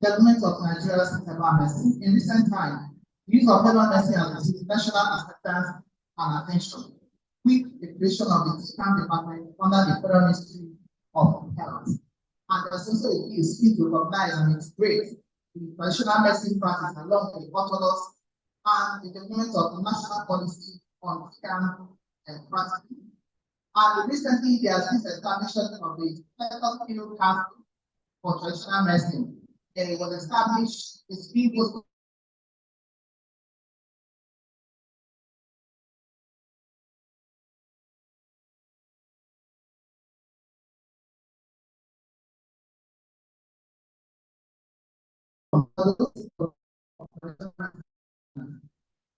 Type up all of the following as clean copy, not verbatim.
Development of Nigeria's herbal medicine. In recent times, the use of herbal medicine has received national acceptance and attention, with the creation of the SCAM department under the Federal Ministry of Health. And there's also a key skill to recognize and integrate the traditional medicine practice along with the orthodox and the development of the national policy on SCAM and practice. And recently, there has been establishment of the Sector Field Council for Traditional Medicine. And it was established, it's being posted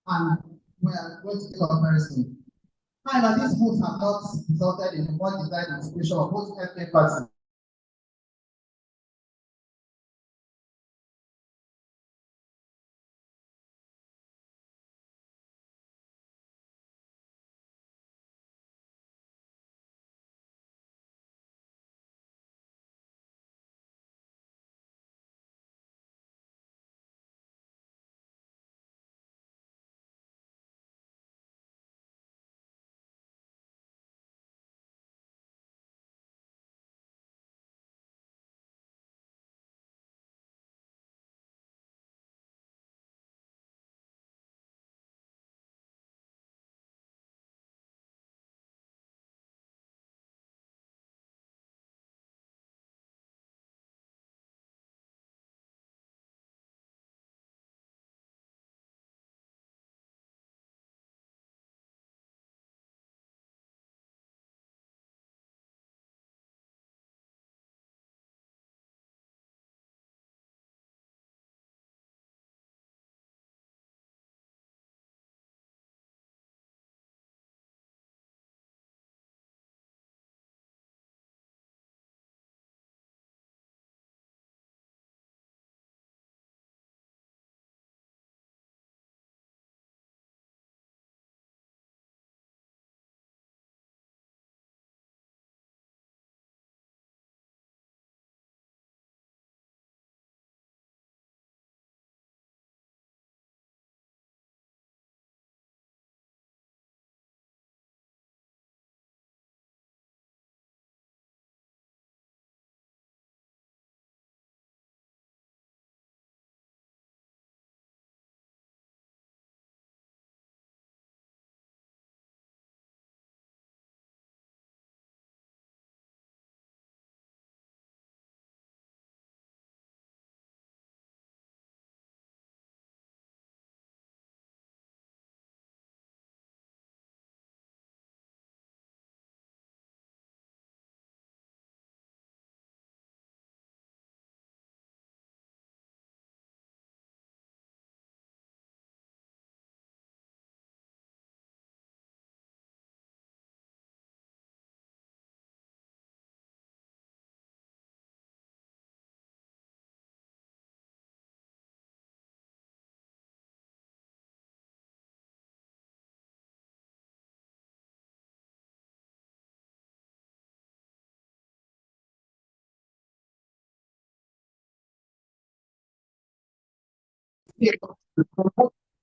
and we are going to take comparison. However, these moves have not resulted in one desired integration of both healthcare parties.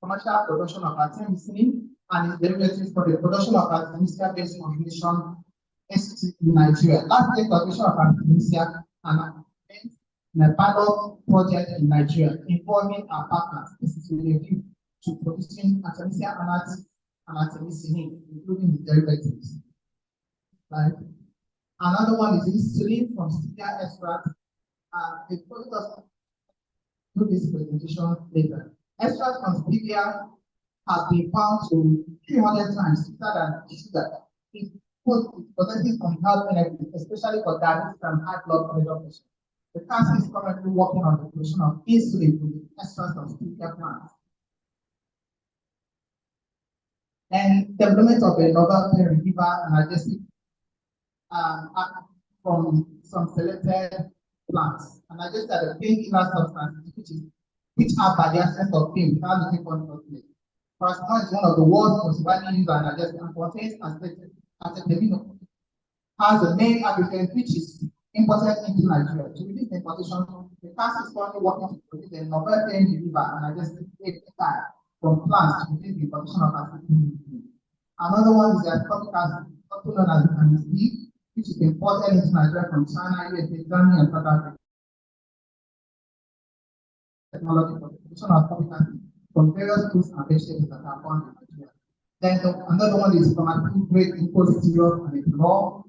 Commercial production of artemisinin and its derivatives for the production of artemisia-based formulation institute in Nigeria. Last year, production of artemisia and in a pilot project in Nigeria involving our partners. This is with a view to producing artemisia and artemisinin, including the derivatives. Right. Another one is insulin from stevia extract. The product do this presentation later. Extract from stevia has been found to 300 times sweeter than sugar. It possesses some health benefits, especially for diabetes and high blood pressure patients. The council is currently working on the production of insulin with the extract of stevia plants. And development of a novel pain reliever analgesic from some selected plants. And I just said a painkiller substance, which are by the absence of pain without looking for it. Paracetamol is one of the world's most widely used analgesics and contains acetaminophen. Has a main ingredient which is imported into Nigeria. To reduce the importation, the council is currently working to produce a novel pain reliever and adjusted API from plants to reduce the importation of acetic. Another one is the ascorbic acid, also known as vitamin C, which is imported into Nigeria from China, USA, Germany, and South Africa. Technology for the production of ascorbic acid from various fruits and vegetables that are found in Nigeria. Then another one is pharmaceutical grade glucose syrup and ethanol.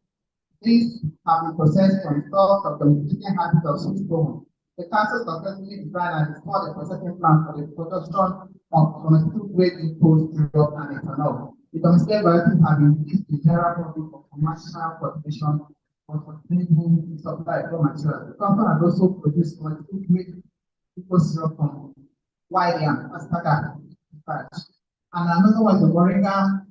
These have been processed from stocks of the Mediterranean habit of Swiss women. The council successfully designed and installed a processing plant for the production of pharmaceutical grade glucose syrup and ethanol. The domestic varieties have been released to the general public for commercial cultivation for sustainable supply of raw materials. The company has also produced pharmaceutical grade glucose syrup from white yam, asparagus, and another one is the moringa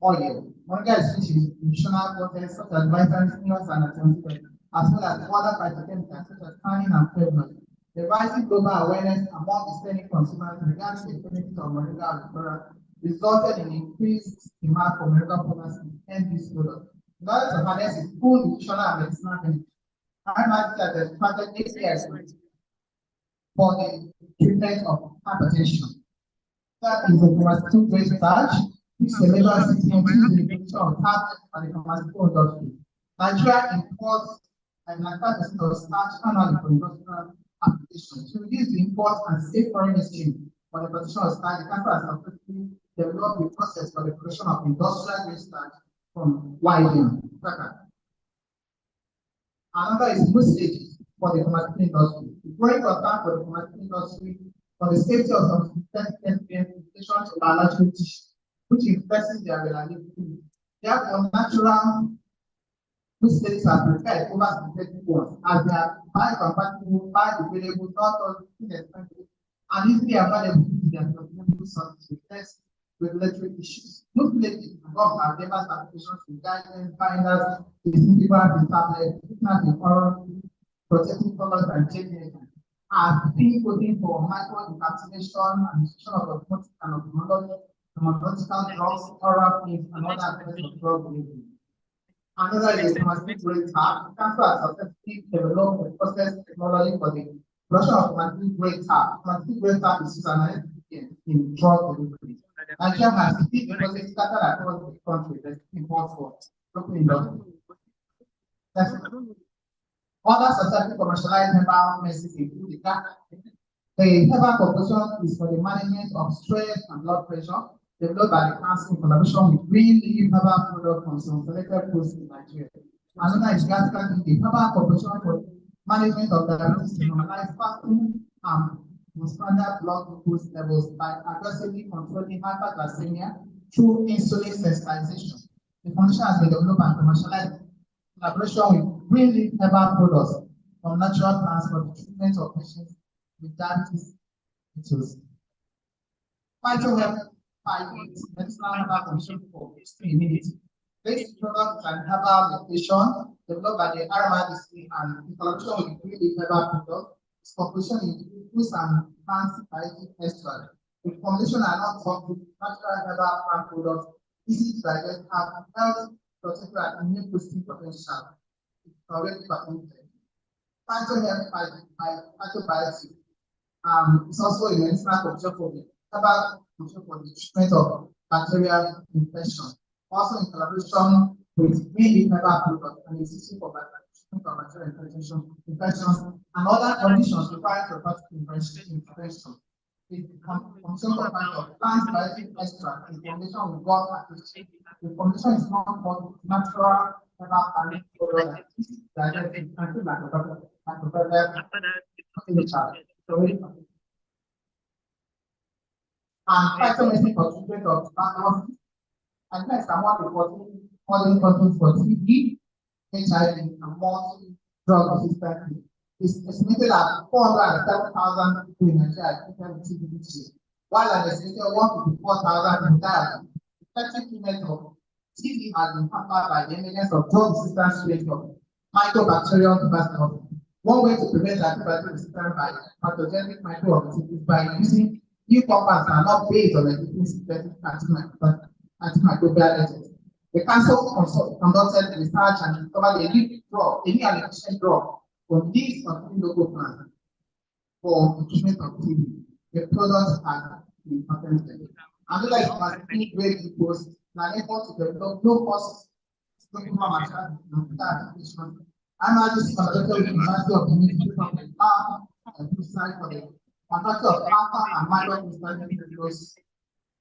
oil. Moringa is rich in nutritional content such as vitamins, minerals, and antioxidants, as well as other phytochemicals such as tannin and flavonoids. The rising global awareness among Hispanic consumers regarding the benefits of moringa oil resulted in increased demand for moringa products in end-use products. In order to harness its full nutritional and medicinal benefits, HerbFest has started 8 years for the treatment of hypertension. That is a pharmaceutical grade starch, which is a major system used in the production of tablets by the pharmaceutical industry. Nigeria imports 95% of starch annually for industrial applications. To reduce the import and save foreign exchange for the production of starch, the country has successfully developed the process for the production of industrial grade starch from white yam. Another is mucilage for the pharmaceutical industry. The growing concern for the pharmaceutical industry for the safety of some implication to biological tissue, which influences their reliability. Therefore, natural mucilages are preferred over synthetic ones as they are biocompatible, biodegradable, not inexpensive, and easily available in their sustainable sources with less regulatory issues. Mucilages involve our diverse applications in guidance, binders, disintegrants in tablets, thickeners in oral, protective colors, and change as being putting for micro encapsulation and institution of osmotic and ophthalmological drugs, oral pills, and other aspects of drug delivery. Another is pharmaceutical grade tab. Cancer has successfully developed a process technology for the production of pharmaceutical grade tab. Pharmaceutical grade tab is used as an in drug delivery. Nigeria has 50 deposits scattered across the country that imports for local industry. Other successfully commercialized herbal medicines include the GAC. The herbal composition is for the management of stress and blood pressure, developed by the council in collaboration with green leaf herbal products from some selected foods in Nigeria. Another is GAC, the herbal composition for management of diabetes to normalize fasting and postprandial blood glucose levels by aggressively controlling hyperglycemia through insulin sensitization. The foundation has been developed and commercialized in collaboration with green leaf herbal products from natural plants for the treatment of patients with diabetes mellitus. Phytohealth medicinal herbal condition for immunity. This product is an herbal medication developed by the RMIDC and in collaboration with green leaf herbal products. Its composition includes fruits and plants biotic extract. The formulation are not toxic, natural herbal plant products, easy to digest, have health protective and immune boosting potential. Already patented. Phytohealth phytobiotic is also a medicinal composition for the herbal composition for the treatment of bacterial infection. Also in collaboration with green leaf herbal products and existing for treatment of bacterial infections and other conditions requiring therapeutic intervention. The composition of plant biotic extract in combination with God package. The combination is not called natural herbal product that is and phytomedicine for treatment of tuberculosis. And next, I want to reporting calling countries for TB, HIV, and multi-drug resistance. It's estimated at 407,000 people in Nigeria with TB each year, while an estimated 154,000 in Thailand. Effective treatment of TB has been hampered by the emergence of drug-resistant strains of mycobacterial tuberculosis. One way to prevent antibiotic resistance by pathogenic microorganisms is by using new compounds that are not based on existing synthetic antimicrobial agents. The council conducted research and discovered a new allocation drug from these local plants for the treatment of TB. The product has been patented. Another is must grade equals an effort to develop low-cost clinical material application. Analysis conducted with the University of the Ministry of the and Site for the manufacture of alpha and minor crystallized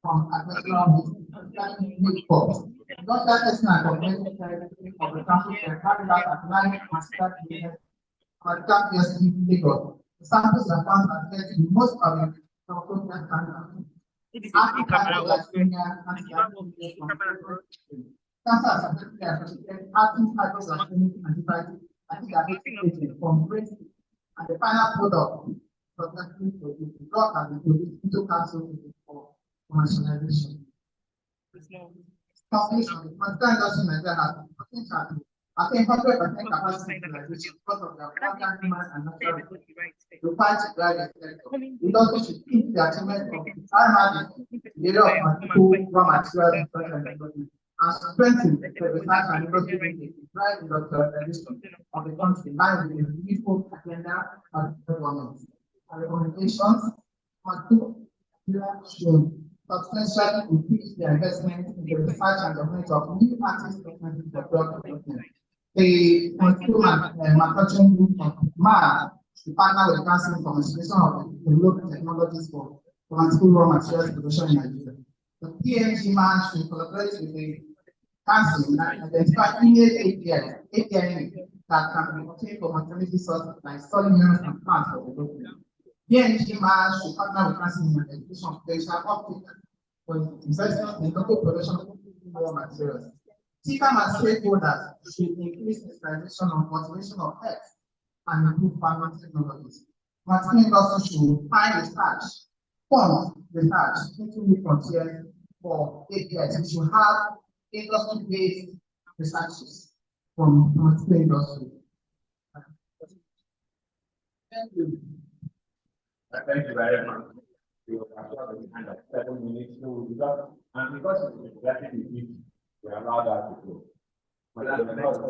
from agricultural milk crops. Not that testing and comprehensive testing of the samples were carried out at 9 Master PSC Lagos. The samples are found adhere to most of the appropriate standards. Cancer associated active hydroglycemic antibiotics from breast, and the final product successfully produced. The drug has been produced into capsules for commercialization. Completion. The pharmaceutical industry in Nigeria has potential to attain 100% capacity utilization because of their abundant human and natural resources required to drive the sector. The industry should keep the achievement of the primary in the area of multiple raw materials and technology and strengthen the research and industry to drive industrialization of the country in line with the beautiful agenda of the government. Our recommendations must show substantially increase the investment in the research and development of new active technologies for drug development. The consumer manufacturing group of MAD to partner with the council in commercialization of the development technologies for pharmaceutical raw materials production in Nigeria. The PNG MAD should collaborate with the council and identify API that can be obtained from alternative sources like solid minerals and plants for development. PNG MAD should partner with council in the identification of potential uptake for investment in local production of raw materials. TICAM and stakeholders should increase digitalization and motivation of health and improve farming technologies. Marketing industry should find research, fund research into new frontiers for APIs. We should have industry-based researches from the marketing industry. Thank you. Thank you very much. You have got the kind of 7 minutes to develop, and because it's exactly the we allow that to go. But that's not so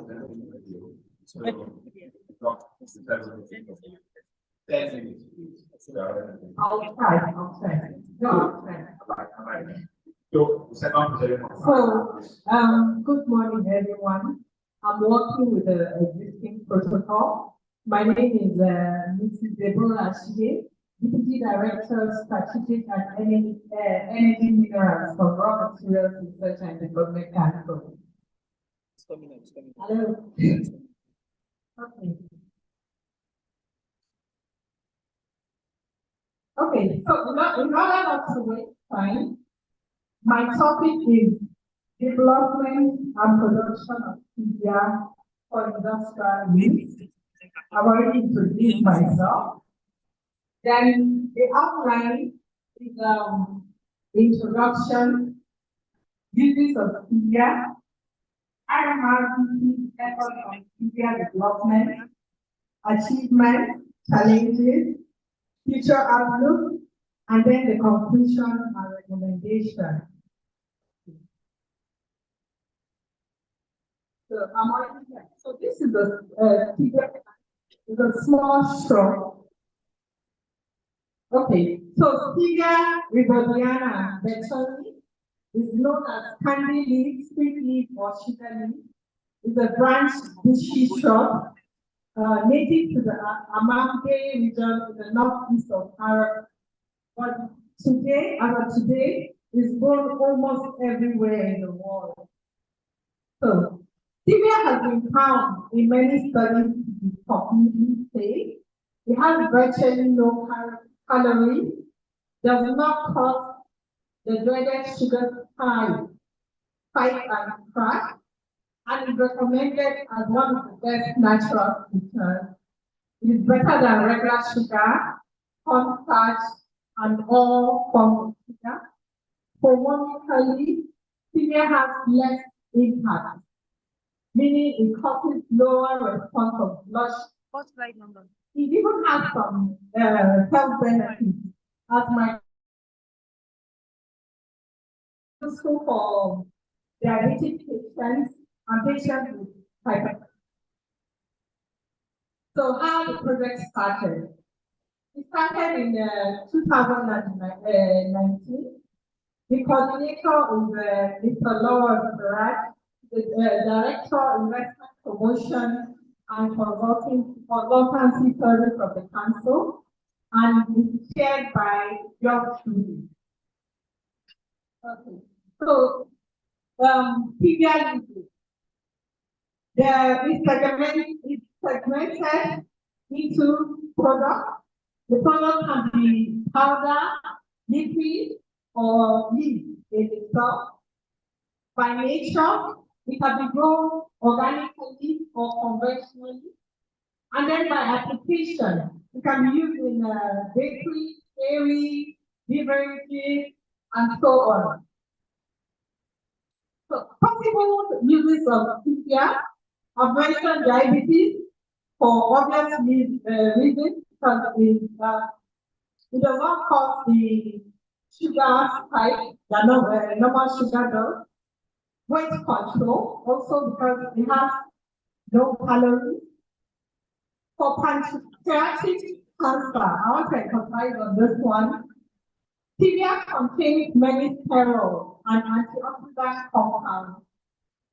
outside. No, so, good morning, everyone. I'm working with the existing protocol. My name is Mrs. Deborah Ashige, Deputy Director, Strategic and Energy Minerals for Raw Materials Research and Development Council. Hello. Okay, so in order not to waste time, my topic is development and production of media for industrial use. I've already introduced myself. Then the outline is the introduction, uses of media, IMRBC efforts on media development, achievements, challenges, future outlook, and then the conclusion and recommendation. So I'm already here. So this is a small straw. Okay, so Stevia rebaudiana betoni is known as candy leaf, sweet leaf, or sugar leaf. It's a branched bushy shrub native to the Amambe region in the northeast of Arab. But today, as of today, is grown almost everywhere in the world. So, stevia has been found in many studies to be completely safe. It has virtually no calories, does not cause the dreaded sugar spike and crash, and is recommended as one of the best natural sweeteners. It is better than regular sugar, cornstarch, and all forms of sugar. Hormonically, stevia has less impact, meaning it causes lower response of blush. What slide number? It even has some health benefits, as my useful for diabetic patients, and patients with hypertension. So how the project started? It started in 2019. The coordinator is Mr. Lord Raj, the Director Investment Promotion and Consultancy Service of the Council, and is chaired by George Trudy. Okay, so PBI is segmented into products. The product can be powder, liquid, or leaf in itself. By nature, it can be grown organically or conventionally. And then by application, it can be used in bakery, dairy, beverages, and so on. So possible uses of stevia, I've mentioned diabetes for obvious reasons, because it does not cause the sugar spike that normal sugar does. Weight control, also because it has no calories. For pancreatic cancer, I want to emphasize on this one. Stevia contains many sterols and antioxidant compounds,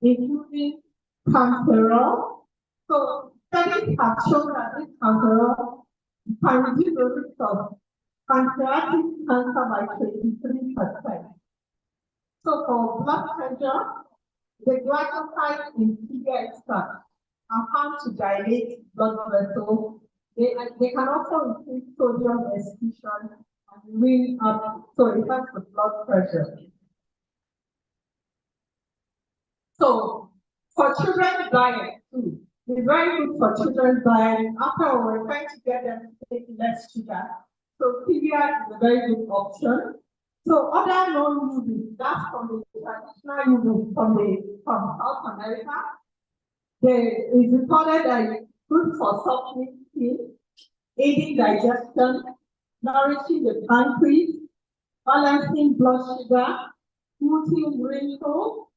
including cancerol. So studies have shown that this cancerol can reduce the risk of pancreatic cancer by 23%. So for blood pressure, the glycosides in stevia extract are found to dilate blood vessels. They can also increase sodium excretion and bring up, so it affects the blood pressure. So for children's diet too, it's very good for children's diet. After all, we're trying to get them to take less sugar. So stevia is a very good option. So other known uses, that's from the traditional uses from South America. It is reported that it's good for softening skin, aiding digestion, nourishing the pancreas, balancing blood sugar, smoothing wrinkles,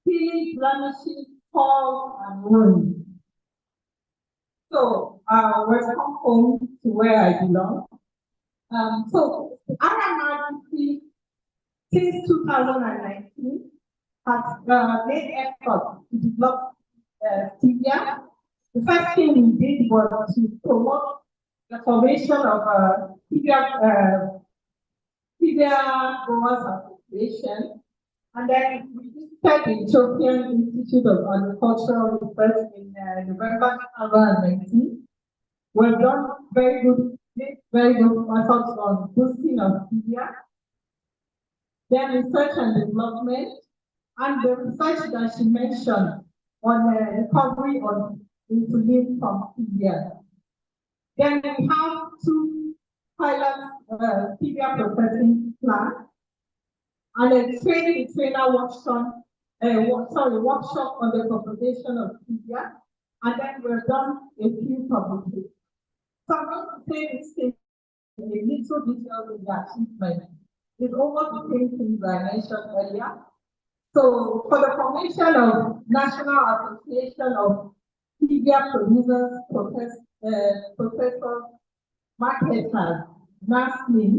healing blemishes, pores, and wounds. So welcome home to where I belong. So RMRDC since 2019 has made efforts to develop stevia. The first thing we did was to promote the formation of stevia Growers Association, and then we visited the Ethiopian Institute of Agricultural Research in November 2019. We've done very good efforts on boosting of stevia. Then research and development, and the research that she mentioned on recovery on insulin from stevia. Then we have two pilot stevia processing plants and a trainer workshop on the propagation of stevia, and then we've done a few publications. So I'm going to say this thing in a little detail in the achievement. It's almost the same things I mentioned earlier. So for the formation of National Association of Stevia Producers, Processors, Marketers, NASMI,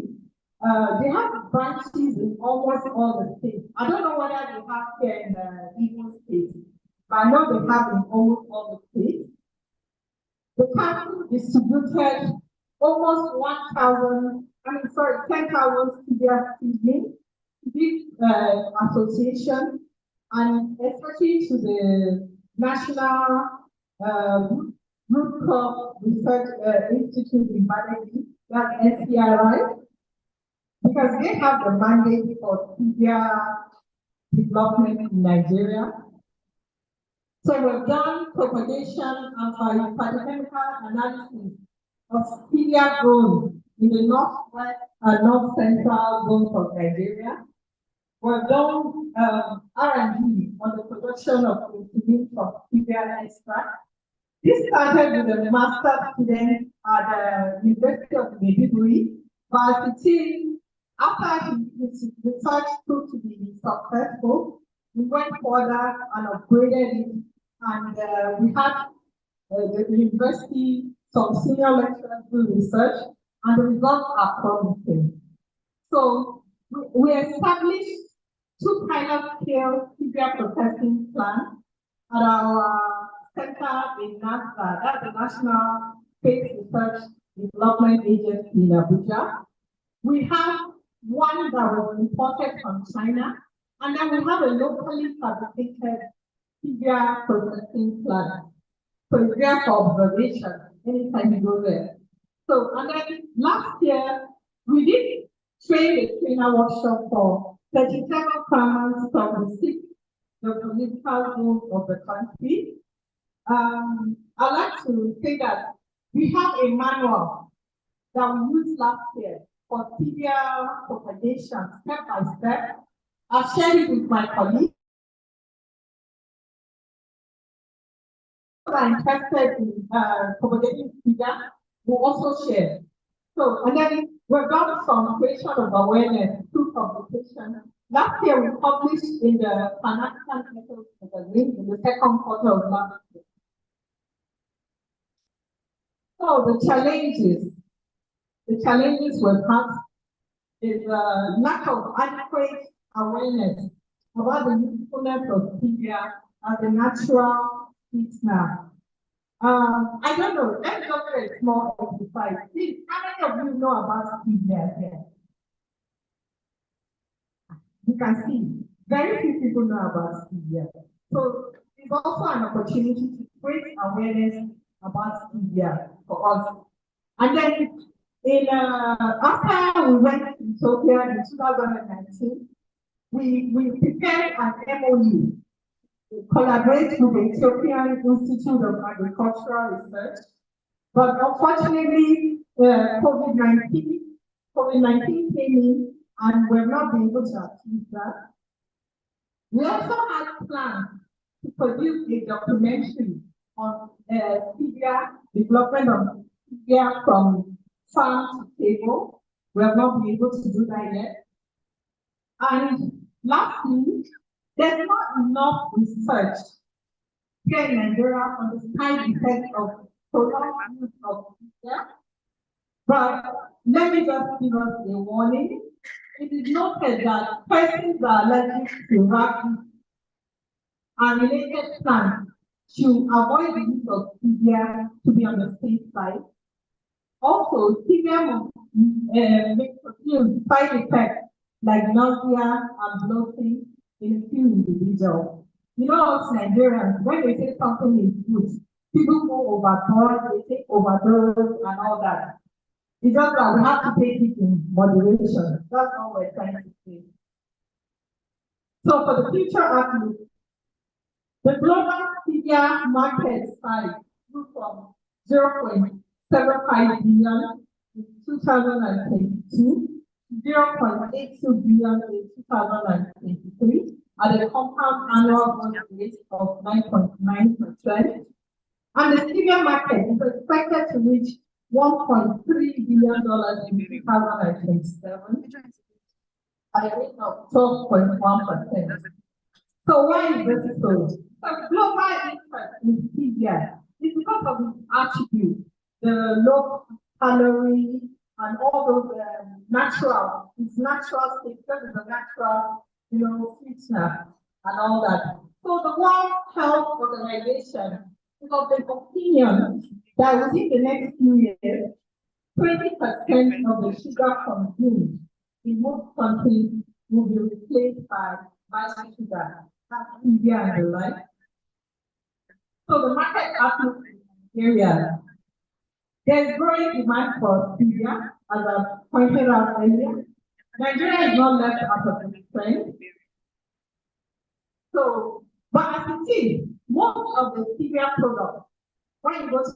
they have branches in almost all the states. I don't know whether they have here in Imo State, but I know they have in almost all the states. The council distributed almost 10,000 stevia seedlings to this association, and especially to the National Root Crop Research Institute in Badegi, that's NCRI, because they have the mandate for stevia development in Nigeria. So we've done propagation and phytochemical analysis of stevia grown in the northwest and north central zones of Nigeria. We've done R&D on the production of insulin from stevia extract. This started with a master student at the University of Maiduguri, but after his research proved to be successful, we went further and upgraded it, and we had the university, some senior lecturers do research, and the results are promising. So we established 2 pilot scale stevia processing plants at our center in NASA, that's the National Space Research Development Agency in Abuja. We have one that was imported from China, and then we have a locally fabricated stevia processing plant. So it's there for observation anytime you go there. So, and then last year, we did train a trainer workshop for 37 farmers from the 6 geopolitical zones of the country. I'd like to say that we have a manual that we used last year for stevia propagation, step by step. I've shared it with my colleagues. Are interested in propagating stevia will also share. So, and then we've done some creation of awareness through publication. Last year, we published in the Pan-African Metals magazine in the 2nd quarter of last year. So, the challenges we've had is lack of adequate awareness about the usefulness of stevia as a natural sweetener. I don't know, let's go to a small exercise. Please, how many of you know about stevia here? You can see, very few people know about stevia. So it's also an opportunity to create awareness about stevia for us. And then after we went to Ethiopia in 2019, we prepared an MOU. We collaborate with the Ethiopian Institute of Agricultural Research, but unfortunately, COVID-19 came in, and we're not been able to achieve that. We also had plans to produce a documentary on stevia, development of stevia from farm to table. We have not been able to do that yet. And lastly, there's not enough research here in Nigeria on the side effects of prolonged use of stevia. But let me just give us a warning. It is noted that persons that are allergic to rabbit and related plants should avoid the use of stevia to be on the safe side. Also, stevia may produce side effects like nausea and bloating in a few individuals. You know, us Nigerians, when they say something is good, people go overboard, they take overdose and all that. It's just that we have to take it in moderation. That's what we're trying to say. So for the future outlook, the global stevia market size grew from 0.75 billion in 2022 to 0.82 billion in 2023 at a compound annual growth rate of 9.9%. And the stevia market is expected to reach $1.3 billion in 2027 at a rate of 12.1%. So why is this so? The global interest in stevia is because of its attributes, the low calorie and all those its natural state, because it's a natural, sweetener and all that. So the World Health Organization is of the opinion that within the next few years, 20% of the sugar consumed in most countries will be replaced by sugar, that's India and the like. So the market outlook in Nigeria, there's growing demand for stevia, as I pointed out earlier. Nigeria is not left out of this trend. So, but as it is, most of the stevia products, when you go to,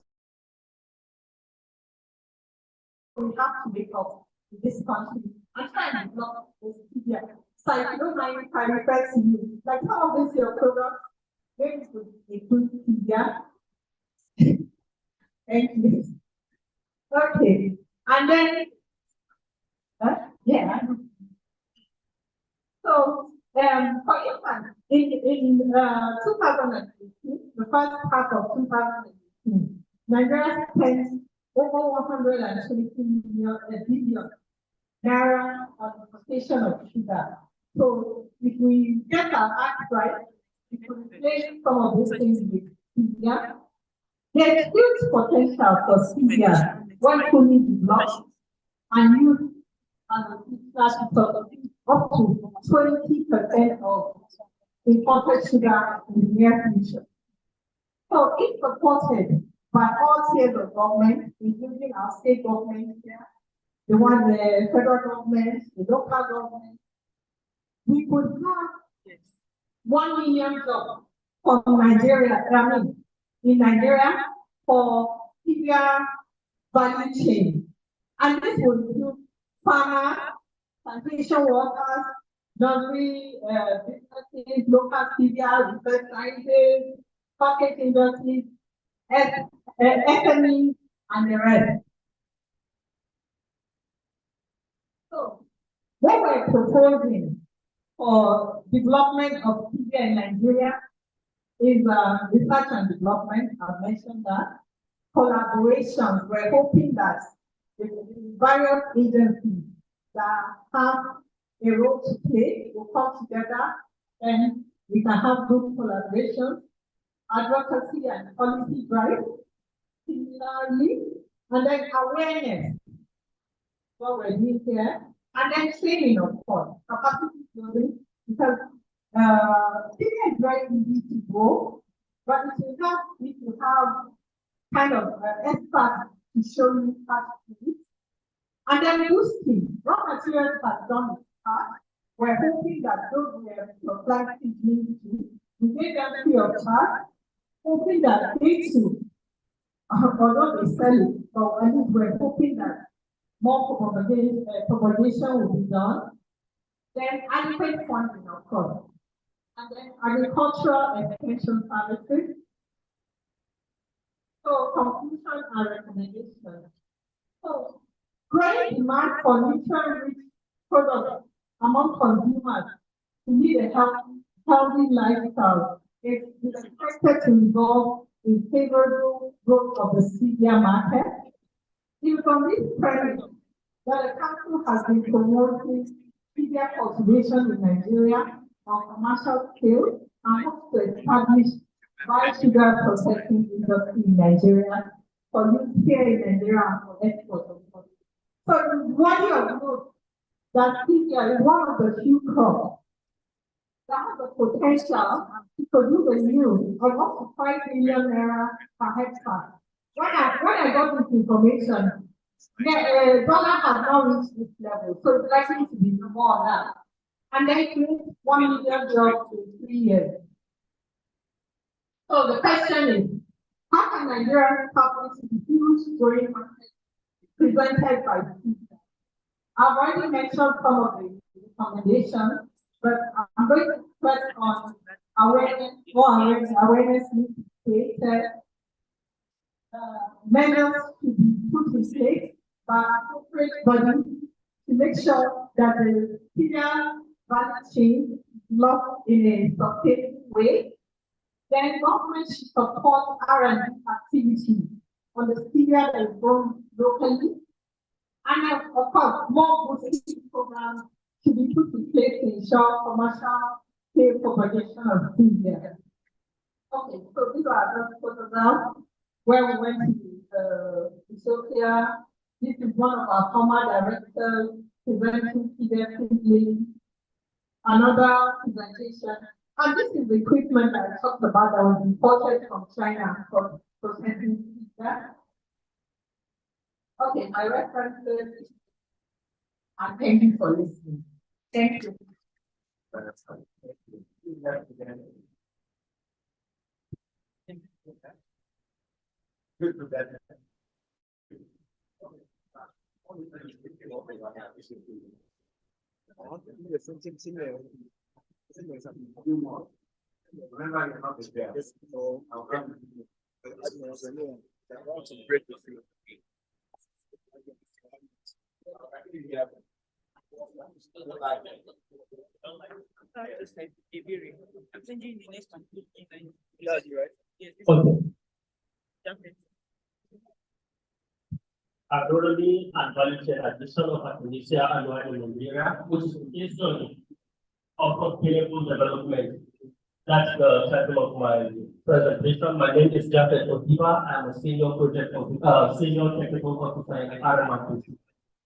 we have to make up in this country and try and develop the stevia. So if you don't mind, if I refer to you, like some of these your products, maybe it would include stevia. Thank you. Okay, and then, yeah. So For instance, in 2018, the first half of 2018, Nigeria spent over 120 billion naira on importation of sugar. So if we get our acts right, we could replace some of these things with stevia. There's huge potential for stevia when fully developed and used as a feedstock up to 20% of imported sugar in the near future. So if supported by all tiers of government, including our state government here, the federal government, the local government, we could have 1 million jobs from Nigeria, in Nigeria for stevia value chain. And this will include farmers, plantation workers, nursery businesses, local stevia research scientists, package industries, SMEs, and the rest. So, what we're proposing for development of stevia in Nigeria is research and development. I've mentioned that. Collaborations. We're hoping that the various agencies that have a role to play will come together and we can have good collaboration, advocacy and policy drive, similarly, and then awareness, what we're doing here, and then training, of course, capacity building, because stevia is very easy to grow, but if you have kind of experts to show you how to do it. And then boosting, raw materials has done its part. We're hoping that those we have supplied seedlings to, we gave them free of charge, hoping that they too, although they sell it, but at least we're hoping that more propagation will be done. Then adequate funding, of course. And then agricultural extension services. So conclusion and recommendation. So growing demand for nutrient-rich products among consumers to lead a healthy lifestyle is expected to involve in favorable growth of the stevia market. It is on this premise that the council has been promoting stevia cultivation in Nigeria on commercial scale and hopes to establish sugar processing industry in Nigeria for use here in Nigeria and for export. So it's worthy of note that stevia is one of the few crops that has the potential to produce a yield of up to 5 million naira per hectare. When I got this information, the dollar has now reached this level, so it's likely to be more than that. And then create 1 million jobs in 3 years. So the question is, how can Nigeria tap into the huge growing market presented by stevia? I've already mentioned some of the recommendations, but I'm going to focus on awareness needs to be created, measures to be put in place by appropriate bodies to make sure that the stevia value chain is developed in a sustainable way. Then government should support R&D activity on the stevia that is grown locally. And of course, more boosting programs should be put in place to ensure commercial scale propagation of stevia. Okay, so these are just photographs where we went to Ethiopia. This is one of our former directors presenting stevia seedlings. Another presentation. And this is the equipment that I talked about that was imported from China for processing stevia. Okay, my references, and thank you for listening. Thank you. Remember, you're not there. I'll come. I want to break the field. Agronomy and value chain addition of Artemisia annua in Nigeria, which is a case study of sustainable development. That's the title of my presentation. My name is Japhet Otiba. I'm a senior senior technical officer in RMRC,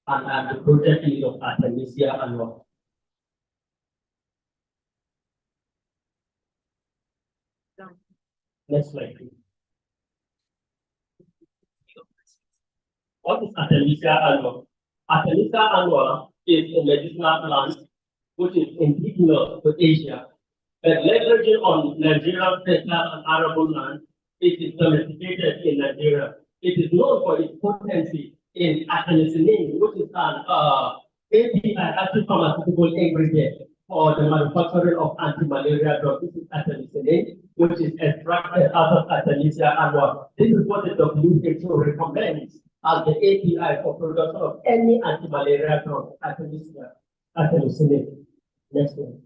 and I'm the project lead of Artemisia annua. Next slide, please. What is Artemisia annua? Artemisia annua is a medicinal plant which is indigenous to Asia. But leveraging on Nigerian fertile and arable land, it is domesticated in Nigeria. It is known for its potency in artemisinin, which is an API, active pharmaceutical ingredient for the manufacturing of anti-malaria drugs. This is artemisinin, which is extracted out of Artemisia annua. This is what the WHO recommends as the API for production of any anti-malaria drug, artemisinin. Next one.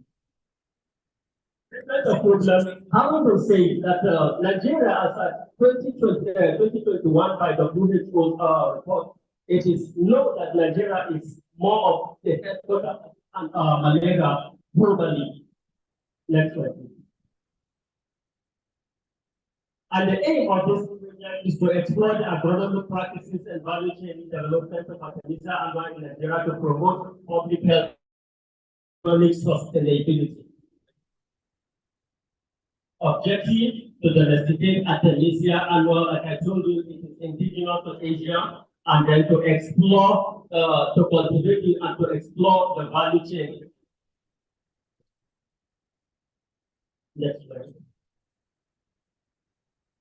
The problem, I want to say that Nigeria, as at 2021 by WHO report, it is known that Nigeria is more of the headquarters and malaria globally. Next one. And the aim of this project is to explore the agronomic practices and value chain development of Artemisia annua in Nigeria to promote public health and economic sustainability. Objective to domesticate Artemisia annua, like I told you, it is indigenous to Asia, and then to explore, to cultivate it and to explore the value chain. Next slide.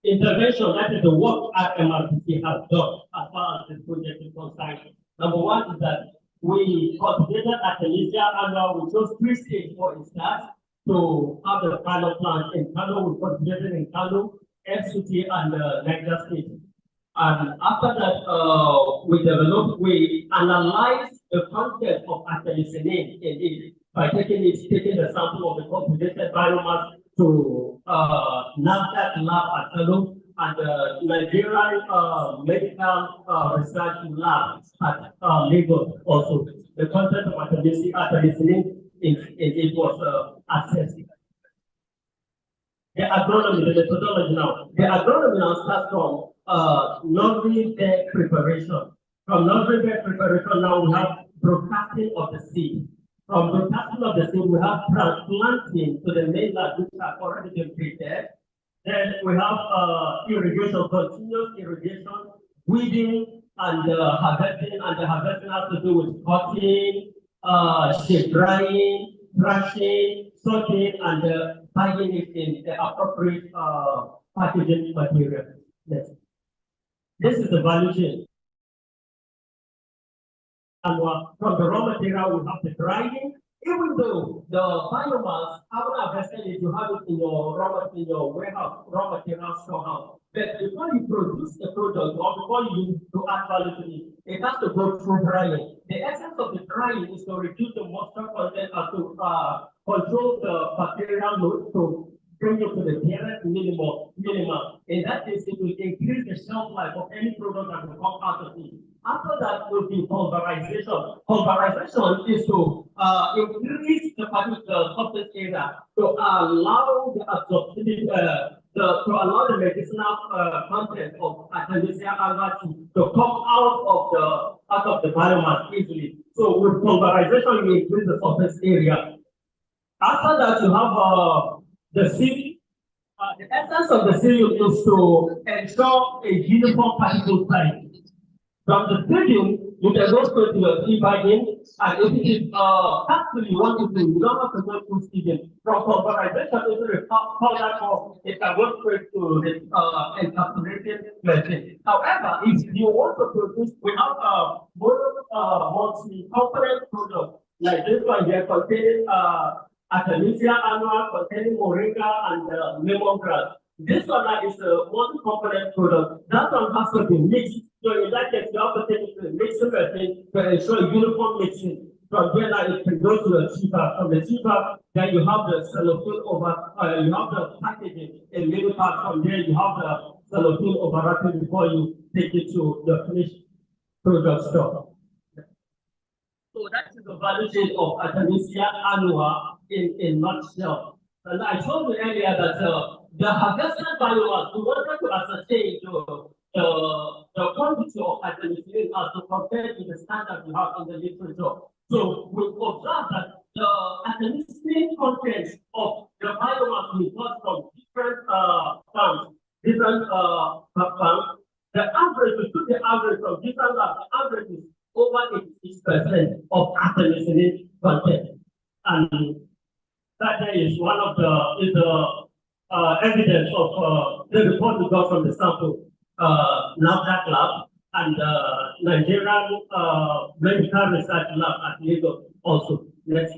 Intervention, that is the work RMRC has done as far as this project is concerned. Number one is that we cultivated Artemisia annua. We chose 3 states for instance to have the pilot plant in Kano. We cultivated in Kano, FCT, and Niger State. And after that, we analyzed the content of artemisinin in it by taking the sample of the cultivated biomass to NAFDAC lab at Kano and the Nigerian medical research lab at Lagos also. The content of artemisinin it was assessed. The agronomy, the methodology now. The agronomy now starts from nursery bed preparation. From nursery bed preparation, now we have broadcasting of the seed. From broadcasting of the seed, we have transplanting to the mainland, which have already been prepared. Then we have irrigation, continuous irrigation, weeding, and harvesting. And the harvesting has to do with cutting, shade drying, thrashing, sorting, and bagging it in the appropriate packaging material. Yes. This is the value chain. And from the raw material, we have the drying. Even though the biomass, after harvesting it, you have it in your warehouse, raw material storehouse. But before you produce the product or before you to add value to it, it has to go through drying. The essence of the drying is to reduce the moisture content and to control the bacterial load to bring it to the nearest minimum. In that case, it will increase the shelf life of any product that will come out of it. After that will be pulverization. Pulverization is to increase the particular surface area to allow the absorption, to allow the medicinal content of Artemisia annua to come out of the biomass easily. So with pulverization, you increase the surface area. After that, you have the seed. The essence of the seed is to ensure a uniform particle size. From the stadium, you can go straight to your seed bagging, and if it is actually you want to do, you don't have to go through stadium. From pulverization into the powder form, it can go straight to the encapsulated machine. However, if you want to produce, we have multi-component product like this one here containing Artemisia annua, containing moringa and lemongrass. This one is a multi-component product. That one has to be mixed. So in that case, you have to take it to the mixing machine to ensure uniform mixing. From there, now it can go to the cheaper. From the cheaper, then you have the cellophane over, you have the packaging in middle part. From there, you have the cellophane overwrapping before you take it to the finished product store. So that is the value chain of Artemisia annua in nutshell. And I told you earlier that the harvested biomass, we wanted to ascertain the quantity of artemisinin as to compare to the standard we have in the literature. So we observe that the artemisinin content of the biomass we got from different farms, different farms. The average, we took the average from different labs, the average is over 86% of artemisinin content. And that is one of the evidence of the report we got from the sample, NAFDAC lab and Nigerian Medical Research Lab at Lagos also. Next.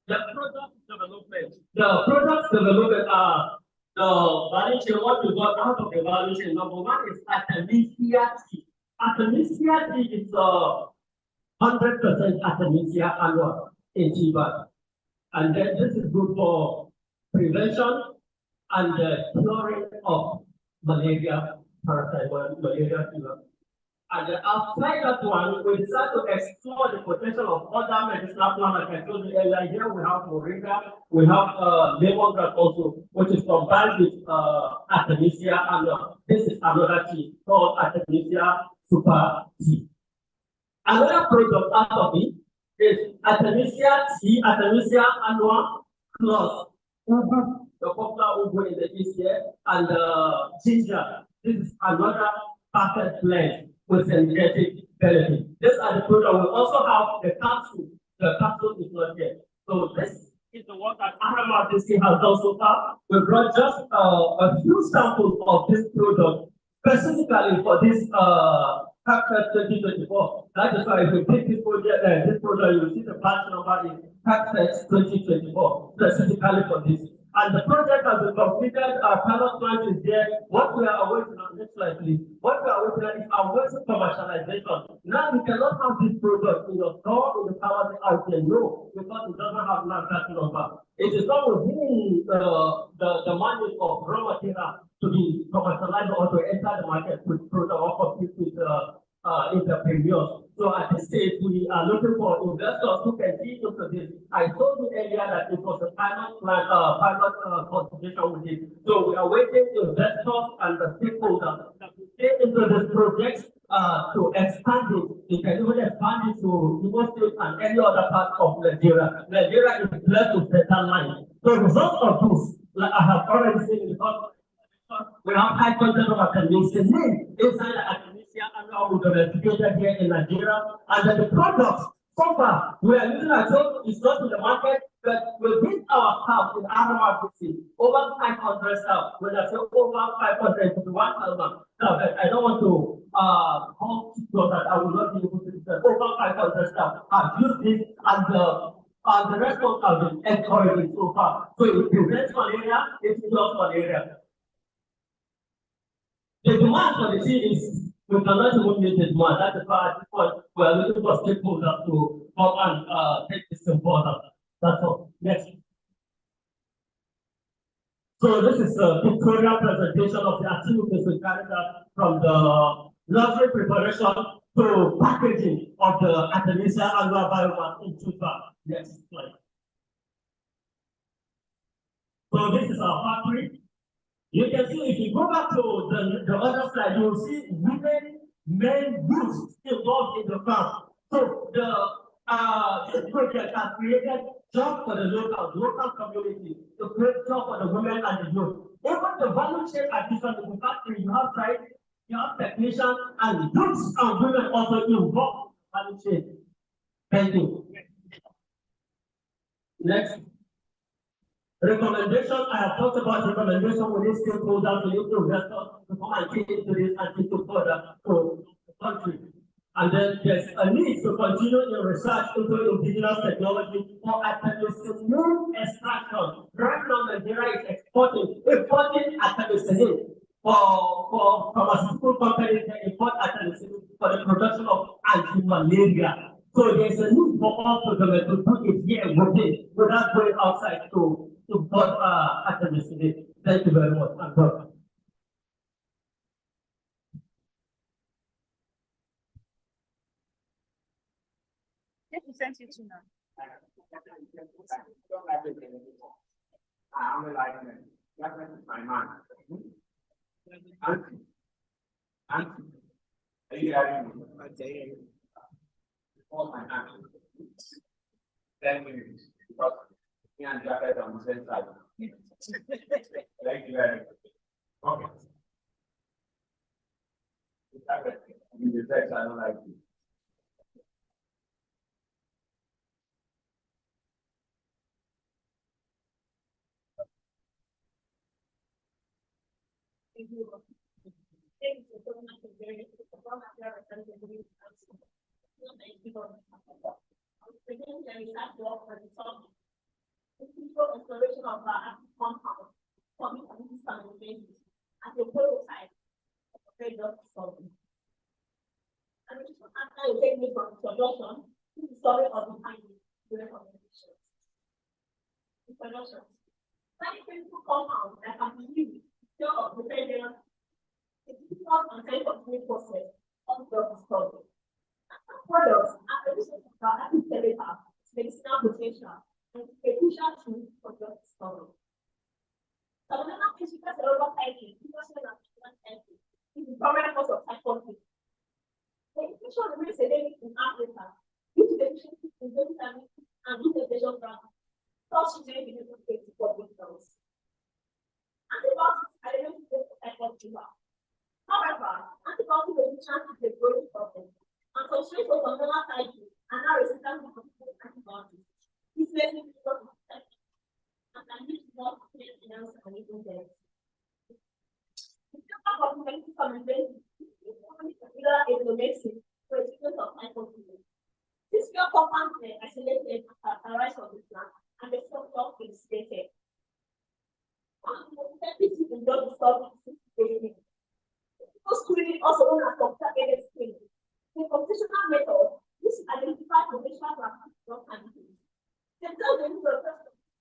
The product development are the value chain. What we got out of the value chain, number one is Artemisia tea. Artemisia tea is 100% Artemisia annua in tea bag. And then this is good for prevention and curing of malaria, parasite, malaria fever. And outside that one, we decided to explore the potential of other medicinal plants. Like I told you earlier, here we have moringa, we have lemongrass also, which is combined with Artemisia annua. This is another tea called Artemisia super tea. Another product out of it is Artemisia tea, Artemisia annua plus ugu, the popular ugu in the East here, and ginger. This is another perfect blend with synergetic benefit. These are the products. We also have the capsule. The capsule is not here. So this is the work that HerbFest has done so far. We brought just a few samples of this product specifically for this HerbFest 2024. That is why if you take this project, you will see the batch number is HerbFest 2024, specifically for this. And the project has been completed, our pilot plant is there. What we are awaiting on this slide, please. What we are awaiting is our awaiting commercialization. Now we cannot have this product in your store, in the pharmacy out there, no, because it doesn't have NAFDAC number. It is not within the mandate of raw material to be commercialized or to enter the market with product or compete with entrepreneurs. So at this stage, we are looking for investors who can see into this. I told you earlier that it was a pilot consultation with it. So we are waiting investors and the stakeholders that will get into this project to expand it. You can even expand it to Igbo State and any other part of Nigeria. Nigeria is blessed with better land. The result of this, like I have already said in the past, we have high content of Artemisia inside the Artemisia annua we domesticated here in Nigeria, and then the products so far we are using our own. It's not in the market, but we built our house in HerbFest over 500 staff. When I say over 500, to 1,000 staff, I don't want to hold so that I will not be able to do that. Over 500 staff have used this, and the response has been encouraging so far. So it prevents malaria, it cures malaria. The demand for the tea is, we cannot even meet the demand. That's the part we are looking for stakeholders to come and take this important. That's all. Next. So this is a pictorial presentation of the activities we carried out from the nursery preparation to packaging of the Artemisia annua biomass in Chupa. Next slide. So this is our factory. You can see if you go back to the other slide, you will see women, men, youth involved in the farm. So this project has created jobs for the local community, to create jobs for the women and the youth. Even the value chain addition to the factory, you have site, you have technicians, and youths and women also involved in the value chain. Thank you. Next. Recommendation, I have talked about recommendation within stakeholders to use investors to come and take into this and take it further to the country. And then there's a need to continue in research into indigenous technology for artemisinin extraction. Right now, Nigeria is importing artemisinin for pharmaceutical companies that import artemisinin for the production of anti-malaria. So there's a need for us to do it here within, without going outside to activists today. Thank you very much. I'm done. Yes, we sent you to now. I only like them. That is my man. Auntie. Auntie. Are you hearing me? I tell you. Hold my hand. 10 minutes. Because me and Jacket on the same side. Thank you very much. Okay. In the text, I don't like it. Thank you. Thank you so much for very much. The people exploration of our active compound forming community family basis as a prototype of a very drug discovery. And which after you take me from introduction to the story of the findings, the recommendations. Introduction. Many chemical compounds that can be used of dependence, the difficult and time-consuming process of drug discovery. Products are produced by active chemical, medicinal potential, and a crucial tool for drug discovery. So another physical cerebral typing, is the primary cause of psychosis. The infection remains endemic in Africa due to deficiencies in vitamins and integration factors, such as the for victims. Antibiotics are the main cause of psychosis. However, antibiotic resistance is a growing problem, and some strains of hormonal cycle are now resistant to antibiotics. This makes it difficult to detect and can lead to more complaints and even death. The impact of medical communication is only particular medicine for the treatment of hypothyroidism. This pure compound is isolated and characterized from the plant, and the structure is stated. One of the most effective in drug discovery is screening. Screening, also known as computer-aided screening, is a computational method used to identify potential drug candidates. Themselves the use of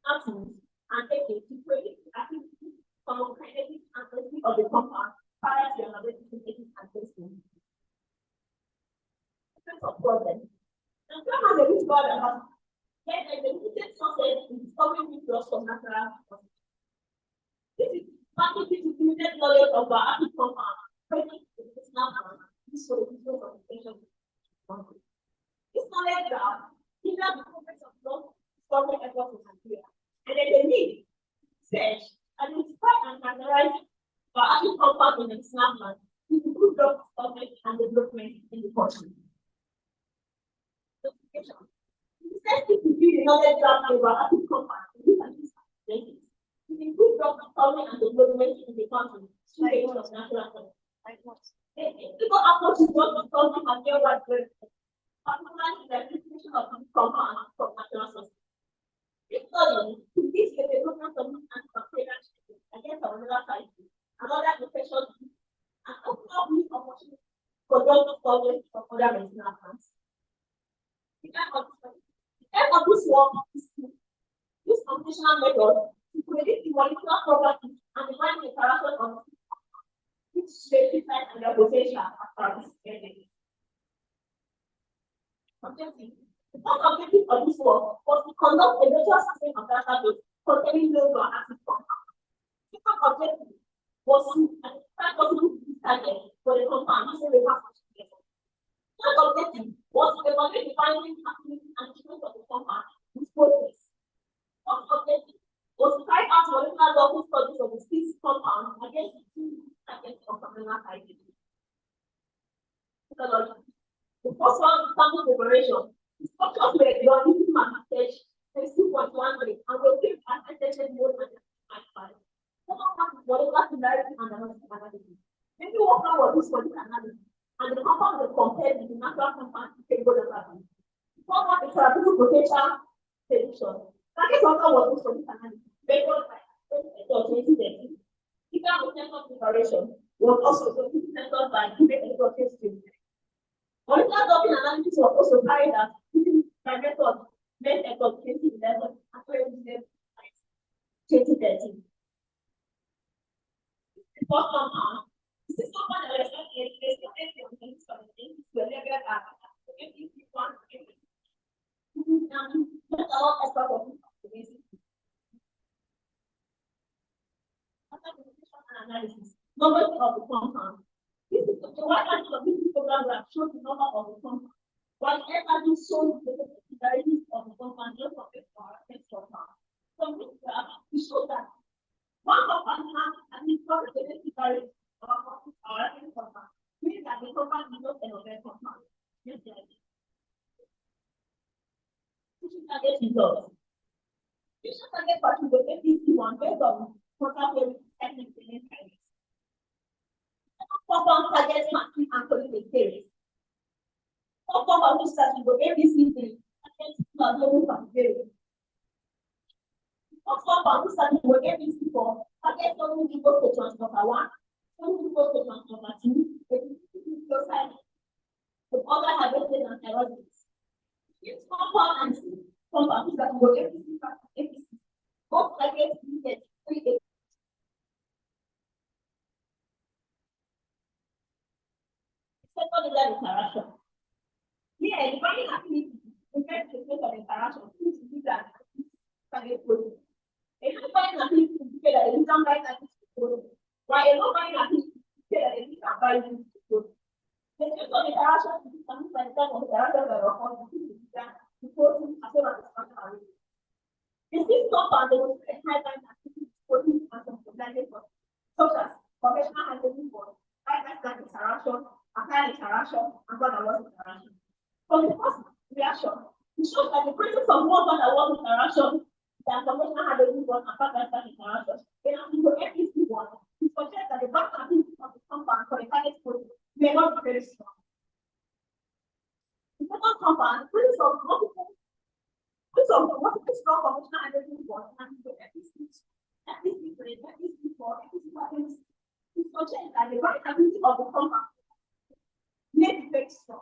atoms and techniques to predict the activity, pharmacokinetics, and safety of the compound prior to analytic synthesis and testing. Sense of problem. And some has a rich body of yet there is a limited success in discovering new drugs from natural causes. This is partly due to limited knowledge of our active compound. This knowledge gap hinders the progress of drug discovery efforts in Nigeria, and there is a need to search, identify, and categorize our active compound in the snapshot to improve drug discovery and development in the country. Justification. The research is to build the knowledge gap of our active compound in different places to improve drug discovery and development in the country through the use of natural causes. People approach to drug discovery and their widespread, particularly the identification of compounds from natural sources. This study leads to the development of antibacterial treatment against hormonal cycle and other infectious diseases, and open up new opportunities for drug discovery from other medicinal plants. The aim of this work is to use computational methods to predict the molecular properties and define the character of which specifies and their potential as participating. Objective. The first objective of this work was to conduct a virtual system of database containing low or active compounds. The second objective was to identify possible disease targets for the compound using reverse multiplication. The third objective was to evaluate the binding activity and treatment of the compound with process. The fourth objective was to carry out molecular docking studies of the six compounds against the two targets of hormonal cycle. The first one is sample preparation. The structures were done using stage 2.13 and were built as SSL mode and 5. Second one is molecular similarity and analysis. Maybe worker was used for this analysis, and the compound was compared with the natural compound to take good analysis. The third one is therapeutic potential prediction. Target worker was used for this analysis, based on 2020. Even with sample preparation was also censored by different education. Molecular docking analysis was also carried out May 2011 and 2013. The first compound, this is compound that is not a analysis. Number of the compound. This is the why can't this program will show the number of the compound. Whatever this shows the particularities of the compound, just of it for next compound. So this graph we show that one compound has at least one particularity of our compound. Meaning that the compound is not another compound. Yes, yes. This is target results. This is target particular APC1 based on contact technically kinase. Compound targets massive and polymerase. Compound which starts with ABC3 targets global conjugate. Compound which starts with ABC4 targets only equals to transfer 1, only equals to transfer 2, the other hydrogen and aerobics. This compound and compound which starts with ABC, both targets get 3. Secondary interaction. Here, defining activity refers to the state of interaction which is that target protein. A non-binding activity indicates that it is non-binding activity protein, while a non-binding activity indicates that it is a binding protein. The state of interaction is determined by the type of interaction that occurs between the protein as well as the structure and rate. In this compound, there was a high-binding activity protein and some blended proteins, such as conventional hydrogen bond, high-binding interaction, applied interaction, and van der Waals interaction. For the first reaction, it shows that the presence of more van der Waals interaction than conventional hydrogen bond and applied interaction in an APC1, it suggests that the back activity of the compound for the target protein may not be very strong. The second compound, the presence of multiple strong conventional hydrogen bond and APC3, APC4, APC5, it suggests that the back activity of the compound may be very strong.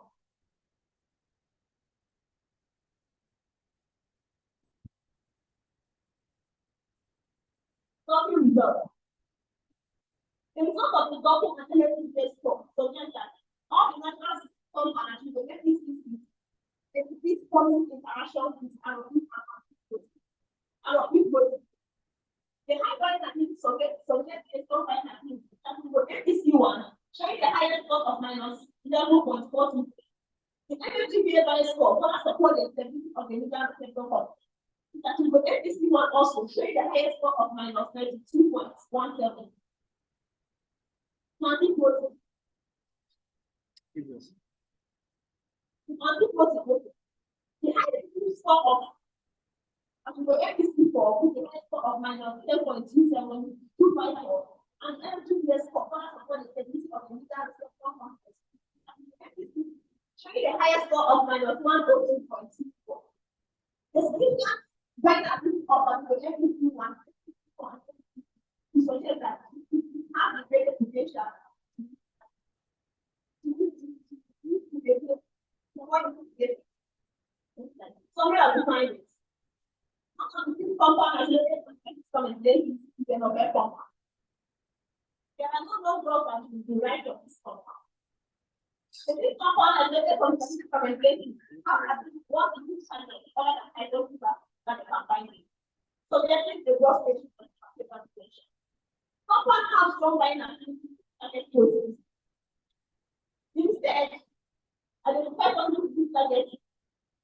Docking result. The result of the docking and energy based score suggests that all the natural compounds will get this forming interaction with aerobic protein. The high binding activity suggests a strong binding activity that will get this U1, showing the highest score of minus 11.42. The energy value score for support the stability of the nuclear receptor complex. That will go APC1 also showing the highest score of minus 32.17. Anti-protein. The highest score of APC4 with the highest score of minus 10.27254 and energy score for support the stability of the nuclear receptor complex. Showing the highest score of minus 102.64. The significant right activity of the APC1 is suggest that it has a greater potential summary of the findings. This compound has related fermentation to the novel compound. There are no drugs that will be derived from this compound. This compound has related fermentation. What is this other than hydrogen that they can bind it? So that is the gross station of the fermentation. Compound has strong binding activity and proteins. Instead, identify something target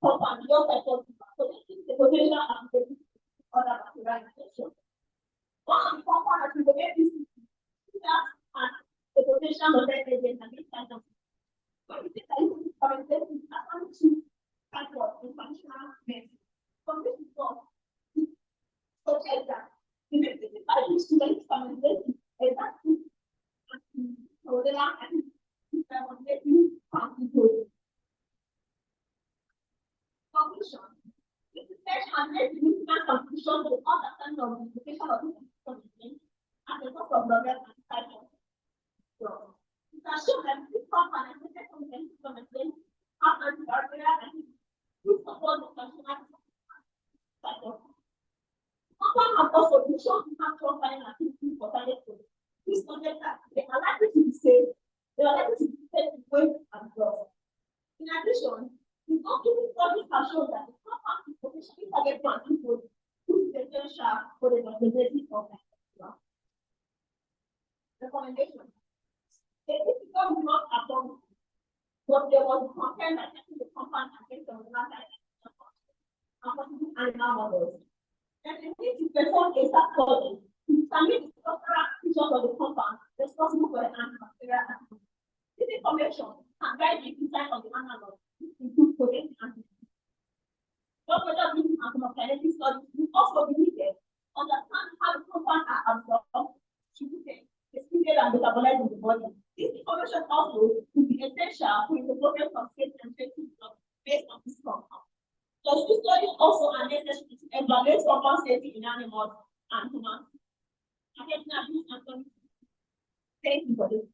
compound your cycle. So this is the potential activity of other bacterial infection. One of the compound that will get this has the potential of agent and this kind of. When we say that this fermentation is actually two types of functional medicine. From this result, suggest that the medicine by which to make fermentation is actually so they are fermentation antibodies. Conclusion. This research has made significant contributions to the understanding of the implication of this fermentation as a source of novel and type of drugs. It has shown that this compound and fermentation have antibacterial activity which support the functionality permission to have company activity for target group. This subject that they are likely to be safe, they are likely to be safe weight and loss. In addition, the ongoing studies have shown that the compound is potentially target to people whose potential for the possibility of recommendation. The difficult was not upon, but there was concern that the compound against the animal models. And they need to perform a study to determine the structural features of the compound responsible for the antibacterial activity. This information can guide the design of the analog to improve potency antibodies. But whether this is anti-kinetic studies will also be needed to understand how the compound are absorbed, distributed, excreted, and metabolized in the body. This information also will be essential for the progress of safety and treatment based on this compound. So these studies also are necessary to evaluate compound safety in animals and humans. Thank you for this.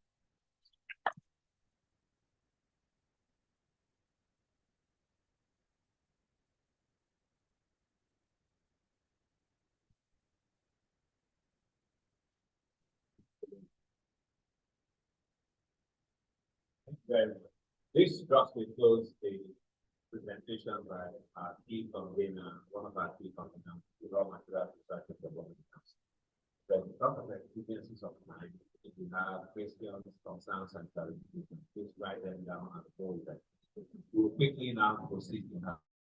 Well, this just will close the presentation by our key convener, one of our key conveners, the raw material research development council. But because of the exigencies of time, if you have questions, concerns, and clarifications, please write them down and hold them. We will quickly now proceed to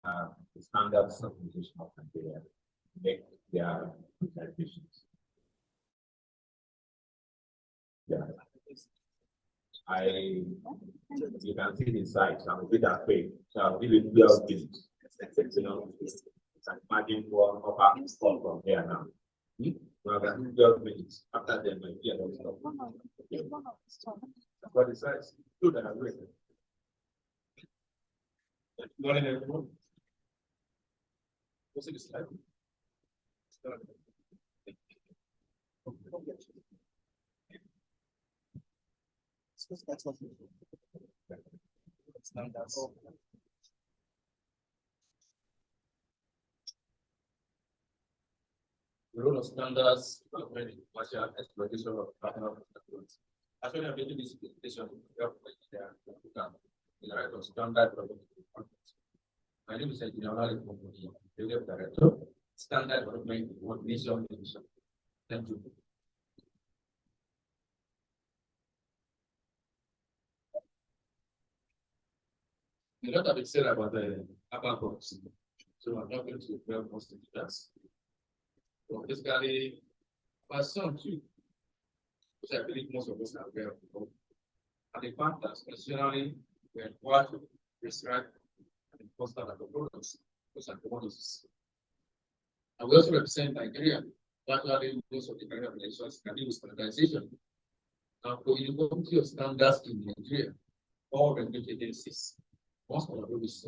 have the standard submission of Nigeria make their presentations. Yeah. You can see the sites. I'm a bit afraid. So I'll give you 12 minutes. You know, imagine one upper from here now. Now I can 12 minutes. After them, my dear, don't stop. That's what the sites. Do that. I'm waiting. Morning, everyone. What's the slide? That's what the role of standards when commercial exploitation of partner products. Actually, I'm making this presentation in the right of standard development. My name is Engineer Director, Standard Development Coordination Division. Thank you. A lot of it said about the upper box, so I'm not going to dwell most into that. So basically, for some too, which I believe most of us are aware of, and the fact that traditionally we are required to prescribe and enforce that the products, those are commodities. And we also represent Nigeria, particularly most of the Nigerian organizations can deal with standardization. Now, for uniformity of standards in Nigeria, all regulatory agencies. Most of the is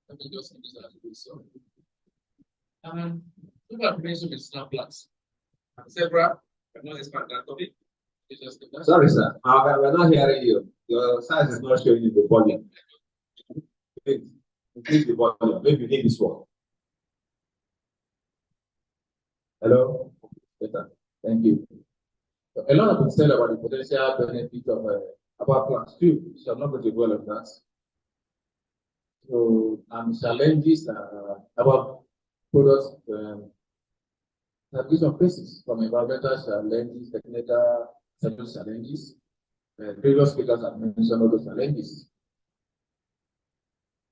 let me just say this as so. Look at mention with snaplets. Several, I'm not expert that topic. Sorry, sir. We're not hearing you. Your size is not showing you the volume. Increase the volume. Maybe you need this one. Hello? Better. Thank you. A lot of things said about the potential benefit of about plants too, so I'm not going to dwell on that. So, challenges about products, some cases from environmental challenges, technical challenges. Previous speakers have mentioned all those challenges.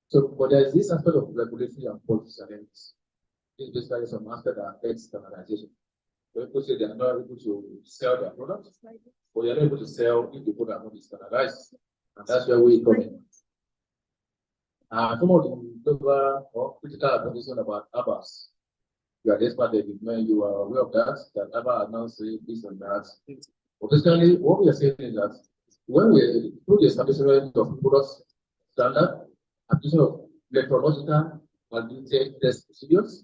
So, but there's this aspect of regulatory and policy challenges. This is basically some aspect that affects standardization. People say they are not able to sell their products, but they are not able to sell if the product are not standardized. And that's where we come in. Some of the global or critical application about ABAs. You are expert when you are aware of that ABA are now saying this and that. But basically, what we are saying is that when we do the establishment of products standard, application of metrological validity test procedures,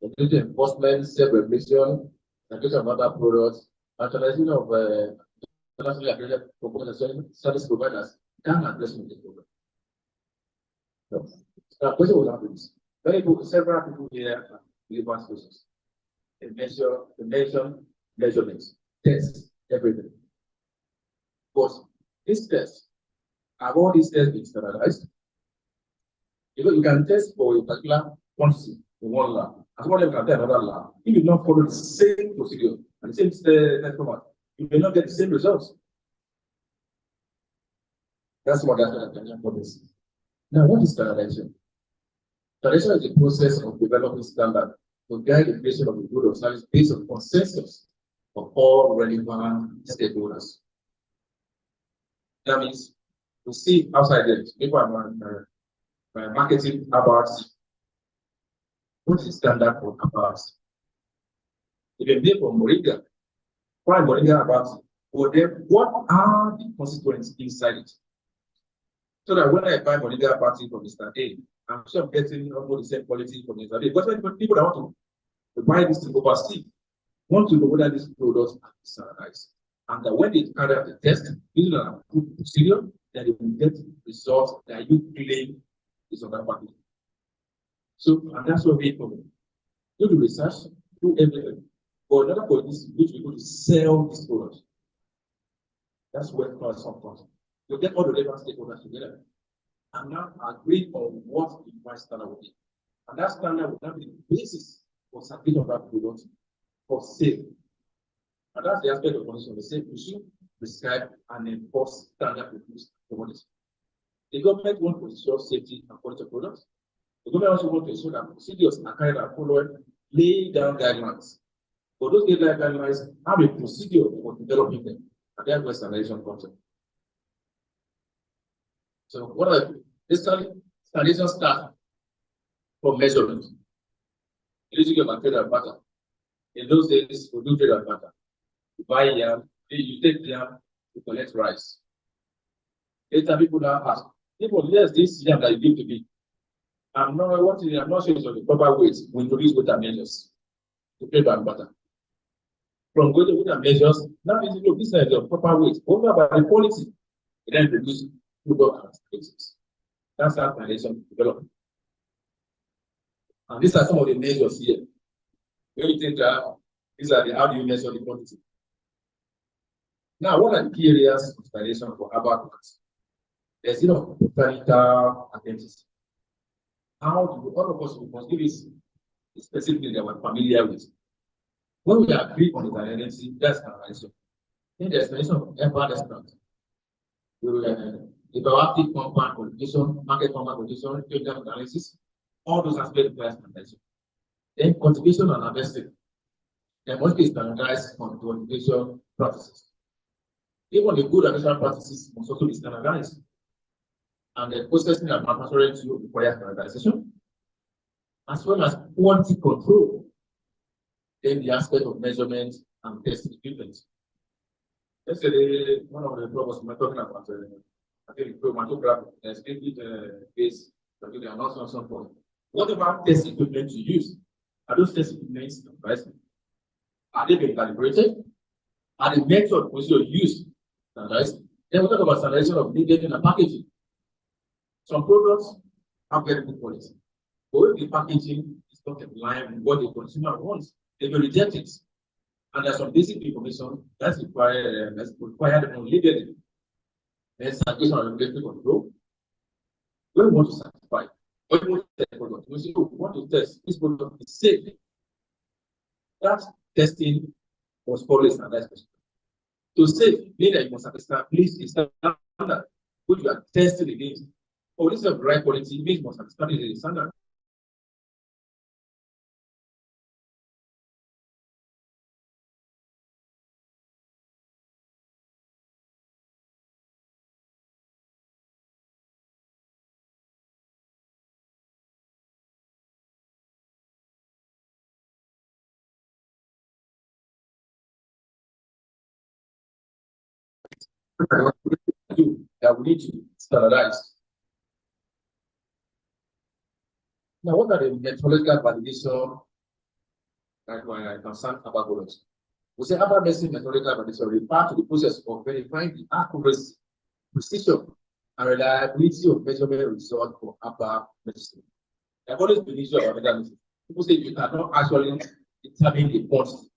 community enforcement, self-regulation, application of other products, actualization of internationally accredited service providers can address the problem. So, the question was asked Several people here are liver spaces. They measure measurements, tests, everything. But these tests, have all these tests been standardized? You can test for a particular quantity in one lab, and somebody can test another lab. If you not follow the same procedure and the same test format, you may not get the same results. That's what that's attention for this. Now, what is standardization? Standardization is the process of developing standards to guide the creation of a good or service based on consensus of all relevant stakeholders. That means we see outside it, people are marketing about what is standard for about. If you name for Moringa, why Moringa about? For them, what are the consequences inside it? So that when I buy Moringa party from Mr. A, I'm sure I'm getting almost the same quality from Mr. A. Because when people that want to buy this to oversee want to know whether these products are standardized. And that when they carry out the test, using an approved procedure, then they will get results that you claim is on that package. So, and that's what we do. Do the research, do everything. But in order for this, which we go to sell this product, that's where comes from. You get all the relevant stakeholders together and now agree on what the price standard will be. And that standard will now be the basis for certification of that product for sale. And that's the aspect of condition. The same issue, prescribe and enforce standard produced commodities. The government wants to ensure safety and quality of products. The government also wants to ensure that procedures are carried out following, lay down guidelines. For those guidelines, have a procedure for developing them. And then where standardization comes in. So what are this standardization start from measurement? You get material and butter. In those days, we do trade and butter. You buy yam, you take yam, you collect rice. Later, people now ask, people, yes, this yam that you give to me. I'm not sure it's on the proper weight. We introduce weight and measures to trade and butter. From weight and measures, now it's look, this is your proper weight. Over by the quality, and then produce product and services. That's how standardization development. And these are some of the measures here. When you think that these are the how do you measure the quantity? Now, what are the key areas of standardization for herbal products? There's botanical identity. How do all of us must give this specifically that we're familiar with? When we agree on the identity, that's standardization. Then there's standardization of herbal extract. The bioactive compound condition, market compound condition, chemical analysis, all those aspects require standardization. Then cultivation and harvesting. There must be standardized on cultivation practices. Even the good agricultural practices must also be standardized. And the processing and manufacturing to require standardization, as well as quality control. Then the aspect of measurement and testing equipment. Yesterday, one of the programs we were talking about, I think chromatography, based, they are not on some point. What about test equipment to use? Are those test equipment standardized? Are they being calibrated? Are the method procedure used standardized? Then we talk about standardization of labeling and packaging. Some products have very good quality. But if the packaging is not in line with what the consumer wants, they will reject it. And there's some basic information that's required on labeling. There's certification and regulatory control. When we want to certify, when we want to test product, we say, oh, we want to test this product is safe. That testing was followed standardized procedure. To say, mean that you must establish a standard which you are testing against. Oh, this is of right quality, means you must establish a standard. That we need to standardize. Now, what are the methodological validation that we are concerned about products? We say herbal medicine methodological validation refers to the process of verifying the accuracy, precision, and reliability of measurement results for herbal medicine. I've always been issue of organics. People say you cannot actually determine the quantity.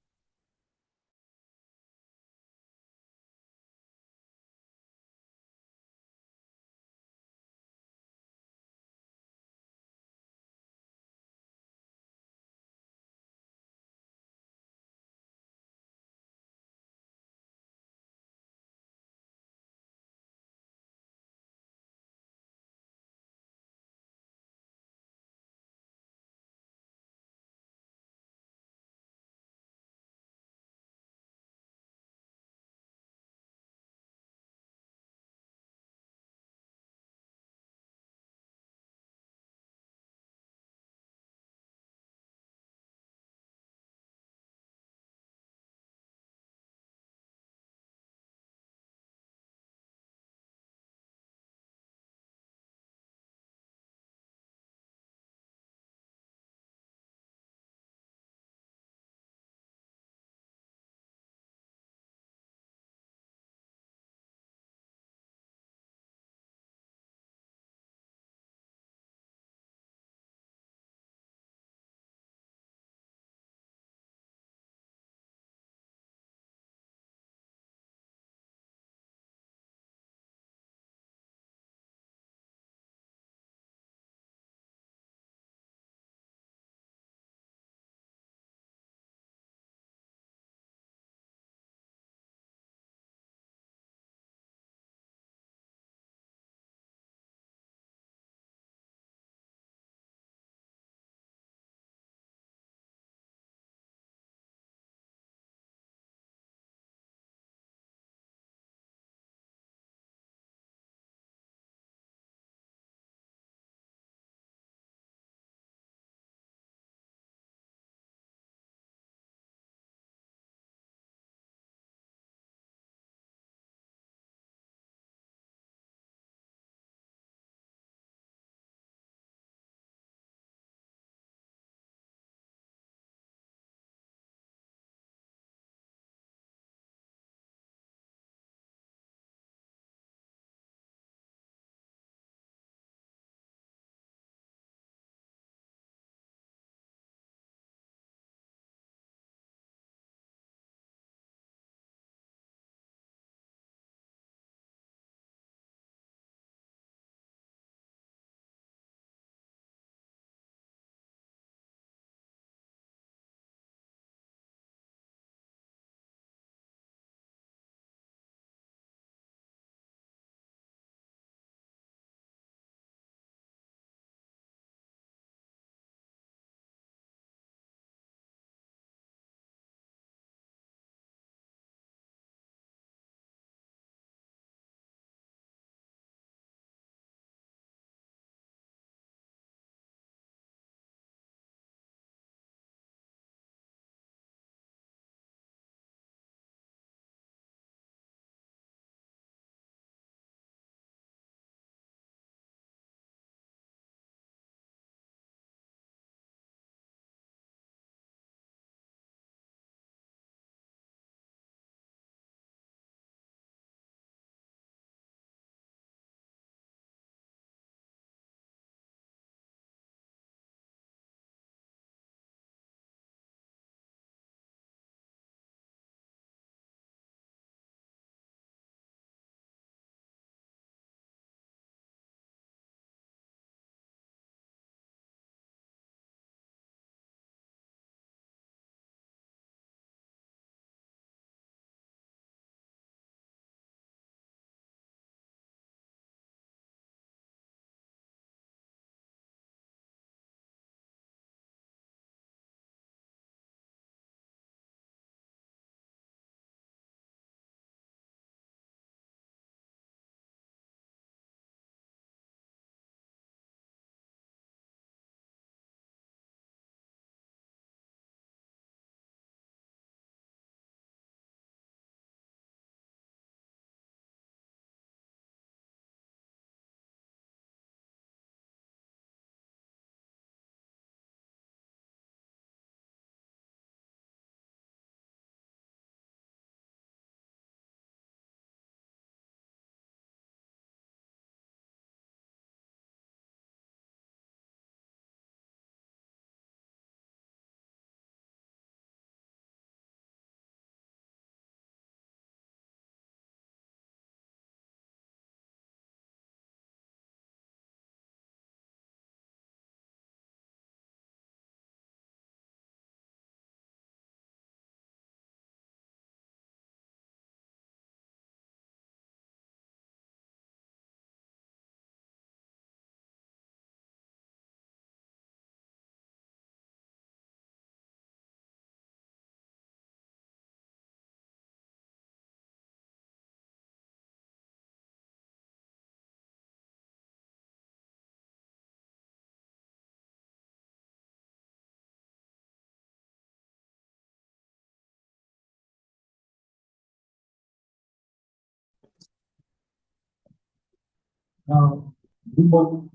Now, Bimbo,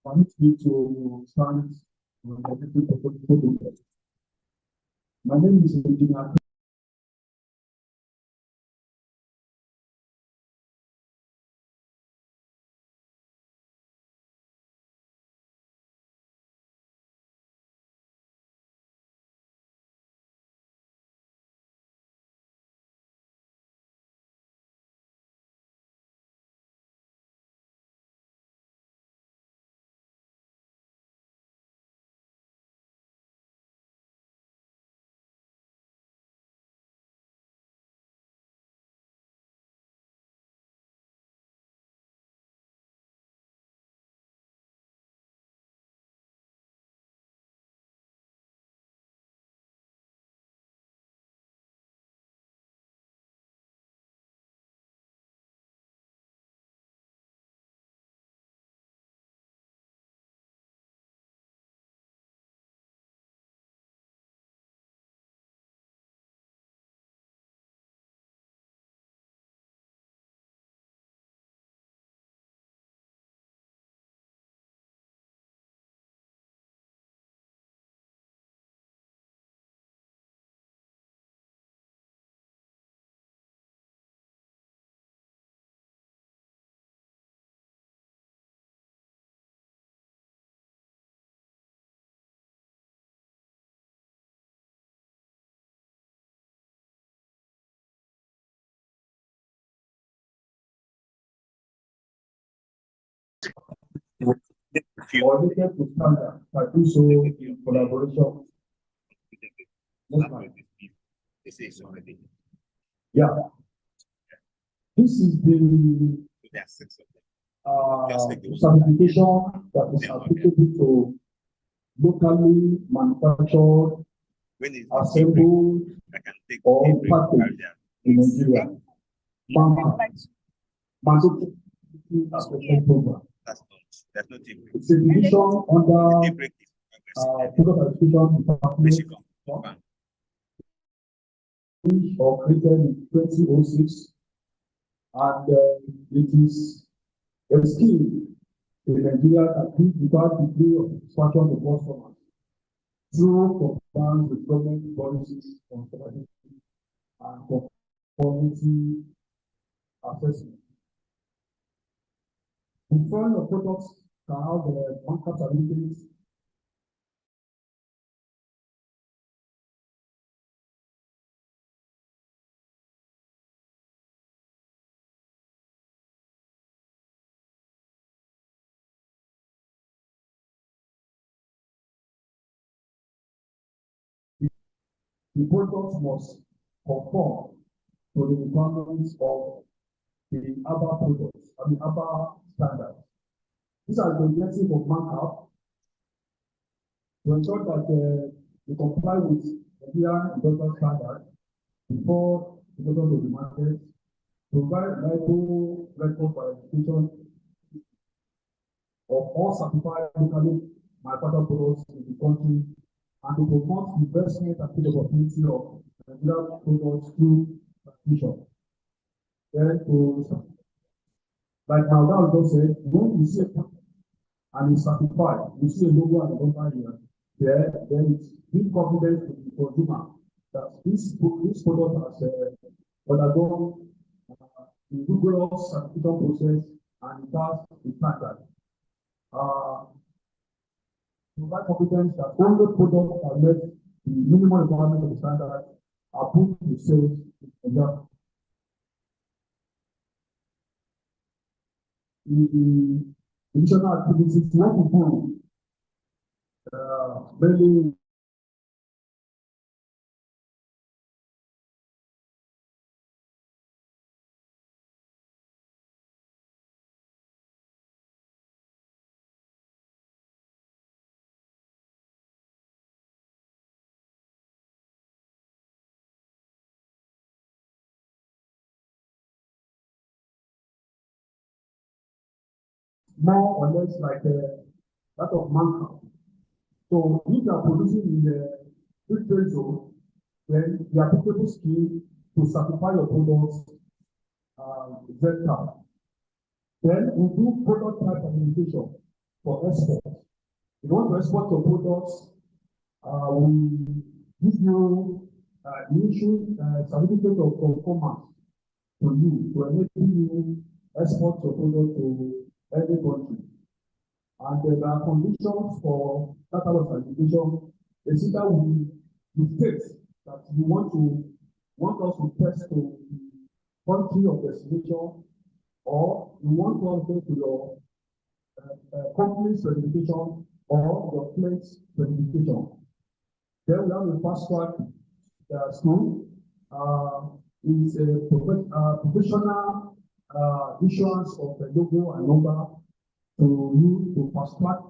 permit me to stand on the photo. My name is Engineer. Audited to standard, but do so in collaboration. This is already. Yeah. This is the certification that is applicable to locally manufactured, When it's assembled, I can take or the packaged in Nigeria. Mandatory assessment program. That's not. There's no tea break. It's a division under Tea break is product education department or created in 2006, and it is a scheme in Nigeria that gives without degree of satisfaction to customers through compliance with government policies on quality and conformity assessment. Before your products can have the market certificates. The products must conform to the requirements of the other products, other standards. These are the objectives of markup to ensure that we comply with Nigerian industrial standards before the product of the market, provide reliable record for execution of all certified locally manufactured products in the country, and to promote investment and the opportunity of Nigerian products through transmission. Then to, like my dad also said, when you see a product and it's certified, you see a logo and a number here, then it's big confidence to the consumer that this product has undergone the rigorous certification process and it has the standard. Provide confidence that only products that met the minimum requirement of the standard are put to sales in the additional activities not include mainly more or less like that of manpower. So if you are producing in the free trade zone, then the applicable scheme to certify your products ZCAP. Then we do product type certification for export. If you want to export your products, we give you the issue certificate of performance to you to enable you export your product to any country. And there are conditions for that type of certification. It's either we state that you want us to test to the country of destination, or you want us to go to your company certification or your place certification. Then we have a fast track school. It's a professional issuance of a logo and number to you to fast track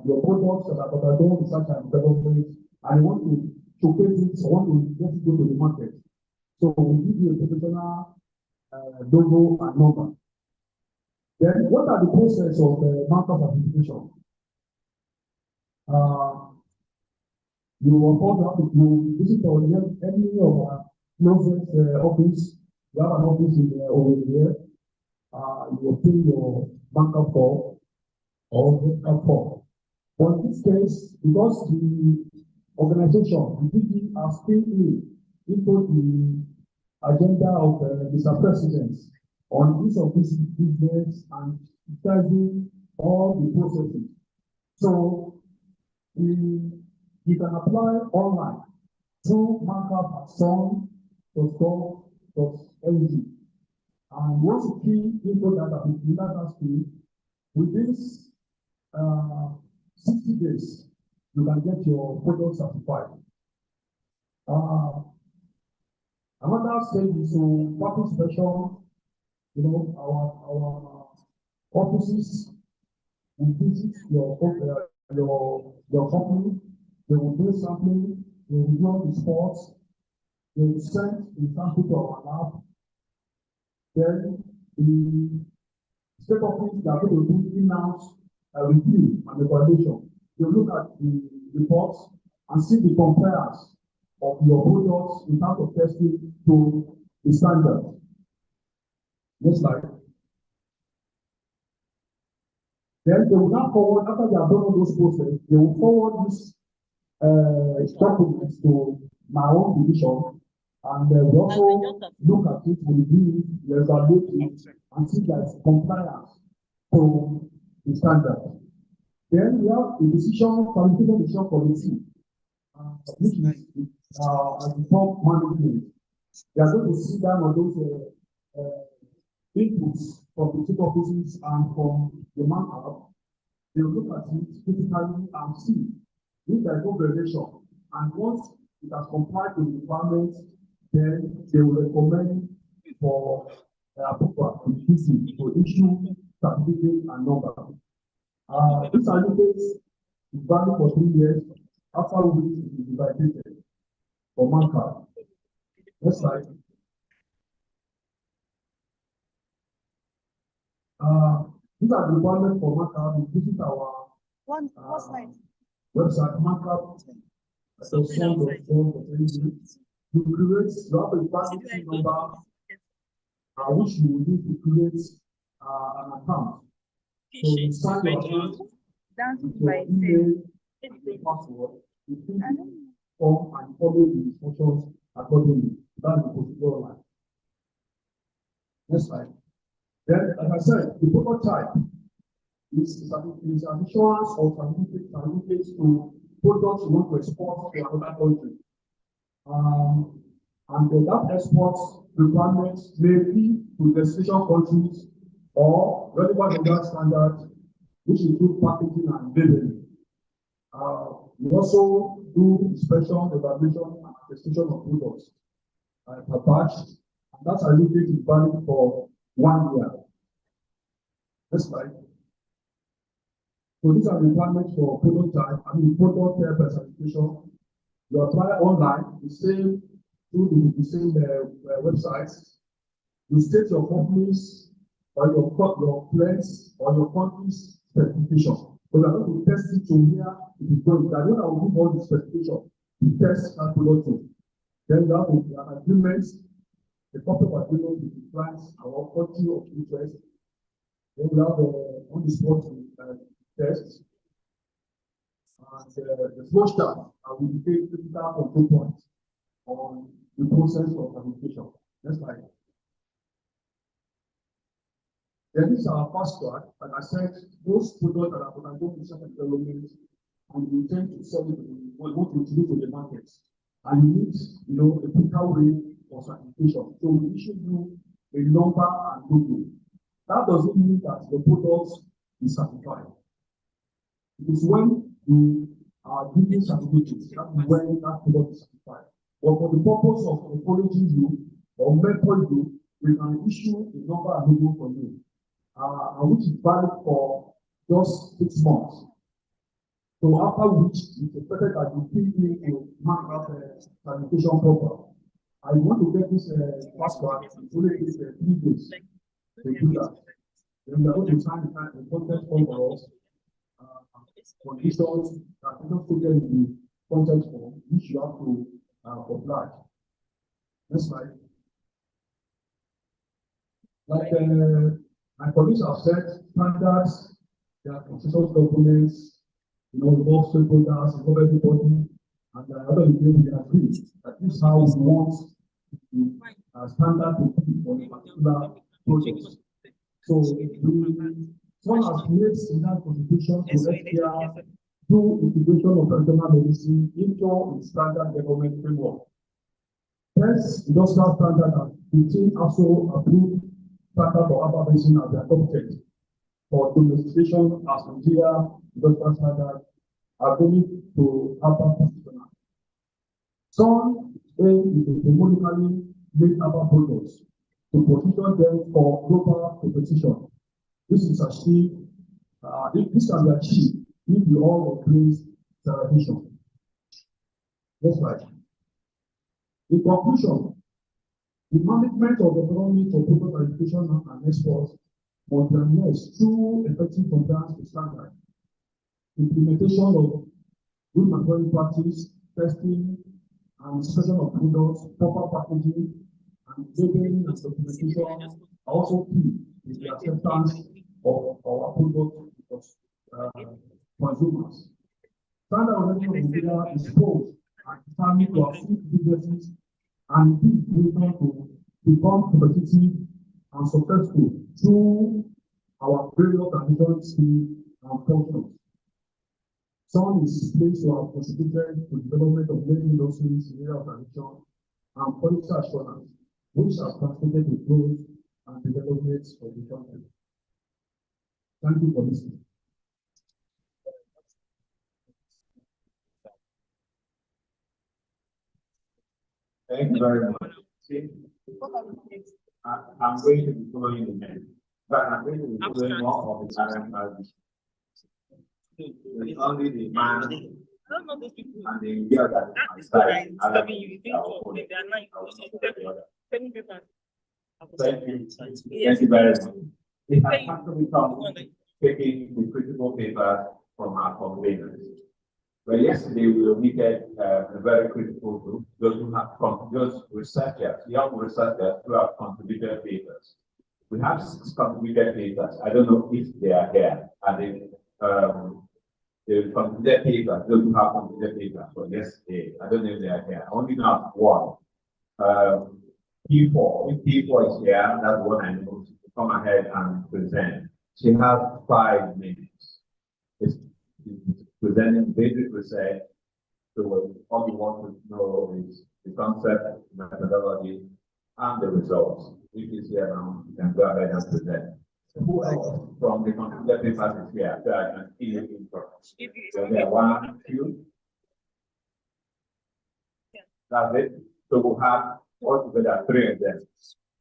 your products that are done research and development, and you want to showcase it, or want to let it go to the market. So we give you a professional logo and number. Then what are the process of markup certification? You of course have to visit any of our closest office. You have an office in over here. You obtain your markup form or markup form. But in this case, because the organization, the DP, are still into the agenda of Mr. President on each of these business and studying all the processes. So you can apply online through markup@sun.gov.ng. And once you key into that screen, with this 60 days, you can get your product certified. Another stage is to public inspection. You know, our offices will visit your company. They will do sampling. They will do the sports. They will send the sample to our lab. Then the state office, they are going to do in-house review and evaluation. They look at the reports and see the compares of your products in terms of testing to the standard. Next slide. Then they will now forward, after they have done all those processes, they will forward this documents to my own division, and we also look at it, we review, we evaluate it, and see that it's compliance to the standard. Then we have the qualification decision committee, which is at the top management. They are going to sit down on those inputs from the chief offices and from the markup. They will look at it critically and see if there is no variation. And once it has complied with the requirements, then they will recommend for approval to the PC to issue certificate and number. This certificate is valid for 3 years, after which it is validated for markup. Next slide. These are the requirements for markup. We visit our website, markup. You create, you have a validity number, which you will need to create an account. So you sign your account with your email and password, you fill the form and follow the instructions accordingly. That's the procedure online. Next slide. Then, as I said, the prototype is an insurance or certificates to products you want to export to another country. And that export requirements may be to destination countries or relevant legal standards, which include packaging and labeling. We also do inspection, evaluation, and attestation of products per batch, and that certificate is valid for 1 year. Next slide. So these are the requirements for product certification. You apply online, the same through the same websites. You state your company's or your place or your country's specification. So we are going to test it to where it is going. I don't know all the specification. We test and product. Then you have an agreement a corporate agreement with the clients, our country of interest. Then we have on the spot test. And the flow chart will indicate critical control points on the process of application. Next slide. Then this is our first track. Like I said, those products that are potential to certain development and we intend to sell it, we want to introduce to the market. And you need, a critical way of certification. So we issue you a number and logo. That doesn't mean that the product is certified. It is when you are giving certificates, that is when that product is certified. But for the purpose of encouraging you or mentoring you, we can issue a number and logo for you, which is valid for just 6 months. So after which it's expected that you quickly to mark up a certification proper. I want to get this passport, it only takes 3 days to do that. Then we are going to sign the content form for us, conditions that are not stated in the content form, which you have to apply. Next slide. Like my colleagues have said, standards, there are consensus documents, involve stakeholders, involve everybody, and other people we agree that this is how we want the standard to be on a particular project. So someone has made similar contribution to healthcare through integration of personal medicine into a standard development framework. First, industrial standard that the team also approved standard for herbal medicine as their competent for domestication as Nigeria industrial standard are going to herbal practitioners. Some aim is to locally made herbal products to position them for global competition. This is achieved, if this can be achieved, if we all embrace certification. Next slide. In conclusion, the management of the economy for product certification and exports must be managed through effective compliance with standards, implementation of good manufacturing practice, testing, and inspection of products, proper packaging, and labeling and documentation are also key in the acceptance of our products because consumers. Standard organization of Nigeria is posed and determined to assist businesses and be able to become competitive and successful through our various organizational skills and functions. Sun is placed to have contributed to the development of many industries in the area of tradition and policy assurance, which have translated to growth and development of the country. Thank you for listening. Thank you very much. I'm going to be following the men, but I'm going to be following more of the current parties. It's only the man and the girl that outside. Thank you. Thank you very much. It has actually come taking the critical papers from our conveners. Well, yesterday we omitted a very critical group, those who have those researchers, young researchers who have contributed papers. We have 6 contributed papers. I don't know if they are here. And they contributed papers, those who have contributed papers for yesterday. I don't know if they are here. I only know 1. P4. If P4 is here, that's what I know. To come ahead and present. She has 5 minutes. It's presenting basic research. So all you want to know is the concept, methodology, and the results. If it's here now, you can go ahead and present. Who else from the contributed papers is here? So I can see you in front. So there are 1, 2. That's it. So we'll have altogether 3 of them.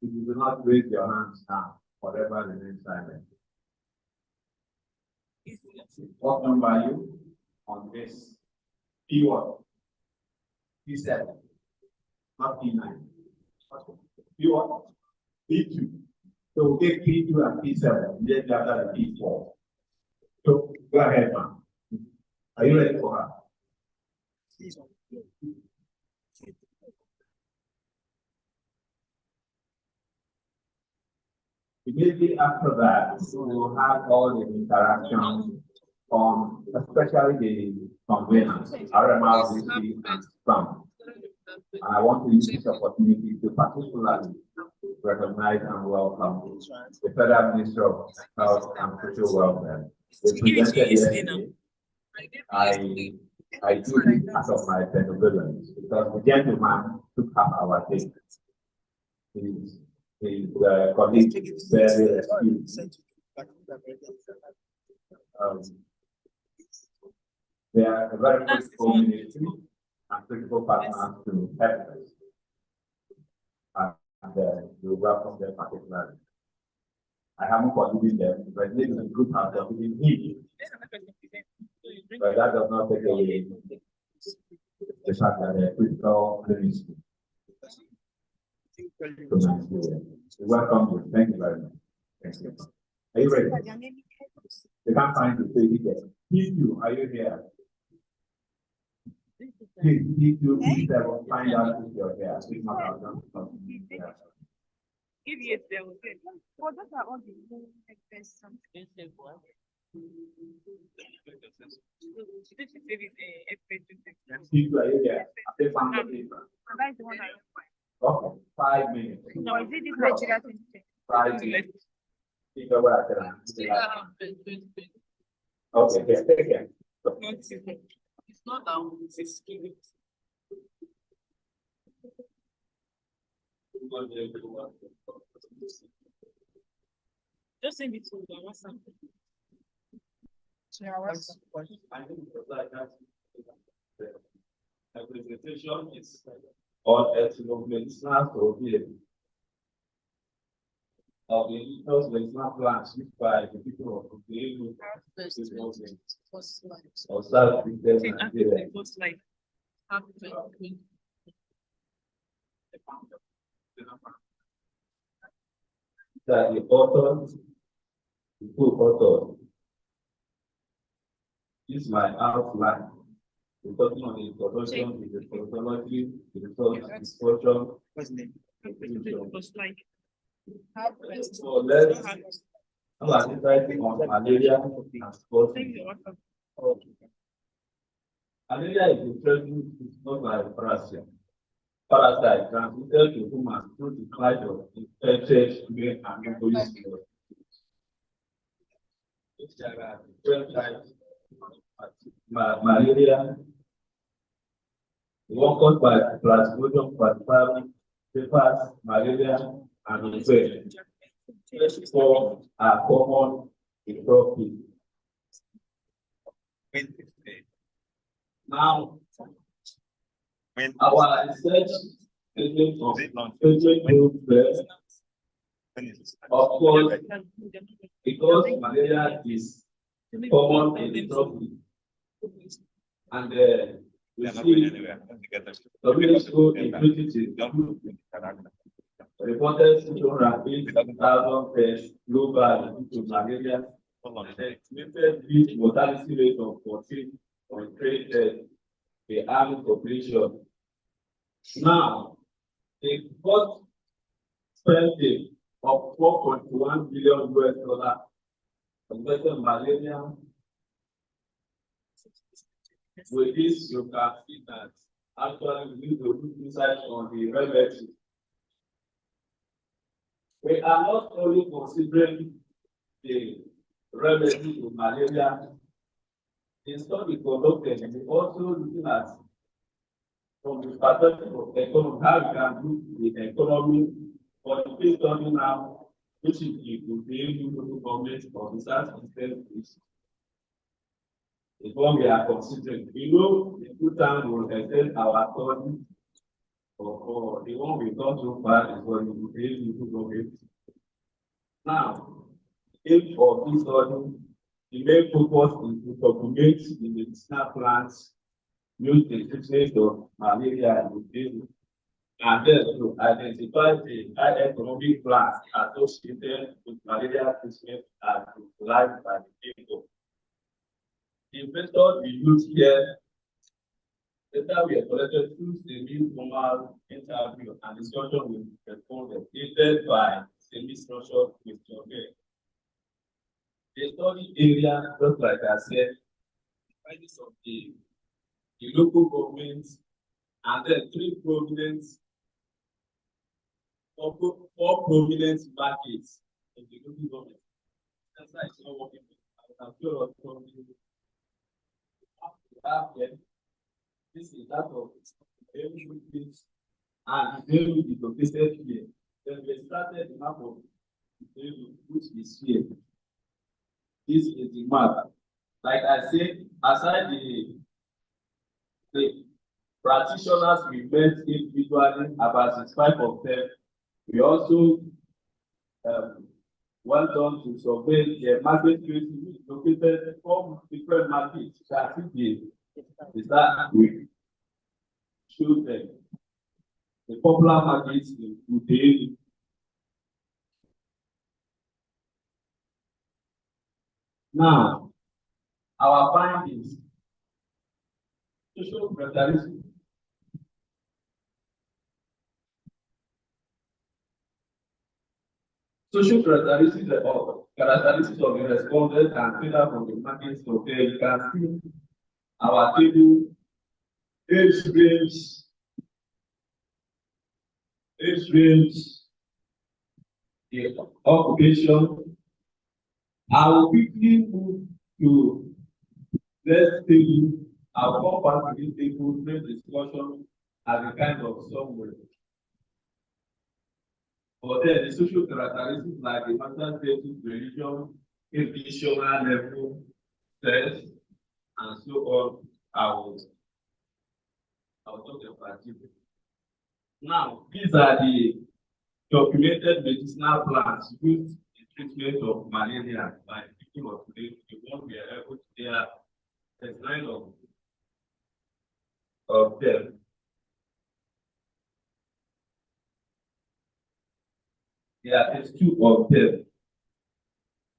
If you do not raise your hands now, whatever remains silent. What number are you on this? P1, P7, not P9. P1, P2. So we'll take P2 and P7, then after the P4. So go ahead, man. Are you ready for her? Immediately after that, we will have all the interactions on especially the conveyance, RMRVC and SPAM. And I want to use this opportunity to particularly recognize and welcome the Federal Minister of Health and Social Welfare. They presented yesterday. I do it out of my benevolence because the gentleman took half our day. His colleague very rescued. They are a very critical ministry and critical partners to HerbFest. And we welcome them particularly. I haven't forgiven them, but this is a group has forgiven him. But that does not take away the fact that they're critical ministry to Nigeria. Welcome you. Thank you very much. Thank you. Are you ready? They can't find the baby yet. You, are you here? Please find out if you're here. If not, I'll not. If yes, they will get. Well, those are all the HerbFest expensive ones. This is maybe HerbFest. You, are you here? They found the paper. That's the one I don't find. Okay, 5 minutes. No, is it this Nigeria 2020? 5 minutes. Think about it. Okay, yeah, take care. It's not down, it's giving. Just send it to the WhatsApp. I think like that. The presentation is on ethno-medicinal program of the indigenous medicinal plants used by the people of the able or South Nigeria. That the author, the co-author, is my outline. We're talking on the introduction, the methodology, the research, discussion. So let's on malaria and sports. Malaria is a threatening, it's not like parasite transmitted to humans through the climate of infected human and nobody's different types. Malaria, one caused by plasmodium falciparum, typhus, malaria, and infection. First four are common in crop people. Now, our research of course, because malaria is common in the tropics, and we see WHO in 2022 reported 608,000 deaths globally due to malaria, and estimated mortality rate of 14.3 deaths per army population. Now, the cost spending of $4.1 billion on better malaria. With this, you can see that actually we need to do research on the remedy. We are not only considering the remedy to malaria. The study conducted, we also looking at from the perspective of economy, how we can do the economy for the case study now, which is the local government or research instead is what we are considering. We know the good time will extend our study, or the one we've done so far is for the local government. Now, if of this study, the main focus is to document the medicinal plants used in treatment of malaria and disease, and then to identify the high economic plants associated with malaria treatment and utilized by the people. The method we use here, data we have collected through semi-formal interview and discussion with respondents, aided by semi-structured question here. The study area, just like I said, prices of the local governments, and then four prominent markets in the local government. That's why it's not working. I'm sure of have them. This is that of every place and very located here. Then we started the map of the which is here. This is the map. Like I said, aside the practitioners we met individually, about 65 of them, we also went on to survey the market place located from different markets. That is that we show them the popular markets in Uday. Now, our findings. Social characteristics. Social characteristics of the respondents and data from the market survey. You can see our table, age range, the occupation. I will quickly move to this table. I will come back to this table, make discussion as a kind of summary. But then the social characteristics like the mental status, religion, educational level, stress, and so on, I will talk about it. Now, these are the documented medicinal plants used in treatment of malaria by people of today. The one we are able to hear, there's 9 of them. There are 2 of them.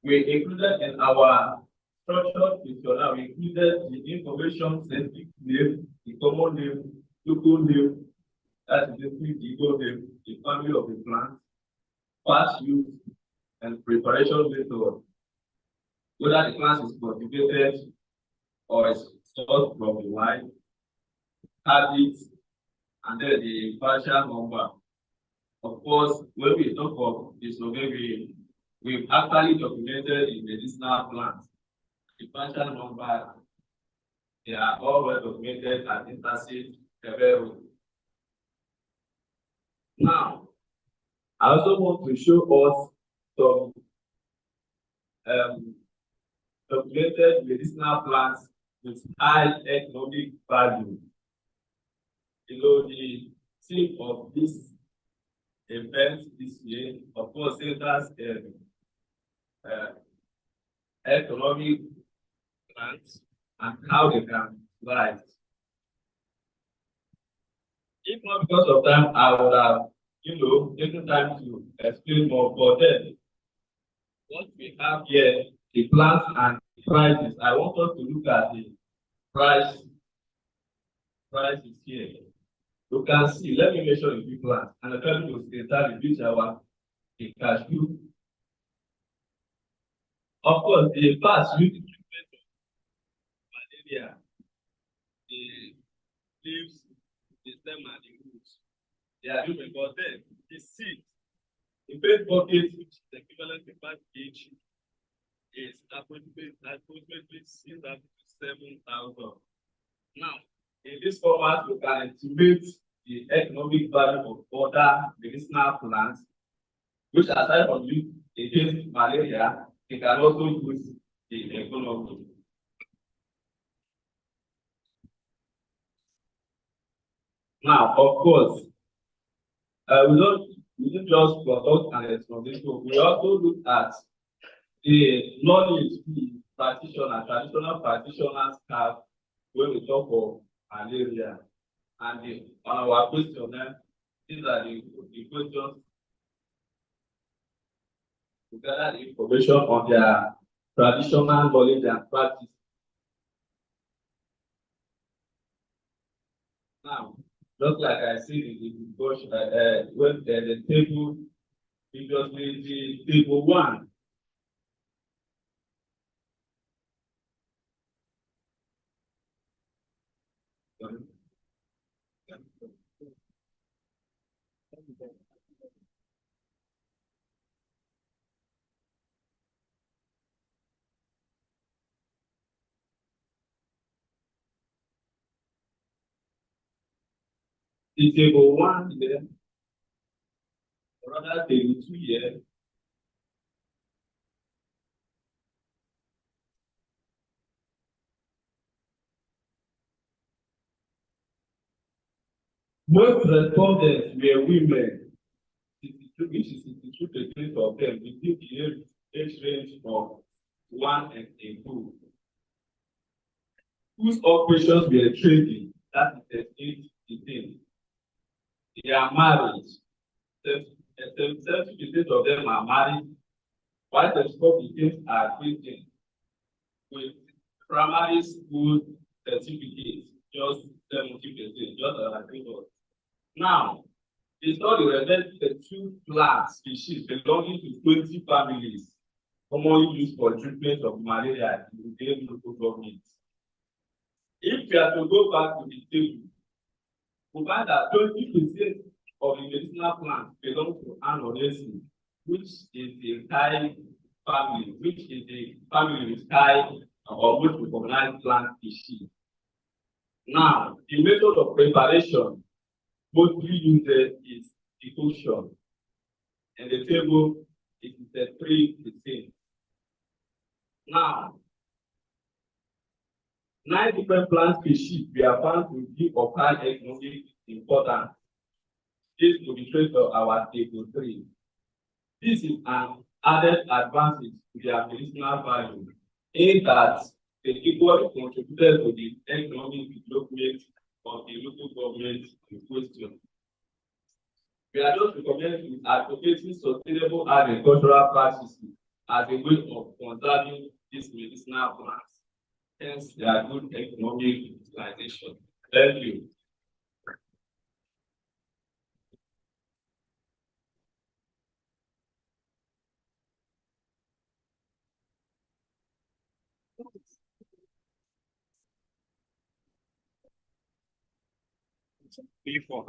We included in our structured questionnaire, we included the information, scientific name, the common name, local name, that is basically the legal name, the family of the plant, past use, and preparation method. Whether the plant is cultivated or is sourced from the wild, habits, and then the partial number. Of course, when we talk of the survey, we've actually documented the medicinal plants. The partial number, they are all well documented at Interseed level. Now, I also want to show us some documented medicinal plants with high economic value. You know, the theme of this event this year, of course, centers economic plants and how they can rise. If not because of time, I would have, taken time to explain more. But then, what we have here, the plants and the prices. I want us to look at the prices here. You can see, let me measure the big plants, and the tell you to start reduce our cashew. Of course, the past used treatment of malaria, the leaves, the stem, and the roots. They are different, but then the seed, the base bucket, which is equivalent to 5 kg, is approximately 7,000. Now, in this format, we can estimate the economic value of other medicinal plants, which aside from use against malaria, it can also use the economy. Now, of course, we don't just conduct an exploration. We also look at the knowledge the traditional practitioners have when we talk of malaria. And on our questionnaire, these are the questions to gather the information on their traditional knowledge and practice. Now, just like I said in the discussion, when the table Previously, the table 1. The table 1 here, or rather table 2 here. Most respondents were women, 62, which is 62% of them within the age range of 1 and 2, whose occupations were trading, that is 8%. They are married. 70% of them are married, while 34% are Christian with primary school certificates, just 70%, just as I think. Now, the study revealed the 2 plant species belonging to 20 families commonly used for treatment of malaria in the local government. If we are to go back to the table, we find that 20% of the medicinal plants belong to Anoresis, which is the Thai family, which is the family with Thai or most recognized plant species. Now, the method of preparation mostly used is decoction, and the table is 3%. Now, 9 different plant species we are found to be of high economic importance. This will be traced on our table 3. This is an added advantage to their medicinal value, in that they equally contributed to the economic development of the local government in question. We are just recommending advocating sustainable agricultural practices as a way of conserving these medicinal plants. Hence, they are good economic utilization. Thank you. Before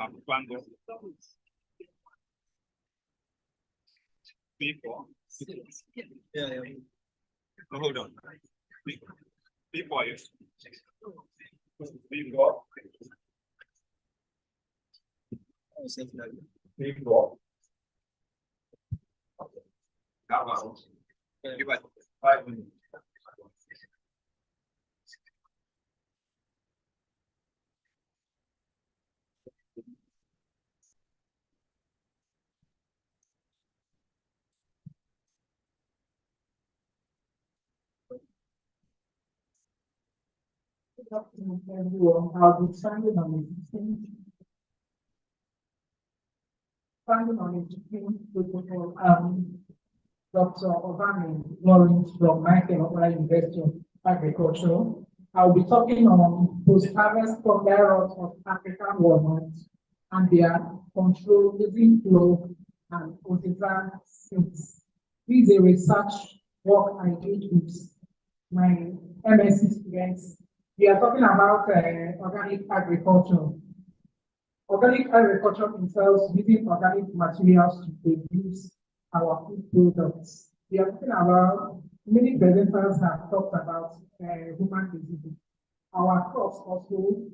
Before. Yeah. No, hold on. Before you. Before. Before. Give us 5 minutes. Everyone, I'll be standing on existing protocol. Dr. Obama Lawrence from Michael Opera University of Agriculture. I'll be talking on post-harvest fungal of African walnuts and their control using flow and artisan seeds. This is a research work I did with my MSc students. We are talking about organic agriculture. Organic agriculture entails using organic materials to produce our food products. We are talking about, many presenters have talked about human diseases. Our crops also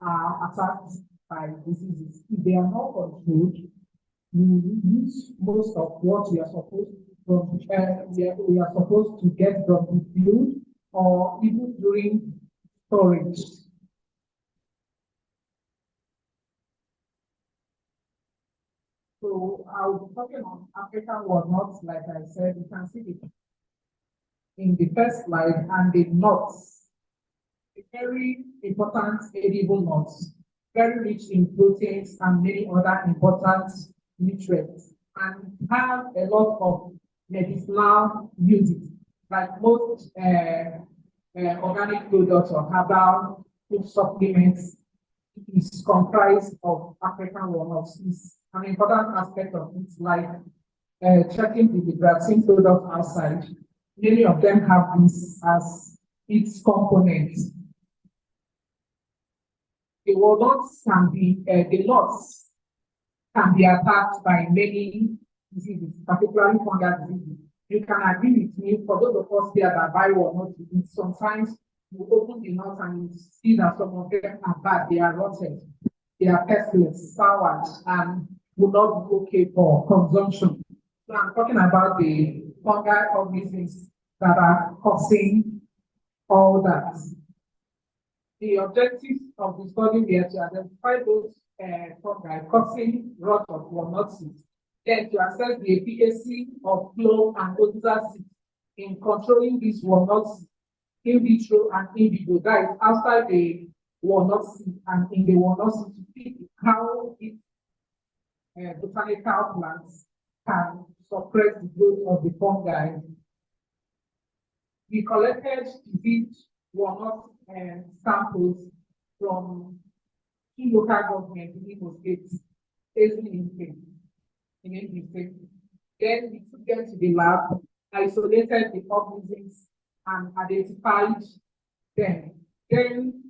are attacked by diseases. If they are not controlled, we use most of what we are supposed to get from the field or even during storage. So I'll be talking on African walnuts, like I said, you can see it in the first slide, and the nuts, very important edible nuts, very rich in proteins and many other important nutrients, and have a lot of medicinal uses, like most organic products or herbal food supplements is comprised of African walnuts. It's an important aspect of its life checking the vaccine product outside, many of them have this as its components. The walnuts can be, the nuts can be attacked by many diseases, particularly fungal diseases. You can agree with me, for those of us here that buy walnuts, sometimes you open the nuts and you see that some of them are bad, they are rotten, they are pestilence, sour, and will not be okay for consumption. So I'm talking about the fungal organisms that are causing all that. The objectives of the study were to identify those fungi causing rot of walnut seeds, then to assess the efficacy of clove and other seeds in controlling these walnut seeds in vitro and in vivo, that is outside the walnut seed and in the walnut seed, to see how these botanical plants can suppress the growth of the fungi. We collected diseased walnut samples from 2 local governments in Imo State, in State. Then we took them to the lab, isolated the organisms, and identified them. Then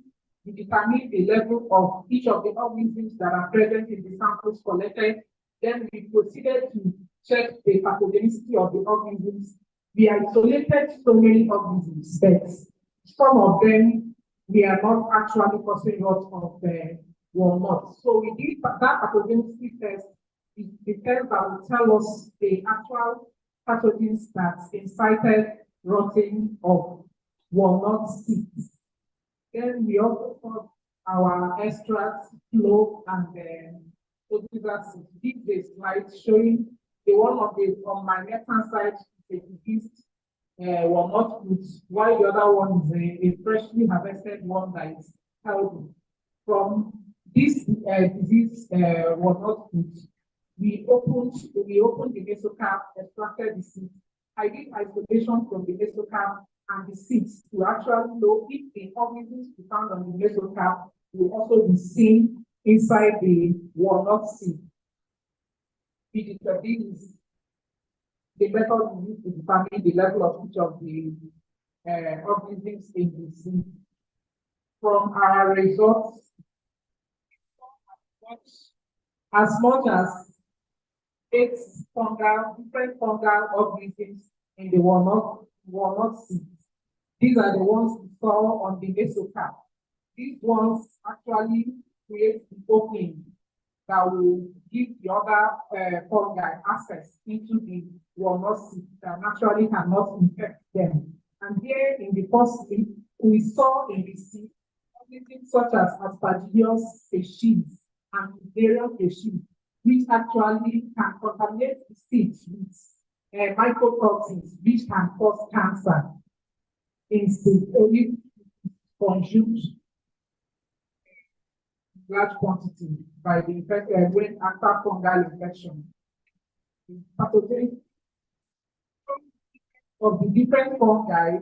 we determined the level of each of the organisms that are present in the samples collected. Then we proceeded to check the pathogenicity of the organisms. We isolated so many organisms, but some of them we are not actually causing rot of the walnuts. So we did that pathogenicity test. The test that will tell us the actual pathogens that incited rotting of walnut seeds. Then we also saw our extracts, clove, and other seeds. This is a slide showing the one on my left-hand side is a diseased walnut fruits, while the other one is a freshly harvested one that is healthy. From this diseased walnut fruits, we opened the mesocap, extracted the seeds. I did isolation from the mesocap and the seeds to actually know if the organisms we found on the mesocap will also be seen inside the walnut seed. We determined the method we use to determine the level of each of the organisms in the seed. From our results, as much as 8 different fungal organisms in the walnut seeds. These are the ones we saw on the mesocap. These ones actually create the opening that will give the other fungi access into the walnut seeds that naturally cannot infect them. And here in the first slide, we saw in the seed organisms such as Aspergillus species and various species, which actually can contaminate the seeds with mycotoxins, which can cause cancer. Instead, only consumed large quantity by the infected when after fungal infection. Pathogens of the different fungi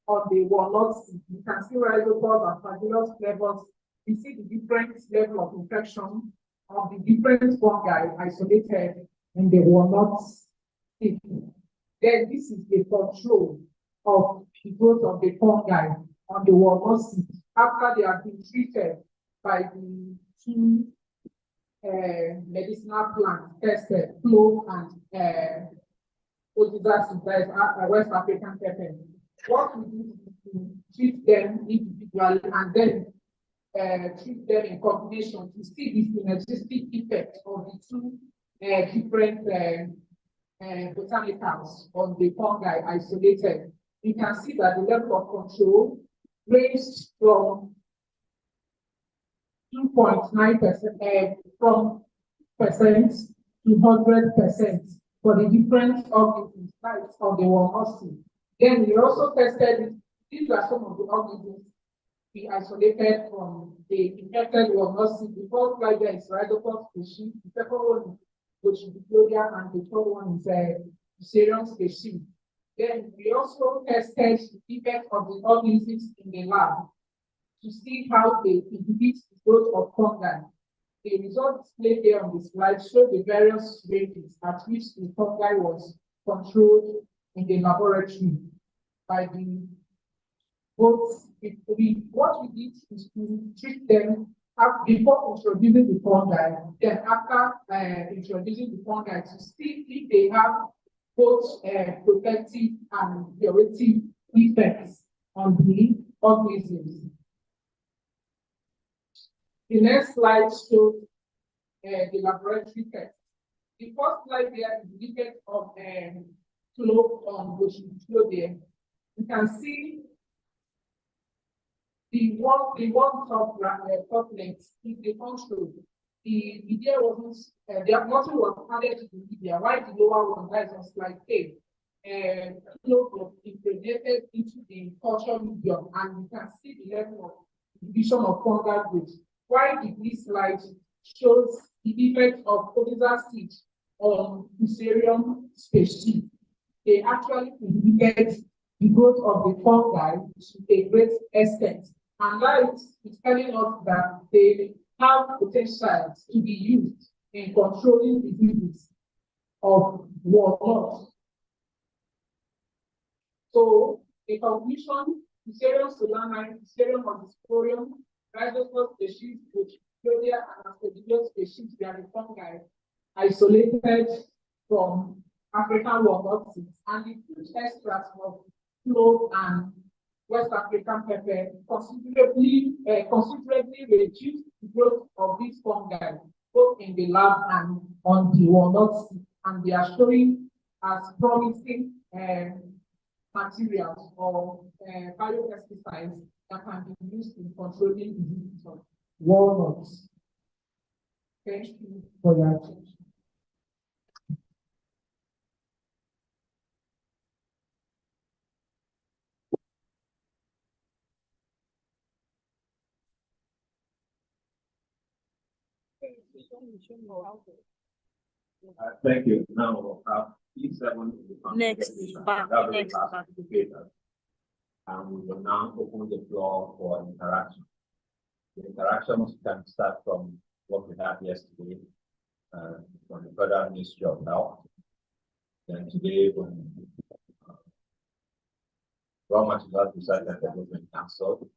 on the walnut seed, you can see rhizospores and Aspergillus flavors. You see the different level of infection of the different fungi isolated in the walnut seed. Then this is the control of the growth of the fungi on the walnut seed after they have been treated by the 2 medicinal plants tested, clove and West African pepper. What we do is to treat them individually and then treat them in combination to see the synergistic effect of the 2 different botanicals on the fungi isolated. You can see that the level of control ranged from 2.9% from percent to 100% for the different organisms types of the walnut seed. Then we also tested, these are some of the organisms we isolated from the infected walnut seed. The first slide there is Rhizophos species, the second one is Botryoidea, and the third one is Fusarium species. Then we also tested the effect of the organisms in the lab to see how they inhibit the growth of fungi. The results displayed here on the slide show the various ranges at which the fungi was controlled in the laboratory by the both. What we did is to treat them before introducing the fungi, then after introducing the fungi to see if they have both protective and curative effects on the organisms. The next slide shows the laboratory test. The first slide there is the effect of flow on flow there. You can see the one top length is the control. The media wasn't nothing was added to the media, while the lower one, that is on slide 8, flow was impregnated into the culture medium, and you can see the level of division of fungal growth. While this slide shows the effect of Coryza seed on Fusarium species, they actually inhibit the growth of the fungi to a great extent. And that is telling us that they have potential to be used in controlling diseases of walnuts. So, the conclusion, Fusarium solani, Fusarium modisporium, Rhizopus species, Clodia and Aspergillus species, they are the fungi isolated from African walnut seeds, and the fruit extracts of clove and West African pepper considerably reduce the growth of these fungi, both in the lab and on the walnut seed, and they are showing as promising materials or biopesticides that can be used in controlling diseases of walnuts. Thank you for your attention. Thank you. Now we'll have E7. Next, back. And we will now open the floor for interaction. The interactions can start from what we had yesterday, from the Federal Ministry of Health. Then today, when raw materials recycling development council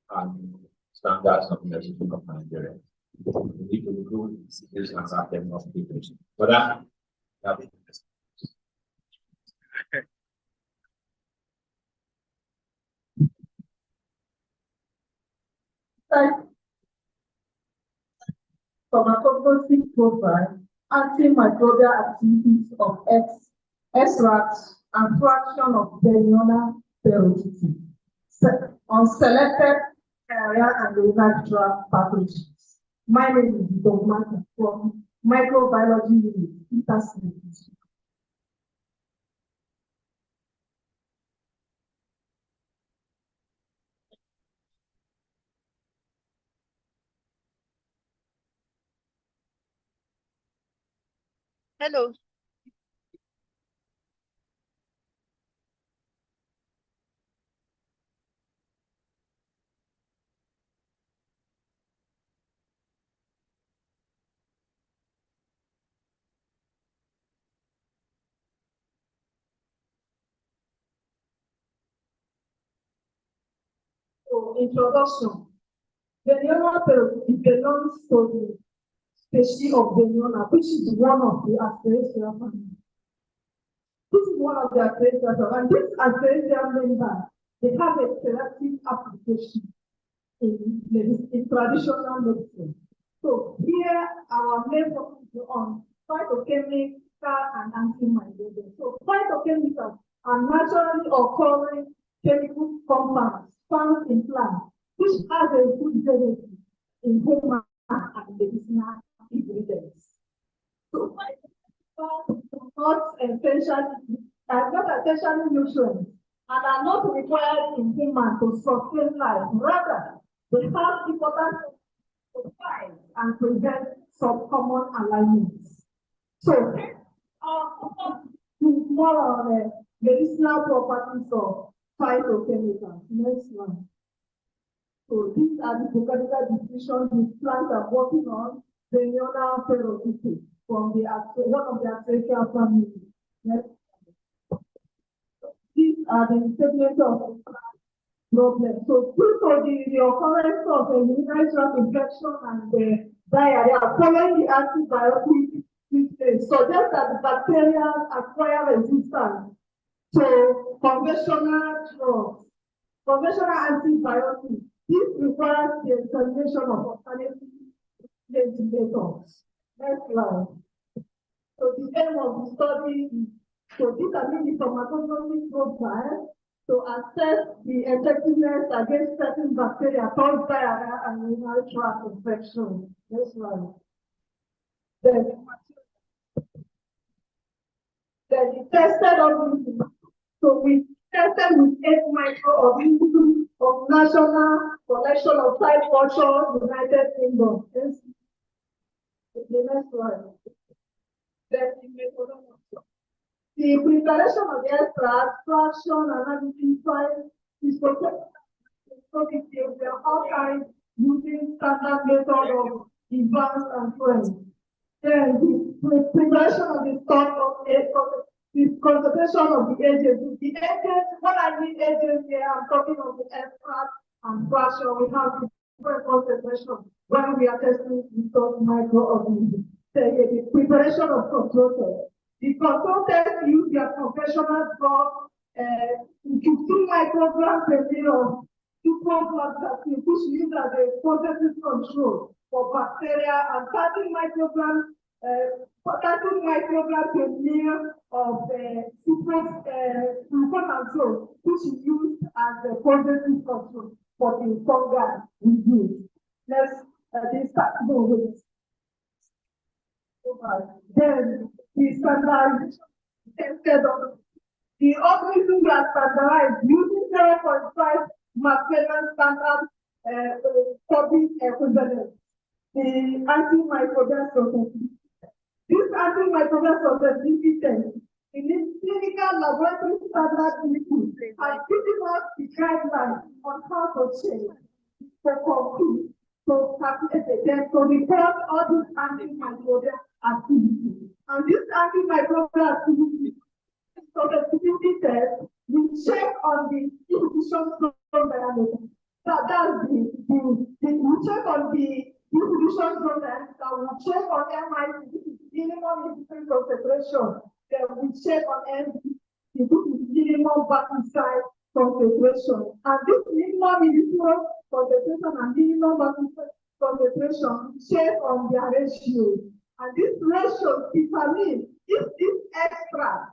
and standards of the Institute of Nigeria. We need to include this and that of people. But that Pharmacognostic profile, antimicrobial activities of extracts and fraction of Bellona peroxide on selected area and natural pathogens. My name is Dogmata from Microbiology Unit, Intercity. Hello. So, introduction. Bellona peroxide belongs to the species of Bellona, which is one of the Astraceae family. This is one of the Astraceae, and this Astraceae member, they have a therapeutic application in traditional medicine. So here our main focus is on phytochemical and antimicrobial. So phytochemicals are naturally occurring chemical compounds found in plants, which has a good benefit in human and medicinal ingredients. So not essentially nutrients and are not required in human to sustain life. Rather, they have important to fight and prevent some common alignments. So, more on the medicinal properties of phytochemicals. Next one. So these are the botanical decisions the plants are working on, the Leona peroxide from the one of the Acacia family. Next. These are the statements of problem. So due to the occurrence of a urinary tract infection and the diarrhea following the antibiotic treatment suggests that the bacteria acquire resistance to conventional drugs, conventional antibiotics. This requires the examination of alternative ventilators. Next slide. So the aim of the study is to determine the pharmacological profile to assess the effectiveness against certain bacteria caused diarrhea and urinary tract infection. Next slide. Then we tested organisms. So we tested with 8 microorganisms of National Collection of Site Culture, United Kingdom. Yes. The next slide. Then the preparation of the extract, fraction, analysis, science, is protected. We are all kinds using standard method of advanced and trend. Then the preparation of the stock of the concentration of the agents. The agents, when I mean agents here, I'm talking of the extract and fraction. We have different concentration when we are testing the stock microorganisms. The preparation of control test. The control test use their professional drug, 15 micrograms per day of superfluoxetine, which used as a positive control for bacteria, and 30 micrograms per ml of fluconazole, which is used as a positive control for the fungi we use. Let's start with. Then the standardization tested on the organisms are standardized using 0.5 Macmillan standard COVID equivalent. The antimicrobial susceptibility. This antimicrobial susceptibility test in clinical laboratory standard liquid has given us the guidelines on how to change for conclude. So report all these antimicrobial activity. And this antimicrobial activity, susceptibility test, we check on the inhibition zone diameter. That's we check on the inhibition zone diameter, we check on MIC, minimum inhibition concentration, then we check on MD, this is minimum bactericide concentration. And this minimum inhibition concentration and minimum bactericide concentration, we check on their ratio. And this ratio determines if this extra,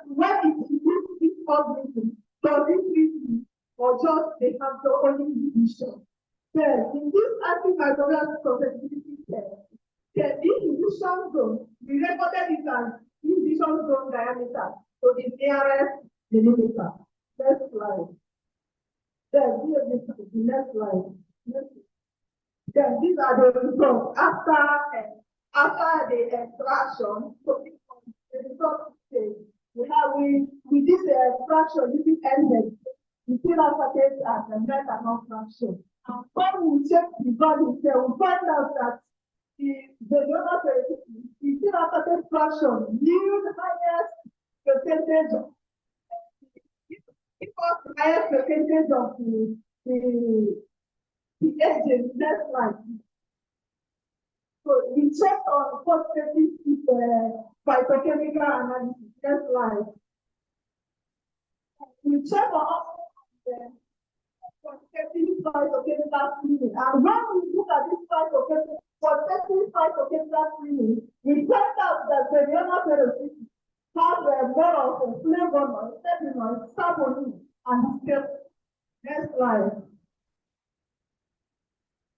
when it is this organism, does it treat or just they have the only inhibition. Then in this antimicrobial susceptibility test, the inhibition zone, we recorded it as inhibition zone diameter, so the nearest millimeter. Next slide. Then here is the next slide. Then these are the results after the extraction. So the result stage, we did the extraction using NH. We still have certain as a methanol fraction. And when we check the value here, we find out that the still have certain fraction yield highest percentage of the highest percentage of the agent. That's right. So we check on quantitative phytochemical analysis. That's right. We check on the quantitative phytochemical screening. And when we look at this quantitative phytochemical screening, we find out that the Leona peroxide has more of flavonoid, terpenoid, saponin, and step. Next slide.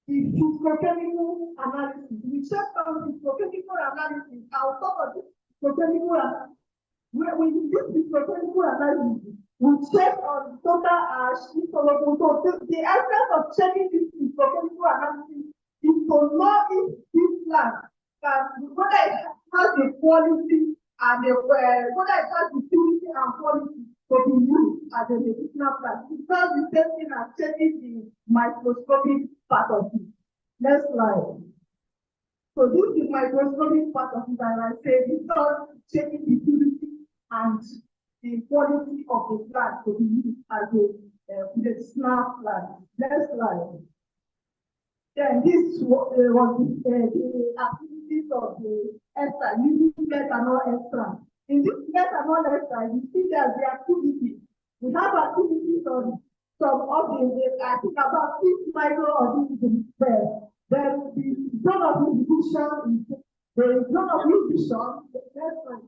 The physicochemical analysis. We check on physicochemical analysis. I'll talk about physicochemical analysis. When we do physicochemical analysis, we check on total ash, insoluble. So the essence of checking this physicochemical analysis is to know if this plant whether it has the quality and whether it has the purity and quality to be used as a medicinal plant. It's not the same thing as checking the microscopic part of it. Next slide. So this is microscopic part of it, and I say it's not checking the purity and the quality of the plant to be used as a medicinal plant. Next slide. Then this was the activities of the extract, using methanol extract. In this methanol extract, you see that the activity, we have activities on some of the, I think about 6 microorganisms there. Then the zone of inhibition is the zone of inhibition, the next one.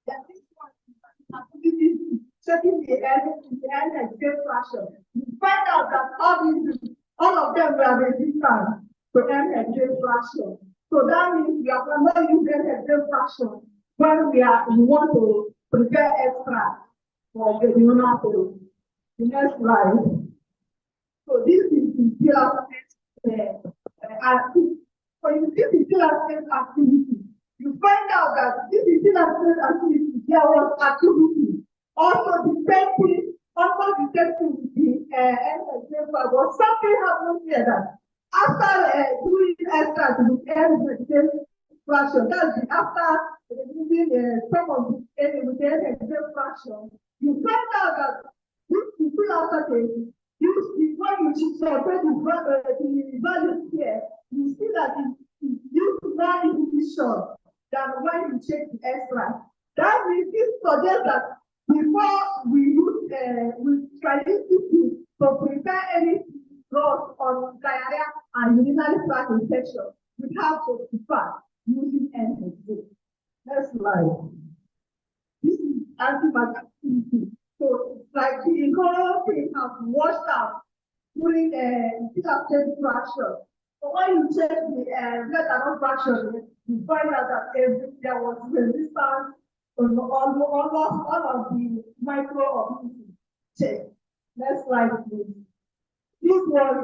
Then this one is activities checking the energy fraction. You find out that all of them were resistant to energy fraction. So that means we are not using energy fraction when we want to prepare extract for the neuronal therapy. The next slide. So this is the pillar activity. So in this pillar activity, you find out that this is pillar activity, there was activity. Also depending, almost the same thing with the energy, but something happened here that after doing extract with energy fraction, that's after using some of the energy fraction, you find out that this particular package, when you separate the values here, you see that it gives more inhibition than when you check the extract. That means this suggests that before we use to prepare any drugs on diarrhea and urinary tract infection, we have to start using NSA. Next slide. This is antibacterial. So it's like the whole thing has washed out during the fraction. So when you check the methanol fraction, you find out that there was resistance on almost all of the microorganisms. Check. Next slide, please. This was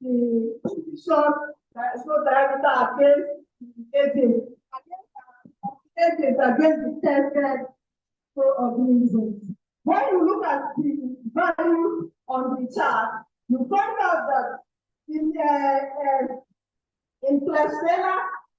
the short so diameter against the tested organisms. When you look at the value on the chart, you find out that in Klebsiella,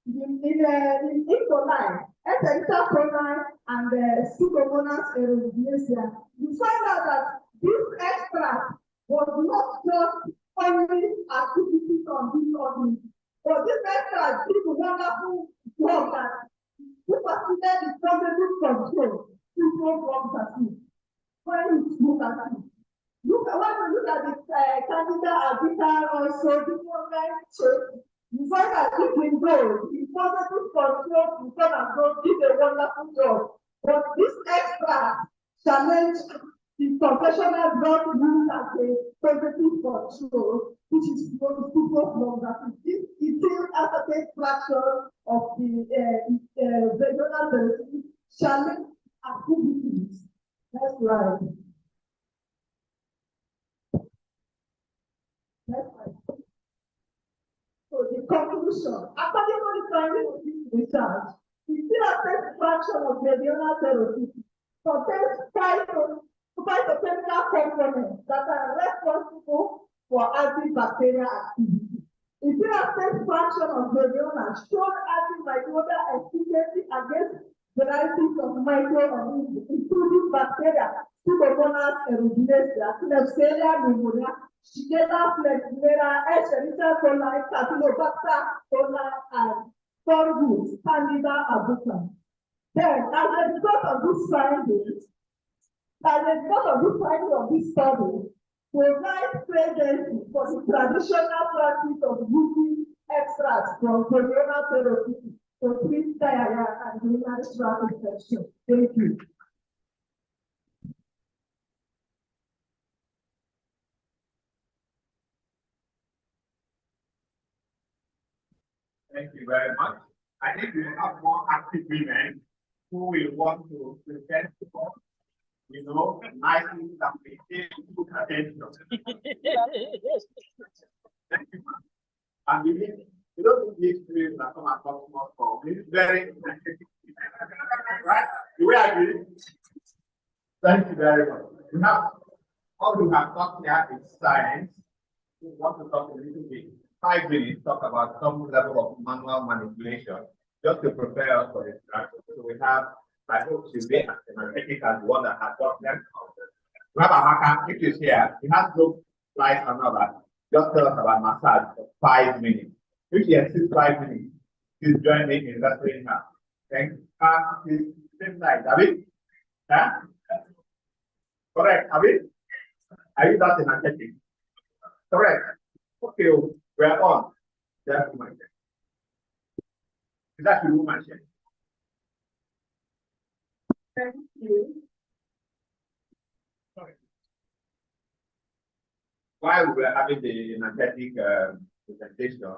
in E. coli, Etherica coli, and Pseudomonas aeruginosa, you find out that this extract was not just only activities on these organisms, but this extract did wonderful work that superseded the problem control from the when you look at it. When you look at the Candida albicans also, the moment you find that it will go, the positive control to come and go did a wonderful job. But this extra challenge the professional drug used as a positive control, which is super from that it is as a fraction of the regional challenge activities. Next slide. Next slide. So the conclusion, according to the findings of this research, the still affects fraction of regional therapy contains phytochemical components that are responsible for antibacterial activity. The still affects fraction of regional showed antimicrobial efficacy against varieties of microorganisms, including bacteria, Pseudomonas aeruginosa, Klebsiella pneumoniae, Shigella flexnera, Escherichia coli, Campylobacter coli, and fungus, Candida albicans. Then, as a result of this finding of this study, provides presence for the traditional practice of using extracts from colonial therapy to treat diarrhea and urinary tract infection. Thank you. Thank you very much. I think we have more active women who will want to present to us, nicely that we pay good attention. Thank you. And we don't need these things that come across more for. This is very right? Do we agree? Thank you very much. We have all we have talked here is science. We want to talk a little bit, 5 minutes, talk about some level of manual manipulation, just to prepare us for the interaction. So we have, I hope today, as the one that has got them. We have Amaka, if she's here, she has no slides and all that. Just tell us about massage for 5 minutes. If she has 5 minutes, please join me in wrestling her. Thank you. Same night, have it? Huh? Correct, have it? Are you not in a setting? Correct. Okay, we are on. That's my check. Is that your woman check? Thank you. Sorry. While we were having the energetic presentation,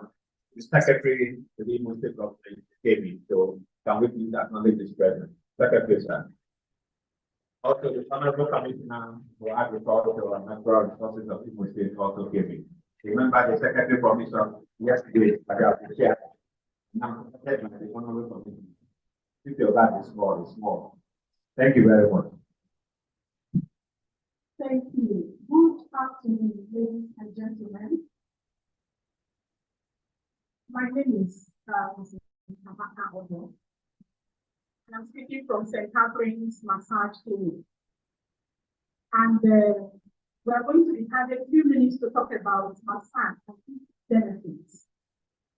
the secretary, the Muslim government came in. So can we please acknowledge this presence? Secretary, sir. Also, the Honorable Commissioner for Agriculture and Natural Resources of Imo State also came in. Remember the Secretary Commission yesterday, about the chair. Now, the Honorable Commissioner. If your bag is small, it's small. Thank you very much. Thank you. Good afternoon, ladies and gentlemen. My name is Amaka Odo. I'm speaking from St. Catherine's Massage Clinic. And we're going to be having a few minutes to talk about massage and its benefits.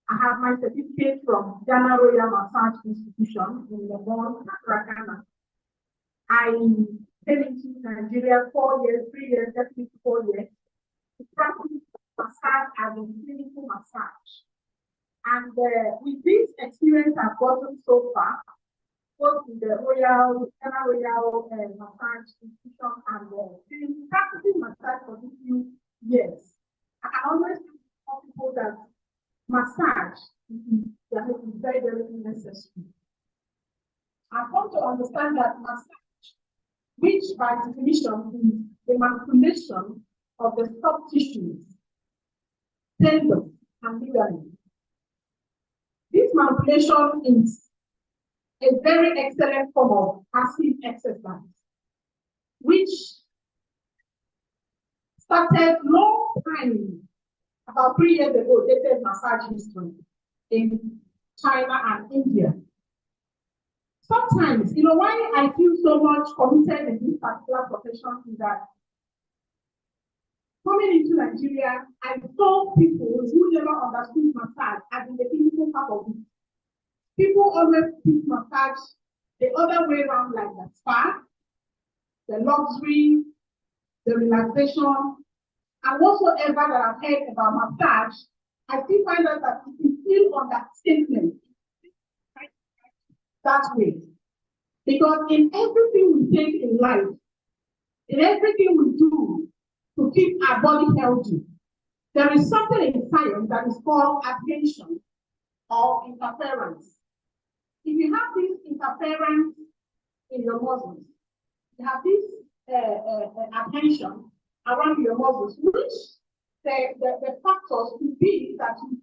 I have my certificate from Ghana Royal Massage Institution in Legon, Accra, Ghana. I came into Nigeria 4 years, 3 years, definitely 4 years, to practice massage as a clinical massage. And with this experience I've gotten so far, both in the Ghana Royal Massage Institution and been practicing massage for a few years. I always tell people that massage is very, very necessary. I've come to understand that massage, which by definition is the manipulation of the soft tissues, tendons, and ligaments. This manipulation is a very excellent form of passive exercise, which started long time, about 3 years ago, dated massage history in China and India. Sometimes, you know, why I feel so much committed in this particular profession is that coming into Nigeria, I saw people who never understood massage as in the physical part of it. People always think massage the other way around, like the spa, the luxury, the relaxation, and whatsoever that I've heard about massage, I still find out that it is still understatement that way. Because in everything we take in life, in everything we do to keep our body healthy, there is something in science that is called attention or interference. If you have this interference in your muscles, you have this attention around your muscles, which the factors could be that you,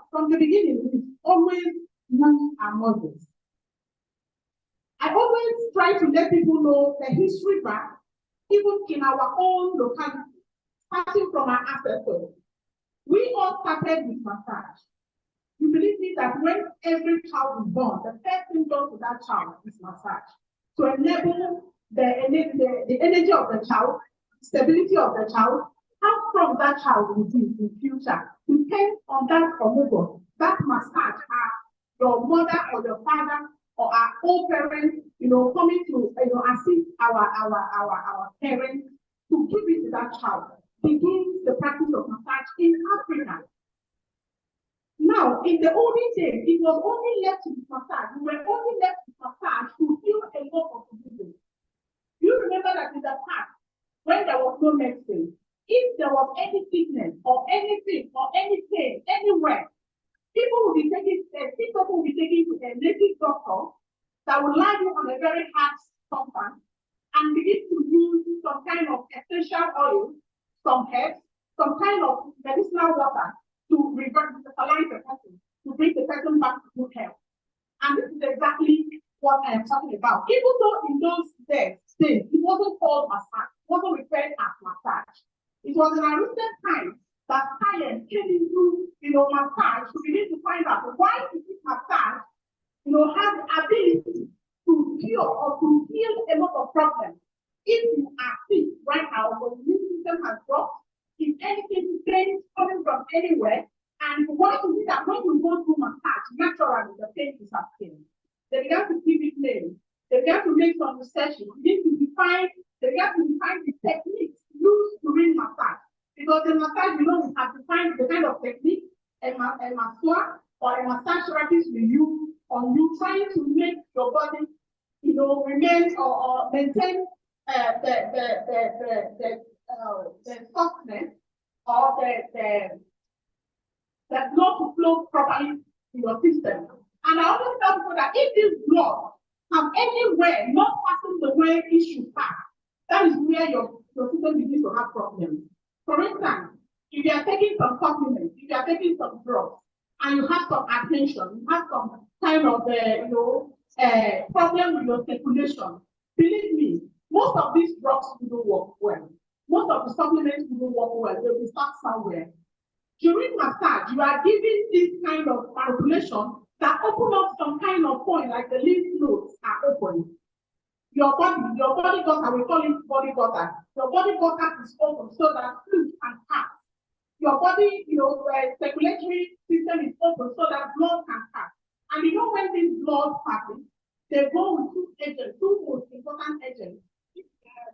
from the beginning, we always move our muscles. I always try to let people know the history back, even in our own locality, starting from our ancestors. We all started with massage. You believe me that when every child is born, the first thing done to that child is massage to enable the energy of the child, stability of the child. How strong that child will be in future depends on that hormone, that massage. Your mother or your father or our old parents, you know, coming to assist our parents to give it to that child. Begins the practice of massage in Africa. Now, in the olden days, it was only left to massage. We were only left to massage to heal a lot of diseases. You remember that in the past, when there was no medicine, if there was any sickness or anything or any pain anywhere, people will be taking to a native doctor that will lie you on a very hard substance and begin to use some kind of essential oil, some herbs, some kind of medicinal water to revitalize the person, to bring the person back to good health. And this is exactly what I am talking about. Even though in those days, days, it wasn't called massage, it wasn't referred as massage. It was in a recent time that science came into, massage to begin to find out why is this massage, has the ability to cure or to heal a lot of problems. If you are sick right now, your immune system has dropped, if anything is coming from anywhere, and why is it that when you go through massage, naturally the pain disappears? They began to give it names. They began to make some research. They began to define the techniques used during massage. Because in massage, we have defined the kind of technique a masseur or a massage therapist will use on you trying to make your body, remain or maintain the softness or the blood to flow properly in your system. And I always tell people that if this blood have anywhere not passing the way it should pass, that is where your system begins to have problems. For instance, if you are taking some supplements, if you are taking some drugs, and you have some attention, you have some kind of problem with your circulation, believe me, most of these drugs will work well. Most of the supplements will work well. They will start somewhere. During massage, you are giving this kind of manipulation that open up some kind of point, like the lymph nodes are open. Your body gutter, we call it body gutter. Your body gutter is open so that fluid can pass. Your body, circulatory system is open so that blood can pass. And when this blood passes, they go with two most important agents,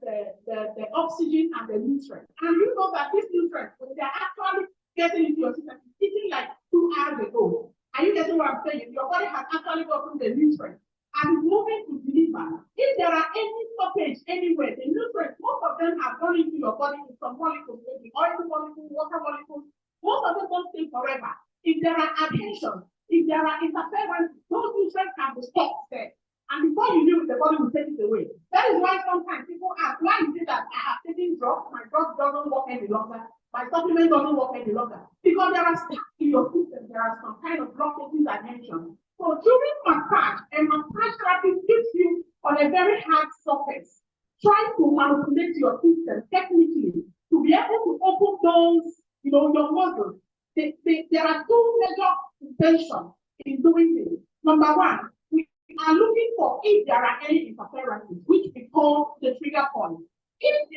the oxygen and the nutrients. And you know that these nutrients, when they're actually getting into your system, it's eating like 2 hours ago. Are you getting what I'm saying? Your body has actually gotten the nutrients and is moving to deliver. If there are any stoppage anywhere, the nutrients, most of them have gone into your body in some molecules, maybe oil molecules, water molecules. Most of them don't stay forever. If there are adhesions, if there are interferences, those nutrients can be stopped there. And before you knew it, the body will take it away. That is why sometimes people ask, why is it that I have taken drugs, my drug doesn't work any longer, my supplement doesn't work any longer? Because there are stuff in your system, there are some kind of blockages I mentioned. So during massage, a massage therapy gives you on a very hard surface, trying to manipulate your system technically to be able to open those, your muscles. There are two major intentions in doing this. Number one, we are looking for if there are any interferences, which we call the trigger point. If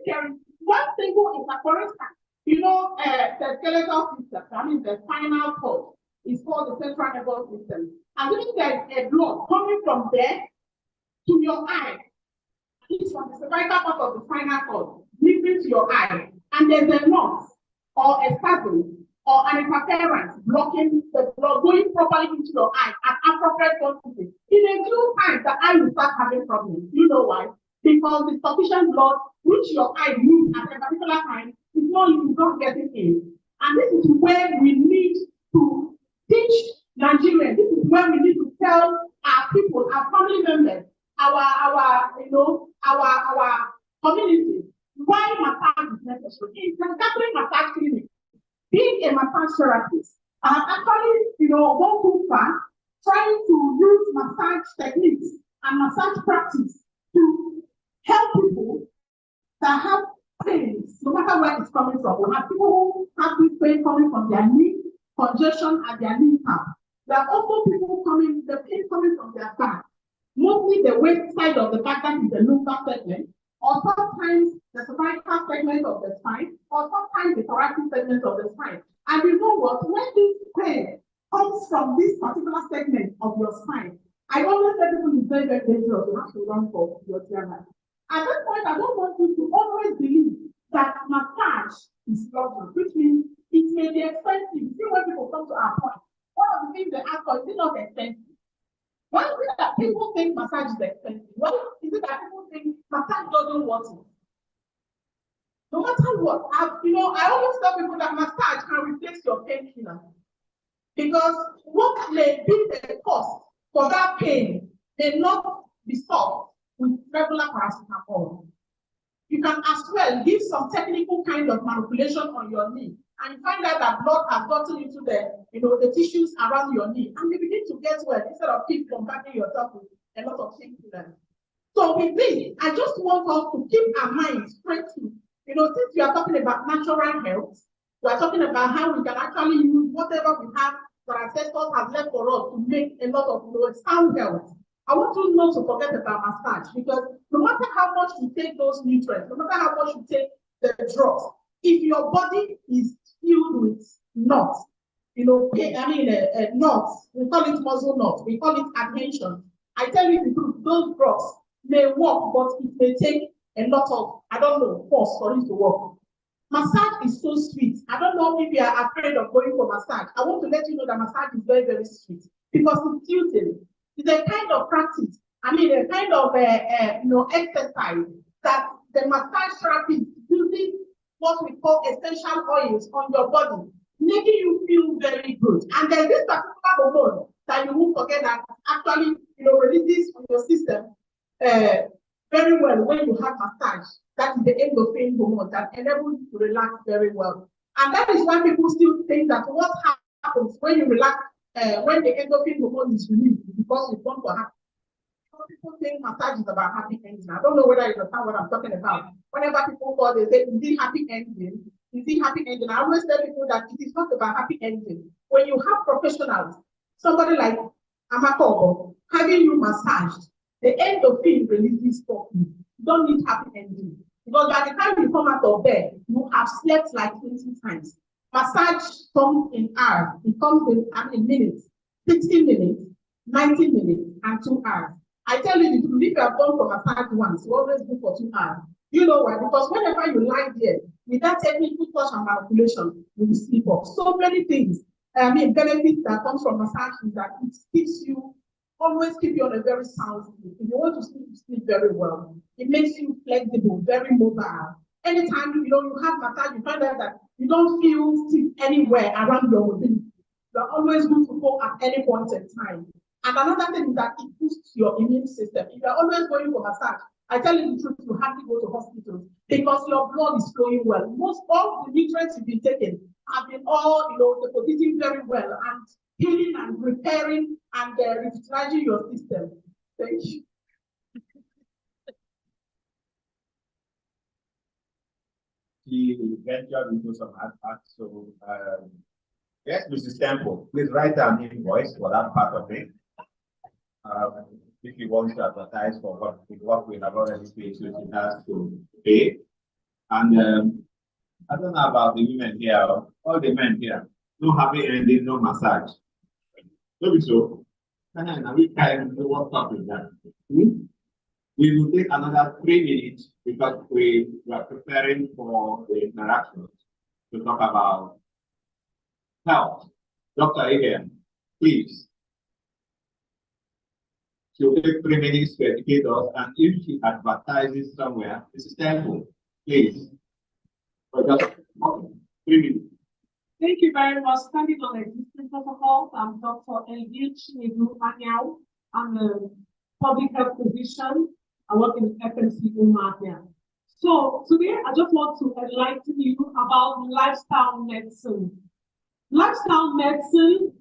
there is one single interference, the skeletal system, the spinal cord, is called the central nervous system. And if there is a blood coming from there to your eye, it's from the cervical part of the spinal cord, leading to your eye, and there's a knot or a spasm or an interference blocking the blood going properly into your eye at appropriate quantity. In a few times, the eye will start having problems. You know why? Because the sufficient blood which your eye needs at a particular time is not getting in. And this is where we need to teach Nigerians. This is where we need to tell our people, our family members, our community, why massage is necessary. It's a Catholic massage clinic. Being a massage therapist, I have actually, gone too far trying to use massage techniques and massage practice to help people that have pains, no matter where it's coming from. We have people who have this pain coming from their knee, congestion at their knee cap. There are also people the pain coming from their back, mostly the waist side of the back, that is the lumbar segment, or sometimes the cervical segment of the spine, or sometimes the thoracic segment of the spine. And you know what? When this pain comes from this particular segment of your spine, I always tell people it's very, very dangerous. You have to run for your TMI. At that point, I don't want you to always believe that massage is luxury, which means it may be expensive. See, when people come to our point, one of the things they ask for is it not expensive? Why is it that people think massage is expensive? Why is it that people think massage doesn't worth it? No matter what, I always tell people that massage can replace your painkiller. Because what may be the cost for that pain may not be solved with regular paracetamol. You can as well give some technical kind of manipulation on your knee, and you find out that blood has gotten into the tissues around your knee, and you begin to get well instead of keep bombarding yourself with a lot of painkillers. So with this, I just want us to keep our minds straight to, since we are talking about natural health, we are talking about how we can actually use whatever we have that our ancestors have left for us to make a lot of sound health. I want you not to forget about massage, because no matter how much you take those nutrients, no matter how much you take the drugs, if your body is filled with knots, knots, we call it muscle knots, we call it adhesion. I tell you the truth, those drugs may work, but it may take a lot of, force for it to work. Massage is so sweet. I don't know if you are afraid of going for massage. I want to let you know that massage is very, very sweet because it's soothing. It's a kind of practice. A kind of exercise that the massage therapist uses what we call essential oils on your body, making you feel very good. And there's this particular hormone that you won't forget that actually releases on your system very well when you have massage. That is the endorphin hormone that enables you to relax very well. And that is why people still think that what happens when you relax, when the endorphin hormone is released, because you want to have. People think massage is about happy ending. I don't know whether you understand what I'm talking about. Whenever people call, they say, is it happy ending? Is it happy ending? I always tell people that it is not about happy ending. When you have professionals, somebody like Amakobo, having you massaged, the endorphin releases properly. You don't need happy ending. Because by the time you come out of bed, you have slept like 20 times. Massage comes in hours. It comes in minutes, 60 minutes, 90 minutes, and 2 hours. I tell you the truth, if you have gone for massage once, you always go for 2 hours. You know why? Because whenever you lie there, without technical touch and manipulation, you will sleep off. So many things, benefits that comes from massage is that it keeps you, always keep you on a very sound sleep. If you want to sleep, you sleep very well. It makes you flexible, very mobile. Anytime you have massage, you find out that you don't feel stiff anywhere around your mobility. You're always good to go at any point in time. And another thing is that it boosts your immune system. If you're always going for massage, I tell you the truth, you have to go to hospitals because your blood is flowing well. Most all the nutrients you've been taking have been all, depositing very well and healing and repairing and revitalizing your system. Thank you. He ventured into some aspects. So, yes, Mrs. Temple, please write down an invoice for that part of it. If you want to advertise for what we have already paid, so she has to pay. And I don't know about the women here, all the men here. No happy ending, no massage. Maybe so. And we can do what's up with that. We will take another 3 minutes because we are preparing for the interactions to talk about health. Dr. Again, please. She'll take 3 minutes to educate us, and if she advertises somewhere, Mrs. Temple, please. Just 3 minutes. Thank you very much. Standing on existing protocols, I'm Dr. Elvin Chinedu Anyao. I'm a public health physician. I work in FMC Umadia. So today, I just want to enlighten you about lifestyle medicine. Lifestyle medicine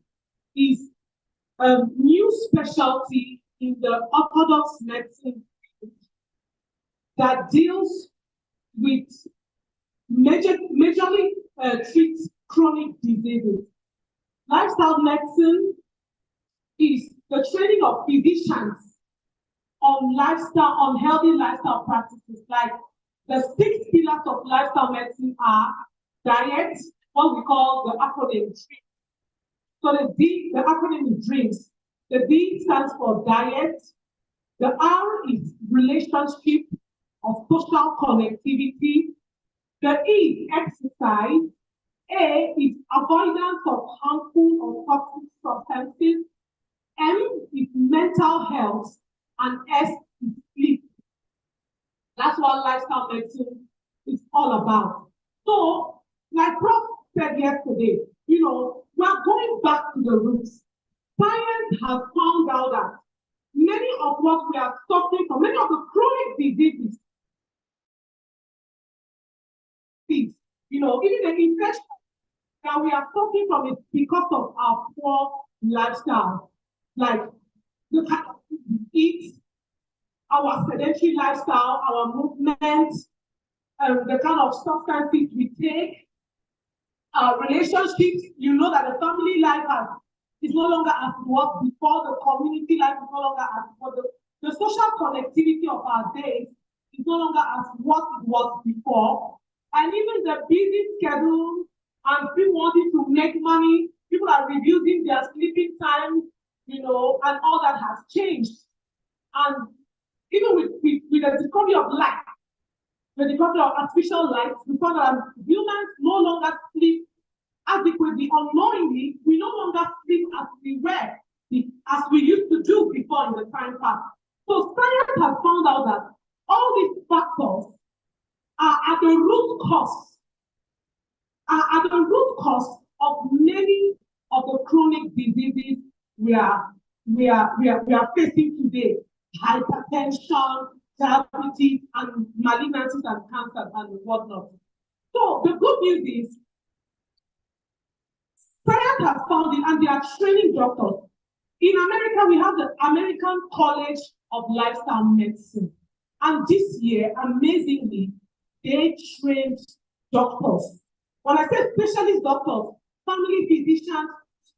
is a new specialty in the orthodox medicine that deals with majorly treats chronic diseases. Lifestyle medicine is the training of physicians on healthy lifestyle practices. Like the 6 pillars of lifestyle medicine are diet, what we call the acronym DREAMS. So the acronym is DREAMS. The D stands for diet. The R is relationship or social connectivity. The E is exercise. A is avoidance of harmful or toxic substances. M is mental health. And S is sleep. That's what lifestyle medicine is all about. So, like Prof said yesterday, we are going back to the roots. Science has found out that many of what we are suffering from, many of the chronic diseases, even the infection that we are suffering from is because of our poor lifestyle. Like the kind of food we eat, our sedentary lifestyle, our movement, the kind of substances we take, our relationships. You know that the family life is no longer as it was before, the community life is no longer as it was, the social connectivity of our days is no longer as what it was before. And even the busy schedule and people wanting to make money, people are reducing their sleeping time, you know, and all that has changed. And even with the discovery of light, the discovery of artificial light, we found that humans no longer sleep adequately. Unknowingly, we no longer sleep as we used to do before in the time past. So science has found out that all these factors are at the root cause of many of the chronic diseases we are facing today: hypertension, diabetes, and malignancies and cancer and whatnot. So the good news is science has found it, and they are training doctors. In America, we have the American College of Lifestyle Medicine. And this year, amazingly, they trained doctors. When I say specialist doctors, family physicians,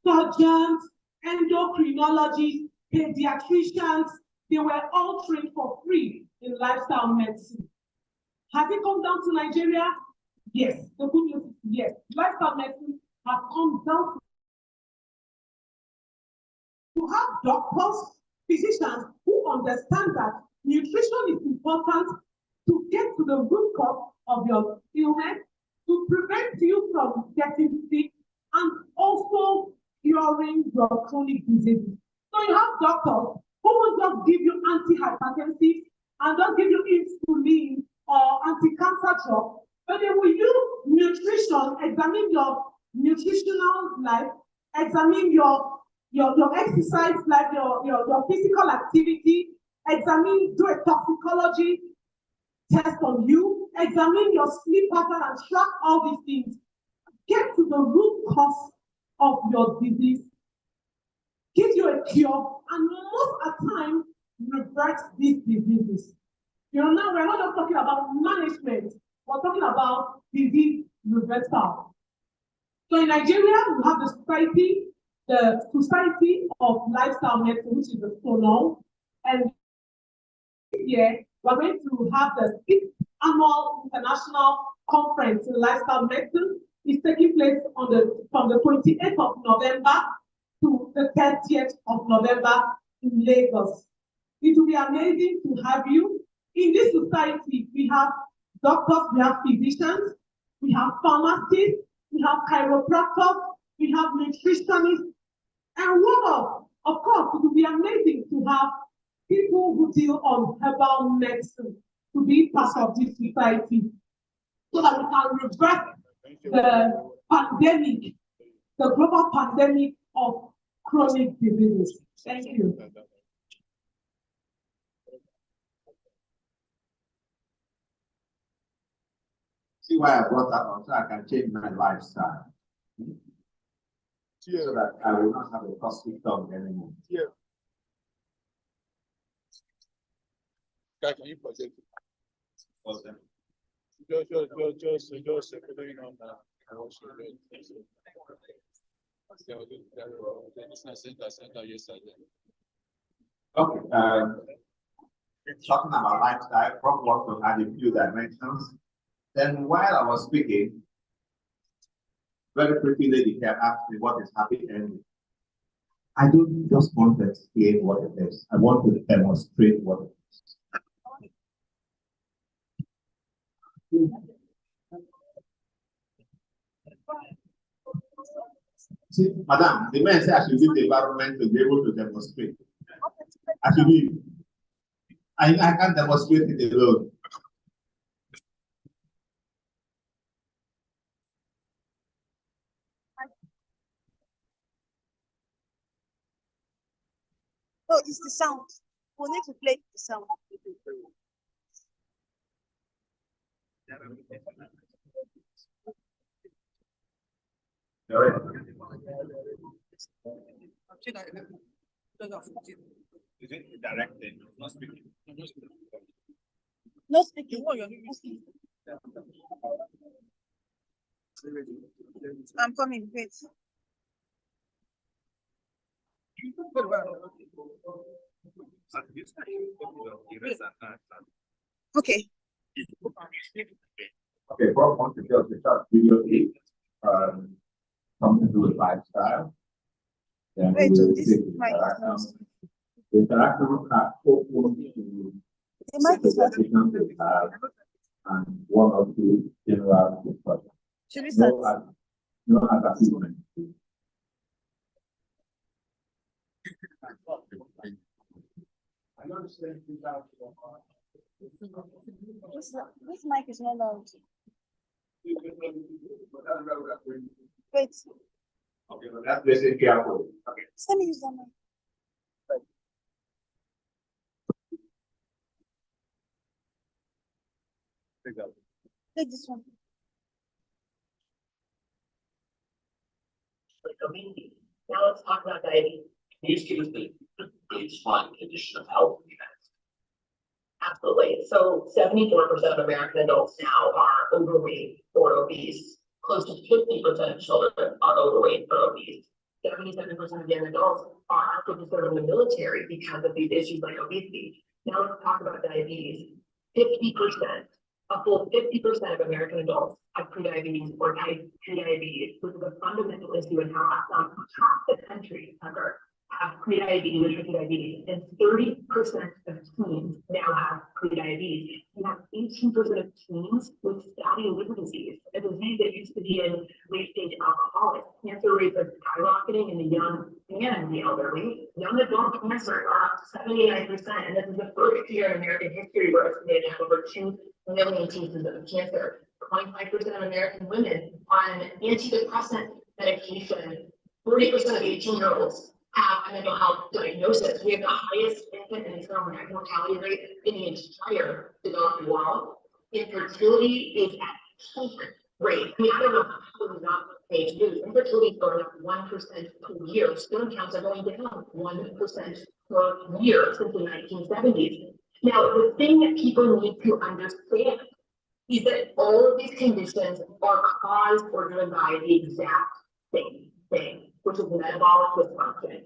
surgeons, endocrinologists, pediatricians, they were all trained for free in lifestyle medicine. Has it come down to Nigeria? Yes. The good news is yes. Lifestyle medicine has come down to have doctors, physicians who understand that nutrition is important to get to the root cause of your illness, to prevent you from getting sick, and also curing your chronic diseases. So you have doctors who will just give you antihypertensives and just give you insulin or anti-cancer drugs, but they will use nutrition, examine your nutritional life, examine your exercise life, your physical activity, do a toxicology test on you, examine your sleep pattern and track all these things. Get to the root cause of your disease, give you a cure, and most of the time reverse these diseases. You know, now we're not just talking about management, we're talking about disease reversal. So in Nigeria, we have the Society of Lifestyle Medicine, which is the SOLOM, and this year we're going to have the 6th annual international conference in lifestyle medicine. It's taking place from the 28th of November to the 30th of November in Lagos. It will be amazing to have you. In this society, we have doctors, we have physicians, we have pharmacists, we have chiropractors, we have nutritionists, and of course, it would be amazing to have people who deal on herbal medicine to be part of this society so that we can reverse the pandemic, the global pandemic of chronic diseases. Thank you. See why I brought that up, so I can change my lifestyle. So that I will not have a costly tongue anymore. Yeah. Guy, can you project? Okay. Just following on that. Okay. Talking about lifestyle, from what to add a few dimensions. Then while I was speaking, very pretty lady can ask me what is happy ending. I don't just want to explain what it is. I want to demonstrate what it is. See, madam, the man said I should leave the environment to be able to demonstrate. I should leave. I can't demonstrate it alone. Oh, it's the sound. We need to play the sound. Is it directed? Not speaking. No speaking. I'm coming, wait. Okay. Okay, Bob wants to tell the start video eight, something to do with lifestyle. Then we Wait, so will this take the mic is interaction. not. The interaction are open to The mic is not. presentations we have and one or two general discussions. Should we start? No advertisement. This mic is not loud. Wait, Okay, but let's listen carefully. Okay. let me use that mic. Take this one. Now let's talk about diabetes. These kids the baseline condition of health we have. Absolutely. So 74% of American adults now are overweight or obese. Close to 50% of children are overweight or obese. 77% of young adults are actively serving in the military because of these issues like obesity. Now let's talk about diabetes. 50%, a full 50% of American adults have prediabetes or type 2 diabetes, which is a fundamental issue in health. Half the country have prediabetes or type 2 diabetes, and 30% of teens now have prediabetes. You have 18% of teens with fatty liver disease, a disease that used to be in late-stage alcoholics. Cancer rates are skyrocketing in the young and the elderly. Young adult cancer are up to 79%, and this is the first year in American history we're estimated to have over 2 million cases of cancer. 25% of American women on antidepressant medication. 40% of 18-year-olds have a mental health diagnosis. We have the highest infant and maternal mortality rate in the entire developed world. Infertility is at peak rate. I mean, I don't know how we not page news. Infertility is going up 1% per year. Sperm counts are going down 1% per year since the 1970s. Now, the thing that people need to understand is that all of these conditions are caused or driven by the exact same thing, which is metabolic dysfunction.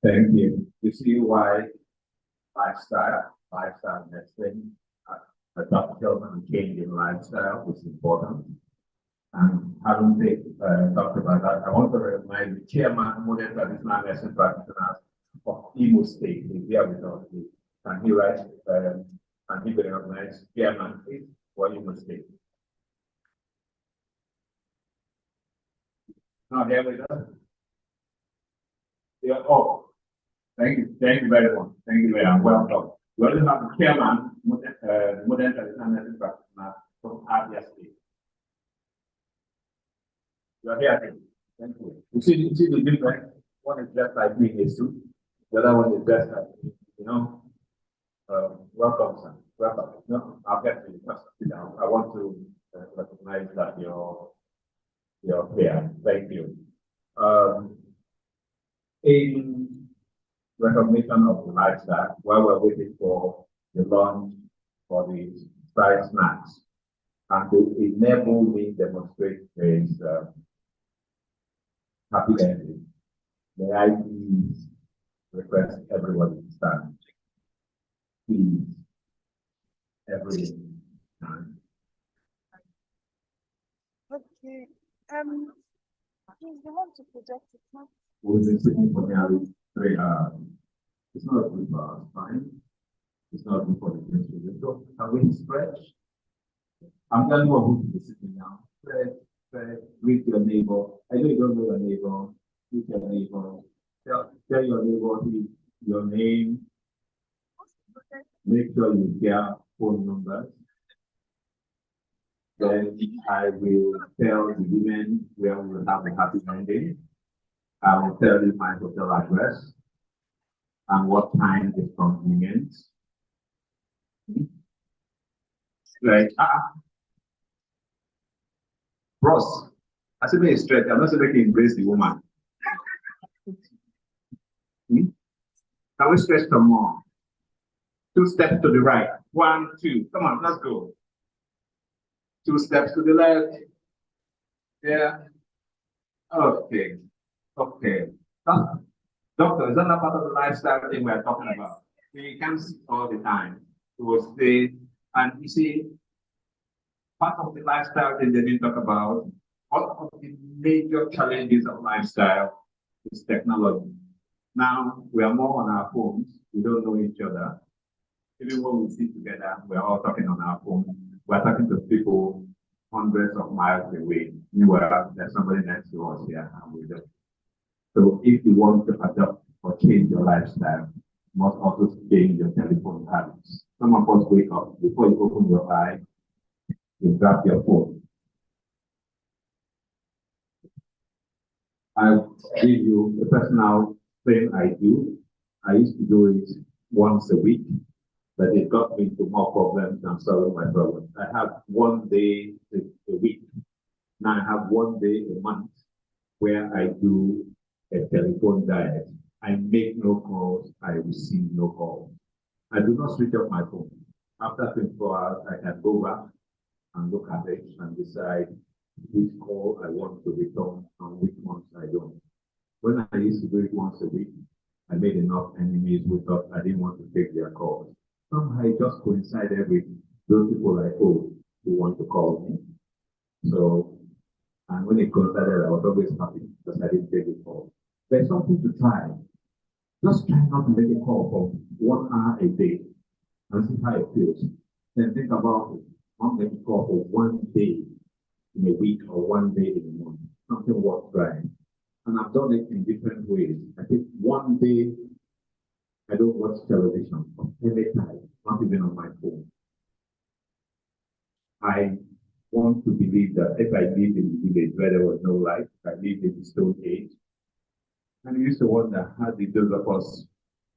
Thank you. You see why lifestyle medicine, adoption and change in lifestyle is important. And having talked about that, I want to remind the chairman, modern traditional medicine practitioners of Imo State. He's here with us. Can he write, can he be recognized chairman, please, for Imo State? Not here with us? Yeah, oh, thank you very much. Thank you very much. Welcome. We also have the chairman, modern traditional medicine practitioner from Abia State. You are here. Thank you. You see the difference? One is just like being a suit. The other one is just like, you know, welcome, sir. Welcome. No, I'll get to you first. I want to recognize that you're here. Thank you. In recognition of the lifestyle, while we're waiting for the launch for the fried snacks, and to enable me demonstrate his happy ending, may I please request everybody to stand? Please, everyone. Okay. Please, you want to project it now? We've been sitting for nearly 3 hours. It's not good for our spine. It's not good for the ministry. So can we stretch? I'm telling you who to be sitting now. Stretch, greet your neighbor. I know you don't know your neighbor. Greet your neighbor. Tell your neighbor your name. Make sure you get phone numbers. Then I will tell the women where we will have a happy ending. I will tell you my hotel address and what time is convenient. Right. Ross, I said, make it straight. I'm not saying make you embrace the woman. Can we stretch some more? 2 steps to the right. 1, 2. Come on, let's go. 2 steps to the left. Yeah. Okay. Okay. Doctor, is that not part of the lifestyle thing we're talking about? You can't sit all the time. You will stay. And you see, part of the lifestyle thing they didn't talk about, one of the major challenges of lifestyle is technology. Now, we are more on our phones. We don't know each other. Even when we sit together, we're all talking on our phones. We're talking to people hundreds of miles away. Meanwhile, there's somebody next to us here, and we don't. So if you want to adopt or change your lifestyle, you must also change your telephone habits. Some of us wake up, before you open your eye, you grab your phone. I'll give you a personal thing I do. I used to do it once a week, but it got me into more problems than solving my problems. I have 1 day a week. Now I have 1 day a month where I do a telephone diet. I make no calls, I receive no calls. I do not switch off my phone. After 24 hours, I can go back and look at it and decide which call I want to return and which ones I don't. When I used to do it once a week, I made enough enemies who thought I didn't want to take their calls. Somehow it just coincided with those people I told who want to call me. So, and when it coincided, I was always happy because I didn't take the call. There's something to try. Just try not to make a call for 1 hour a day and see how it feels. Then think about it. Not make a call for 1 day in a week or 1 day in a month. Something worth trying. And I've done it in different ways. I think 1 day I don't watch television of any type, not even on my phone. I want to believe that if I lived in the village where there was no light, I lived in the Stone Age. And we used to wonder, how did those of us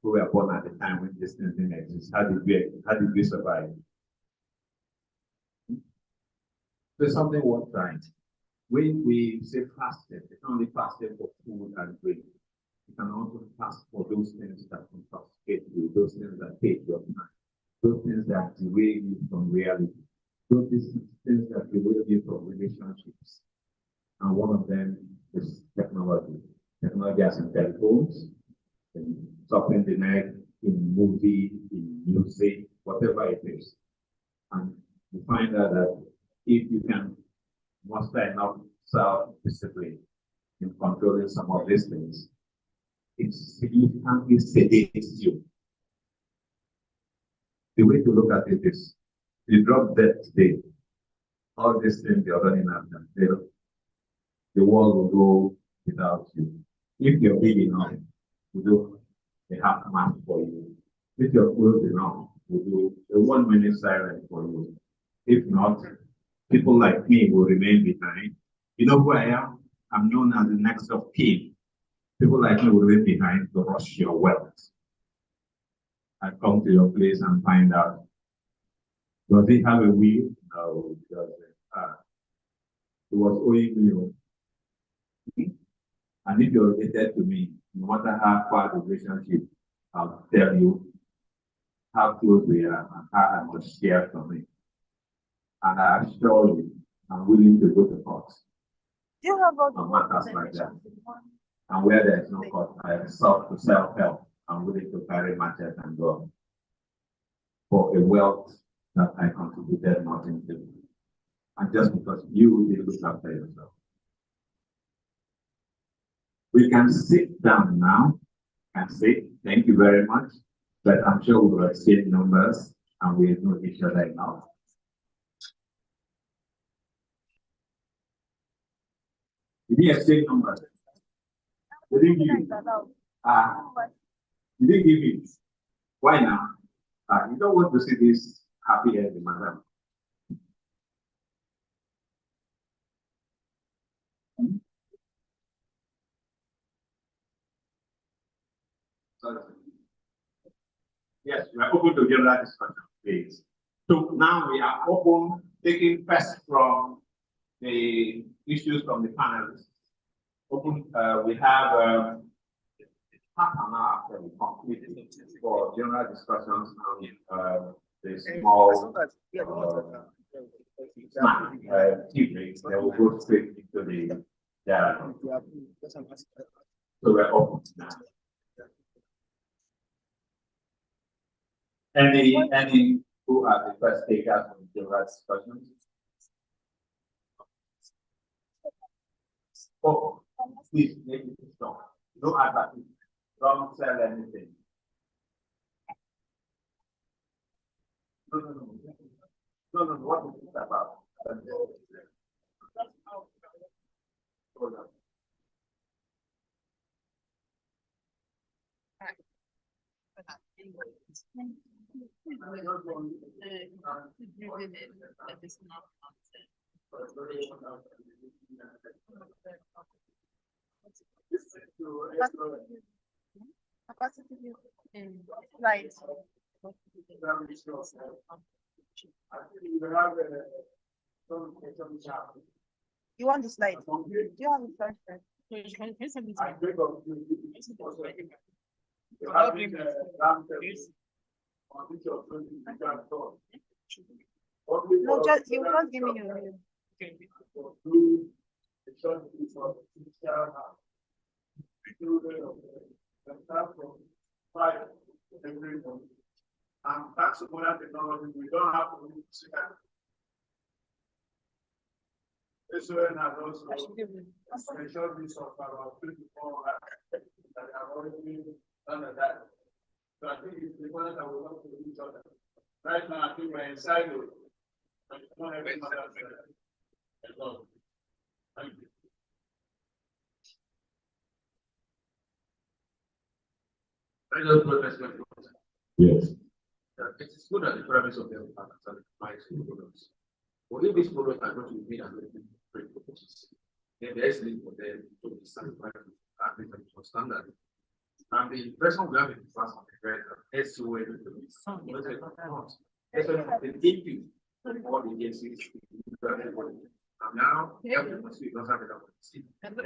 who were born at the time when these things didn't exist, how did we survive? There's something worth trying. When we say fasting, it's not only fasting for food and drink. You can also fast for those things that intoxicate you, those things that take your time, those things that derail you from reality, those things that derail you from relationships. And one of them is technology. Technology as in telephones, in shopping the net, in movie, in music, whatever it is. And you find out that if you can muster enough self-discipline in controlling some of these things, it significantly sedates you. The way to look at it is, you drop dead today, all these things you're running after, the world will go without you. If you're big enough, we'll do a half match for you. If you're close enough, we'll do a 1 minute silence for you. If not, people like me will remain behind. You know who I am? I'm known as the next of kin. People like me will remain behind to rush your wealth. I come to your place and find out, does he have a will? No, he doesn't. It was owing me. And if you're related to me, no matter how far the relationship, I'll tell you how close we are and how I must share from it. And I assure you, I'm willing to go to court. Do you have all the matters like that? And where there is no court, I resort to self-help. I'm willing to carry matches and go for a wealth that I contributed nothing to. And just because you did look after yourself. We can sit down now and say, thank you very much, but I'm sure we will exchange numbers and we know each other enough. Did he exchange numbers? Did he give you? Did he give you? Why now? You don't want to see this happy ending, madam. Sorry. Yes, we are open to general discussion, please. So now we are open, taking first from the issues from the panelists. We have half an hour actually completed for general discussions on the small tea breaks. Then we'll go straight into the dialogue. So we're open now. Any who are the first takers from general discussions? Oh, please make it strong. No advertising. Don't sell anything. No. What is it about? Hold on. Right. You want the slide? Do you have the slide? No, just you just give me your name. And that's the modern technology. We don't have to do it. SON has also mentioned this of about 24 that have already done that. So I think it's the one that we want to do each other. Right now, I think we're inside it. Thank you. Yes. It is good that the premise of the products. But if these products are going to be made as great proposals, then there is need for them to be certified to standard. And the impression we have in the past on the red is SOA the DP for the agencies. And now everyone must be not having that.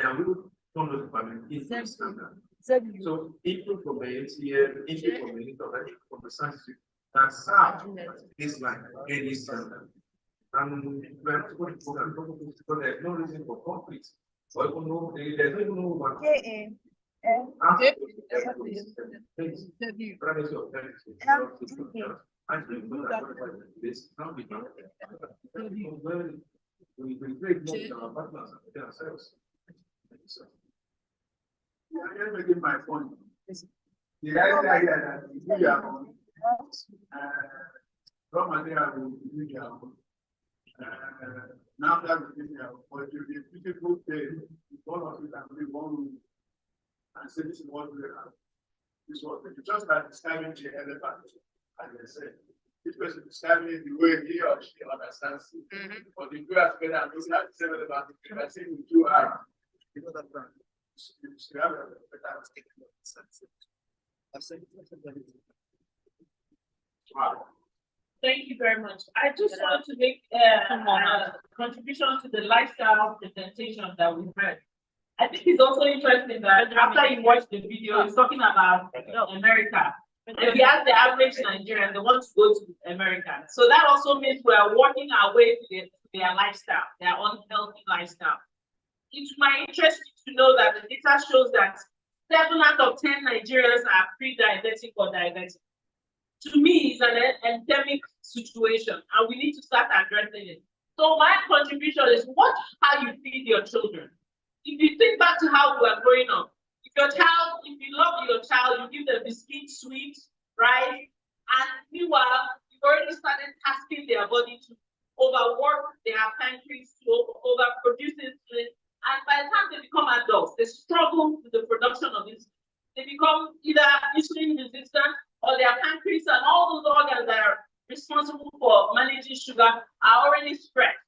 And we will turn those departments into standard. So input from the ATM, input from the internet, from the science, that's how this line any standard. And there's no reason for conflict. There's no one. We break most of our partners and ourselves. I'm making my point. The idea that we are raw material will be now that we have, but you get beautiful thing, all of it and be one room and say this is what we have. This was just like describing the elephant, as I said. This person describing it the way he or she understands it. But if you are together and looking at the same elephant, you can see with two eyes. You know that you have a better wow. Thank you very much. I just want to make a contribution to the lifestyle presentation that we heard. I think it's also interesting that after you watch the video, it's talking about America. And we have the average Nigerian, they want to go to America. So that also means we are working our way to their lifestyle, their unhealthy lifestyle. It might interest you to know that the data shows that 7 out of 10 Nigerians are pre-diabetic or diabetic. To me, it's an endemic situation, and we need to start addressing it. So my contribution is watch how you feed your children. If you think back to how we were growing up, if you love your child, you give them biscuit, sweet, right? And meanwhile, you've already started tasking their body to overwork their pancreas, to overproduce insulin. And by the time they become adults, they struggle with the production of insulin. They become either insulin resistant or their pancreas and all those organs that are responsible for managing sugar are already stressed.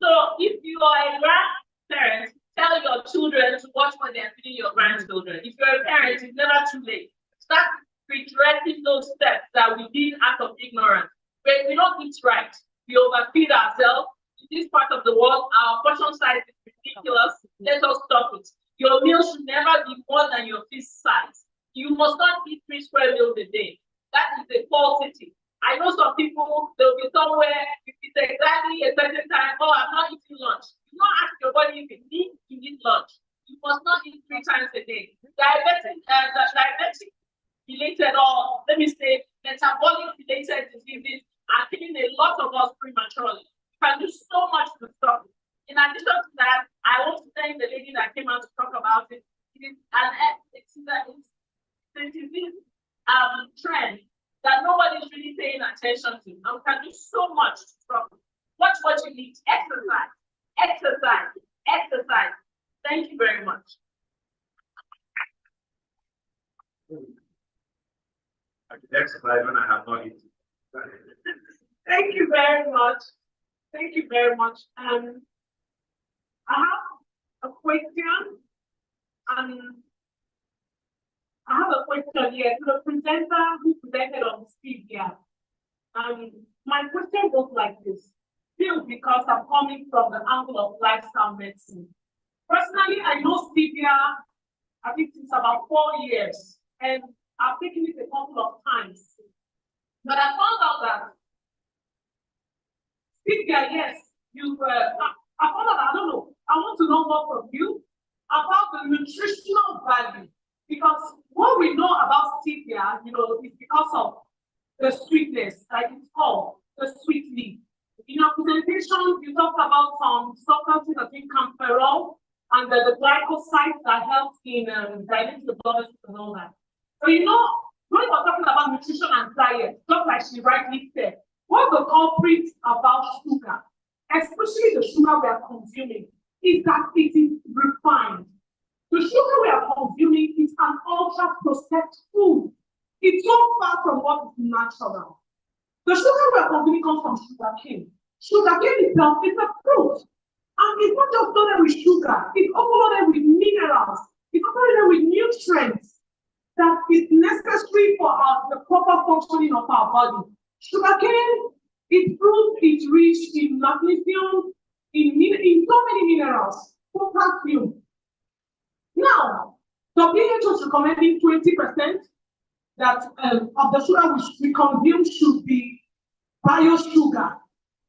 So if you are a grandparent, tell your children to watch when they're feeding your grandchildren. If you're a parent, it's never too late. Start redressing those steps that we did out of ignorance. When we don't eat right, we overfeed ourselves, in this part of the world, our portion size is ridiculous. Let us stop it. Your meal should never be more than your feast size. You must not eat 3 square meals a day. That is a falsity. I know some people, they'll be somewhere, if it's exactly a certain time, oh, I'm not eating lunch. You don't ask your body if it needs to eat lunch. You must not eat 3 times a day. Diabetic related, or let me say, metabolic related diseases are killing a lot of us prematurely. You can do so much to stop it. In addition to that, I want to thank the lady that came out to talk about it. It's a disease trend that nobody's really paying attention to. And we can do so much to stop it. Watch what you need. Exercise, exercise, exercise. Thank you very much. I can exercise when I have not eaten. Thank you very much. Thank you very much. I have a question. I have a question here to the presenter who presented on the speed here. My question goes like this. Still, because I'm coming from the angle of lifestyle medicine. Personally, I know stevia, I think it's about 4 years, and I've taken it a couple of times. But I found out that stevia, yes, I found out, I don't know, I want to know more from you about the nutritional value. Because what we know about stevia, is because of the sweetness, like it's called, the sweet leaf. In your presentation, you talked about some substances, I think camphorol, and the glycosides that helps in dilating the blood vessels and all that. So when we're talking about nutrition and diet, just like she rightly said, what the culprit about sugar, especially the sugar we are consuming, is that it is refined. The sugar we are consuming is an ultra-processed food. It's so far from what is natural. The sugar we are consuming comes from sugarcane. Sugarcane itself is a fruit. And it's not just loaded with sugar, it's also loaded with minerals, it's also loaded with nutrients that is necessary for the proper functioning of our body. Sugarcane, its fruit is rich in magnesium, in so many minerals, potassium. Now, WHO is recommending 20% that of the sugar which we consume should be bio-sugar.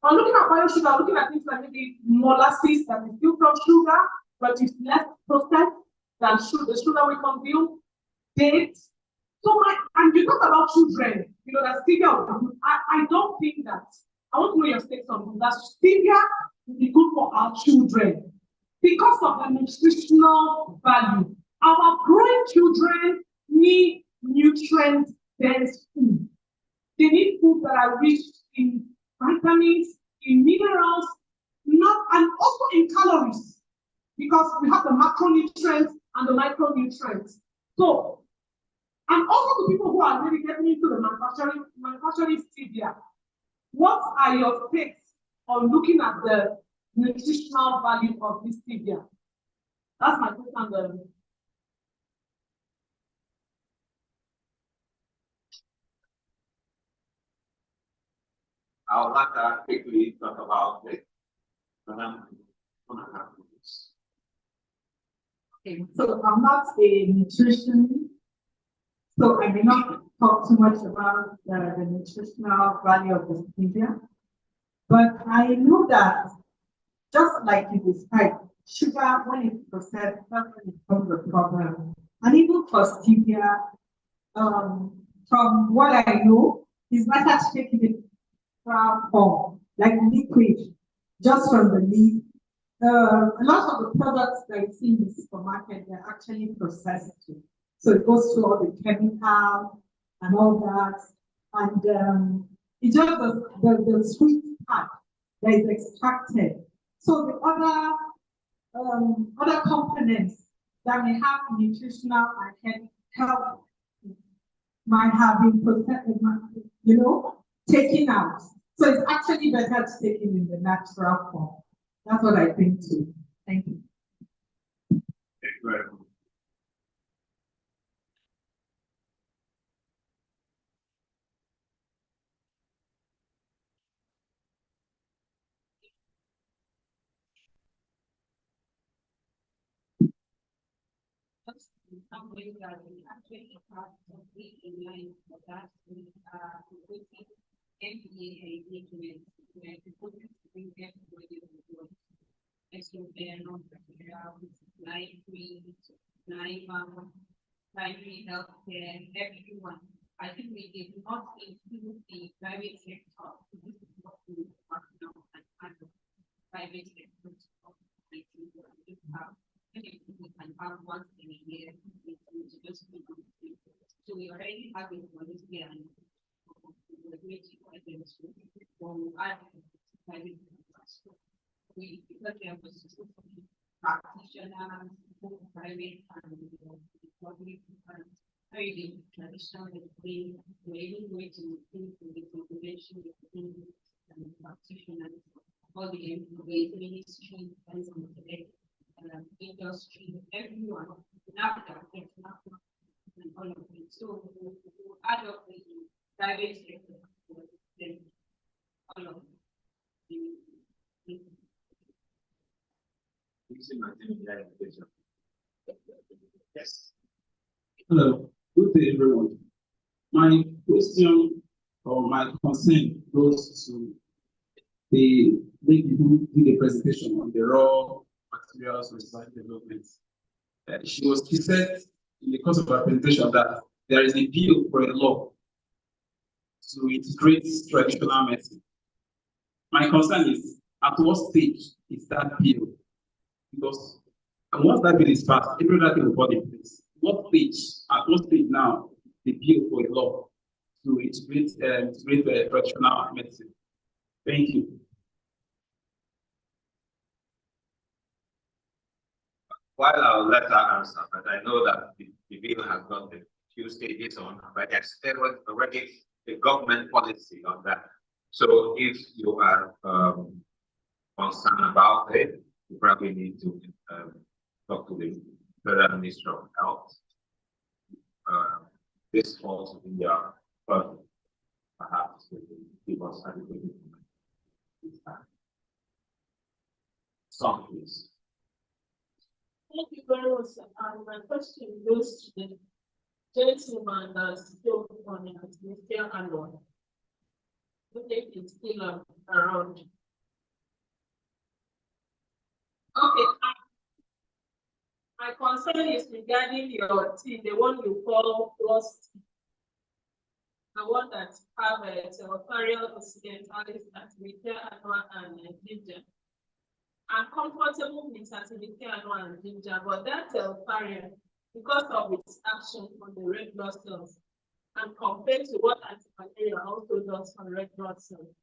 On looking at bio-sugar, looking at things like maybe molasses that is still from sugar, but it's less processed than the sugar we consume, dates. So, and you talk about children, that stevia, I don't think that, I want to know your take on that stevia will be good for our children because of the nutritional value. Our growing children need nutrient-dense food. They need food that are rich in vitamins, in minerals, and also in calories, because we have the macronutrients and the micronutrients. So, and also the people who are really getting into the manufacturing stevia, what are your takes on looking at the nutritional value of this stevia? That's my question. I would like to quickly talk about it. Okay, so I'm not a nutritionist, so I may not talk too much about the nutritional value of the stevia, but I know that just like you described, sugar, when it's processed, that's when it becomes a problem. And even for stevia, from what I know, it's better to take it in brown form, like liquid, just from the leaf. A lot of the products that you see in the supermarket, they're actually processed. So it goes through all the chemical and all that. And it's just the sweet part that is extracted. So the other components that may have nutritional and health might have been processed, taken out. So it's actually better to take it in the natural form. That's what I think too. Thank you. Thank you very much. in some ways that we actually have complete in line for that with MBA engagement, where the focus is bring everybody on board. And so they are not primary healthcare, everyone. I think we did not include the private sector. This is what we are now and private sector. We can have once in a year. So we already have it for this year and we because there was practitioners, both private and public and very traditional way going to think the combination between practitioners, all the employees, ministry, industry, everyone, and all of it. So add up the private sector, then all of it. Yes. Hello, good day everyone. My question or my concern goes to the lady who did a presentation on the raw materials research development. She said in the course of her presentation that there is a bill for a law to integrate traditional medicine. My concern is at what stage is that bill? Because once that bill is passed, every other thing will fall in place. At what stage now the bill for a law to integrate traditional medicine? Thank you. While I'll let her answer, but I know that the bill has got a few stages on, but there's already a government policy on that. So if you are concerned about it, you probably need to talk to the Federal Ministry of Health. This falls in their budget. Perhaps they will give us adequate information. Some please. Thank you very much. My question goes to the gentleman that's still on it, Mr. Alon. I think it's still around. Okay. My concern is regarding your tea, the one you call plus tea. The one that have a territorial occidentalis, Artemisia annua and ginger. I'm comfortable with Artemisia annua and ginger, but that variant, because of its action on the red blood cells, and compared to what antimalaria also does on red blood cells,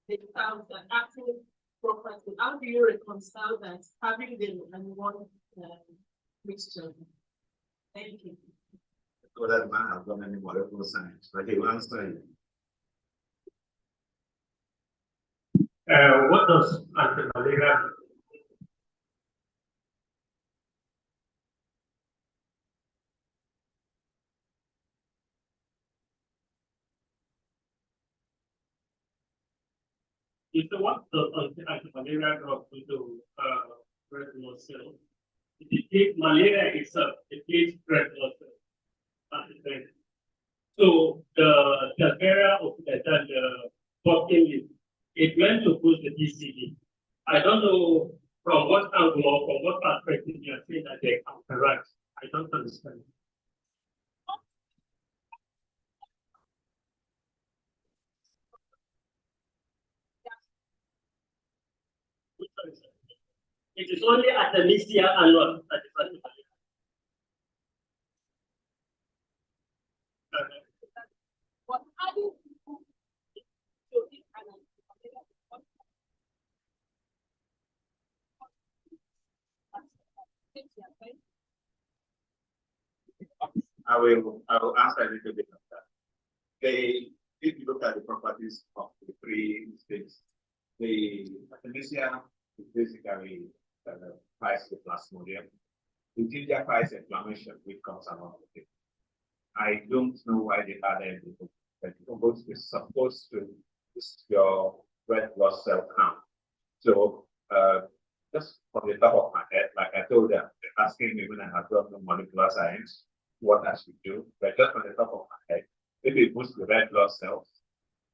they have the active property. How do you reconcile that having them in one mixture? Thank you. So that man has done any molecular science, but he will answer you. What does anti-malaria do? If the what does anti-malaria drug into red blood cells, it takes malaria itself, it takes red blood cells. So the area of the pumpkin leaf, it went to push the DCD. I don't know from what angle or from what perspective you are saying that they counteract. I don't understand. It is only Artemisia annua that is anti-malaria. What are you I will answer a little bit of that. If you look at the properties of the three states, the Artemisia is basically fights the plasmodium. The ginger fights inflammation, which comes along with it. I don't know why they added it, but it is supposed to boost your red blood cell count. So just from the top of my head, like I told them, they're asking me when I have done molecular science, what I should do, but just from the top of my head, maybe it boosts the red blood cells,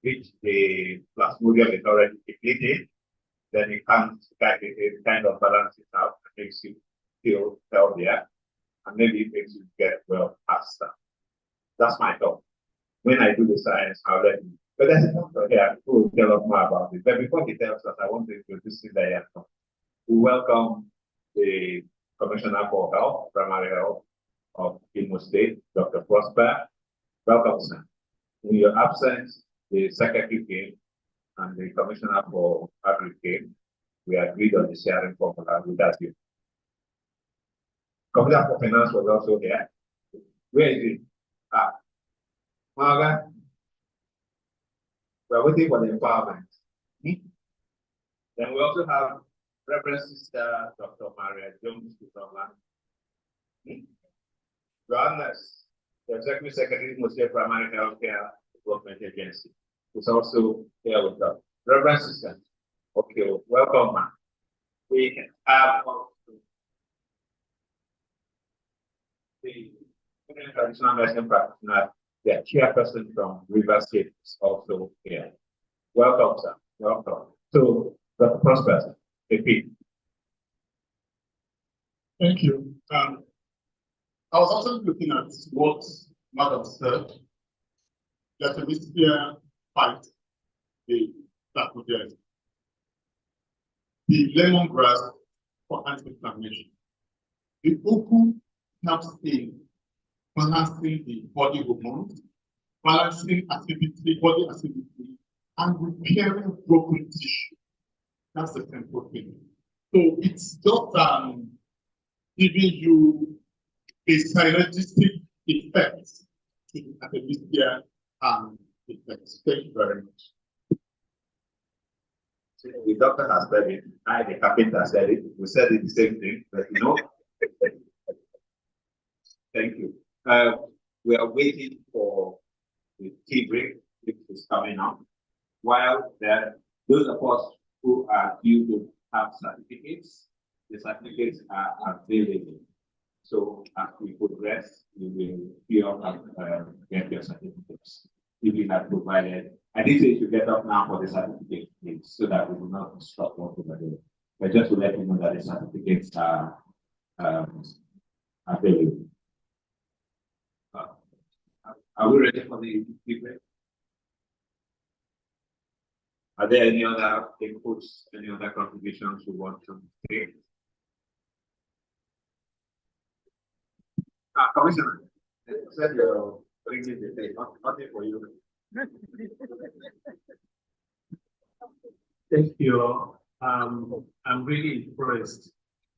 which the plasmodium is already depleted, then it comes back, it kind of balances out, and makes you feel healthier, and maybe it makes you get well faster. That's my thought. When I do the science, I'll let you. But there's a doctor here who will tell us more about it. But before he tells us, I want to introduce you there. We welcome the Commissioner for Health, Primary Health of Imo State, Dr. Prosper. Welcome, sir. In your absence, the Secretary came and the Commissioner for Agri came. We agreed on the sharing formula without you. Commissioner for Finance was also here. Where is it? Margaret, we're waiting for the empowerment. Then we also have Reverend Sister Dr. Maria Jones Johannes, the Executive Secretary of the Primary Healthcare Development Agency, who's also here with us. Reverend Sister, okay, welcome, ma'am. We have also the traditional medicine practitioner. The chairperson from River State is also here. Welcome, sir. Welcome. So, Dr. Prosper, repeat. Thank you. I was also looking at what Madam said, that we still fight the plasmodium, the lemongrass for anti-inflammation. The ugu helps in balancing the body hormones, balancing acidity, body acidity, and repairing broken tissue. That's the simple thing. So it's just giving you a synergistic effect to the academia and effects. Thank you very much. So the doctor has said it, I, the carpenter, said it. We said it the same thing, but you know. Thank you. We are waiting for the tea break, which is coming up. While there, those of us who are due to have certificates, the certificates are available. So as we progress, you will feel and get your certificates. If you have provided, I did say to get up now for the certificate, please, so that we will not stop what we are doing. But just to let you know that the certificates are available. Are we ready for the feedback? Are there any other inputs, any other contributions you want to make? Commissioner, you said you're bringing the day, nothing for you. Thank you. I'm really impressed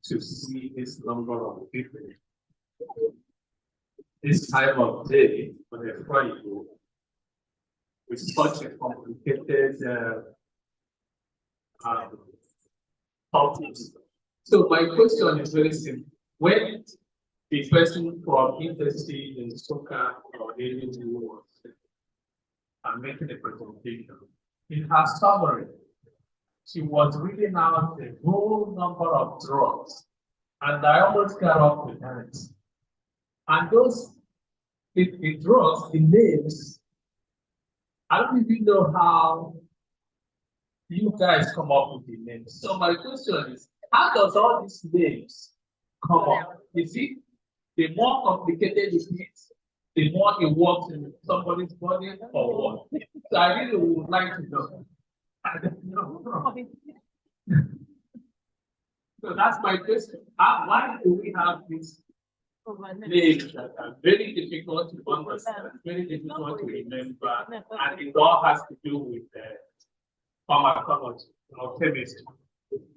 to see this number of people. This time of day on a Friday with such a complicated topic. So my question is very simple. When the person from interested in soccer or anything was making a presentation, in her summary, she was reading out the whole number of drugs, and I almost got off the hands. And those, the drugs, the names, I don't even know how you guys come up with the names. So my question is, how does all these names come up? Is it the more complicated it is, the more it works in somebody's body or what? So I really would like to know. I don't know. So that's my question. Why do we have these names that are very difficult to understand, very difficult to remember, and it all has to do with pharmacology or chemistry?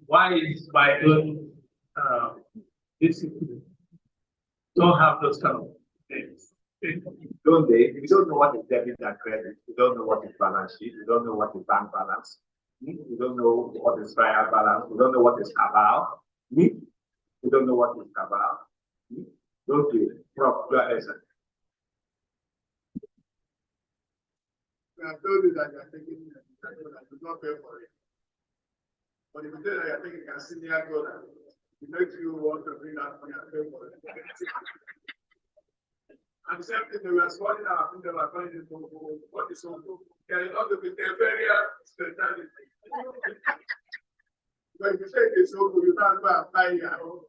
Why is my own discipline don't have those kind of things? Don't they? If you don't know what is debit and credit, you don't know what is balance sheet, you don't know what is bank balance, you don't know what is trial balance, you don't know what is cabal, you don't know what is cabal. Don't do it. Prof, go ahead, sir. I told you that you are taking it, that you do not pay for it. But if you tell that I think you can see near God, it makes you want to bring that money and pay for it. And the same thing, they were squatting our feet, they were calling it what is so good. There is not to be a very speciality. But if you say it's so good, you can't go and buy your own.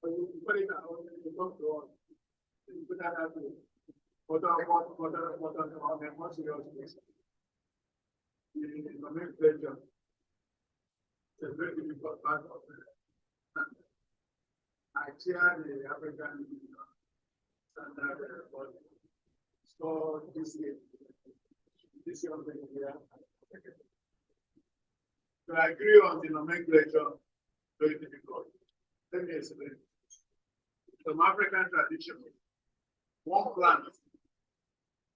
When you put it out, you come to us. You put that out. What on the most serious case. In the main pleasure. It's a very difficult part of it. I chair the African standard body. So this year of the year. To agree on the nomenclature, very difficult. Let me explain. Some African tradition, one plant,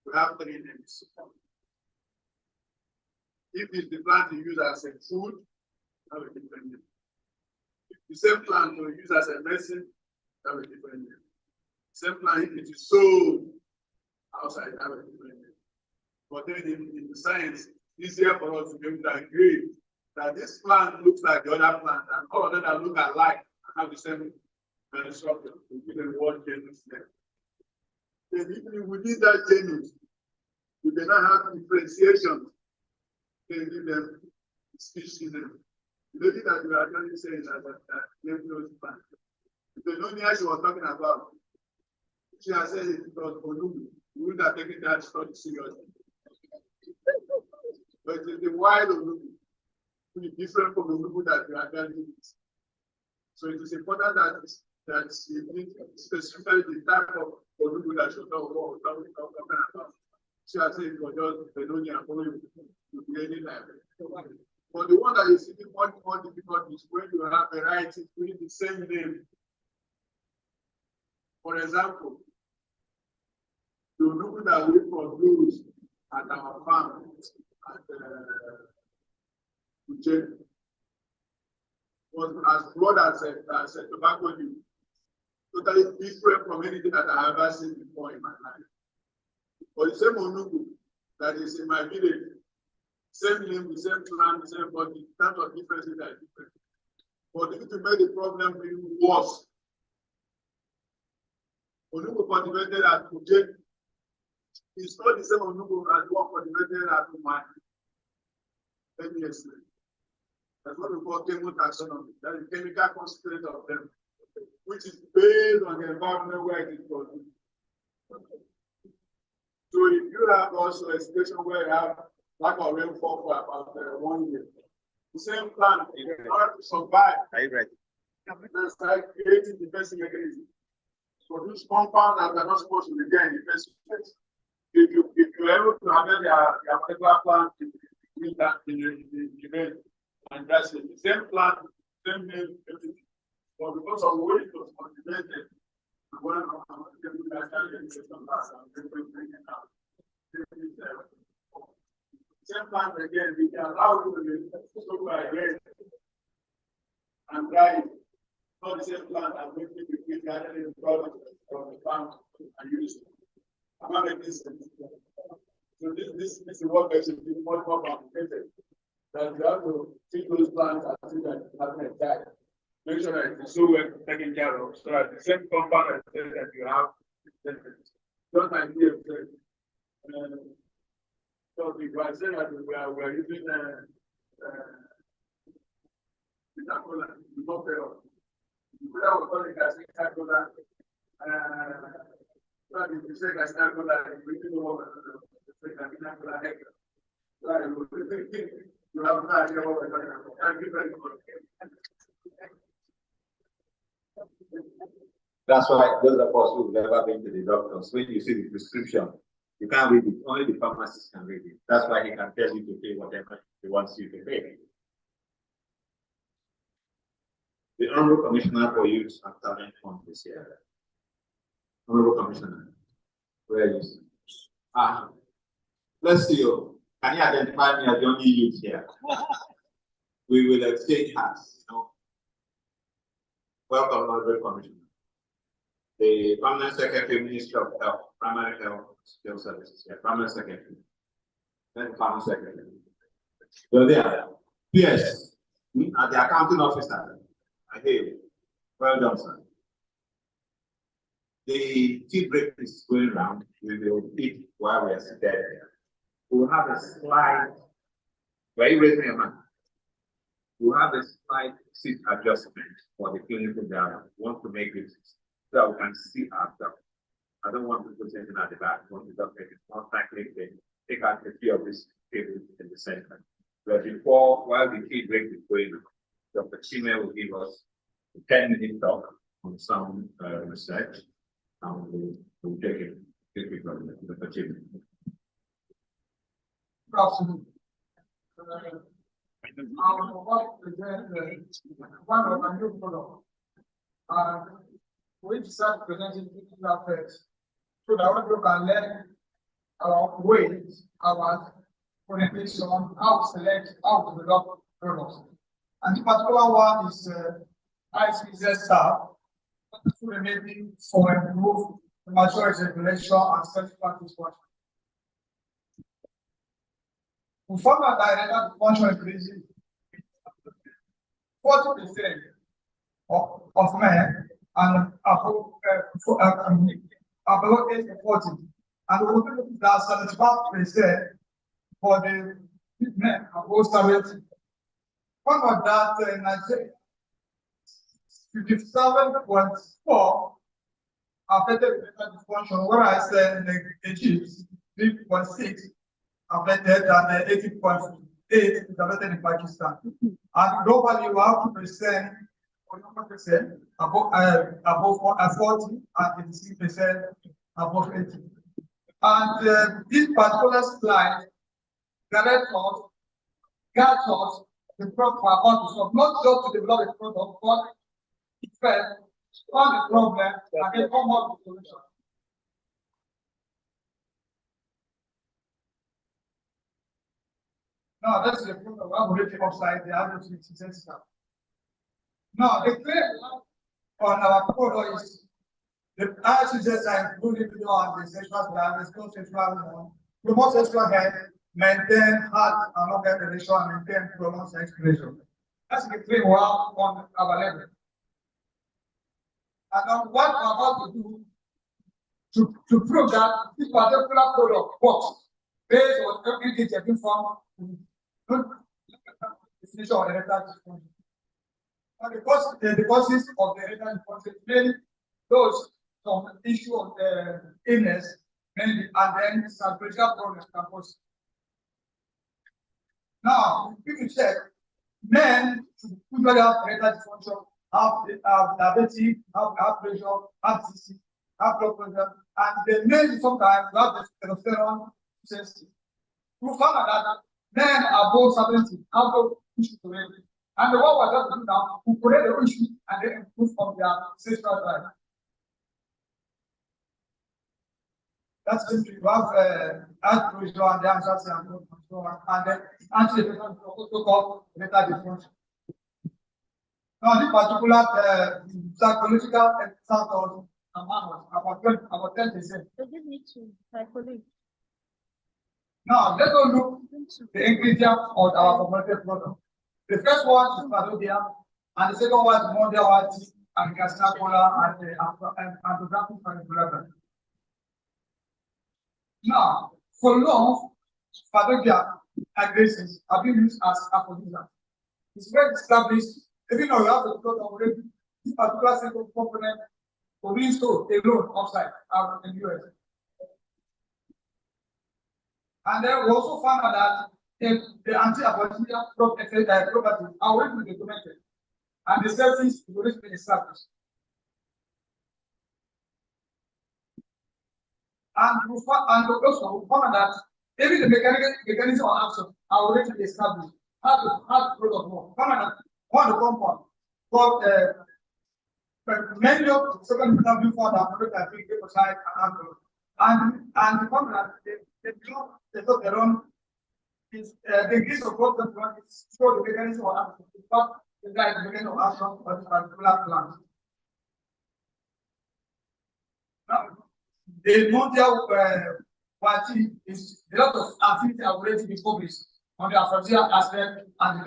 we have 3 names. If it's the plant you use as a food, have a different name. If the same plant you use as a medicine, have a different name. Same plant, if it is sold outside, have a different name. But then in the science, it's easier for us to be able to agree that this plant looks like the other plant, and all of them that look alike and have the same structure. We give them one genus name. Then even within that genus, we do not have differentiation. Then give them species name. The lady that we are actually saying that name those plants. The Nonia she was talking about, she has said it was Olumu. We would have taken that study seriously. But it is the wild Olumu, which is different from the Olumu that we are actually using. So it is important that specifically the type of Olumu that should talk about. She has said it was just Benonia to be any level. But the one that is even much more difficult is when you have varieties with the same name. For example, the Olumu that we produce at our farm at Uche was as broad as a tobacco leaf. Totally different from anything that I have ever seen before in my life. But the same Onugu that is in my village, same name, the same plant, the same body, types of differences are different. But if you make the problem even worse, Onugu cultivated at Uche is not the same Onugu as one cultivated at Umani. Let me explain. That's what we call chemical taxonomy. That is the chemical constraint of them, which is based on the environment where it is produced. So if you have also a situation where you have lack of rainfall for about 1 year, the same plant in order to survive, that's like creating defensive mechanism. Produce compounds that are not supposed to be there in the first place. If you're able to have your particular plant in the and that's it. The same plant, same name, everything. But because of the way it was cultivated, one of the same plant again, we can allow you to soak again and dry it. Not the same plant and make it with gathering the product from the farm and use it. I'm not making sense. So this is what makes it much more complicated. That you have to treat those plants as if that haven't attacked. Make sure that it's so well taken care of, so that the same compound that you have, just like here, so if I say that we are using Coca-Cola, we don't pay off. We don't call it as Coca-Cola. But if you say Coca-Cola, we don't know what Coca-Cola is. You have no idea what we're talking about. Thank you very much. That's why those of us who've never been to the doctors, when you see the prescription, you can't read it. Only the pharmacist can read it. That's why he can tell you to pay whatever he wants you to pay. The Honorable Commissioner for Youth and Talent Fund is here. Honorable Commissioner, where is he? Let's see you. Can you identify me as the only youth here? We will exchange hats, you know. Welcome, Honorable Commissioner. The Permanent Secretary, Ministry of Health, Primary Health Skill Services, Permanent Secretary. Then Permanent Secretary. So there. Yes, me as the accounting officer, I hear you. Well done, sir. The tea break is going around. We will eat while we are seated there. We will have a slight. Were you raising your hand? We will have a slight seat adjustment for the clinical data. We want to make it so that we can see ourselves. I don't want to put anything at the back. I want to just make it more practically. Take out a few of these tables in the center. But before, while the tea break is going on, Dr. Chime will give us a 10-minute talk on some research. And we'll take it from Dr. Chime. Absolutely. I will present one of my new products, which starts presenting HerbFest, so that we can learn our ways, our orientation, how to select, how to develop products. And the particular one is ICZ staff, to enable for improve the maturity regulation and self practice function. We found out that the function increasing 40% of men and above age of 40. And we will look at 75% for the men above 70. Found out that 57.4 affected with dysfunction, whereas the Jews 3.6 affected and 80.8 is affected in Pakistan. And globally, we have 2% above 40 and 86% above 80. And this particular slide guides us the proper account, not just to develop a product, but first solve the problem and then come up with solution. Now, that's the problem. I'm going to upside the other system. Now, the clear on our product is the ICJs are included on the sexual plan, the sexual promote sexual health, maintain heart and organ relation, and maintain prolonged sex relation. That's the clear one on our level. And then what we're about to do to prove that this particular product works based on everything taken from the definition of erectile dysfunction. And the causes of the erectile dysfunction mainly those from issue of illness, mainly, and then psychological problems can cause. Now, if you check, men usually have erectile dysfunction, have diabetes, have pressure, have disease, have blood pressure, and they may sometimes have the testosterone sensitive. We found that men above 70 have no issue to it. And the one we're going to do now, we correct the issue and then improve from their sexual drive. That's simply you have heart pressure and the anxiety and so on, and then anti-depressant also called erectile dysfunction. Now, this particular psychological factors about 10%. Does it need to calculate? Now, let's go look the ingredients of our formulated product. The first one is Palladium, and the second one is Mondia white and Castacola and Antographic manipulator. Now, for long, Palladium aggressives have been used as aphrodisiac. It's well established. Even though you have the product already, this particular single component will be sold alone outside in the US. And then we also found out that the anti-aphrodisiac properties are already documented, and the safety is already been established. And also we found that even the mechanism of action are already established. How to product more. One of the compound called many of the second interview for the product that we side and alcohol. And the found that the testosterone is the increase of growth is show the mechanism of action. It's not the mechanism of action of this particular plant. Now, the Mondia white is a lot of activity have already been published on the aphrodisiac aspect and the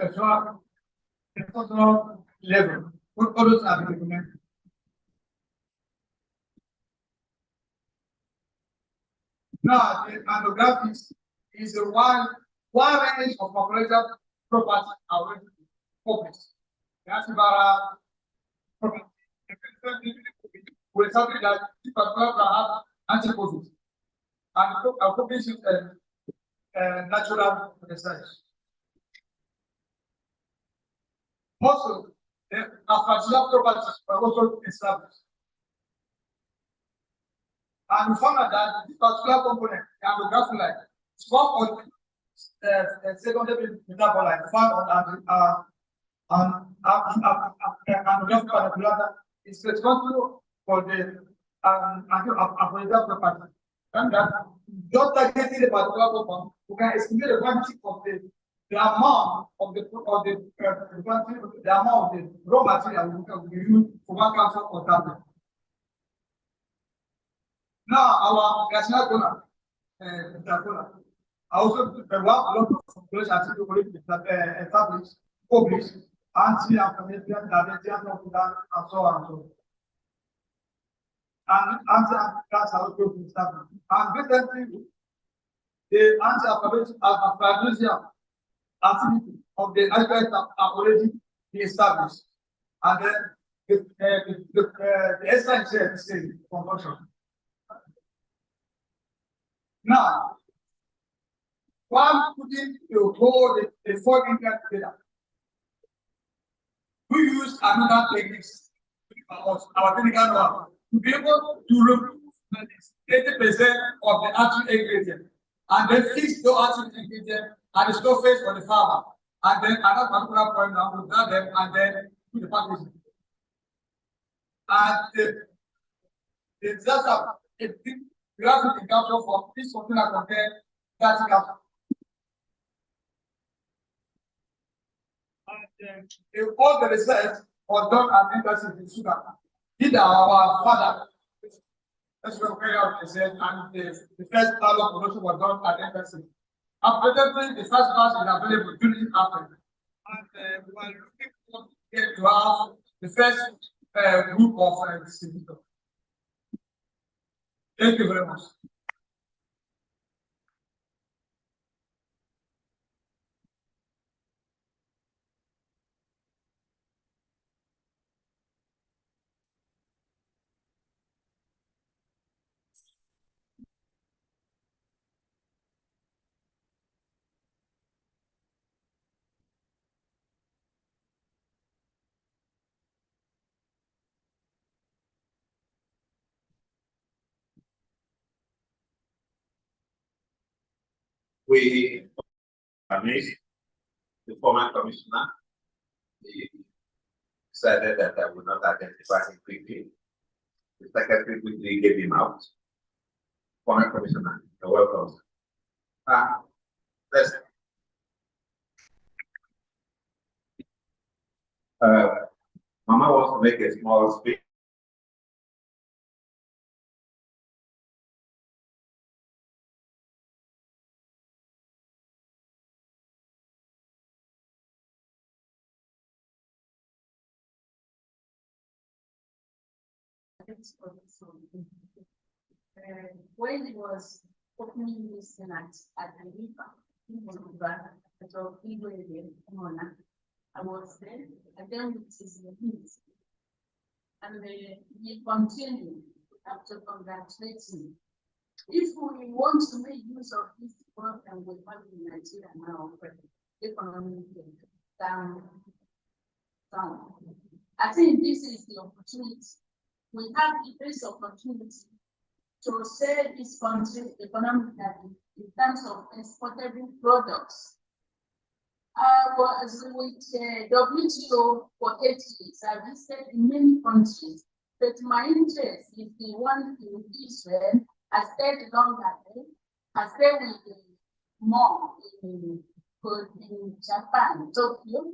cultural level. What all those are documented. Now, the ethnographics is the one range of populated property already published. That's about property. With something that particular have antipodes and publish it natural research. Also, the aphrodisiac properties were also established. And we found out that this particular component, the andrographylite, is one of the secondary metabolite found on andrographic panniculata is responsible for the aphrodisiac property. And that just targeting the particular compound, we can estimate the quantity of the amount of the amount of the raw material we use for 1 capsule or tablet. Now, our national donor, also the one lot of population established, published, anti-inflammatory, diabetes, and so on and so on. And anti-cancer also established. And recently, the anti-aphrodisiac activity of the HerbFest are already established. And then the exercise is the same conversion. Now, while putting the 4 ingredients together, we use another techniques, our technical one, to be able to remove 80% of the active ingredient and then fix those active ingredients at the surface of the farmer. And then another particular point now, we grab them and then put the packaging. And it's just you have to be captured for this container contain 30 capsules. And if all the research was done at university in sugar, either our father, that's what we carry out research, and the first part of production was done at university. Unfortunately, the first batch is available during after. And we are looking to have the first group of distributors. Thank you very much. We amazed the former commissioner. He decided that I would not identify him quickly. The secretary quickly gave him out. Former commissioner, you're welcome. Let's Mama wants to make a small speech. When it was opening this Senate at Alifa, I was there, and then it is the heat. And he continued after congratulating. If we want to make use of this program we have in Nigeria now, economic down. I think this is the opportunity. We have the best opportunity to sell this country economically in terms of exportable products. I was with WTO for 8 years. I visited many countries, but my interest is the one in Israel. I stayed longer. I stayed with more in Japan, Tokyo,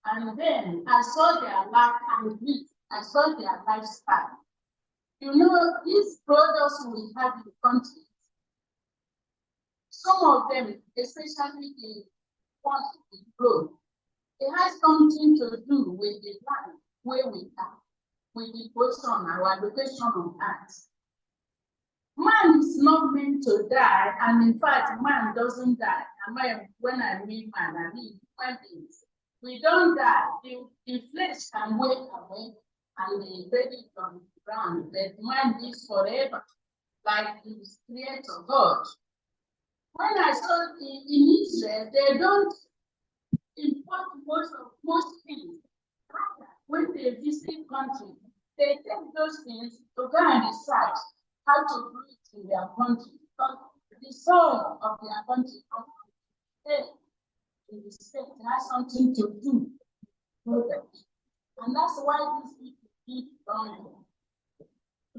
and then I saw their life and lived. I saw their lifestyle. You know, these products we have in the country, some of them, especially want to grow. It has something to do with the land where we are, with the position, our location on earth. Man is not meant to die, and in fact, man doesn't die. When I mean man, I mean human beings. We don't die. The flesh can wake away and the body on the ground, but man lives forever, like the creator God. When I saw in Israel, they don't import most things. When they visit country, they take those things to go and decide how to do it in their country. But the soul of their country, in the state, has something to do with it. And that's why these people keep going.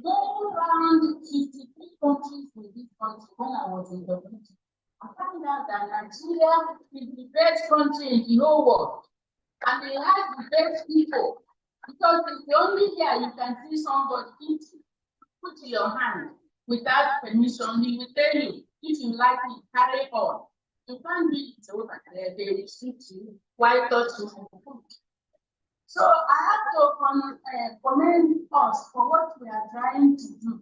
Going around 53 countries in this country when I was in the country, I found out that Nigeria is the best country in the whole world. And they have the best people. Because it's the only here you can see somebody eating, put your hand without permission. He will tell you, if you like it, carry on. You can't do it over there, they restrict you. Why touch you for food? So I have to commend us for what we are trying to do.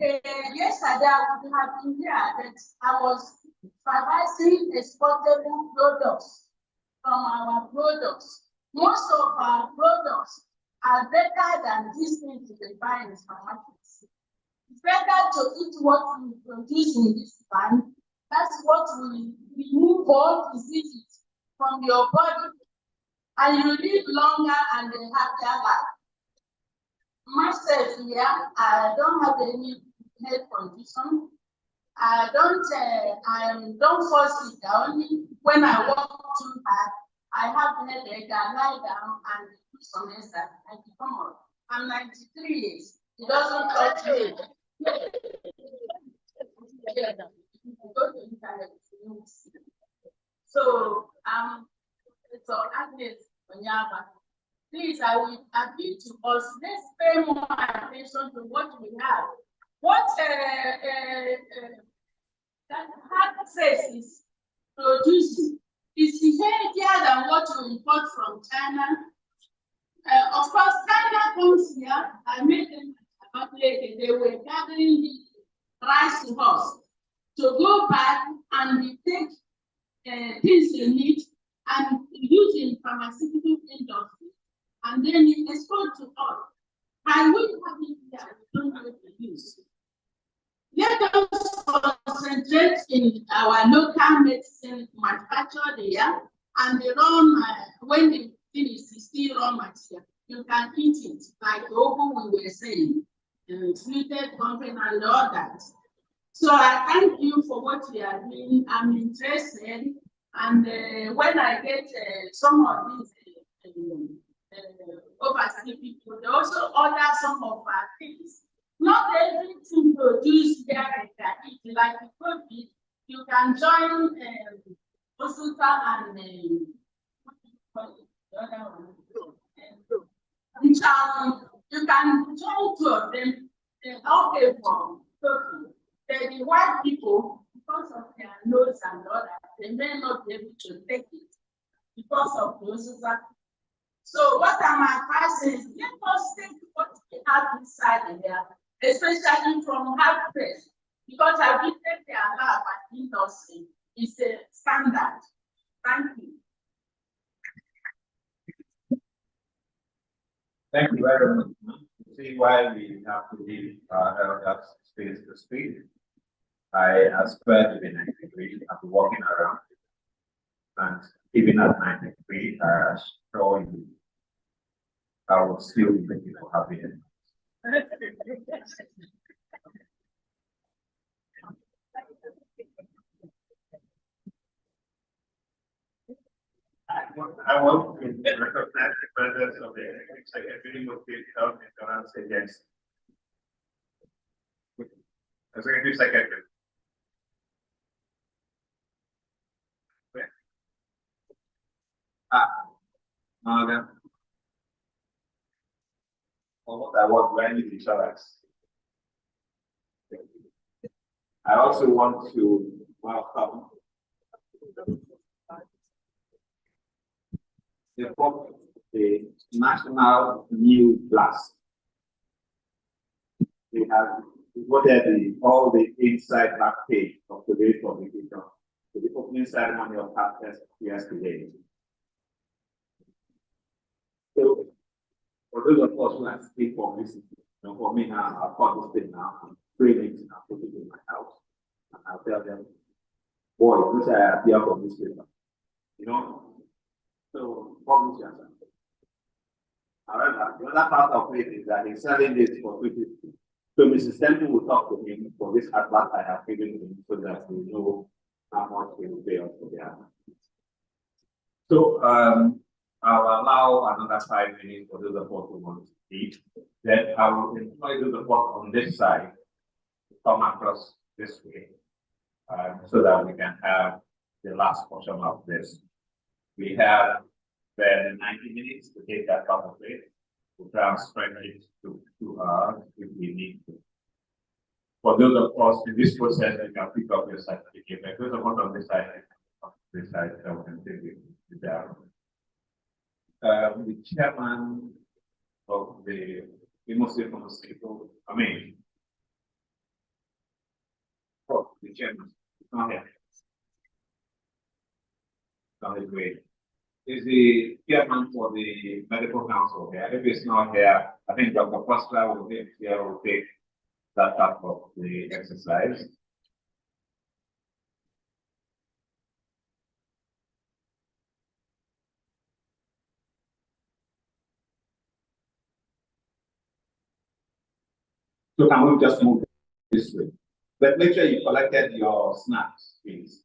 Yesterday, I would have been here, but I was supervising exportable products from our products. Most of our products are better than these things we buy in supermarkets. It's better to eat what we produce in this land. That's what we remove all diseases from your body. And you live longer and a happier life. Myself here, I don't have any health condition. I don't fall sick. Only when I walk too hard, I have headache. I lie down and do some exercise. I become up. I'm 93 years. It doesn't touch me. So Agnes, please, I will appeal to us. Let's pay more attention to what we have. What that HerbFest is producing is healthier than what you import from China. Of course, China comes here. I made them they were gathering the rice to us to go back and we take things in it and use in pharmaceutical industry, and then you export to us. And we have it here, we don't know what to use. Let us concentrate in our local medicine manufactured here, and the raw, when they finish, it's still raw material. You can eat it, like the oven we were saying, treated pumpkin and all that. So I thank you for what you are doing. I'm interested. And when I get some of these overseas people, they also order some of our things. Not everything produced there they can eat. Like COVID, you can join Osuta and the other one. You can join two of them. They're okay for Turkey. The white people, because of their nose and all that, they may not be able to take it because of those. So what I'm advising is let us take what we have inside there, especially from HerbFest, because I visited their lab at industry. It's a standard. Thank you. Thank you very much. See why we have to leave that space to speak. I aspire to be 93. I'll be walking around, and even at 93, I assure you, I will still be thinking of happiness. I want to recognize the presence of the Secretary of State Health Insurance Agency. Executive Secretary. Morgan. I want to insurance. I also want to welcome the national news blast. They have devoted all the inside back page of today's publication to the opening ceremony of HerbFest yesterday. So, for those of us who are still for this, for me now, I've got this thing now, I'm training it now, put it in my house, and I'll tell them, boy, this I appear for this paper. So, probably just. However, the other part of it is that he's selling this for 250. So Mrs. Temple will talk to him for this advert I have given him so that we know how much he will pay us for the advert. So I'll allow another 5 minutes for those of us who want to speak. Then I will employ those of us on this side to come across this way so that we can have the last portion of this. We have 90 minutes to take that part of it. We'll try and spread it to 2 hours if we need to. For those of us in this process, you can pick up your certificate. But those of us on this side, we can take it down. The chairman of the most famous people, the chairman, it's not here. Not his way. Is the chairman for the medical council here. If it's not here, I think Dr. Foster will be here, will take that part of the exercise. So can we just move this way? But make sure you collected your snacks, please.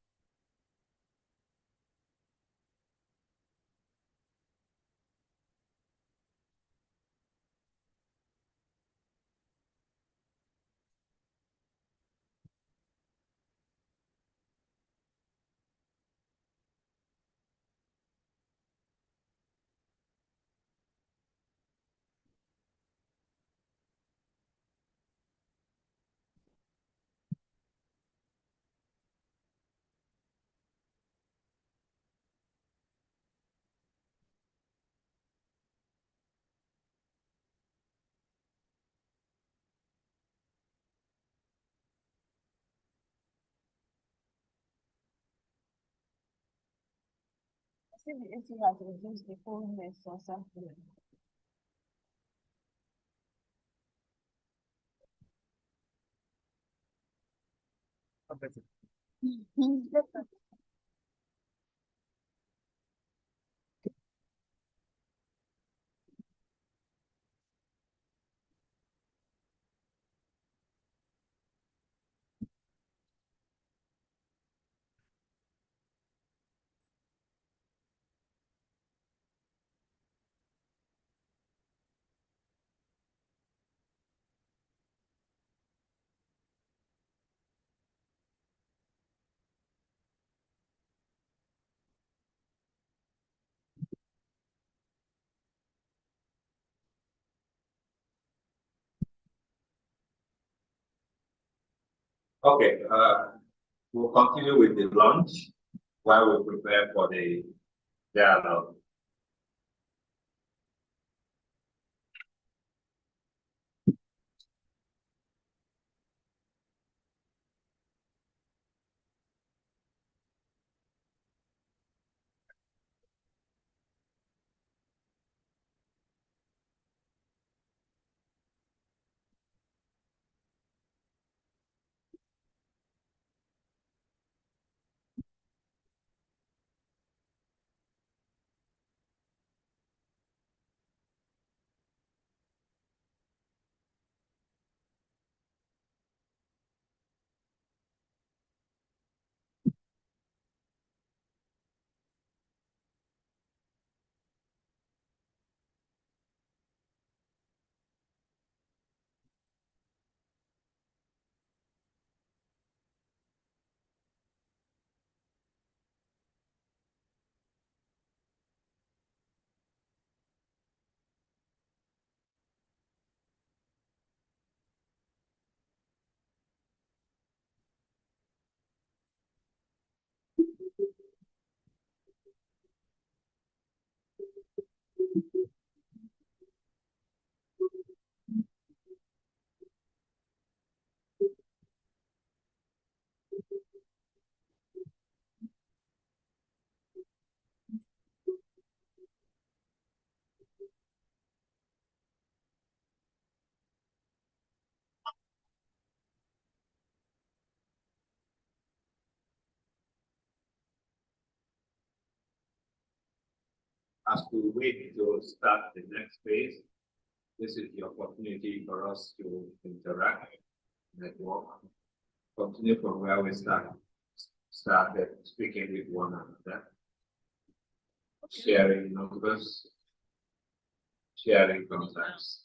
I think the AC has reduced the coldness or something. Okay, we'll continue with the lunch while we prepare for the dialogue. as we wait to start the next phase, this is the opportunity for us to interact, network, continue from where we started speaking with one another, sharing numbers, sharing contacts.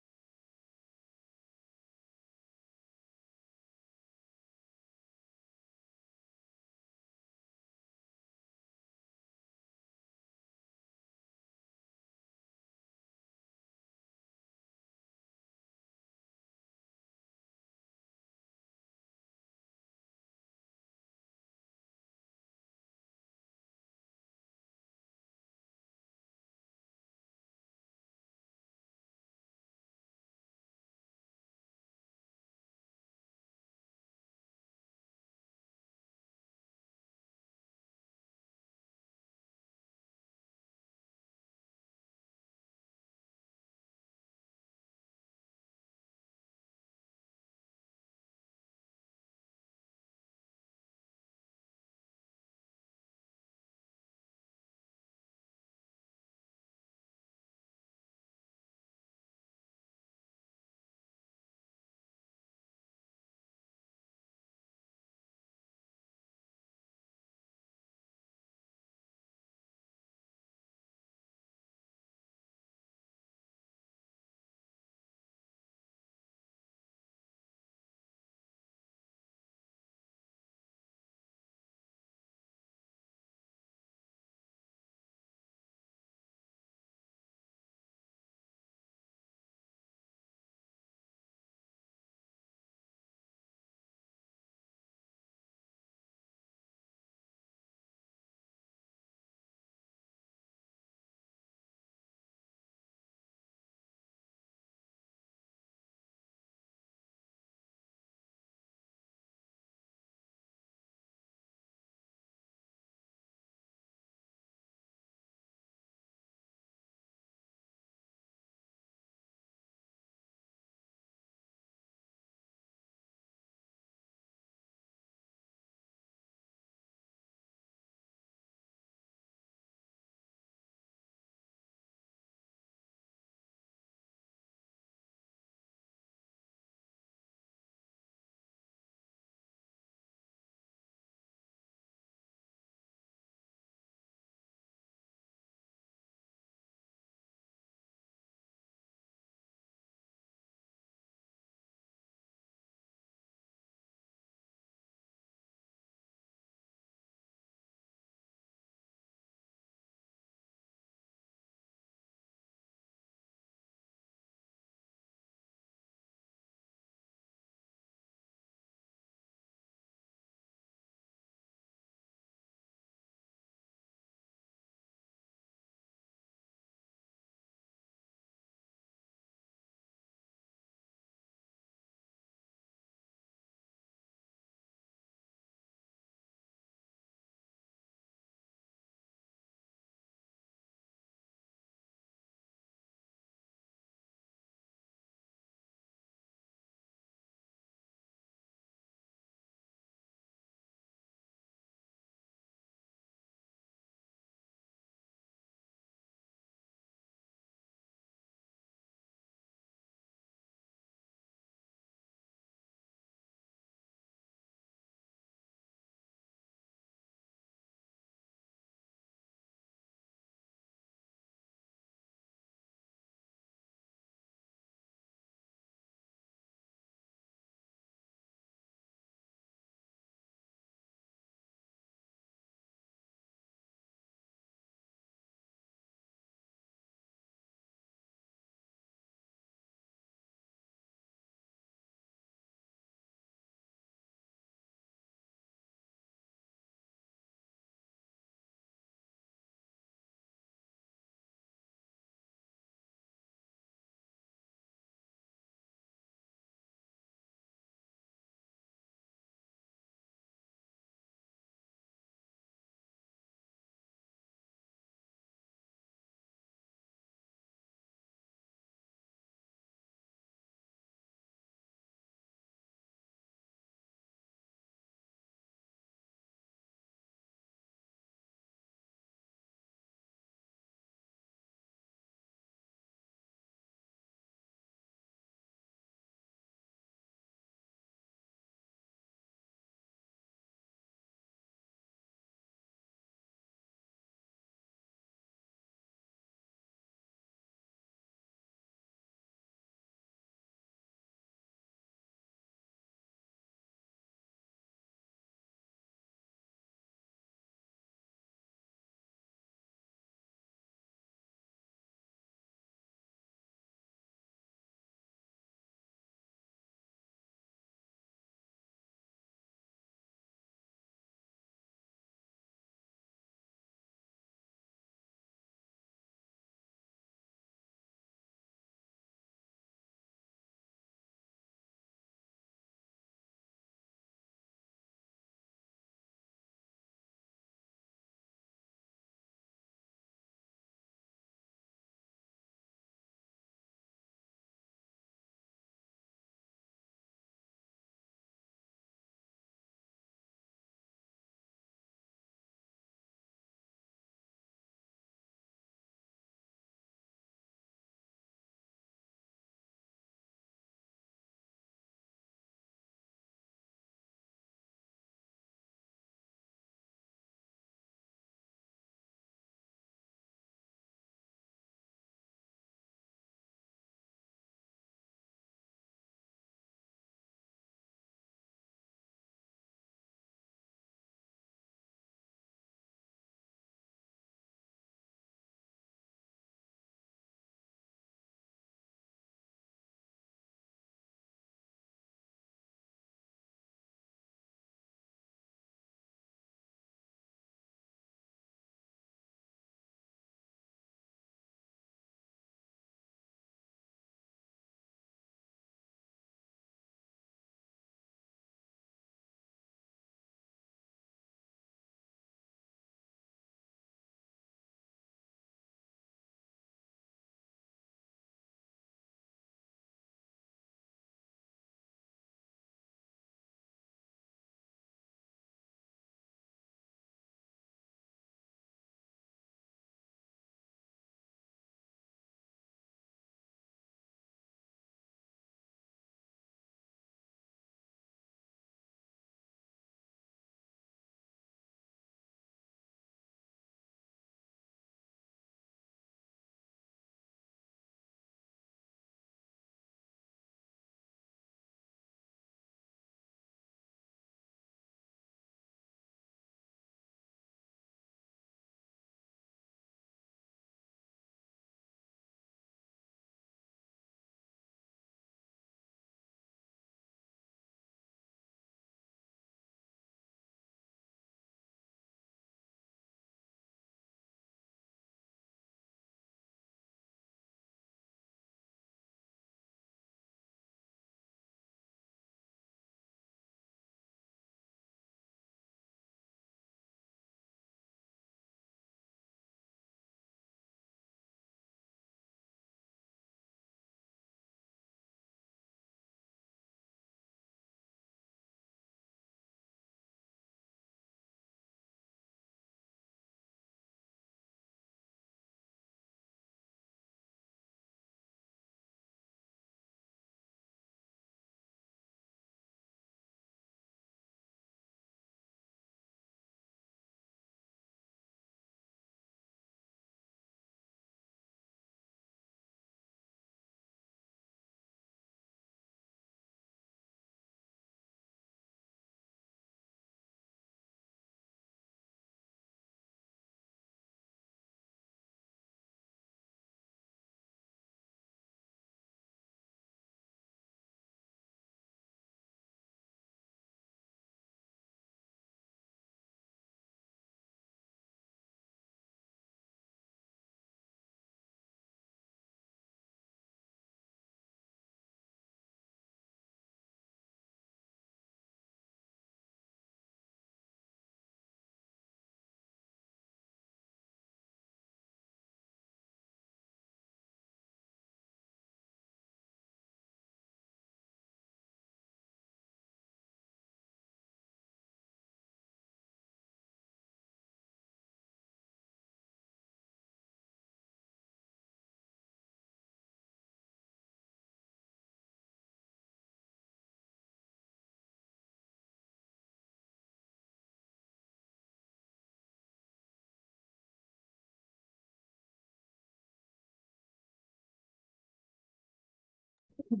Okay.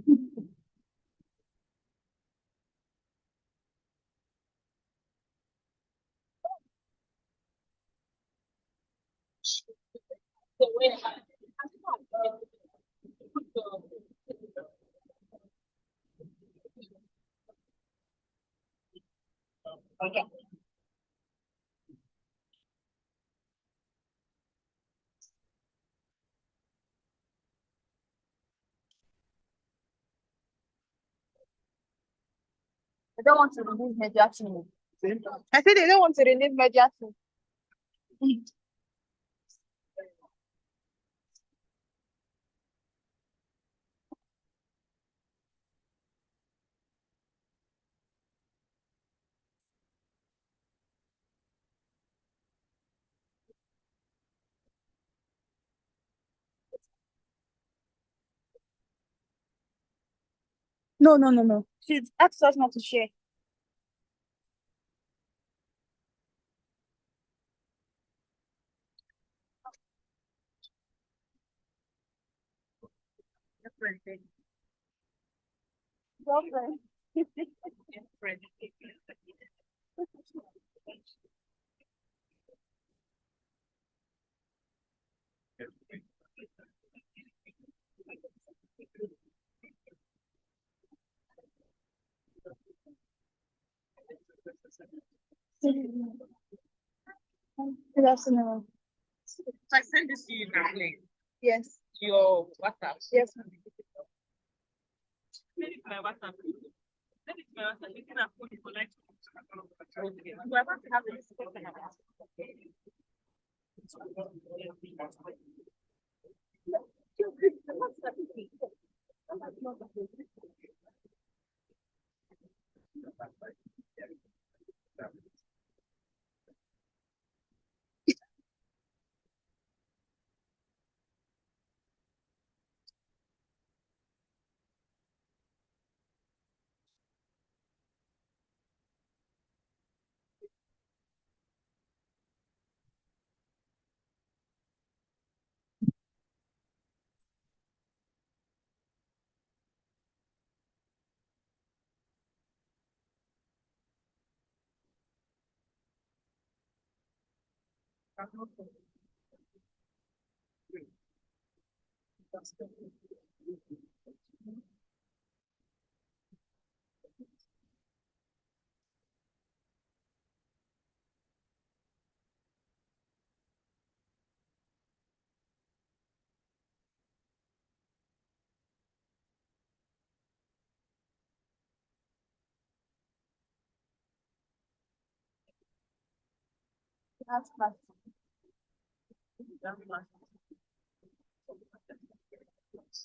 They don't want to remove mediating. I said they don't want to remove mediating. No. She's asked us not to share. Girlfriend. Good afternoon. So I sent this to you now, please. Yes. Your WhatsApp. Yes. Send it to my WhatsApp. Send it to my WhatsApp. You can have put it for like. We're about to have a discussion about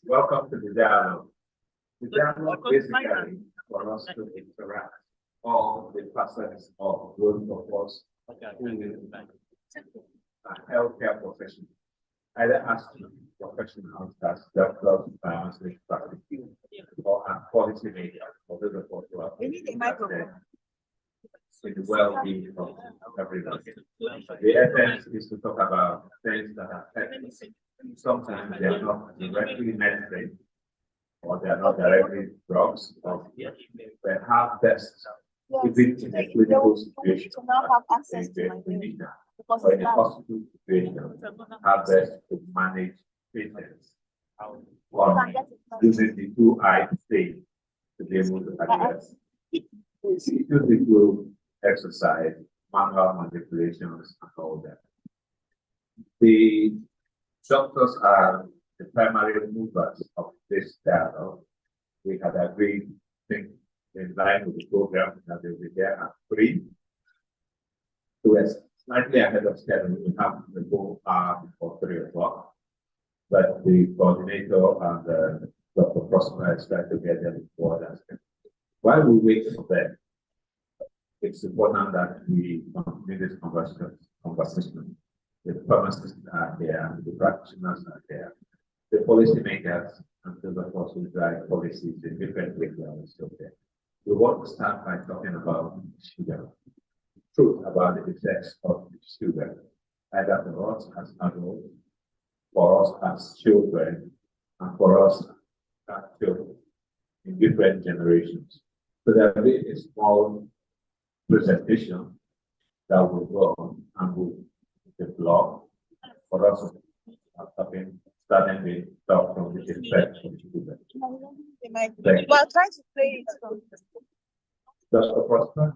Welcome to the dialogue. The dialogue basically for us to interact all the facets of work of us healthcare professionals, either as professionals, as doctors, pharmacists, practitioners, or policy makers, or those of us who are in the well-being of everyone. The essence is to talk about things that affect us. Sometimes they are not directly medicine, or they are not directly drugs, or they have tests within in a clinical situation. Or in a hospital situation, have best to manage patients using the 2I stage to be able to address. Issues include exercise, manual manipulations, and all that. The doctors are the primary movers of this dialogue. We had agreed, I think, in line with the program that they will be there at 3. So we're slightly ahead of schedule. We have the full hour before 3 o'clock. But the coordinator and Dr. Prosper is trying to get them before that. While we wait for them, it's important that we continue this conversation. The pharmacists are there, the practitioners are there, the policymakers, and those of us who drive policies in different ways are also there. We want to start by talking about sugar, truth about the effects of sugar, either for us as adults, for us as children, and for us as children. in different generations. So there will be a small presentation that will go and will develop for us starting the talk from the effect of the Well, try to play it from That's the first one.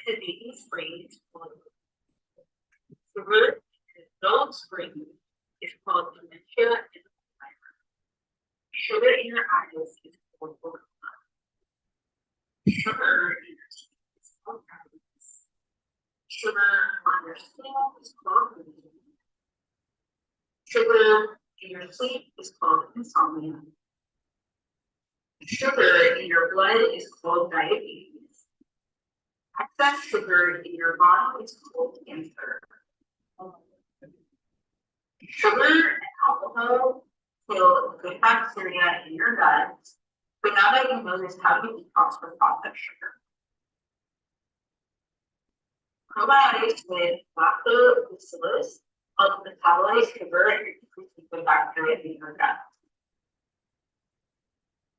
The baby spring is called sugar. The adult spring is called dementia and Alzheimer's. Sugar in your eyes is called glaucoma. Sugar in your teeth is called cavities. Sugar on your skin is called bleeding. Sugar in your sleep is called insomnia. Sugar in your blood is called diabetes. Excess sugar in your body is called cancer. Sugar and alcohol kill good bacteria in your gut, but now that you know this, how do you detox from processed sugar? Probiotics with lactobacillus help metabolize sugar and decrease good bacteria in your gut.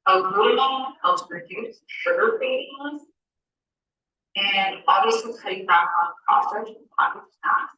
Glutamine helps reduce sugar cravings and obviously cutting back on processed and packaged snacks.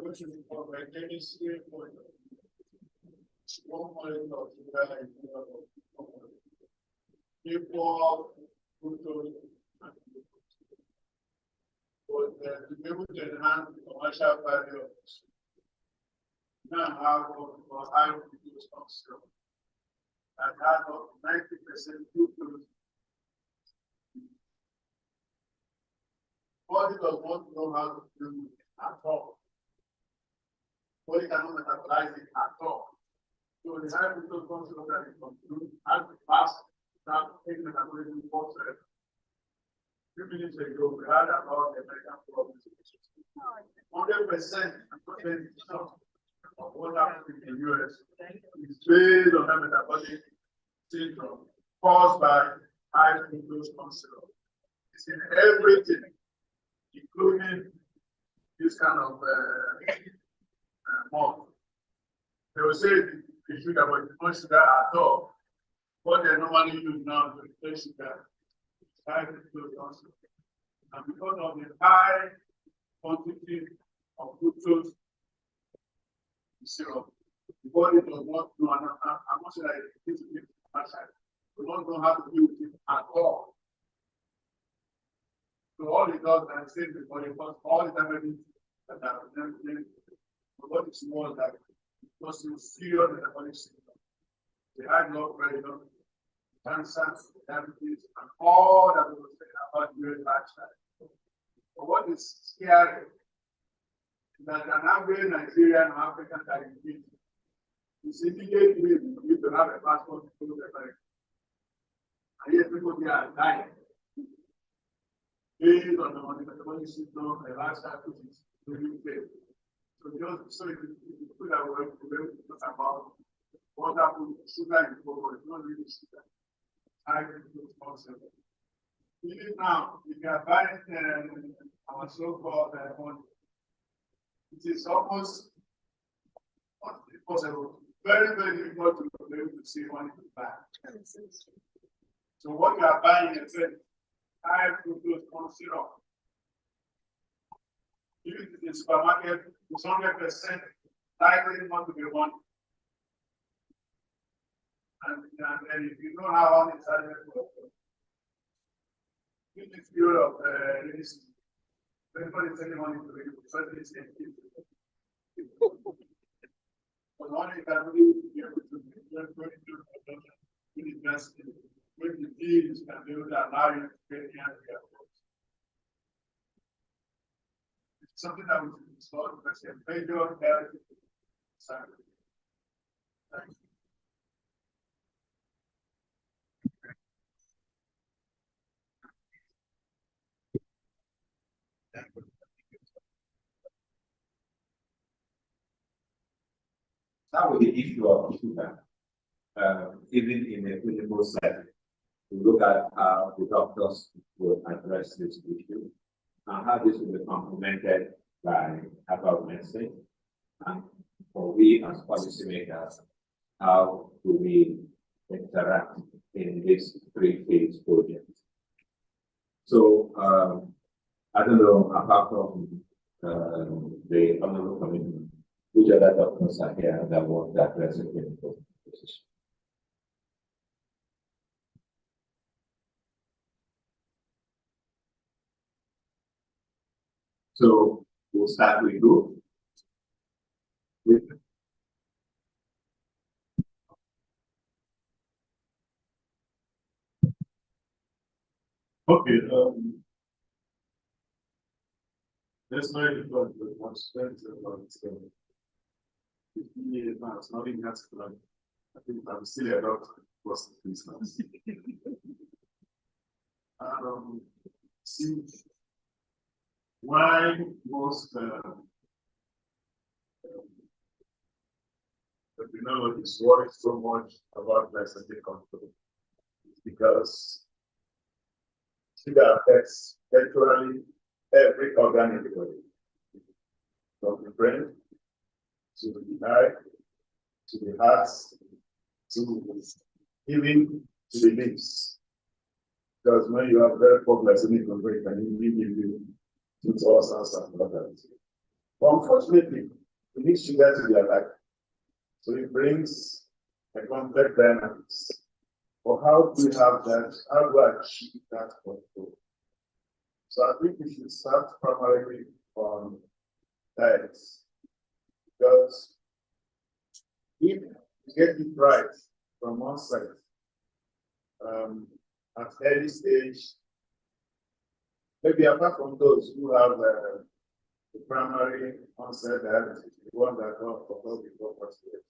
Which is for maintenance for 1 point of sugar people to be able to enhance the commercial value of this. Now have for high reduced consumption and has of 90% glucose. Body does not know how to do it at all. Body cannot metabolize it at all. So the high glucose consumption that is consumed has to pass without taking metabolism whatsoever. 2 minutes ago, we heard about the American problems. 100% of what happens in the US is based on a metabolic syndrome caused by high glucose consumption. It's in everything, including this kind of malt. They will say the sugar, but no sugar at all. What they normally use now to replace sugar is high glucose consumption. And because of the high quantity of glucose syrup, the body does not know, I'm not saying that it is outside, we don't know how to deal with it at all. So all it does is save the body, because all the damage that are the body is more like because you serious metabolic syndrome. The high blood pressure, cancer, diabetes, and all that we will say about your lifestyle. But what is scary is that an average Nigerian or African diabetes is immediately need to have a passport to go to America. And yet people there are dying based on the metabolic syndrome and lifestyle which is really failed. So just so if you put that word, we're able to talk about what happened to sugar in the body, it's not really sugar. High glucose concept. Even now, if you are buying our so-called one, it is almost impossible, very, very difficult to be able to see one in the back. So what you are buying is high glucose corn syrup. If it is in the supermarket, it's 100% likely not to be one. And if you know how one is added, in this period of rainy season, Everybody is telling money to read, certainly it's empty. But only that we be able to invest in with the deeds and they would allow you to get the answer. It's something that we can install because a major area. Thank you. Now with the issue of sugar, even in a clinical setting, we look at how the doctors will address this issue and how this will be complemented by herbal medicine. And for we as policymakers, how do we interact in this three-phase project? So I don't know, apart from the honorable committee, which other doctors are here that want to address the clinical position? So we'll start with you. Okay, that's not even good, but one strength about 15 years now, it's not even that plan. I think I'm still a doctor plus Christmas. See why most endocrinologists worry so much about glycemic control because sugar affects virtually every organ in the body, from the brain to the eye to the heart to even to the limbs. Because when you have very poor glycemic control, it can even give you tooth ulcers and others. But unfortunately, we need sugar to be alive. So it brings a complex dynamics. But how do we have that? How do I achieve that control? So I think we should start primarily on diets. Because if you get it right from one side, at early stage, maybe apart from those who have the primary onset diabetes, the one that got before first years.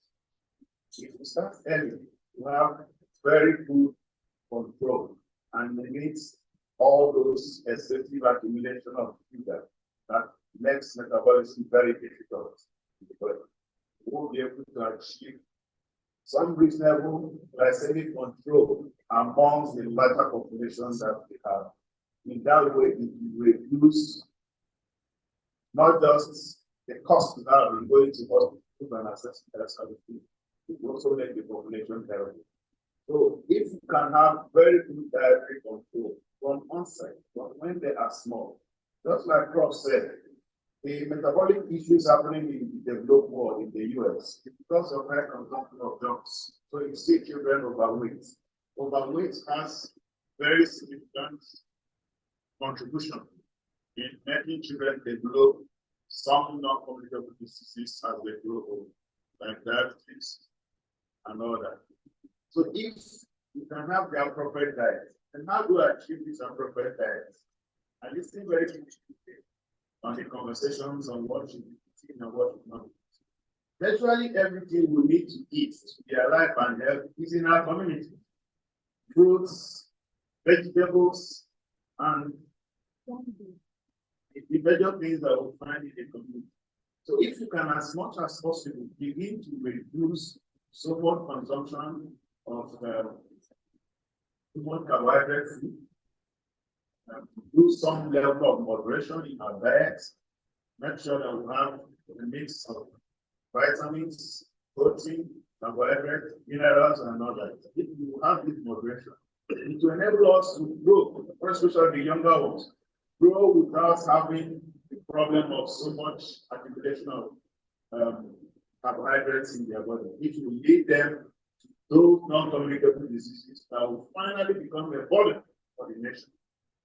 If you start early, you have very good control and limit all those excessive accumulation of sugar that makes metabolism very difficult. But you won't be able to achieve some reasonable glycemic control amongst the larger population that we have. In that way, it will reduce not just the cost that we going to hospital and access to health services, it will also make the population healthy. So if you can have very good dietary control from onset, from when they are small, just like Prof said, the metabolic issues happening in the developed world in the US because of high consumption of drugs. So you see children overweight. Overweight has very significant contribution in making children develop some non-communicable diseases as they grow old, like diabetes and all that. So if you can have the appropriate diet, and how do I achieve this appropriate diet? I listen very carefully on the conversations on what should be eaten and what should not be eaten. Virtually everything we need to eat to be alive and healthy is in our community. Fruits, vegetables, and the major things that we find in the community. So if you can, as much as possible, begin to reduce so much consumption of too much carbohydrate food, do some level of moderation in our diet, make sure that we have a mix of vitamins, protein, carbohydrates, minerals, and all that. If you have this moderation, it will enable us to grow, especially the younger ones, grow without having the problem of so much accumulation of carbohydrates in their body. It will lead them to those non-communicable diseases that will finally become a burden for the nation.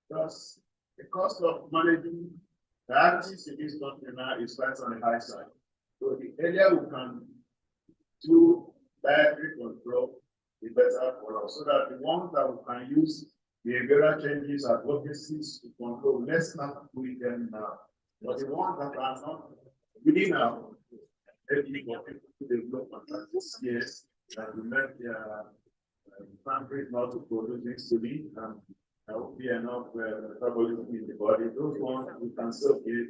Because the cost of managing Diabetes in this country now is quite on the high side. So the earlier we can do dietary control, the better for us. So that the ones that we can use behavioral changes, advocacies to control, let's not do them now. But the ones that are not really now, maybe for people to develop contracts, yes, that will make their country not to produce insulin, and there will be enough metabolism in the body. Those ones we can still give,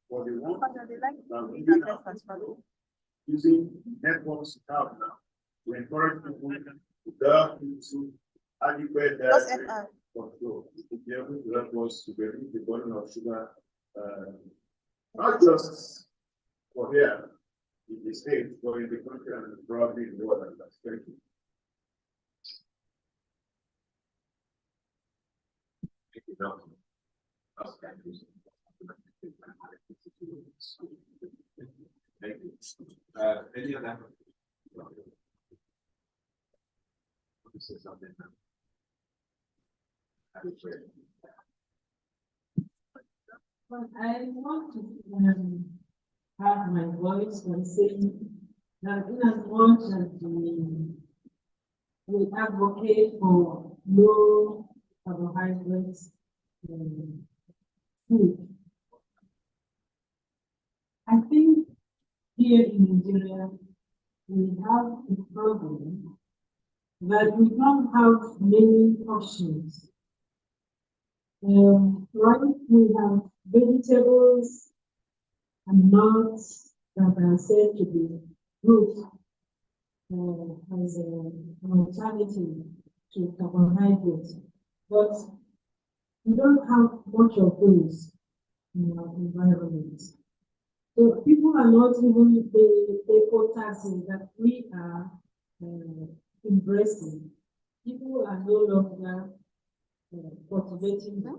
for the ones that we need now, using networks now to encourage people to delve into adequate dietary control to be able to help us to reduce the burden of sugar, not just for here in the States, but in the country and probably in the world. Thank you. Thank you. Any other? Say something now. Well, I want to have my voice when saying that in as much as we advocate for low carbohydrates food, I think here in Nigeria we have a problem that we don't have many options. Right, we have vegetables and nuts that are said to be good as an alternative to carbohydrates, but we don't have much of those in our environment. So people are not even the potassium that we are embracing. People are no longer cultivating them.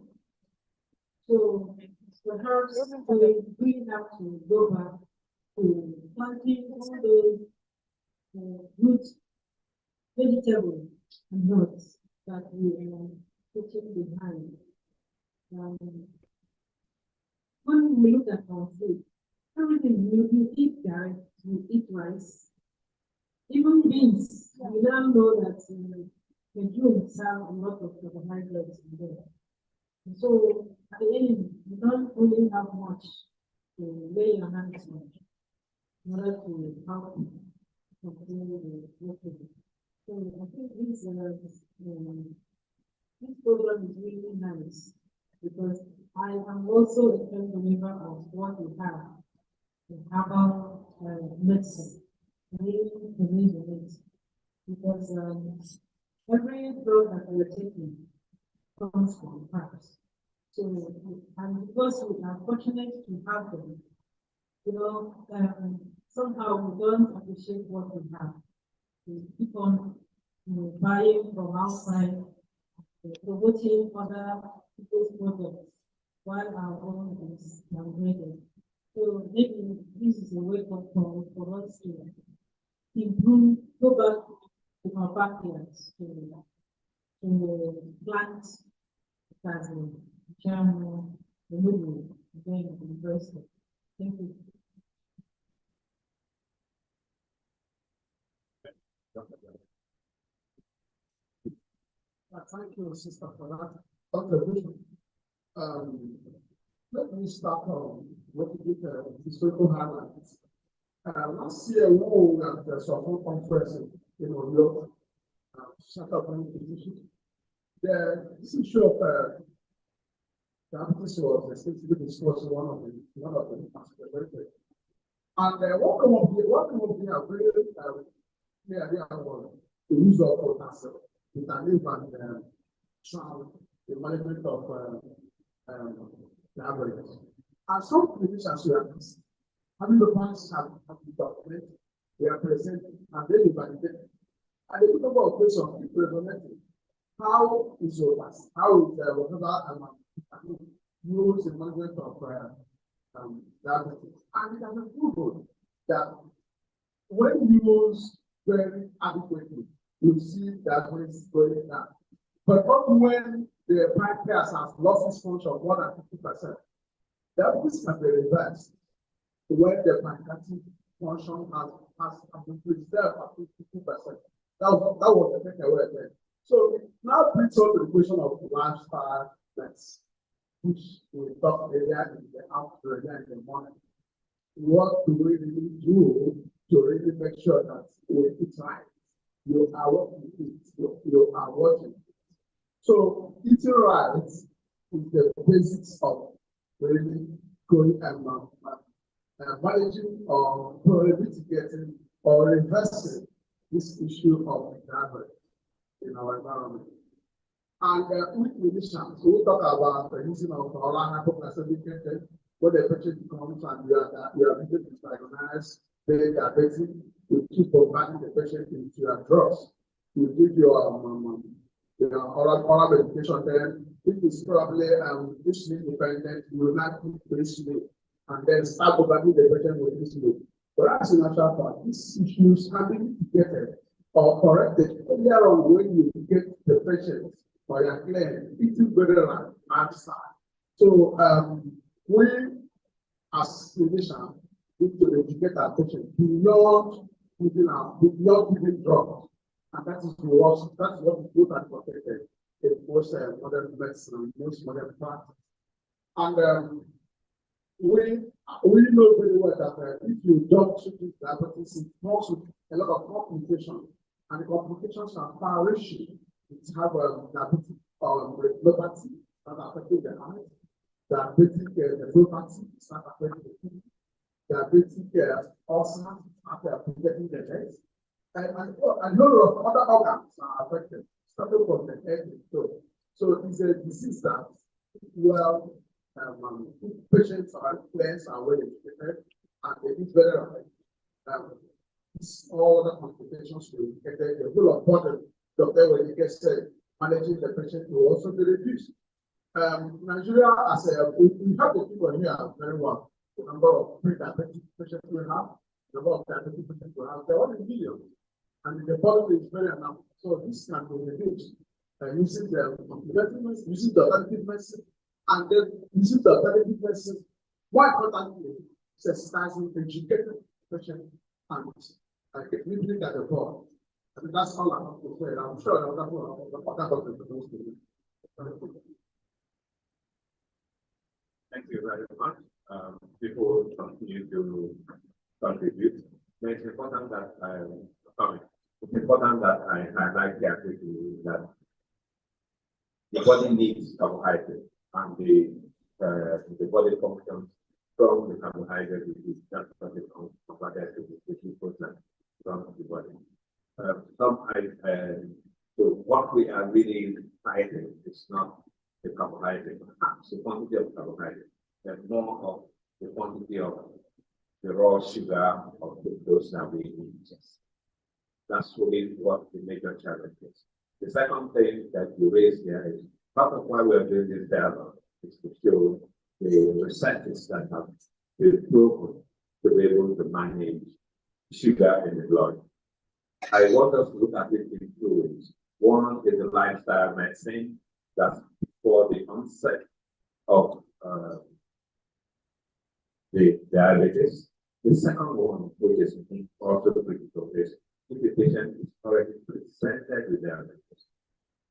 So perhaps we have to go back to planting all those good vegetables and nuts that we are putting behind. When we look at our food, everything you eat you eat rice, even beans. We now know that the beans have a lot of carbohydrates in there. And so at the end, you don't really have much to lay your hands on in order to help continue the working. So I think this program is really nice because I am also a firm believer of what we have in herbal medicine. Really believe in it because every drug that we are taking comes from herbs. So, and because we are fortunate to have them, somehow we don't appreciate what we have. We keep on buying from outside, promoting other people's products while our own is downgraded. So maybe this is a wake-up call for us to improve, go back to our backyards to plant as a germ, the middle, again, embrace it. Thank you. Thank you, Sister, for that contribution. Let me start on what we did historical highlights. Last year, we were at the Sorbonne conference in New York, the issue of diabetes was extensively discussed in one of the aspects. And what come up here are very the use of potassium, vitamin and the management of diabetes. And some clinicians having the points have been documented, they are present and they be validated. And the people of questions keep resonating. How is your past? How is whatever use the management of diabetes? And it has been proven that when used very adequately, you see diabetes going down. But not when the pancreas has lost its function more than 50%. Diabetes can be reversed when the pancreatic function has been preserved at 50%. That was the takeaway then. So it now brings up the question of lifestyle that's which we talked earlier in the afternoon and the morning. What do we really do to really make sure that we eat right? You are what you eat, you are what you eat. So eating right is the basics of really going and managing or mitigating or reversing this issue of diabetes in our environment. And with clinicians, we talk about the using of oral hypoglycemic when the patient comes and you are able to diagnose the diabetes, we keep bombarding the patient into your drugs. You give your oral medication, then if it's probably insulin dependent, you will not keep insulin and then start bombarding the patient with insulin. But as in actual fact, these issues can be mitigated or corrected earlier on when you get the patient or your client eating better than outside. So we as clinicians need to educate our patient beyond giving drugs. And that is what we put and protected in most modern medicine and most modern practice. And we know very well that if you don't treat diabetes, it comes with a lot of complications, and the complications are far-reaching. It have diabetic retinopathy that affecting the heart, diabetic nephropathy that affecting the kidney, diabetic ulcer affecting the legs, and a lot of other organs are affected, starting from the head and throat. So it's a disease that patients are cleansed and well educated, and they eat better. All the complications will get the whole of body. Dr. Wenike said managing the patient will also be reduced. Nigeria, as we have the people here very well. The number of pre-diabetic patients we have, the number of diabetic patients we have, they're all in millions. And the body is very enough. So this can be reduced using the medicine, using the alternative medicine, and then using the alternative medicine. More importantly, exercising, educating patient and living at the board. I mean, that's all I have to say. I'm sure that will. Thank you very much. Before we continue to contribute, it's important that I highlight carefully that the body needs carbohydrate, and the body functions from the carbohydrate, which is just converted to the glucose from the body. So what we are really fighting is not the carbohydrate, perhaps the quantity of carbohydrate, but more of the quantity of the raw sugar of those that we ingest. That's really what the major challenge is. The second thing that you raised here is part of why we're doing this dialogue is to show the researchers that have been proven to be able to manage sugar in the blood. I want us to look at it in two ways. One is the lifestyle medicine, that's before the onset of the diabetes. The second one, which is also critical, is if the patient is already presented with diabetes,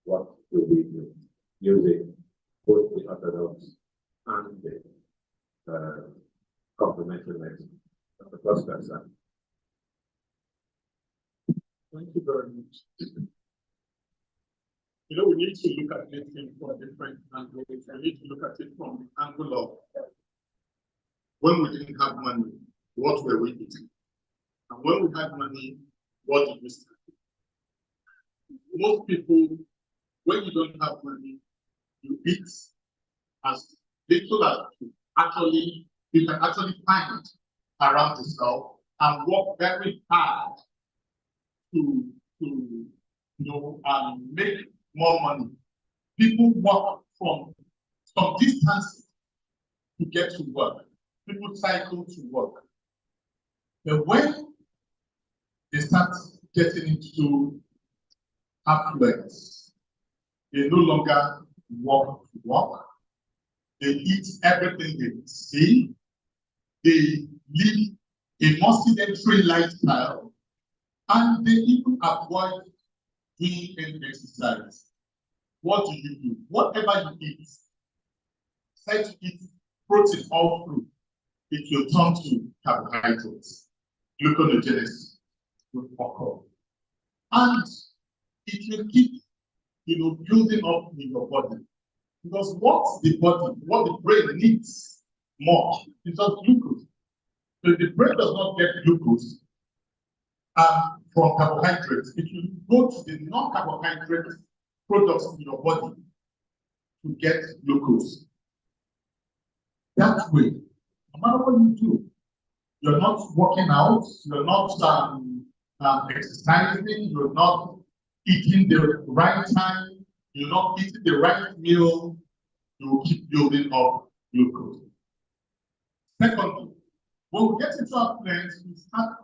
what do we do? Using both the orthodox and the complementary medicine. The first person. Thank you very much. You know, we need to look at it from different angles. We need to look at it from the angle of when we didn't have money, what were we eating? And when we had money, what did we study? Most people, when you don't have money, you eat as little as you can actually find around yourself and work very hard to make more money. People walk from some distance to get to work. People cycle to work. But when they start getting into affluence, they no longer walk to walk. They eat everything they see. They live a more sedentary lifestyle, and they even avoid doing any exercise. What do? Whatever you eat, try to eat protein all through. It will turn to carbohydrates, gluconeogenesis will occur, and it will keep, building up in your body. Because what the brain needs more is just glucose. So if the brain does not get glucose from carbohydrates, it will go to the non-carbohydrate products in your body to get glucose. That way, no matter what you do, you're not working out, you're not exercising, you're not eating the right time, you're not eating the right meal, you will keep building up glucose. Secondly, when we get into our plants, we start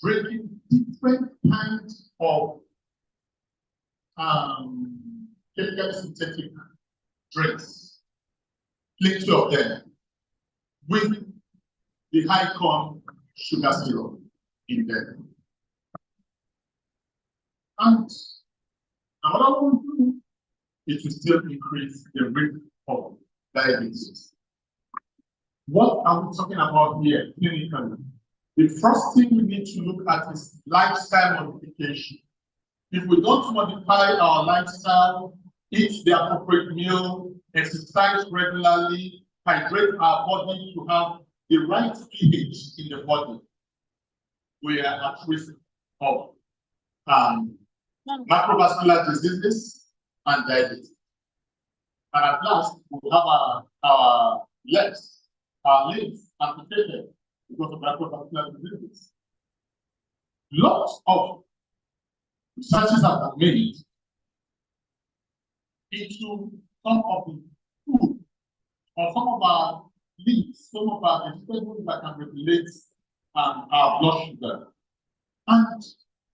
drinking different kinds of chemical synthetic drinks, plenty of them, with the high corn sugar syrup in them. And another one, it will still increase the risk of diabetes. What are we talking about here clinically? The first thing we need to look at is lifestyle modification. If we don't modify our lifestyle, eat the appropriate meal, exercise regularly, hydrate our body to have the right pH in the body, we are at risk of macrovascular diseases and diabetes. And at last, we'll have our legs, our limbs amputated because of macrovascular diseases. Lots of researches have been made into some of the food or some of our leaves, some of our vegetables that can regulate our blood sugar. And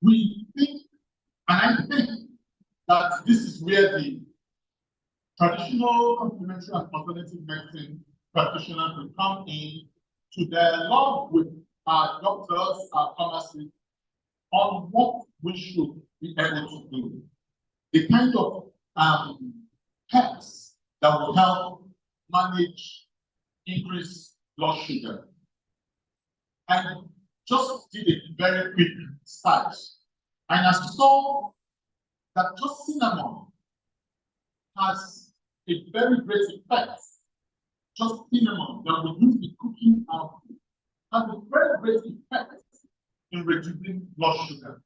we think, and I think that this is where the traditional complementary and alternative medicine practitioners will come in to dialogue with our doctors, our pharmacists, on what we should be able to do. The kind of herbs that will help manage increased blood sugar. I just did a very quick search, and I saw that just cinnamon has a very great effect. Just cinnamon that we use in cooking our food has a very great effect in reducing blood sugar.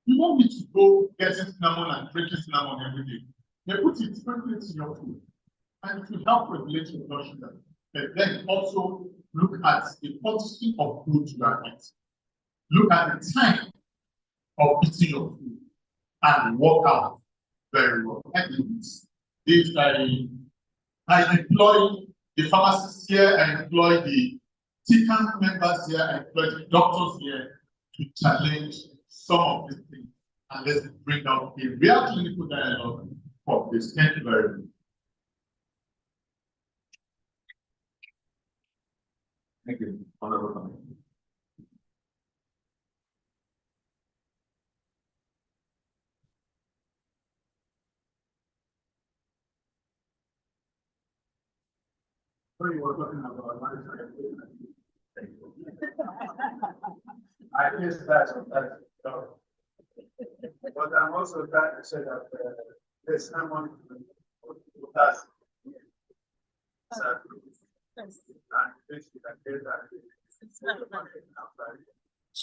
You don't need to go getting cinnamon and drinking cinnamon every day. They put it sprinkle it in your food, and it will help regulate your blood sugar. But then also look at the quantity of food you are eating. Look at the time of eating your food and work out very well. If I employ the pharmacists here, I employ the TCAM members here, I employ the doctors here to challenge some of these things, and let's bring out a real clinical dialogue for this. Thank you very much. Thank you, Honorable. So you were talking about I guess that's but I'm also trying to say that there's someone who has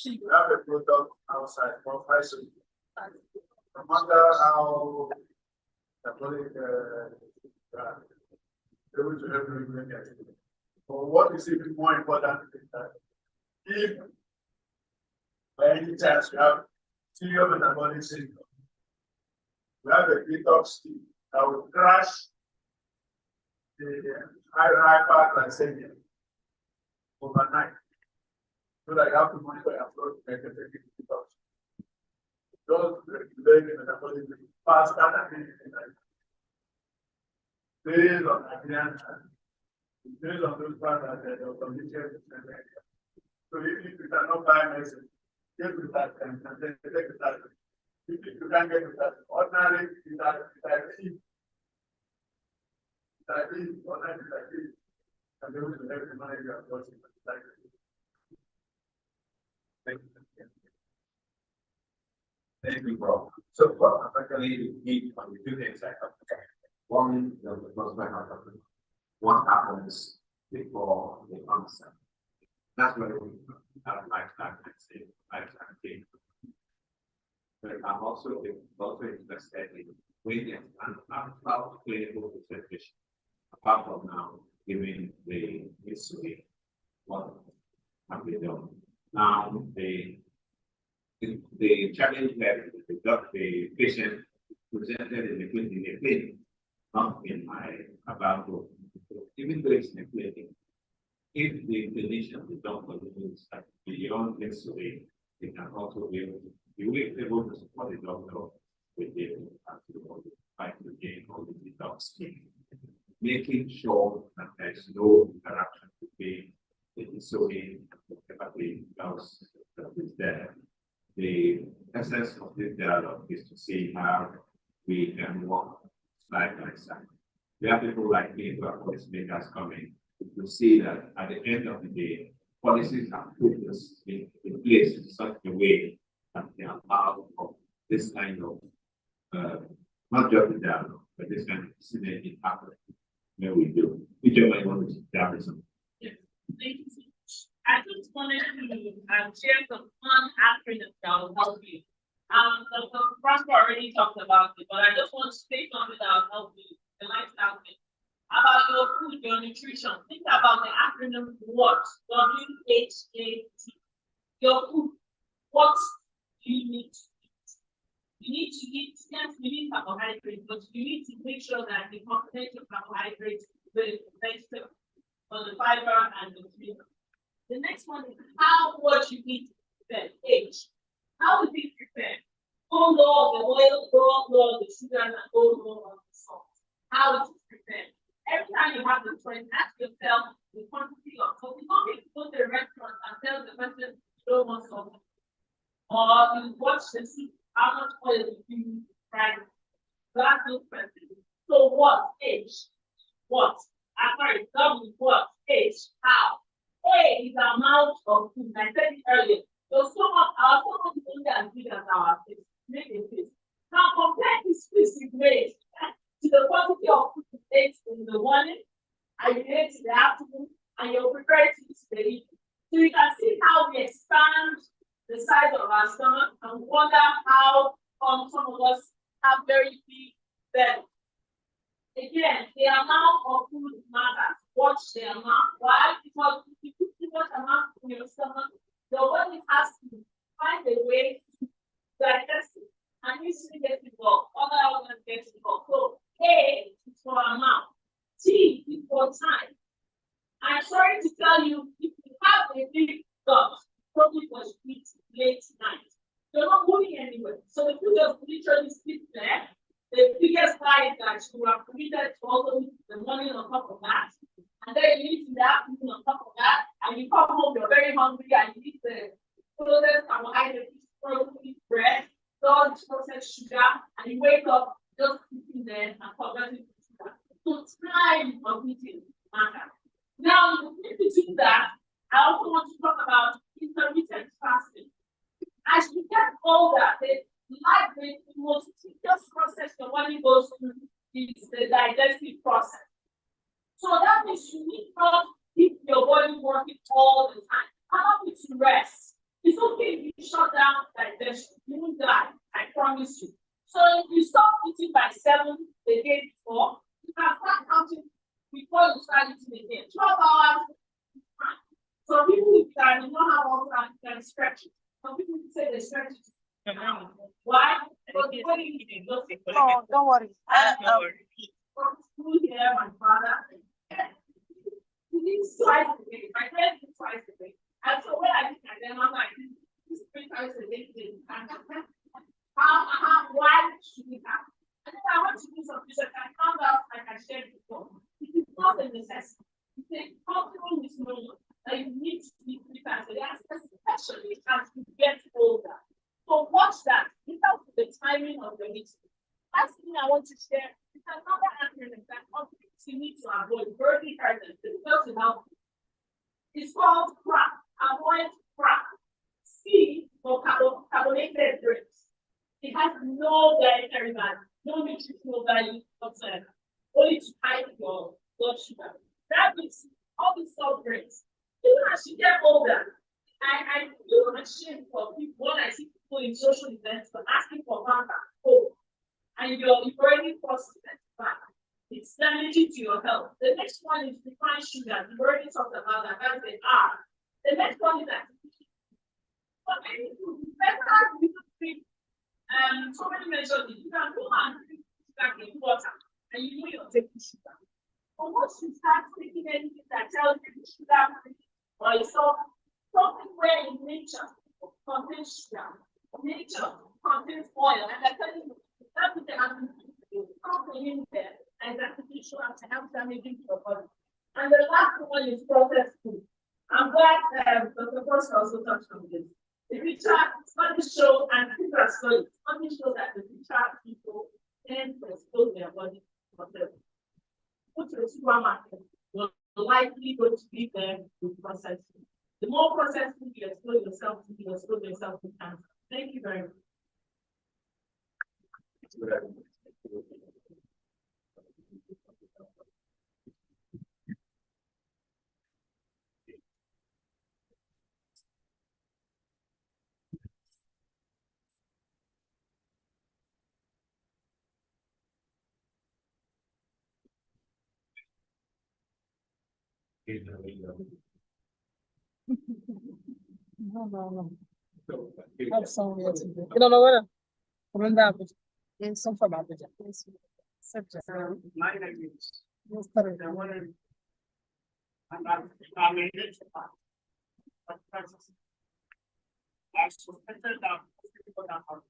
you have a product outside for pricing. No matter how the public able to help you bring it. But what is even more important is that if by any chance you have serious metabolic syndrome, we have a detox team that will crash the hyperglycemia overnight, so that you have to monitor your blood to make effective detox. Those regulate the metabolism faster than anything like that. based on Nigerian, based on those parts that the conditions. So if you cannot buy medicine, get to that and then take that. If you can't get to that, ordinary is that ordinary, and they will have the money you are watching. Thank you. Thank you, bro. So, well, actually, need on the two things I have. One, the prospect of what happens before the onset. That's where we have lifetime and lifetime gain. But I'm also interested in waiting and how clinical research apart from now, given the history, what have we done? Now, the challenge that the patient presented in the clinic, not in my about even though it's neglected, if the clinician, the doctor, moves beyond history, they can also be able to support the doctor with the fight again all the detox, making sure that there's no interaction between the history and the detox that is there. The essence of this dialogue is to see how we can work side by side. We have people like me who are policymakers coming to see that at the end of the day, policies are put in place in such a way that they allow for this kind of not just the dialogue, but this kind of synergy happening where we do. Which of you want to gather some? Yes, thank you so much. I just wanted to share some fun acronyms that will help you. Franco already talked about it, but I just want to say something that will help you. The lifestyle thing. About your food, your nutrition. Think about the acronym WHAT. WHAT. Your food. What do you need to eat? You need to eat, yes, you need carbohydrates, but you need to make sure that the component of carbohydrates with vegetable, or the fiber and the flavor. The next one is how what you eat is prepared. H. How is it prepared? Go low on the oil, go low on the sugar, and go low on the salt. How it is prepared. Every time you have the choice, ask yourself the quantity of salt. You don't need to go to the restaurant and tell the person you don't want salt. Or you watch the soup, how much oil do you fry? That's those questions. So what? H. What? Sorry, W. What? H. How? A is the amount of food. I said it earlier. Your stomach, our stomach is only as big as our face. Make a face. Now compare this face with weight to the quantity of food you ate in the morning, and you ate in the afternoon, and you're prepared to eat the evening. So you can see how we expand the size of our stomach and wonder how some of us have very big belly. Again, the amount of food matters. Watch the amount. Why? Because if you put too much amount in your stomach, your body has to find a way to digest it. And you still get involved. Other organs get involved. So A is for amount. T is for time. I'm sorry to tell you, if you have a big gut, probably was eat late night. You're not moving anywhere. So if you just literally sit there, the biggest lie is that you are committed to also eat the morning on top of that. And then you eat in the afternoon on top of that. And you come home, you're very hungry, and you eat the closest carbohydrates, probably bread, don't processed sugar, and you wake up just sitting there and forgetting to sugar. So time of eating matters. Now, in between that, I also want to talk about intermittent fasting. As you get older, the most tedious process your body goes through is the digestive process. So that means you need not keep your body working all the time. Allow it to rest. It's okay if you shut down digestion. You won't die. I promise you. So if you stop eating by 7 the day before, you can start counting before you start eating again. 12 hours is fine. So people with that do not have all time, you can stretch it. Some people say they stretch it. Why? Because the body is Oh, don't worry. from school here, my father. He eats twice a day. My parents eat twice a day. And so when I look at them, I'm like, this 3 times a day. Why should we have? And then I went to do some research. I found out, like I shared before, process. You take cultural misnomer that you need to be prepared, especially as you get older. So watch that. Look out for the timing of the meeting. Last thing I want to share is another acronym that you need to avoid. Very important. This will help. It's called CRAP. Avoid CRAP. C for carbonated drinks. It has no dietary value, no nutritional value whatsoever. Only to hide your blood sugar. That means all these soft drinks. Even as you get older, I feel ashamed for people when I see people in social events but asking for Fanta. Oh, and you've already crossed that. It's damaging to your health. The next one is refined sugar. We've already talked about that. That's the R. The next one is that. But many people better so many mentioned it. You can go and drink sugar in water and you know you're taking sugar. But once you start taking anything that tells you sugar or something where in nature contains sugar, nature contains oil, and they're telling you that is something in there and it's artificial and help damaging to your body. And the last one is processed food. I'm glad Dr. Foster also touched on this. The picture studies show and people are studies show that the picture people tend to expose their body for them. Go to the supermarket, you're likely going to be there with processed food. The more processed food you expose yourself to, you expose yourself to cancer. Thank you very much. No. Have some here to do. You don't know what? From that, in some from Abuja. My name is. Yes, sir. I'm a I suspected that people that are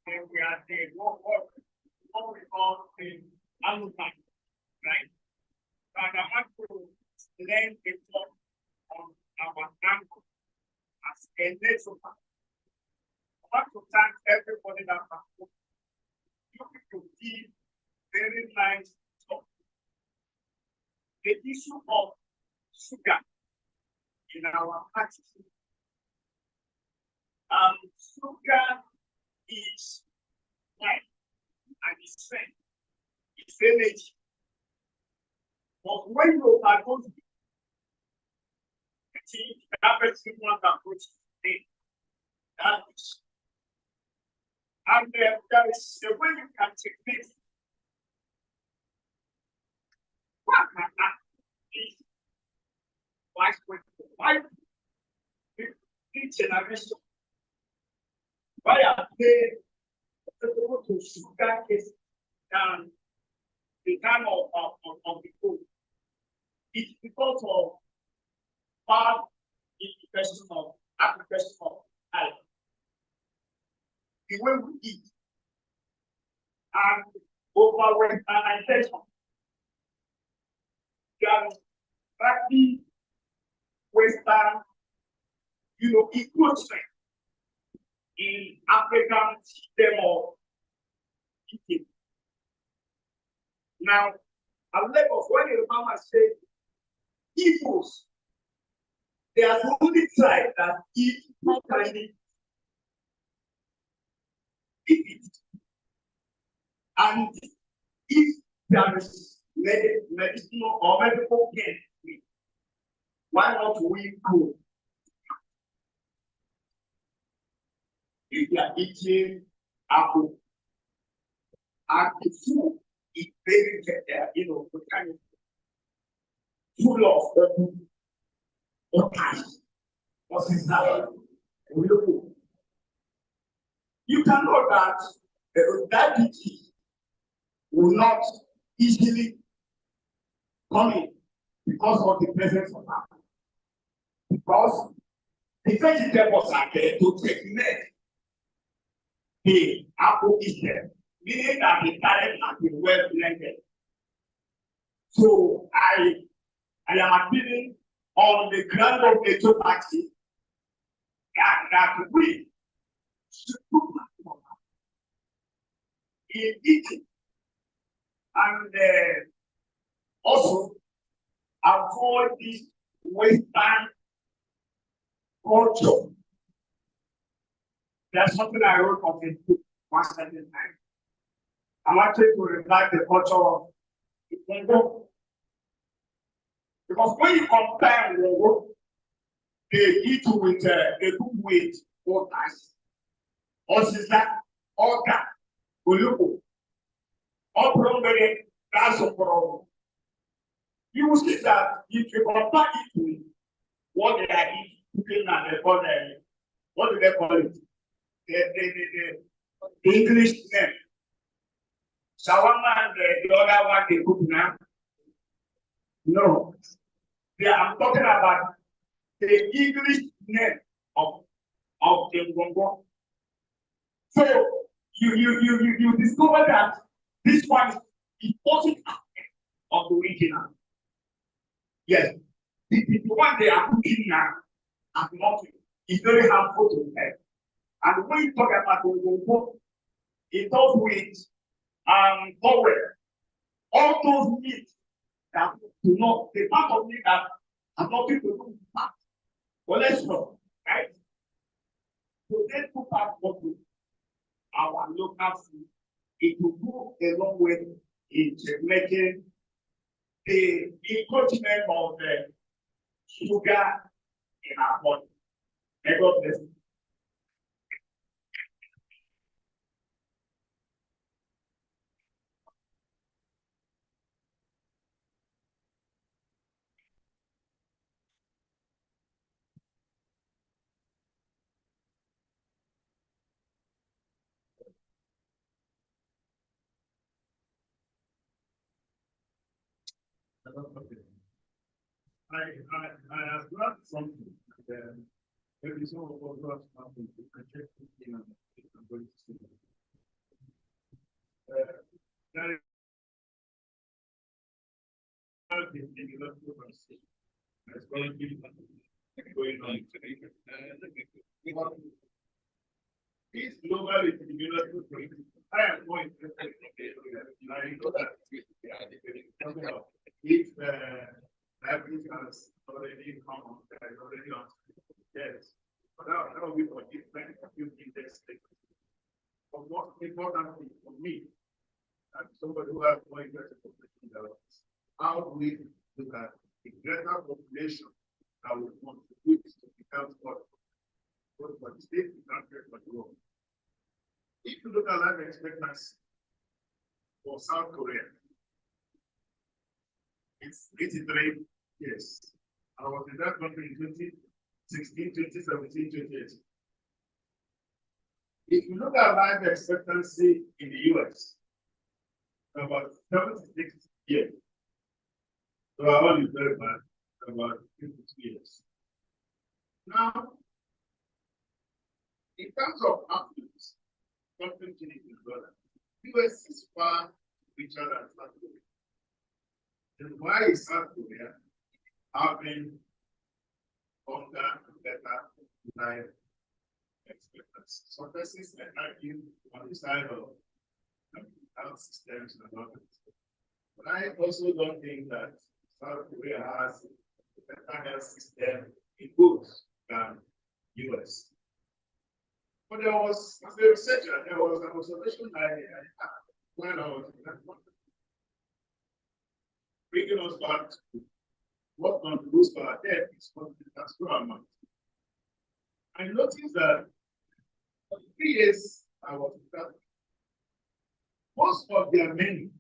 and we are the what we call the Alukan, right? And I have to learn a talk on our ankle as a natural. I want to thank everybody that has to give very nice talk. The issue of sugar in our practice. Sugar is life and it's strength, it's energy. But when you are going to see that person wants to approach that is. And there is a way you can take this. What can that be? Why generation? Why are they able to sugar case than the time of the food? It's because of bad application of health. The way we eat and overweight and attention. Practice Western, encroachment in African system of eating. Now, at Lagos, when the farmer said, Igbos, they are the only tribe that eat tiny it. And if there is medicinal or medical care, why not we go? If you are eating apple, and the food is very, kind of full of cash. What is that? You can know that diabetes will not easily come in because of the presence of apple. Because the vegetables are there to treatment the apple is there, meaning that the talent has been well blended. So I am appealing on the ground of the two party that we should put in eating and also avoid this Western culture. There's something I wrote on Facebook one certain time. I wanted to reflect the culture of the Congo. Because when you compare Congo, they eat with a good weight or ice. Or sister, or that, Oluko, or Prongere, that's a problem. You will see that if you compare it with what they are eating and they call it, what do they call it? The English name. Shawarma and the other one they cook now. No. I'm talking about the English name of the Congo. So you discover that this one is the opposite aspect of the original. Yes. The one they are cooking now as nothing is very harmful to health. And when you talk about the Congo, it does with power. All those meat that do not, the part of meat that have nothing to do with fat, cholesterol, right? So they put out what we, our local food, it will go a long way in making the encroachment of the sugar in our body. May God bless you. I have got something. Maybe some of us have something to check in on I'm going to see. That is that's going to be going on today. This global immunology, I am more interested in I know that if diabetes has already come on, already on, yes, but that will be for different index. But what's important for me, as somebody who has more interest in development, how do we look at the greater population that will contribute to the health of both for the state and for the world? If you look at life expectancy for South Korea, it's 83 years. I was in that country in 2016, 2017, 2018. If you look at life expectancy in the US, about 76 years. So our own is very bad, about 52 years. Now, in terms of affluence, something changed in brother. US is far richer than South Korea. Then why is South Korea having longer and better life expectancy? Some persons may argue on the side of health systems and others. But I also don't think that South Korea has a better health system in goods than US. But there was, as a researcher, there was an observation I had when I was in that country. Bringing us back to what contributes to our death is what the transfer amount. I noticed that for 3 years I was in that, most of their menu,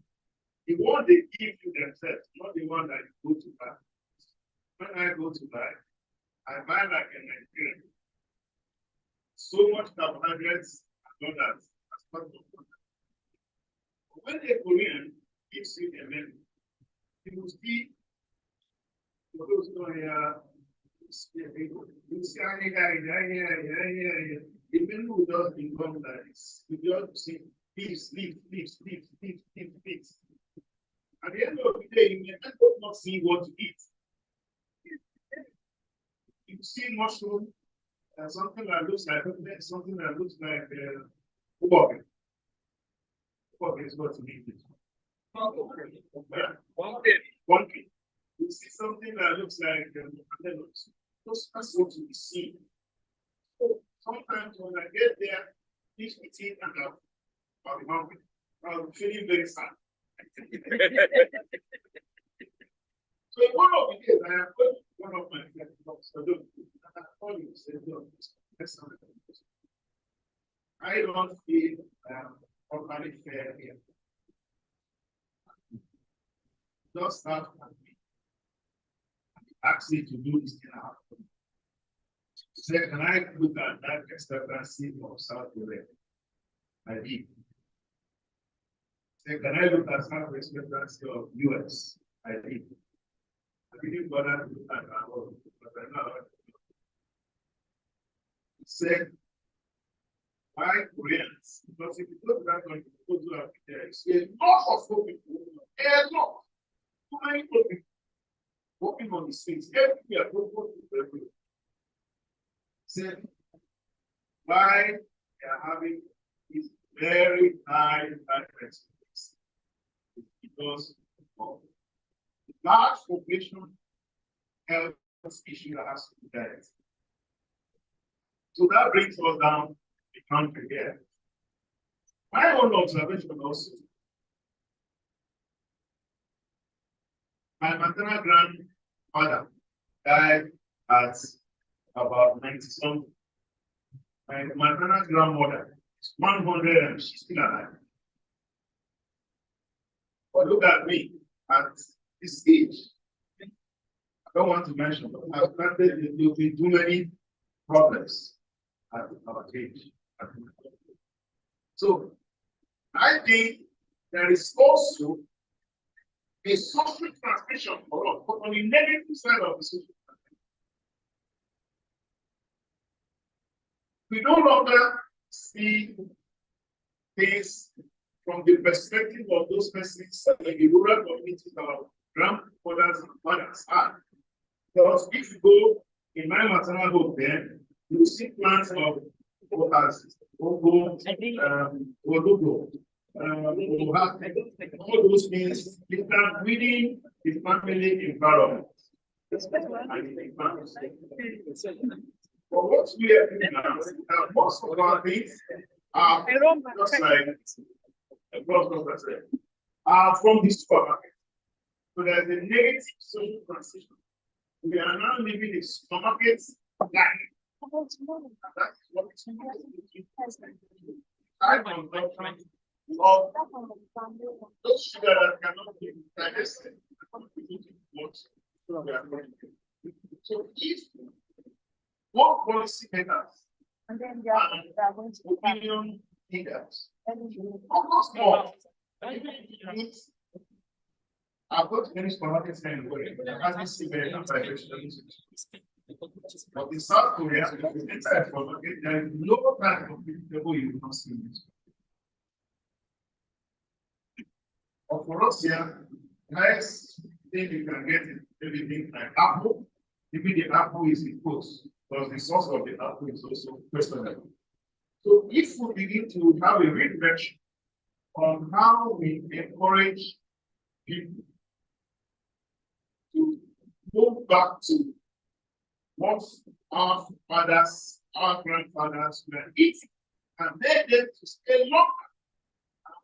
the one they give you themselves, not the one that you go to buy. When I go to buy, I buy like a Nigerian. So much carbohydrates and others as part of it. When a Korean gives you a menu, you will see for those who are you see any guy, the menu will just become like this. You just see leaves. At the end of the day, you may end up not seeing what to eat. You see mushroom, something that looks like something that looks like pork. Pork is what you eat. One thing. You see something that looks like that's what you see. So sometimes when I get there, if we eat and I'll be hungry. I'm feeling very sad. So one of the days I have got one of my friends, I don't feel properly fair here. Just start with me. Ask me to do this thing out. Say, can I look at that expectancy of South Korea? I did. Say, can I look at South expectancy of US? I did. I didn't bother to look at our own, but I know. Say, why Koreans? Because if you go to that country, go to Africa, it's a lot of people, a lot. Too many people working on the streets. Everywhere, go to everywhere. Say, why they are having this very high rates because of the large population health issue that has to be dealt. So that brings us down the country here. My own observation also. My maternal grandmother died at about 90-something. My maternal grandmother is 100 and she's still alive. But look at me at this age. I don't want to mention, but I've started there will be too many problems at our age. So I think there is also a social transmission for us, but on the negative side of the social transmission. We no longer see things from the perspective of those persons in the rural communities our grandfathers and fathers are. Because if you go in my maternal home then, you will see plants of all those things that within the family environment. But what we are doing now, most of our things are just like are from the supermarket. So there's a negative social transition. We are now living in supermarkets like that's what high consumption of those sugar that cannot be digested. So if more policy makers and then there are going to opinion leaders, almost more. I've got to finish supermarkets anyway. I can't see very but in South Korea, inside supermarket, there is no type of vegetable you will not see. But for us here, nice thing you can get is everything like apple. Maybe the apple is the coast, because the source of the apple is also questionable. So if we begin to have a reflection on how we encourage people to go back to what our fathers, our grandfathers were eating, and make them to stay longer.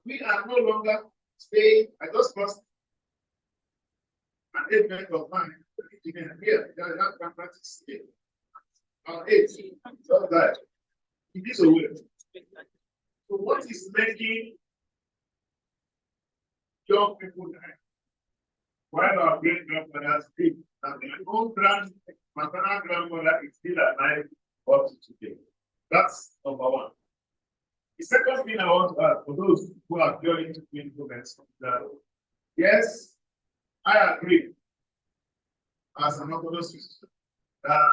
We are no longer staying. I just lost an 8 minutes of mine. Here, that grandfather is here. Our age, just that. It is a way. So what is making young people die? While our great grandfathers did, and their own maternal grandmother is still alive up to today. That's number one. The second thing I want to add for those who are going to implement that, yes, I agree as an Orthodox Christian that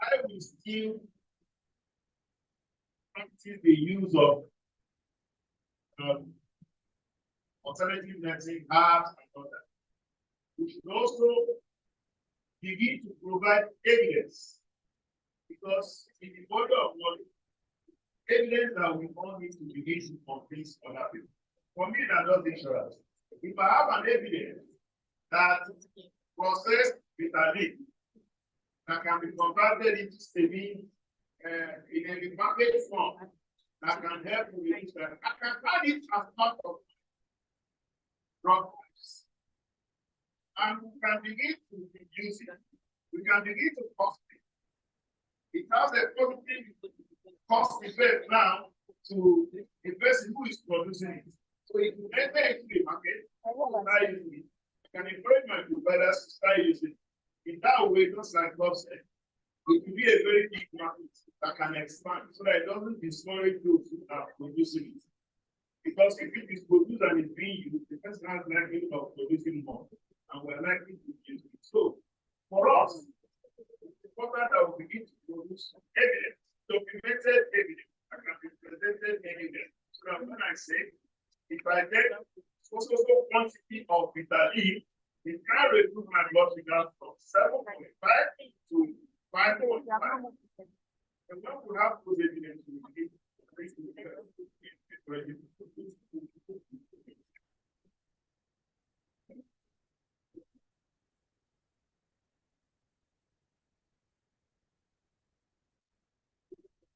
I will still practice the use of alternative medicine, herbs, and all that. We should also begin to provide evidence, because in the body of knowledge, evidence that we all need to begin to convince other people. For me, that does insurance. If I have an evidence that processed bitter leaf that can be converted into saving in a market form that can help with it, I can add it as part of drug price. And we can begin to reduce it. We can begin to cost it. It has a positive cost effect now to the person who is producing it. So if you enter into the market, start using it. I can encourage my providers to start using it. In that way, just like Bob said, it will be a very big market that can expand so that it doesn't discourage those who are producing it. Because if it is produced and it's being used, the person has likelihood of producing more, and we're likely to use it. So, for us, it's important that we begin to produce evidence, documented evidence, that can be presented evidence. So that when I say, if I get so quantity of bitter leaf, it can reduce my blood sugar from 7.5 to 5.5. And when we have those evidence, we begin to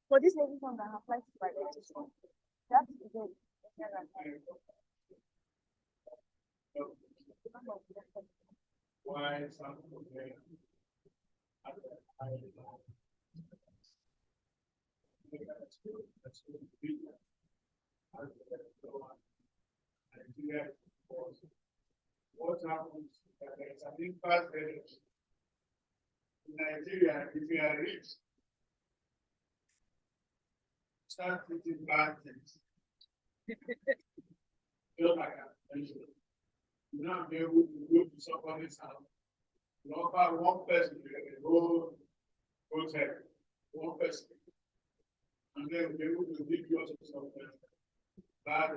For this lady from that applies to my registration, that's good. why some of them what happens there is an impact in Nigeria. If you are rich, start eating bad things. Just like I mentioned, you not be able to go to somebody's house. You offer one person a whole hotel, one person, and then be able to give you something bad.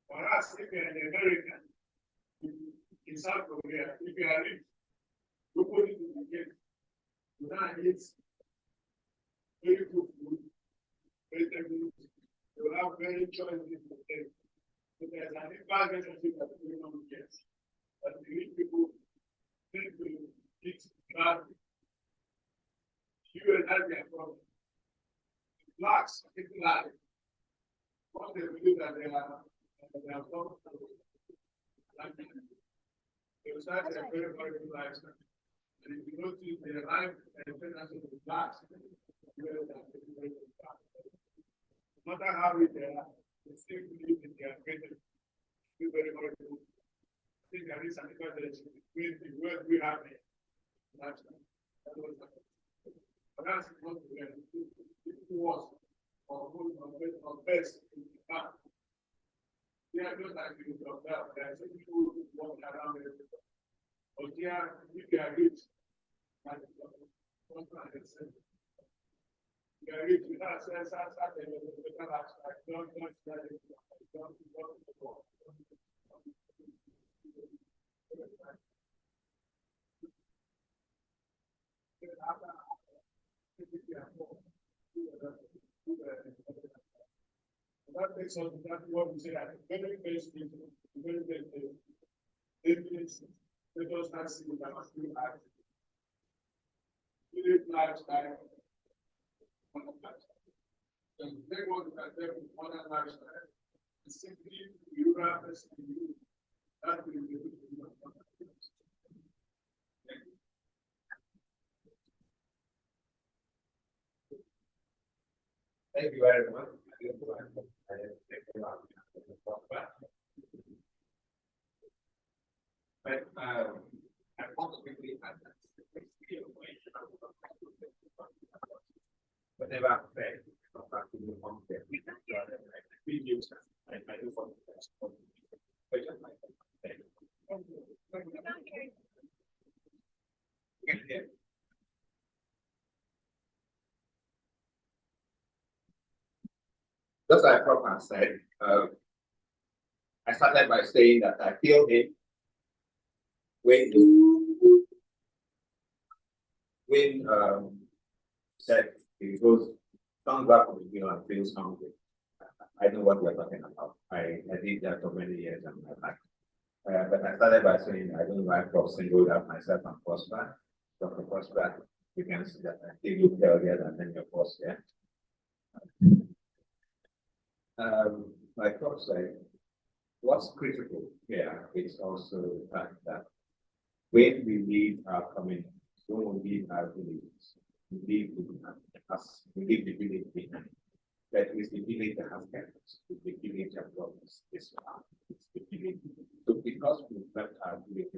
Whereas if you're an American, in South Korea, if you are rich, nobody will get. You now eat very good food, very good. You will have very choices to take. So there's an impact relationship that we don't get. But the rich people tend to eat bad. You will have their problem. Blacks, people like what they believe that they are from. They will start a very, very good lifestyle. And if you notice their life expectancy of the blacks, no matter how rich they are, they still believe in their greatness. Very, very good. I think there is an difference between the world we have here. But that's not the way it was or best in the past. They are not like you of that. There are some people who walk around there. But they are, if they are rich, they are rich without sense, that makes us exactly what we say at the very best, very best, because that's the lifestyle. Lifestyle. And they want to have their modern lifestyle. It's simply you have this in you. That will be Thank you very much. But I want to quickly add that whatever I said, I do want to respond. Just like Prof has said, I started by saying that I feel him when said he goes, come back with you and feel hungry. I know what we're talking about. I did that for many years in my life. But I started by saying I don't like to single out myself and prosper. So for prosper, you can see that I think you healthier than any of us, yeah. My thoughts say what's critical here is also the fact that when we leave our community, when we leave our villages, we leave the village behind. That is the village that has campus, the village that governs this part, it's the village. So because we left our village,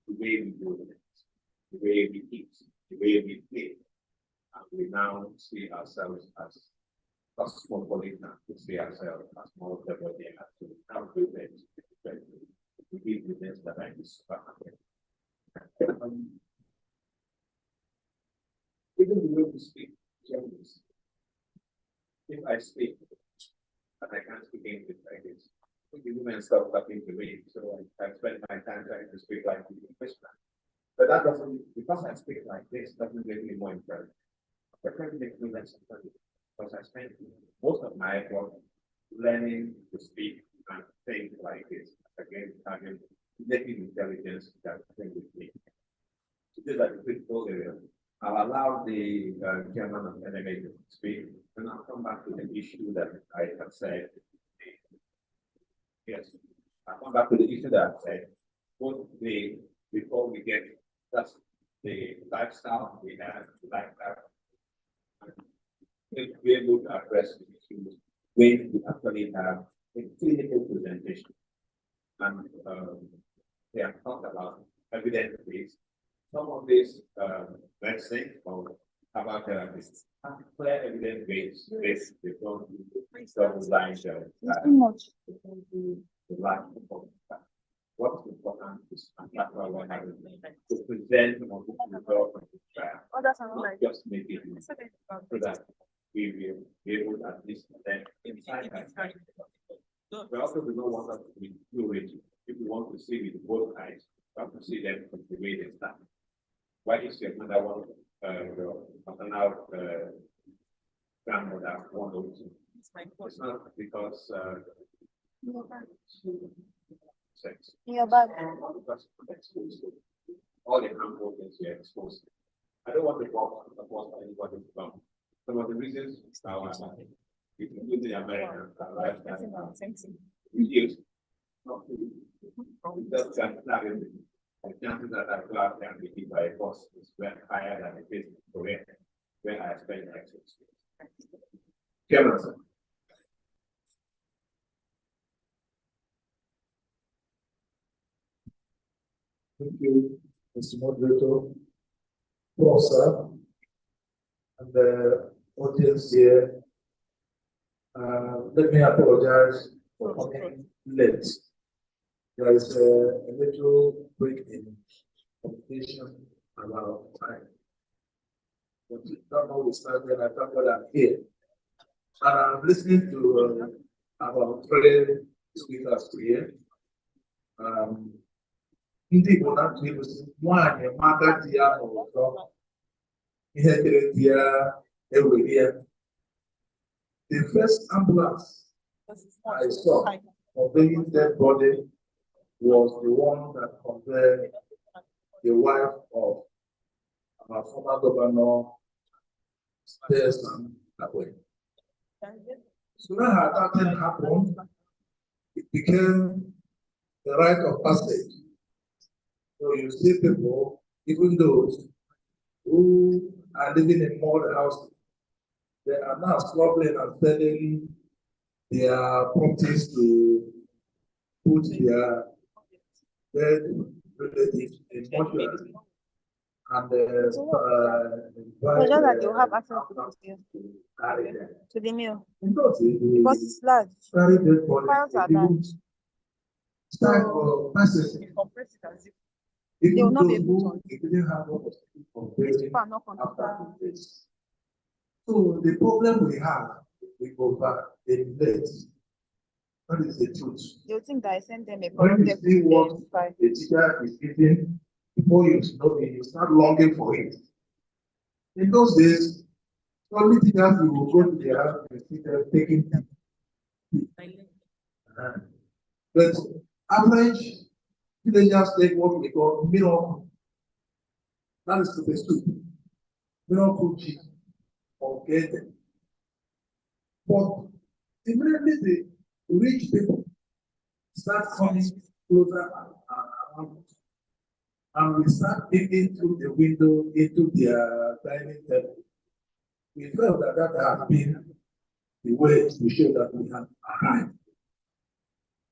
the way we do it, the way we eat, the way we play, and we now see ourselves as cosmopolitan, we see ourselves as more developing, as to how we live, we live with this that I described. Even the way we speak, Chinese. If I speak, but I can't speak English like this, the women stop talking to me. So I spend my time trying to speak like the English man. But that doesn't, because I speak like this, doesn't make me more important. It doesn't make me less important because I spend most of my effort learning to speak and think like this. Again, having executive intelligence that thing with me. So these are the critical areas. I'll allow the chairman of NMA to speak, and I'll come back to the issue that I have said. Yes, I'll come back to the issue that I said. Before we get that's the lifestyle we have, like that. If we're able to address the issues when we actually have a clinical presentation. And they have talked about evidence-based. Some of these medicine or about therapists have clear evidence-based. They don't like the lack of what's important is that's why we're having to present on the result of the trial, not just make it so that we will be able to at least then inside that. We also do not want us to be too rigid. If we want to see with both eyes, we have to see them from the way they stand. Why is your mother one maternal grandmother 102? It's not because sex. Yeah, but all the harmful things we are exposed to. I don't want to talk about anybody from some of the reasons now including the Americans we use not to just the chances that I class can be hit by a force is very higher than it is in Korea, where I spend my experience. Chairman, sir. Thank you, Mr. Moderator, Professor, and the audience here. Let me apologize for coming late. There is a little break in communication about time. But notwithstanding, I thank God I'm here. And I'm listening to about 3 speakers here. Ndị Igbo na-atụ ilu si nwaanyị maka di ya n'ụzọ ihe dịrị di ya ewere ya. The first ambulance I saw conveying dead body was the one that conveyed the wife of our former governor, Stephen Away. So when that thing happened, it became the rite of passage. So you see people, even those who are living in modern houses, they are now struggling and selling their properties to put their dead relatives in mortuary. And just that you have access to the mail because it's large. The files are large. So they will not be able to. So the problem we have with over the late, That is the truth. They'll think that I sent them a When you corrupted see food, what then fine. the teacher is eating, before you know it, you start longing for it. In those days, only teachers you will go to their house and see them taking tea. But average villagers take what we call miracle. That is the soup. Miracle tea or get them. But immediately the rich people start coming closer and around, and we start peeking through the window into their dining table. We felt that that has been the way to show that we have arrived.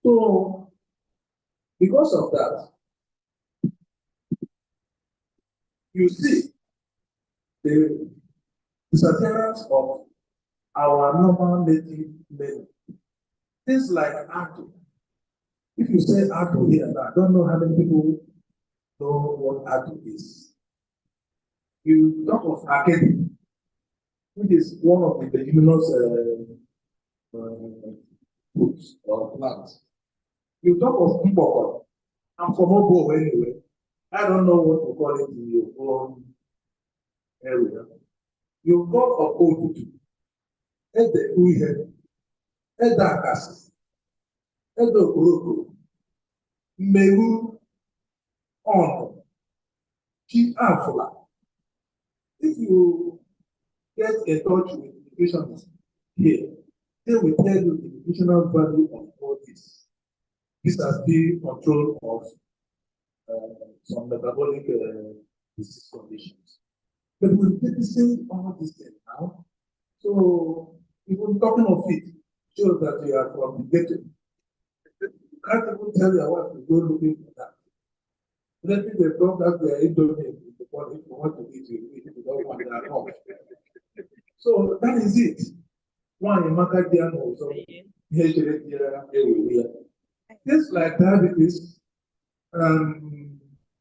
So, because of that, you see the disappearance of our normal native men. Things like Ato. If you say Ato here, I don't know how many people know what Ato is. You talk of Akedi, which is one of the leguminous fruits or plants. You talk of Mboko. I'm from Obo anyway. I don't know what to call it in your own area. You talk of Odudu, Ede Uihe, Ede Akasi, Ede Okoroko, Meru, On, Chi Afula. If you get in touch with educationists here, they will tell you the nutritional value of all this. This has been control of some metabolic disease conditions. But we're witnessing all these things now. So, even talking of it shows that you are from the ghetto. You can't even tell your wife to go looking for that. Let me they talk that they are indomie in the body. If you want to eat, you eat. If you don't want to, at home. So that is it. One in Macadian also. Just like diabetes,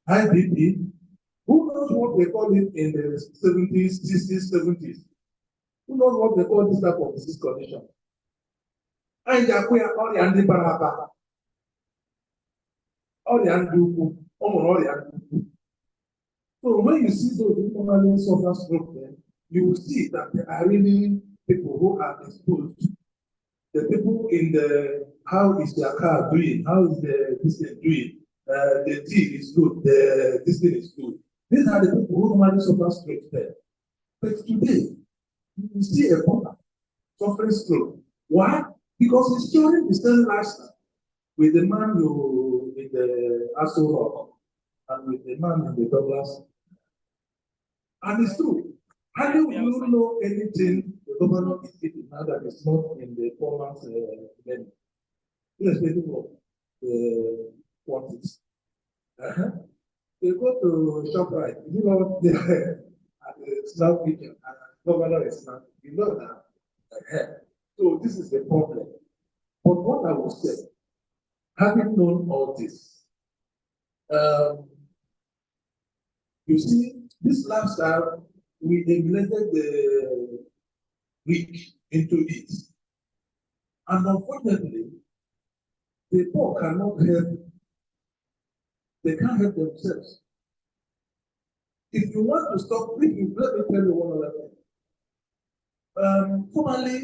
IBP, who knows what they call it in the 70s, 60s, 70s? Who knows what they call this type of disease condition? And they are all the anti baraba, all the anti all the anti. So when you see those who normally suffer stroke, then you will see that there are really people who are exposed. The people in the how is their car doing? How is the this thing doing? The tea is good. This thing is good. These are the people who normally suffer stroke there. But today, you see a partner suffering stroke. Why? Because he's sharing the same lifestyle with the man you in the Aso Rock and with the man in the Douglas. And it's true. How do you know anything the governor is eating now that is not in the poor man's menu? Irrespective of the quantity. They go to ShopRite, you know, they are at the Snap kitchen, and the governor is not, you know that. So this is the problem. But what I will say, having known all this, you see, this lifestyle, we emulated the rich into it. And unfortunately, the poor cannot help, they can't help themselves. If you want to stop drinking, let me tell you one other thing. Formerly,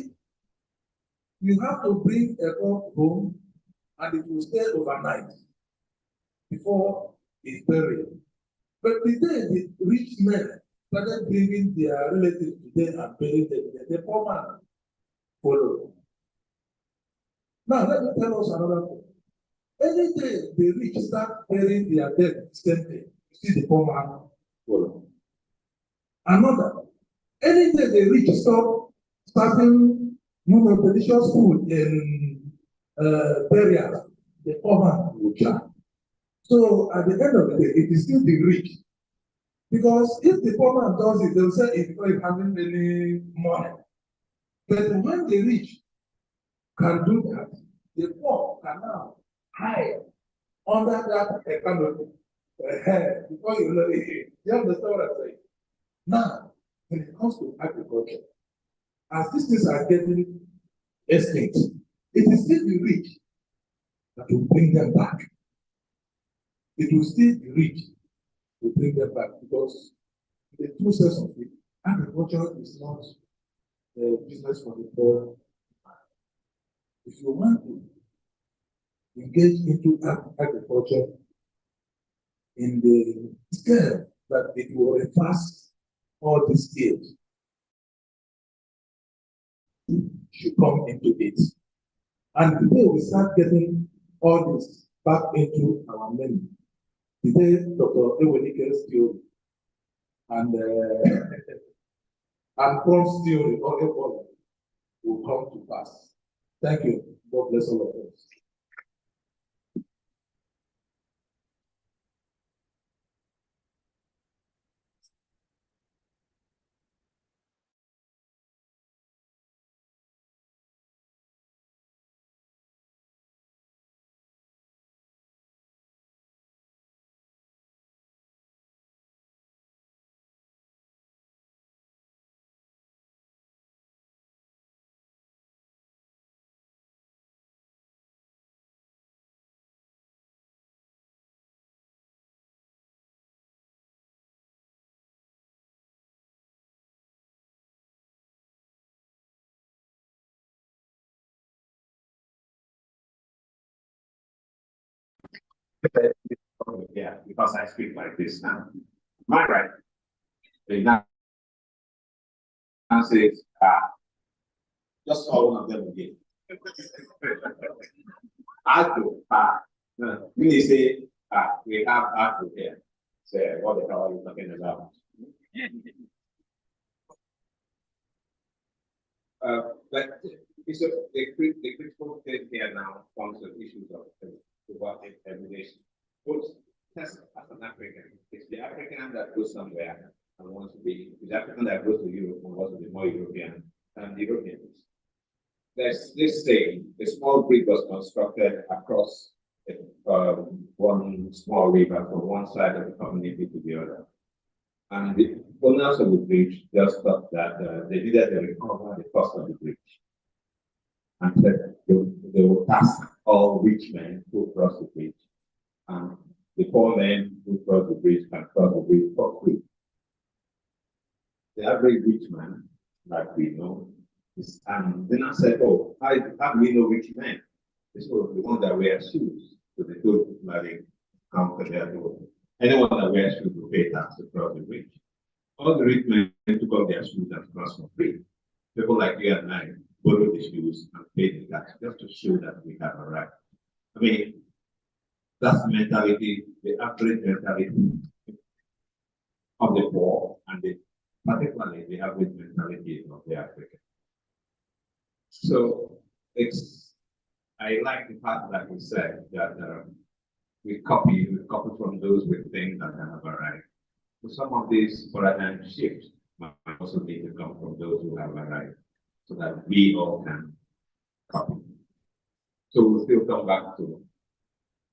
you have to bring a cup home and it will stay overnight before it's buried. But the day the rich men started bringing their relatives to them and burying them, the poor man followed. Now, let me tell us another thing. Any day the rich start burying their dead, same thing, you see the poor man follow. Another, any day the rich stop starting delicious food in burial, the poor man will try. So at the end of the day, it is still the rich. Because if the poor man does it, they will say it's not having any money. But when the rich can do that, the poor can now hide under that economy. Before you know it, you understand what I'm saying? Now, when it comes to agriculture, as these things are getting extinct, it is still the rich that will bring them back. It will still be rich to bring them back because the two sense of it, agriculture is not a business for the poor. If you want to engage into agriculture in the scale that it will reverse all these skills, should come into it. And today we start getting all this back into our memory. Today, Dr. Ewenike's theory and Paul's theory will come to pass. Thank you. God bless all of us. Yeah, because I speak like this now. Am I right? The now says, just call one of them again. Arto, when they say, we have Arto here, say, what the hell are you talking about? But it's the critical thing here now comes to issues of termination. As an African, it's the African that goes somewhere and wants to be, it's the African that goes to Europe and wants to be more European than the Europeans. There's this saying, a small bridge was constructed across one small river from one side of the community to the other. And the owners of the bridge just thought that they needed to recover the cost of the bridge. And said they will task all rich men who cross the bridge. And the poor men who cross the bridge can cross the bridge for free. The average rich man, like we know, is, and then I said, oh, how do we know rich men? This was the one that wear shoes. So they told like come to their door. Anyone that wears shoes will pay tax to cross the bridge. All the rich men took off their shoes and crossed for free. People like you and I borrow the shoes and pay the tax just to show that we have a right. I mean, that's the mentality, the average mentality of the poor, and particularly the average mentality of the African. So I like the fact that you said that we copy from those with things that have arrived. So some of these paradigm shifts might also need to come from those who have arrived, so that we all can copy. So we'll still come back to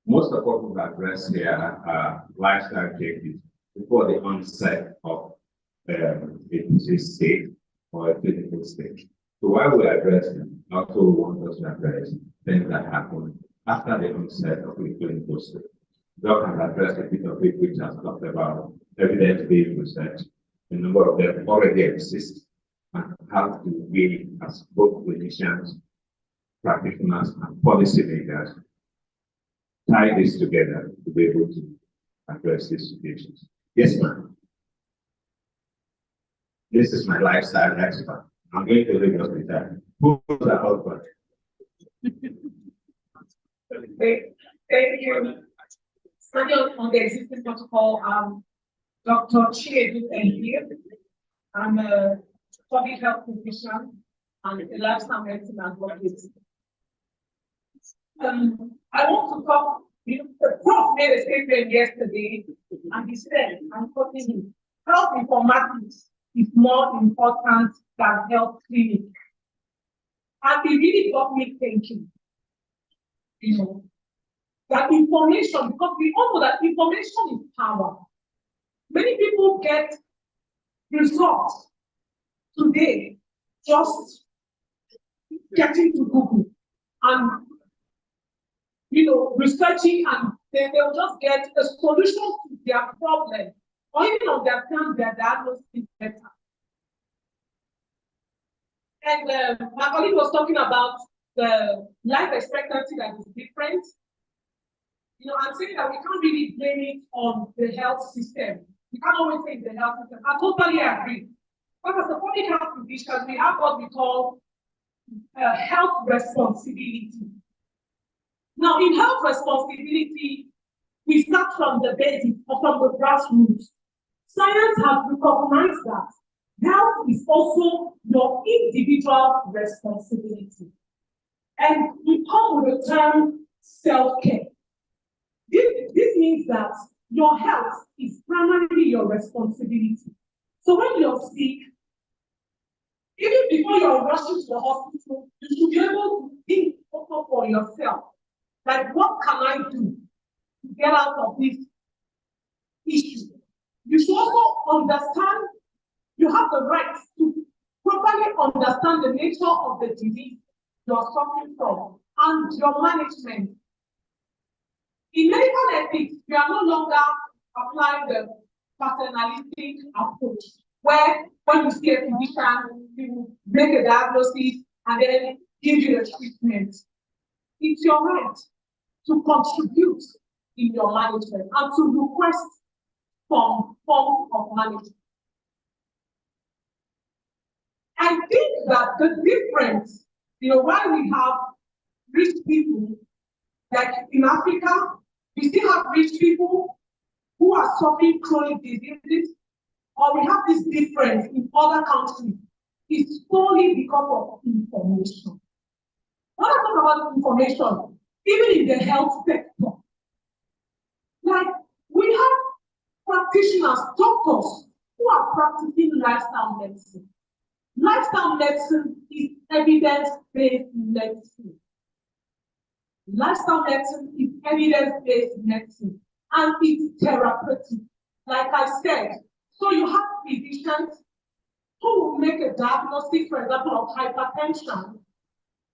most of what we've addressed here are lifestyle changes before the onset of a disease state or a clinical state. So while we address them, also we want us to address things that happen after the onset of a clinical state. Doc has addressed a bit of it, which has talked about evidence-based research. A number of them already exist, and how do we, as both clinicians, practitioners, and policymakers, tie this together to be able to address these situations. Yes, ma'am. This is my lifestyle expert. I'm going to Lagos with that. Who's the husband? Thank you. Starting on the existing protocol, Dr. Chiedu, thank you. I'm a public health physician and a lifestyle medicine advocate. I want to talk, the prof made a statement yesterday, and he said, I'm quoting him, health informatics is more important than health clinic. And he really got me thinking, that information, because we all know that information is power. Many people get results today just getting to Google. And researching, and they'll just get a solution to their problem, or even understand their diagnosis better. And my colleague was talking about the life expectancy that is different. I'm saying that we can't really blame it on the health system. We can't always say the health system. I totally agree. But as a public health physician, we have what we call health responsibility. Now, in health responsibility, we start from the basics or from the grassroots. Science has recognized that health is also your individual responsibility. And we come with the term self-care. This means that your health is primarily your responsibility. So when you're sick, even before you're rushing to the hospital, you should be able to think also for yourself. Like, what can I do to get out of this issue? You should also understand, you have the right to properly understand the nature of the disease you're suffering from and your management. In medical ethics, we are no longer applying the paternalistic approach, where when you see a physician, you will make a diagnosis and then give you the treatment. It's your right to contribute in your management and to request some form of management. I think that the difference, why we have rich people, like in Africa, we still have rich people who are suffering chronic diseases, or we have this difference in other countries, is solely because of information. When I talk about information, even in the health sector, like we have practitioners, doctors, who are practicing lifestyle medicine. Lifestyle medicine is evidence-based medicine. Lifestyle medicine is evidence-based medicine, and it's therapeutic. Like I said, so you have physicians who will make a diagnosis, for example, of hypertension.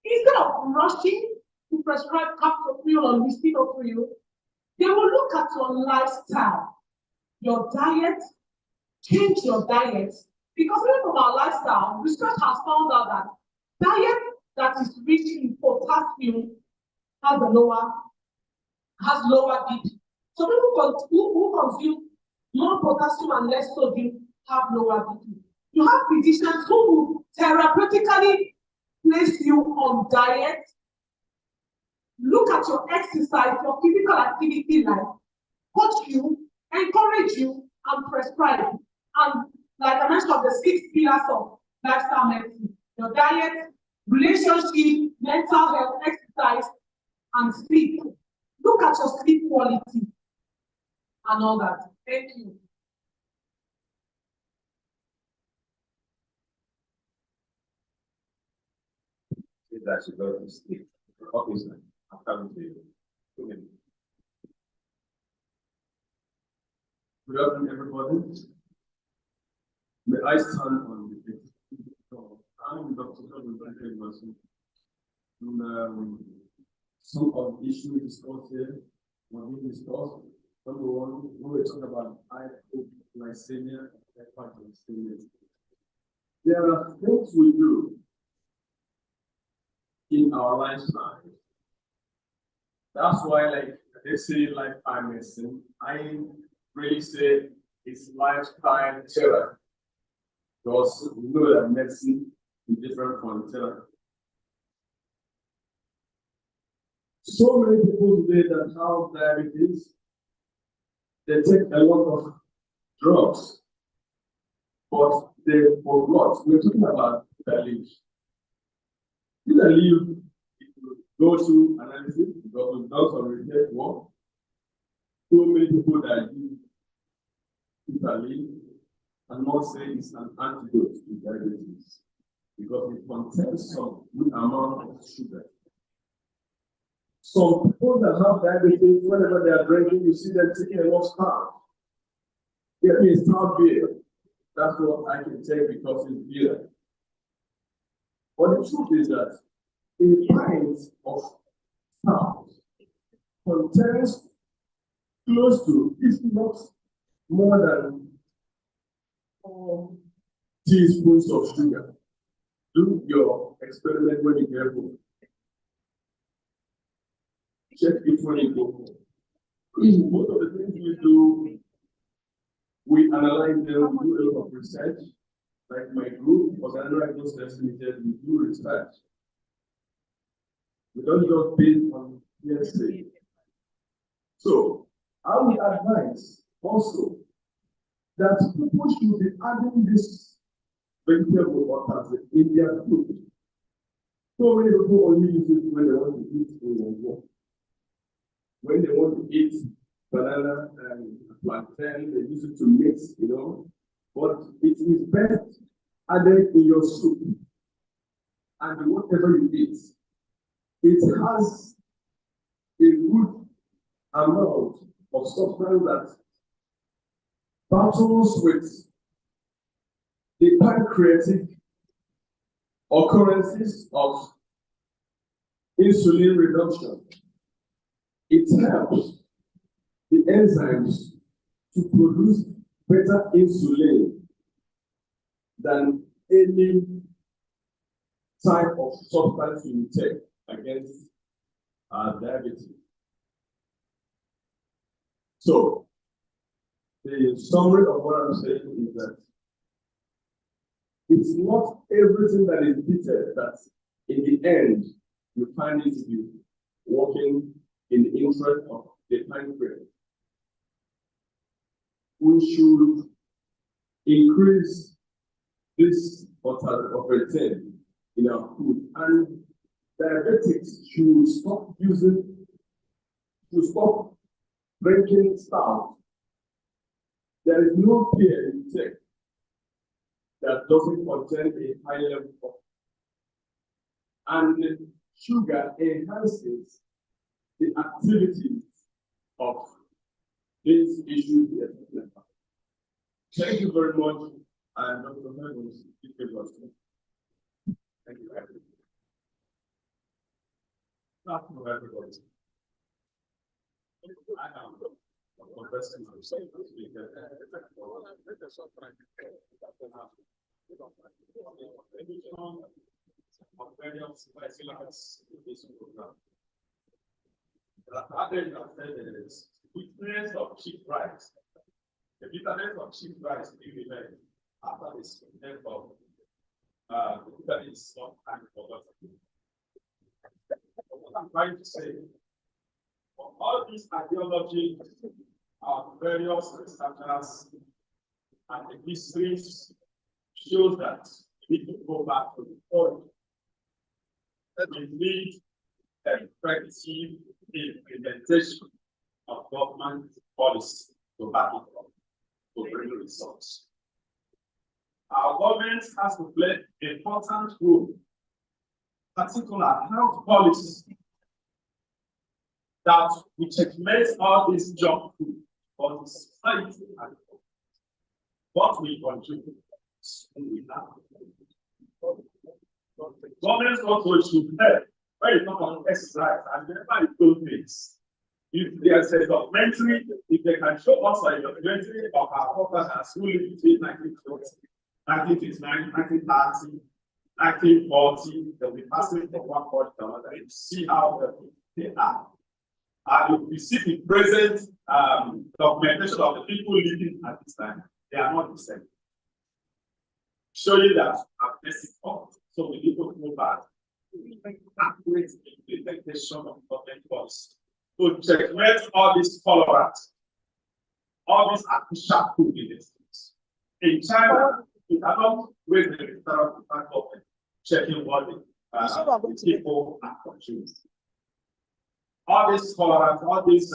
Instead of rushing to prescribe captopril or lisinopril, they will look at your lifestyle, your diet, change your diet. Because even from our lifestyle, research has found out that diet that is rich in potassium has lower BP. So people who consume more potassium and less sodium have lower BP. You have physicians who will therapeutically place you on diet, look at your exercise, your physical activity life, coach you, encourage you, and prescribe. And like I mentioned, the 6 pillars of lifestyle medicine: your diet, relationship, mental health, exercise, and sleep. Look at your sleep quality and all that. Thank you. That should go to sleep. Obviously, I'm coming to you. 2 minutes. Good afternoon, everybody. May I stand on the page? I'm Dr. Mason. Some of the issues discussed here were being discussed. Number one, we were talking about hypoglycemia and hyperglycemia. There are things we do in our lifestyle. That's why, like they say, lifestyle medicine, I really say it's lifestyle therapy. Because we know that medicine is different from therapy. So many people today that have diabetes, they take a lot of drugs, but they forgot. We're talking about the leaf. The leaf go through analysis because we've done some research work. So many people that use Italy and not say it's an antidote to diabetes because it contains some good amount of sugar. Some people that have diabetes, whenever they are drinking, you see them taking a lot of starch. Get me a stout beer. That's what I can take because it's beer. But the truth is that a pint of stout contains close to, if not more than 4 teaspoons of sugar. Do your experiment when you get home. Check it when you go home. Most of the things we do, we analyze them, we do a lot of research. Like my group, Orlando Diagnostics Limited, we do research. We don't just based on hearsay. So, I would advise also that people should be adding this vegetable oil in their food. So many people only use it when they want to eat in one. When they want to eat banana and plantain, they use it to mix, you know. But it is best added in your soup and whatever you eat. It has a good amount of substance that battles with the pancreatic occurrences of insulin reduction. It helps the enzymes to produce better insulin than any type of substance you take against diabetes. So, the summary of what I'm saying is that it's not everything that is bitter that in the end you find it to be working in the interest of the pancreas. We should increase this operating in our food, and diabetics should stop drinking stout. There is no beer you take that doesn't contain a high level of, and sugar enhances the activities of these issues. Thank you very much. And Dr. Medals, thank you, everybody. Not for everybody. I am confessing myself because of various syllables in this program. The other thing is weakness of cheap rice. The bitterness of cheap rice in the event after this event of the bitterness of time forgotten. What I'm trying to say, for all these ideologies of various researchers and the histories shows that we need to go back to the point that we need effective implementation of government policy to back it up, to bring results. Our government has to play an important role, particular health policy, that we checkmate all this junk food for the society and what we contribute. Governments also should help when you talk about exercise and whenever you do things. If there's a documentary, if they can show us a documentary of our forefathers who lived between 1940, 1959, 1930, 1940, they'll be passing from one point to another and see how they are. And if you see the present documentation of the people living at this time, they are not the same. Show you that I've messed it up. So we need to go back to accurate implementation of government policy. To checkmate all this tolerance, all this artificial food in the streets. In China, you cannot wait the restaurant to back up and checking what the people are consuming. All this tolerance, all this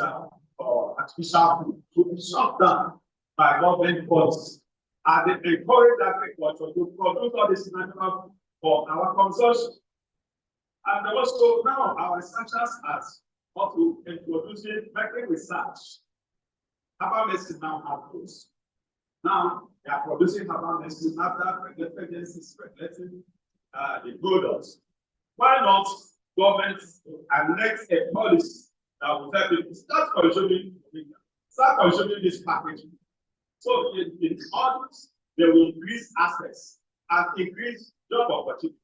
artificial food shut down by government policy. And they encourage agriculture to produce all this natural for our consumption. And also now our researchers are also introducing making research. Herbal medicine now have those. Now they are producing herbal medicine after agencies regulating the products. Why not government annex a policy Now we tell people, start consuming this packaging. So in all this, they will increase access and increase job opportunity.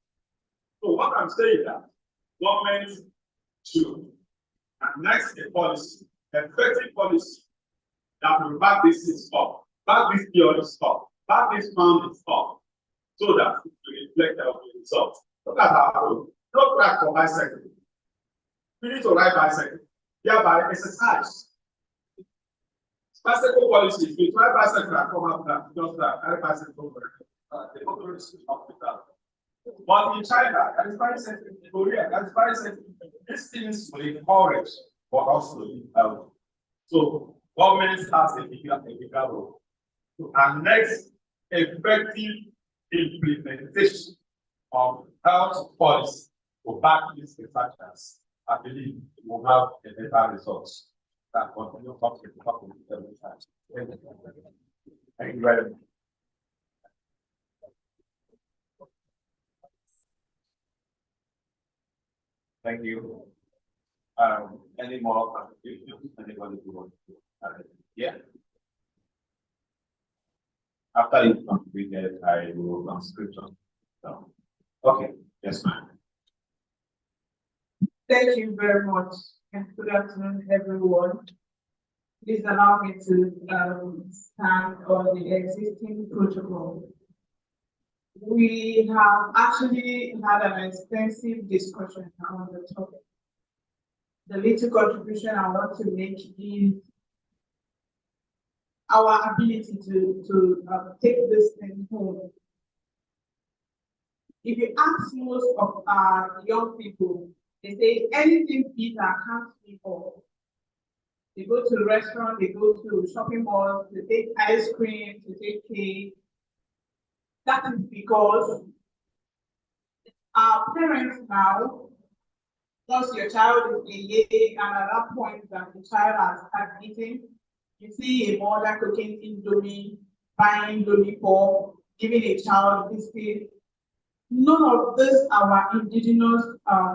So what I'm saying is that government should enact a policy, effective policy that will back this things up, back this theories up, back this findings up, so that it will reflect the results. Look at our road. Don't crack for bicycle. We need to ride bicycle. Thereby exercise. Bicycle policy, if you try bicycle and come out that, just that, carry bicycle over. The motor is hospital. But in China, that is very sensitive. In Korea, that is very sensitive. These things will encourage, but also help. So, government has a bigger role to annex effective implementation of health policy to back these researchers. I believe we will have a better results that continue talking with the research. Thank you very much. Thank you. Any more contributions? Anybody who wants to add? Yeah. After you completed, I will transcription. So, okay, yes, ma'am. Thank you very much, and good afternoon, everyone. Please allow me to stand on the existing protocol. We have actually had an extensive discussion on the topic. The little contribution I want to make is our ability to take this thing home. If you ask most of our young people, they say anything bitter can't be all. They go to restaurants, they go to shopping malls, they take ice cream, they take cake. That is because our parents now, once your child is a year and at that point that the child has had eating, you see a mother cooking indomie, buying lollipop, giving a child biscuit. None of this our indigenous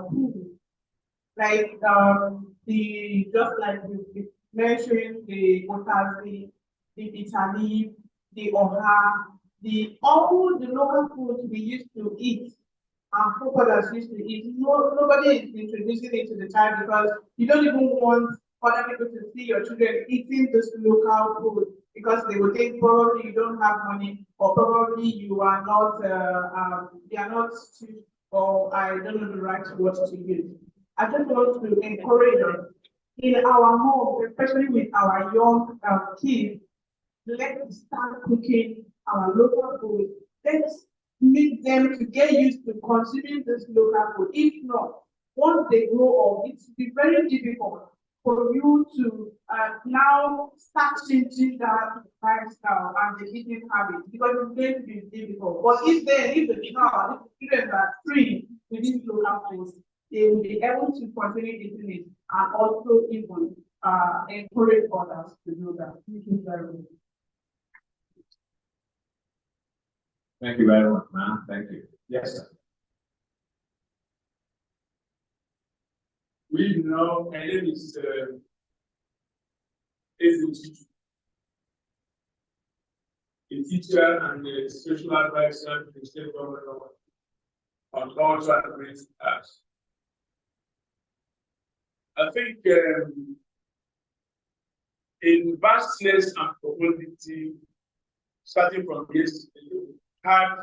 food. Like just like the mentioned the otazi, the bitter leaf, the oha, all the local foods we used to eat, our forefathers used to eat. Nobody is introducing it to the child because you don't even want other people to see your children eating this local food because they will think probably you don't have money or probably you are not they are not or I don't know the right words to use. I just want to encourage us in our homes, especially with our young kids, let's start cooking our local food. Let's make them to get used to consuming this local food. If not, once they grow up, it will be very difficult for you to now start changing that lifestyle and the eating habits because it's going to be difficult. But if the child, if the children are free with these local foods, they will be able to continue eating it and also even encourage others to do that. Thank you very much. Thank you very much, ma'am. Thank you. Yes, sir. We know Ellen is a teacher and a special advisor to the state government on culture and great arts. I think in vastness and profundity, starting from yesterday, had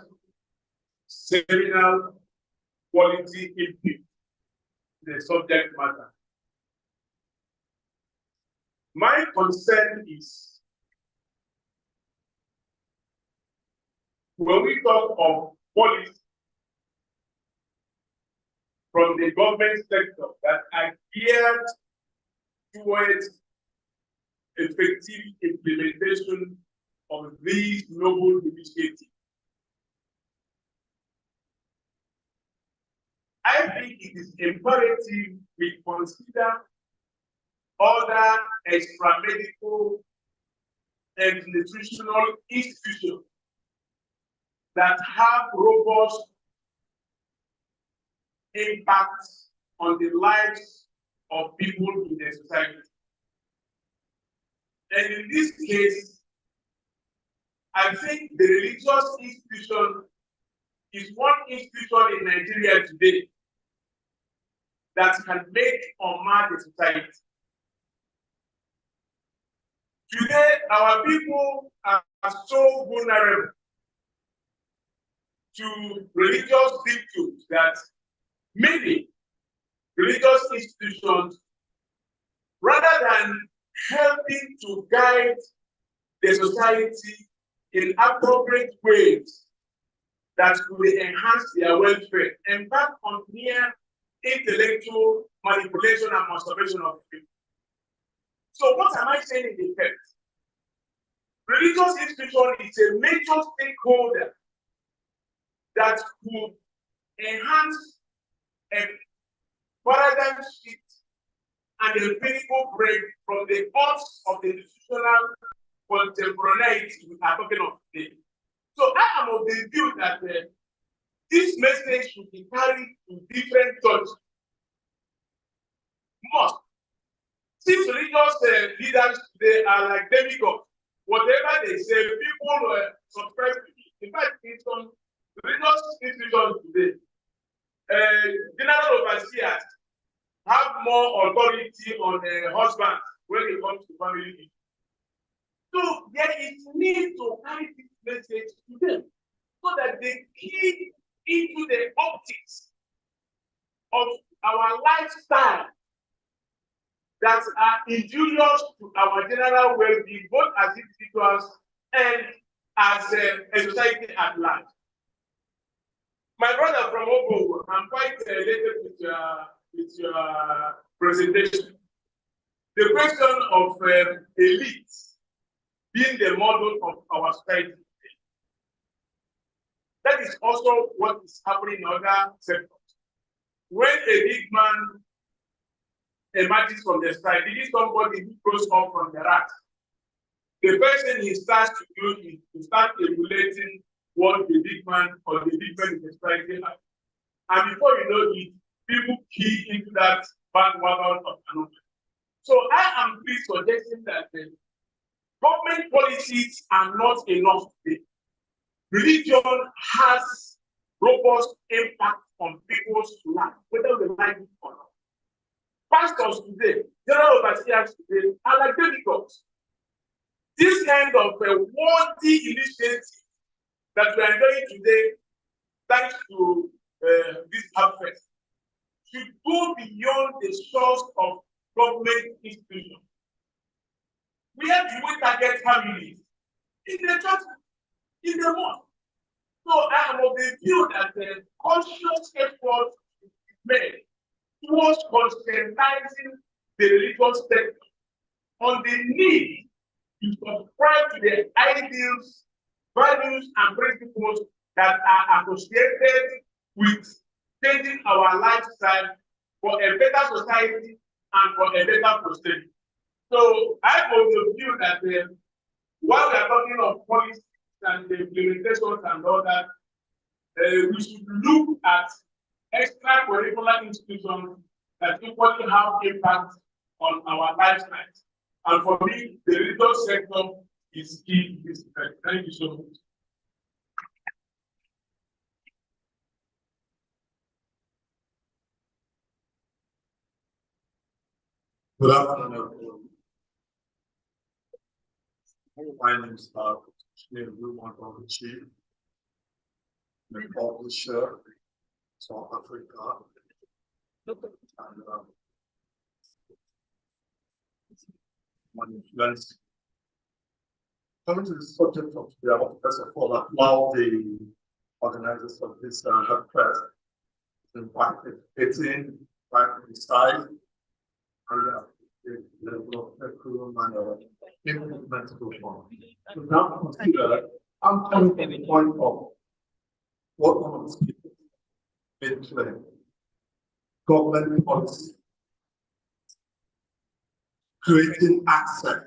seminal quality input the subject matter. My concern is when we talk of policy from the government sector that are geared towards effective implementation of these noble initiatives, I think it is imperative we consider other extramedical and nutritional institutions that have robust impacts on the lives of people in the society. And in this case, I think the religious institution is one institution in Nigeria today that can make or mar the society. Today, our people are so vulnerable to religious victims that many religious institutions, rather than helping to guide the society in appropriate ways that could enhance their welfare, embark on mere intellectual manipulation and masturbation of people. So what am I saying in effect? Religious institution is a major stakeholder that could enhance a paradigm shift and a critical break from the odds of the institutional contemporaneity we are talking of today. So I am of the view that this message should be carried to different churches. Must. Since religious leaders today are like demigods, whatever they say, people subscribe to it. In fact, in some religious institutions today, general overseers have more authority on husbands when it comes to family issues. So there is need to carry this message to them so that they key into the optics of our lifestyle that are injurious to our general well-being, both as individuals and as a society at large. My brother from Ogo, I'm quite elated with your presentation. The question of elites being the model of our society. That is also what is happening in other sectors. When a big man emerges from the strike, it is somebody who grows up from the rat. The first thing he starts to do is to start emulating what the big man or the big man in the strike has. And before you know it, people key into that bandwagon of another. So I am pleased suggesting that government policies are not enough today. Religion has robust impact on people's life, whether they like it or not. Pastors today, general overseers today, are like demigods. This kind of worthy initiative that we are doing today, thanks to this HerbFest, should go beyond the source of government institutions. Where do we target families? In the church, in the mosque. So I am of the view that the conscious effort is made towards conscientizing the religious sector on the need to subscribe to the ideals, values, and principles that are associated with changing our lifestyle for a better society and for a better posterity. So I am of the view that while we are talking of policies and the implementations and all that, we should look at extracurricular institutions that equally have impact on our lifestyles. And for me, the religious sector is key in this effect. Thank you so much. Good afternoon, everyone. My name is everyone on the chief, the publisher, South Africa, and my influence. Coming to the subject of today, I want to first of all applaud the organizers of this HerbFest, invited 18 by the side, and the level of curriculum and implement to go on. So now consider, I'm coming from the point of what one of the speakers made clear. Government policy, creating access,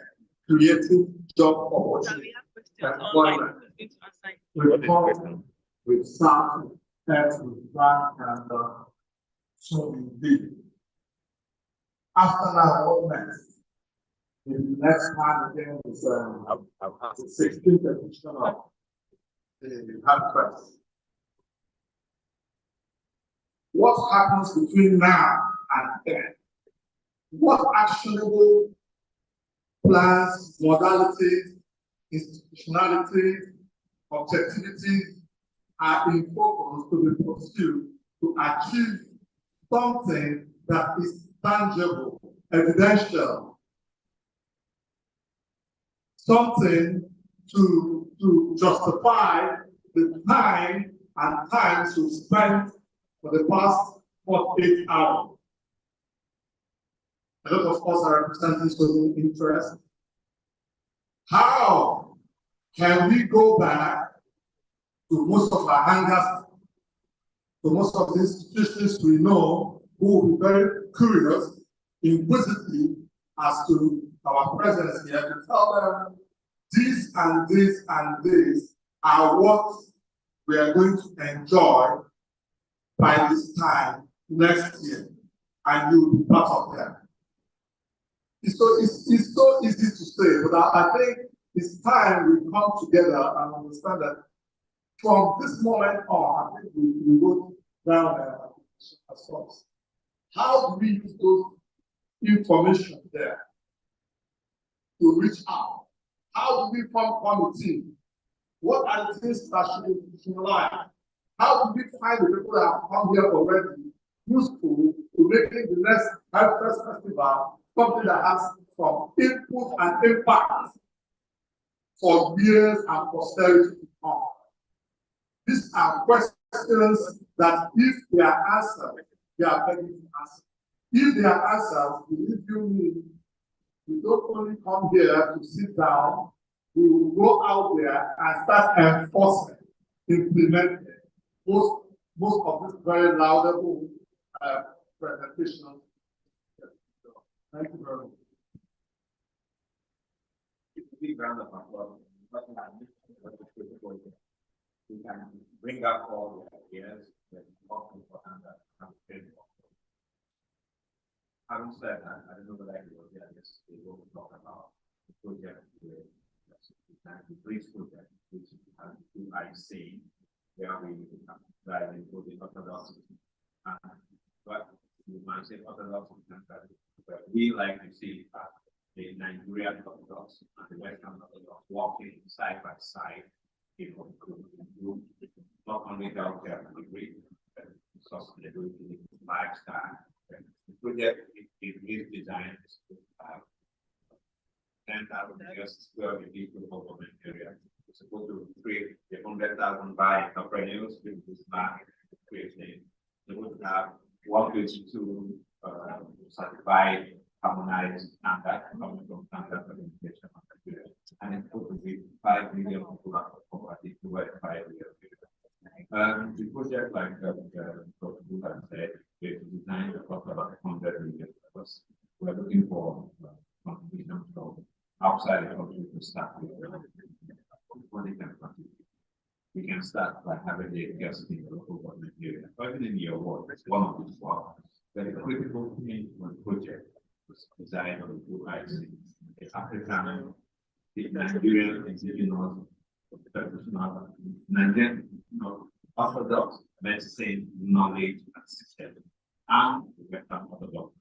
creating job opportunity, employment, reform with sound, health, with brand, and so indeed. After now, what next? The next one again is 16th edition of the HerbFest. What happens between now and then? What actionable plans, modalities, institutionalities, objectivities are in focus to be pursued to achieve something that is tangible, evidential, something to justify the time and times we spent for the past 48 hours. A lot of us are representing social interest. How can we go back to most of our hangers, to most of the institutions we know, who will be very curious, inquisitive as to our presence here, to tell them this and this and this are what we are going to enjoy by this time next year, and you will be part of them. It's so easy to say, but I think it's time we come together and understand that from this moment on, I think we go down as source. How do we use those information there to reach out? How do we form a team? What are the things that should be institutionalized? How do we find the people that have come here already useful to making the next HerbFest festival something that has some input and impact for years and posterity to come? These are questions that, if they are answered, they are begging to answer. If they are answered, believe you me, we don't only come here to sit down, we will go out there and start enforcing, implementing most of this very laudable presentation. Thank you very much. It's a big round of applause. We can bring up all the ideas that are important that have been. Having said that, I don't know whether you will get this. We will talk about the project, the bridge project, which has two IC, where we dive into the Orthodox. But you might say Orthodox, but we like to see the Nigerian Orthodox and the Western Orthodox walking side by side. Not only healthcare delivery, but sustainability, lifestyle. The project is designed to have 10,000 just square meters of government area. It's supposed to create 100,000 by entrepreneurs with this market creating. They would have 152 certified, harmonized standard coming from standard implementation of Nigeria. And it's supposed to be 5 million people property to work 5 years. The project, like Dr. Buka said, is designed across about 100 million dollars. We're looking for contributions from outside the country to start with. We can start by having the guest in the local government area. Even in your work, one of these work, the critical thing for the project was designed on the two IC, the African, the Nigerian, indigenous, traditional, Nigerian, Orthodox medicine, knowledge, and system, and the Western Orthodox.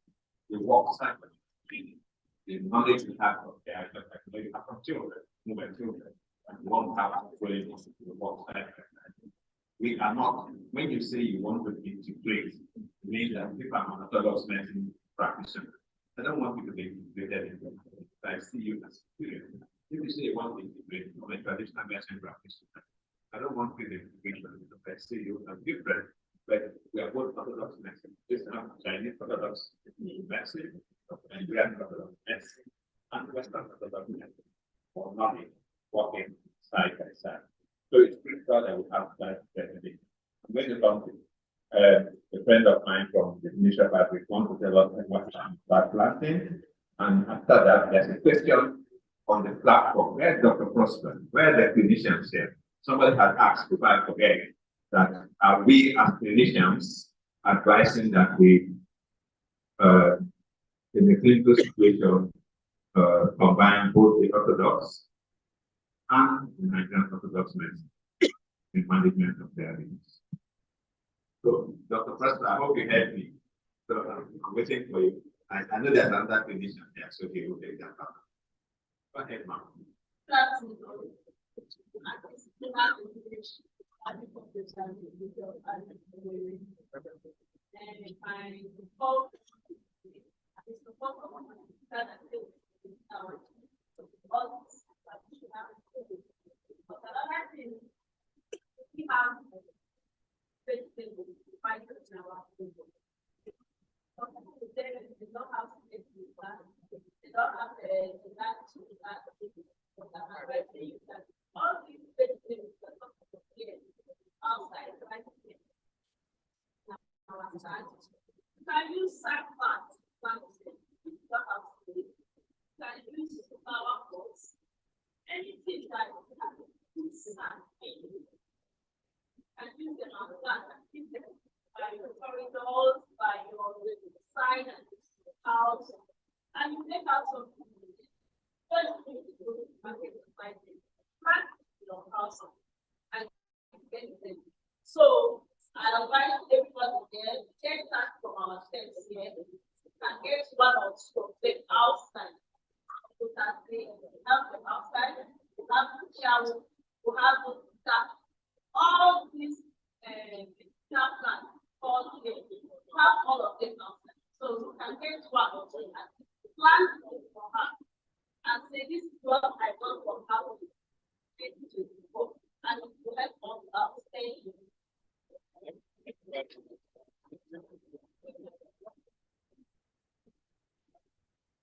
The work cycle, the knowledge we have of the actually have from children, moving children, and we won't have to go into the work cycle. We are not, when you say you want to integrate, it means that if I'm an Orthodox medicine practitioner, I don't want you to be integrated into it. I see you as superior. If you say you want to integrate from a traditional medicine practitioner, I don't want you to integrate because I see you as different, but we are both Orthodox medicine. Just have Chinese Orthodox medicine, and we are Orthodox medicine, and Western Orthodox medicine, or knowledge, working side by side. So it's critical that we have that definition. I'm going to come to a friend of mine from the initial fabric want to tell us what about planting. And after that, there's a question on the platform. Where's Dr. Prosper? Where are the clinicians here? Somebody had asked, if I forget, that are we as clinicians advising that we in the clinical situation, combine both the Orthodox and the Nigerian Orthodox medicine in management of diabetes. So, Dr. Preston, I hope you heard me. So I'm waiting for you. I know there's another clinician there, so he will take that up. Go ahead, ma'am. Can you sacrifice can use power pots, anything that is and use them on that and keep them by your corridors, by your side and house, and you take out some first thing to do is plant your house and get them. So I invite everybody there, take that from our steps here, and get one or two of them outside. So that they have them outside, we have the shower, we have the staff, all these staff plans, all here, we have all of them outside. So you can get one or two and plan for her and say, this is what I want from her to 2024, and it will help us out. Thank you.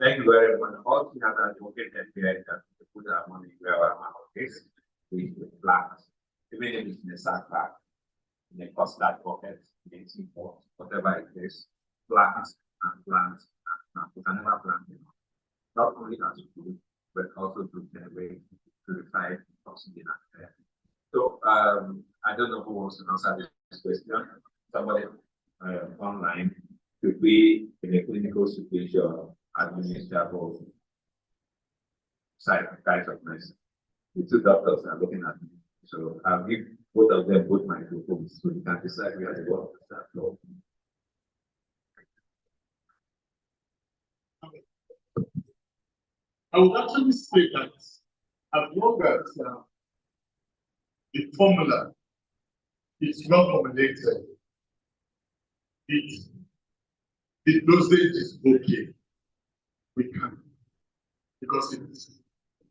Thank you very much. All we have advocated here is that we put our money where our mouth is, with plants, even if it's in a sack bag, in a custard bucket, in a teapot, whatever it is, plants and plants and plants. We can never plant them. Not only as food, but also to generate purified oxygen and air. So I don't know who wants to answer this question. Somebody online, could we, in a clinical situation, administer both types of medicine? The two doctors are looking at me. So I'll give both of them both microphones so you can decide where they want to start from. I would actually say that as long as the formula is well formulated, the dosage is okay. We can, because it's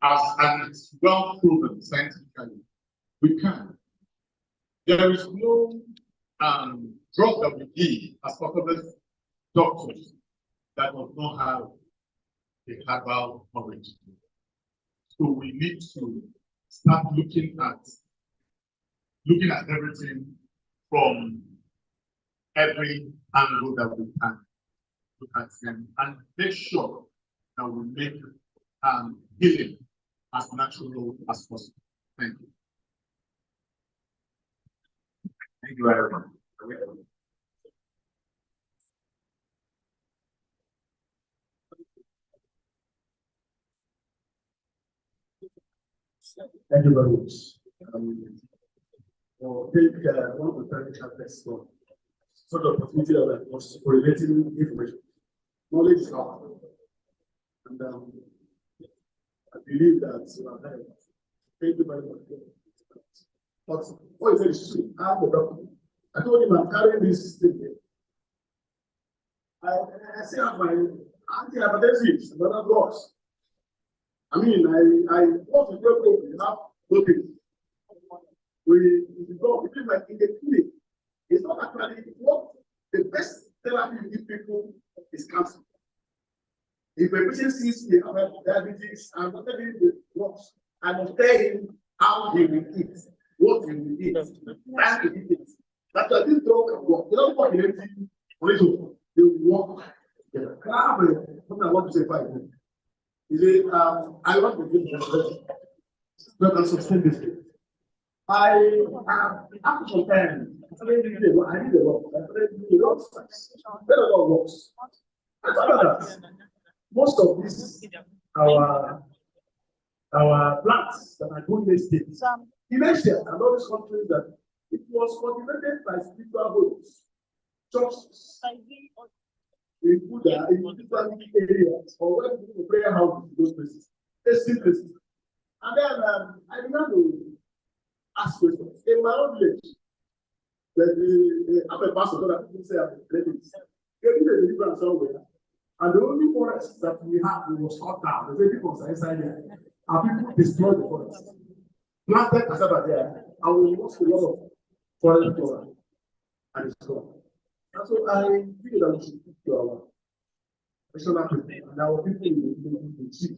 and it's well proven scientifically. We can. There is no drug that we give as orthopedic doctors that does not have a herbal origin. So we need to start looking at everything from every angle that we can look at them and make sure that we make healing as natural as possible. Thank you. Thank you very much. Thank you very much. I think one of the private aspects for sort of opportunity that was correlating information. Knowledge is power. And I believe that you are very much. Thank you very much. But what you said is true. I have a doctor. I told him I'm carrying this thing here. I still have my anti-hypertensives and other drugs. I mean, I want to go to have looking. We go between like in the clinic. It's not actually what the best therapy you give people is cancer. If a patient sees they have diabetes, I'm not telling him the drugs. I must tell him how he will eat, what he will eat, and he will eat. That's why this drug can work. They don't work in anything. They work together. Something I want to say 5 minutes. Is it, I want to give you that can sustain this thing. I after some time, I need a lot. I need a lot of works. I thought about that. most of these our plants that are going state in Asia and all these countries that it was cultivated by spiritual homes, churches, in Buddha, in different areas, or where people prayer houses, those places, tasting places. And then I began to ask questions. In my own village, I'm a pastor, so that people say I'm a credit. There is a deliverance somewhere. And the only forest that we have was cut down. The people was inside there. And people destroyed the forest. Planted cassava there, and we lost a lot of forest flora. And it's gone. And so I feel that we should speak to our national people and our people in the chief.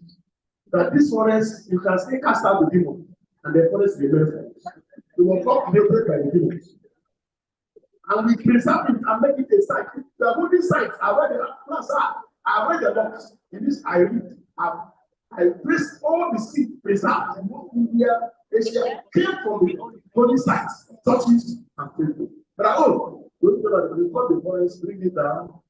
That this forest, you can still cast out the demon, and the forest remains. We will not be break by the demons. And we preserve it and make it a site. The holy sites are where the plants are. I read the books. In this I read. I traced all the seeds preserved in India, Asia, came from the holy sites, churches, and people. But I hope we cut the forest, bring it down,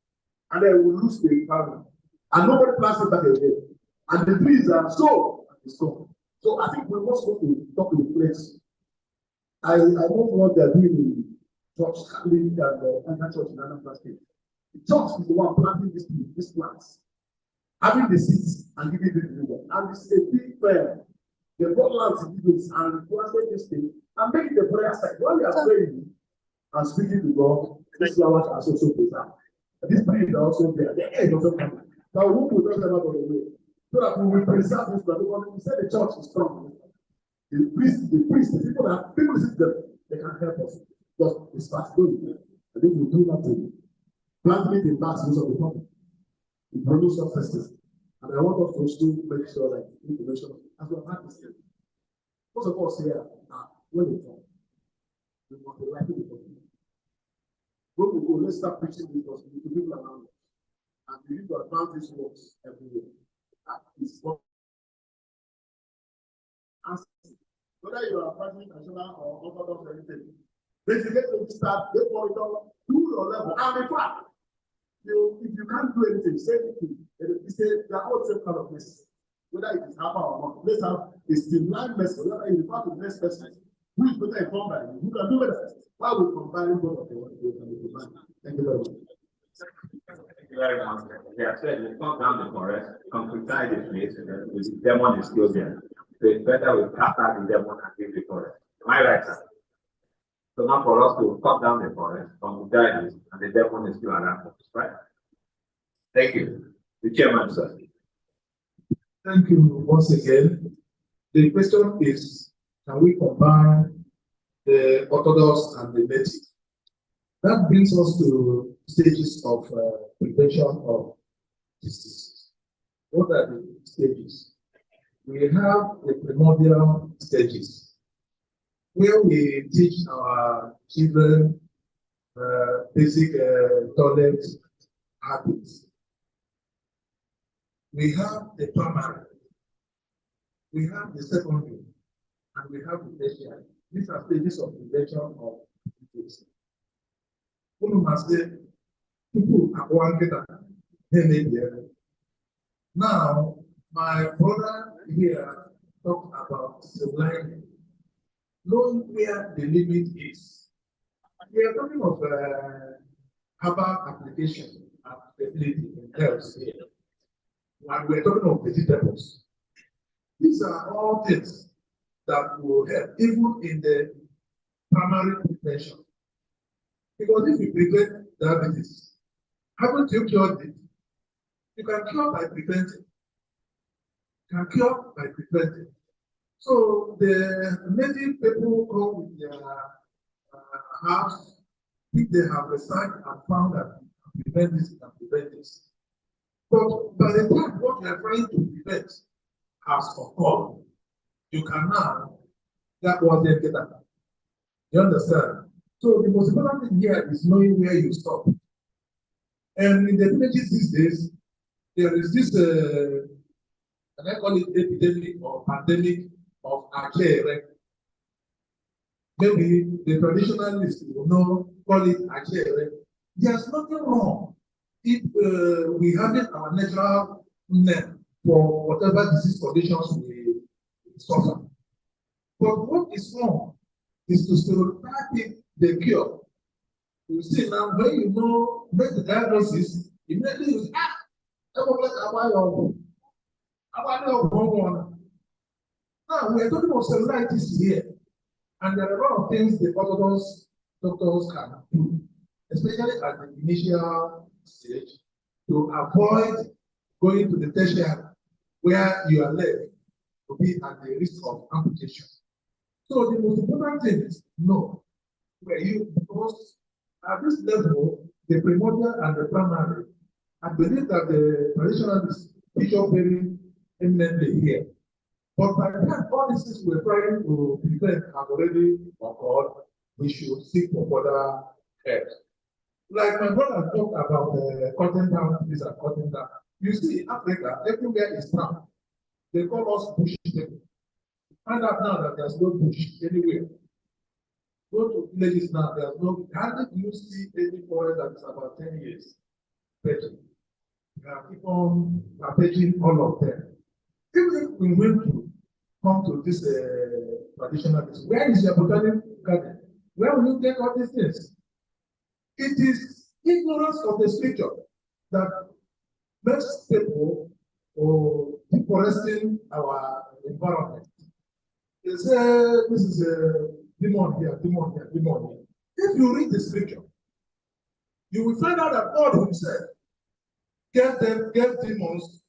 and then we lose the environment. And nobody plants it back again. And the trees are so gone. So I think we must go to talk to the place. I know what they're doing in church, Catholic, and another church in another state. The church is the one planting these plants, having the seeds and giving it to them. And it's a big prayer. They brought land to this and planted this thing and make it a prayer site. While we are praying and speaking to God, these flowers are also preserved. These trees are also there. The end of the family. Now we will talk about the way. So that we will preserve this, but we say the church is strong. The priest, the people sit them, they can help us. But we start doing it. I think we do nothing. Planting it in bags of the problem. We produce successes. And I want us to still make sure that information, as we have had this thing. Most of us here are when they talk. We want to like it. When we go, let's start preaching this gospel to people around us. And we need to advance these works everywhere. That is what. Whether you are practicing national or orthodox or anything, basically you start, they monitor, do your level. And in fact, if you can't do anything, say anything. They say they are all same kind of message. Whether it is happen or not, let's have a streamlined message. Whether you refer to the next person, who is better informed by you, who can do better. Why we combine both of them? Thank you very much. Thank you very much. They have said we cut down the forest, concretize the place, and then the demon is still there. So it's better we cut out the demon and give the forest. Am I right, sir? So now for us to cut down the forest, concretize it, and the demon is still around us, right? Thank you. The chairman, sir. Thank you once again. The question is, can we combine the Orthodox and the native? That brings us to stages of prevention of diseases. What are the stages? We have the primordial stages, where we teach our children basic toilet habits. We have the primary, we have the secondary, and we have the tertiary. These are stages of prevention of disease. One must say, people are one get now, my brother here talked about civilizing, knowing where the limit is. We are talking of herbal application and fertility in health here. And we're talking of vegetables. These are all things that will help, even in the primary prevention. Because if you prevent diabetes, haven't you cured it? You can cure by preventing. You can cure by preventing. So the native people come with their herbs, if they have researched and found that you can prevent this, you can prevent this. But by the time what you are trying to prevent has occurred, you can now get what they get at. You understand? So the most important thing here is knowing where you stop. And in the villages these days, there is this, can I call it epidemic or pandemic of archaea? Maybe the traditionalists will know, call it archaea. There's nothing wrong if we have it our natural for whatever disease conditions we suffer. But what is wrong is to stereotype the cure. You see now, when you know, make the diagnosis, immediately you say, now we are talking about cellulitis here, and there are a lot of things the orthodox doctors can do, especially at the initial stage, to avoid going to the tertiary where you are left to be at the risk of amputation. So the most important thing is know where you, because at this level, the primordial and the primary, I believe that the traditionalists feature very eminently here. But by the time all these things we're trying to prevent have already occurred, we should seek for further help. Like my brother talked about cutting down trees and cutting down. You see, in Africa, everywhere is brown. They call us bush people. Find out now that there's no bush anywhere. Go to villages now, there's no, hardly do you see any forest that is about 10 years. But we have keep on packaging all of them. Even if we went to come to this traditionalist, where is your botanic garden? Where will you get all these things? It is ignorance of the scripture that makes people deforesting our environment. They say this is a demon here, demon here, demon here. If you read the scripture, you will find out that God Himself gave demons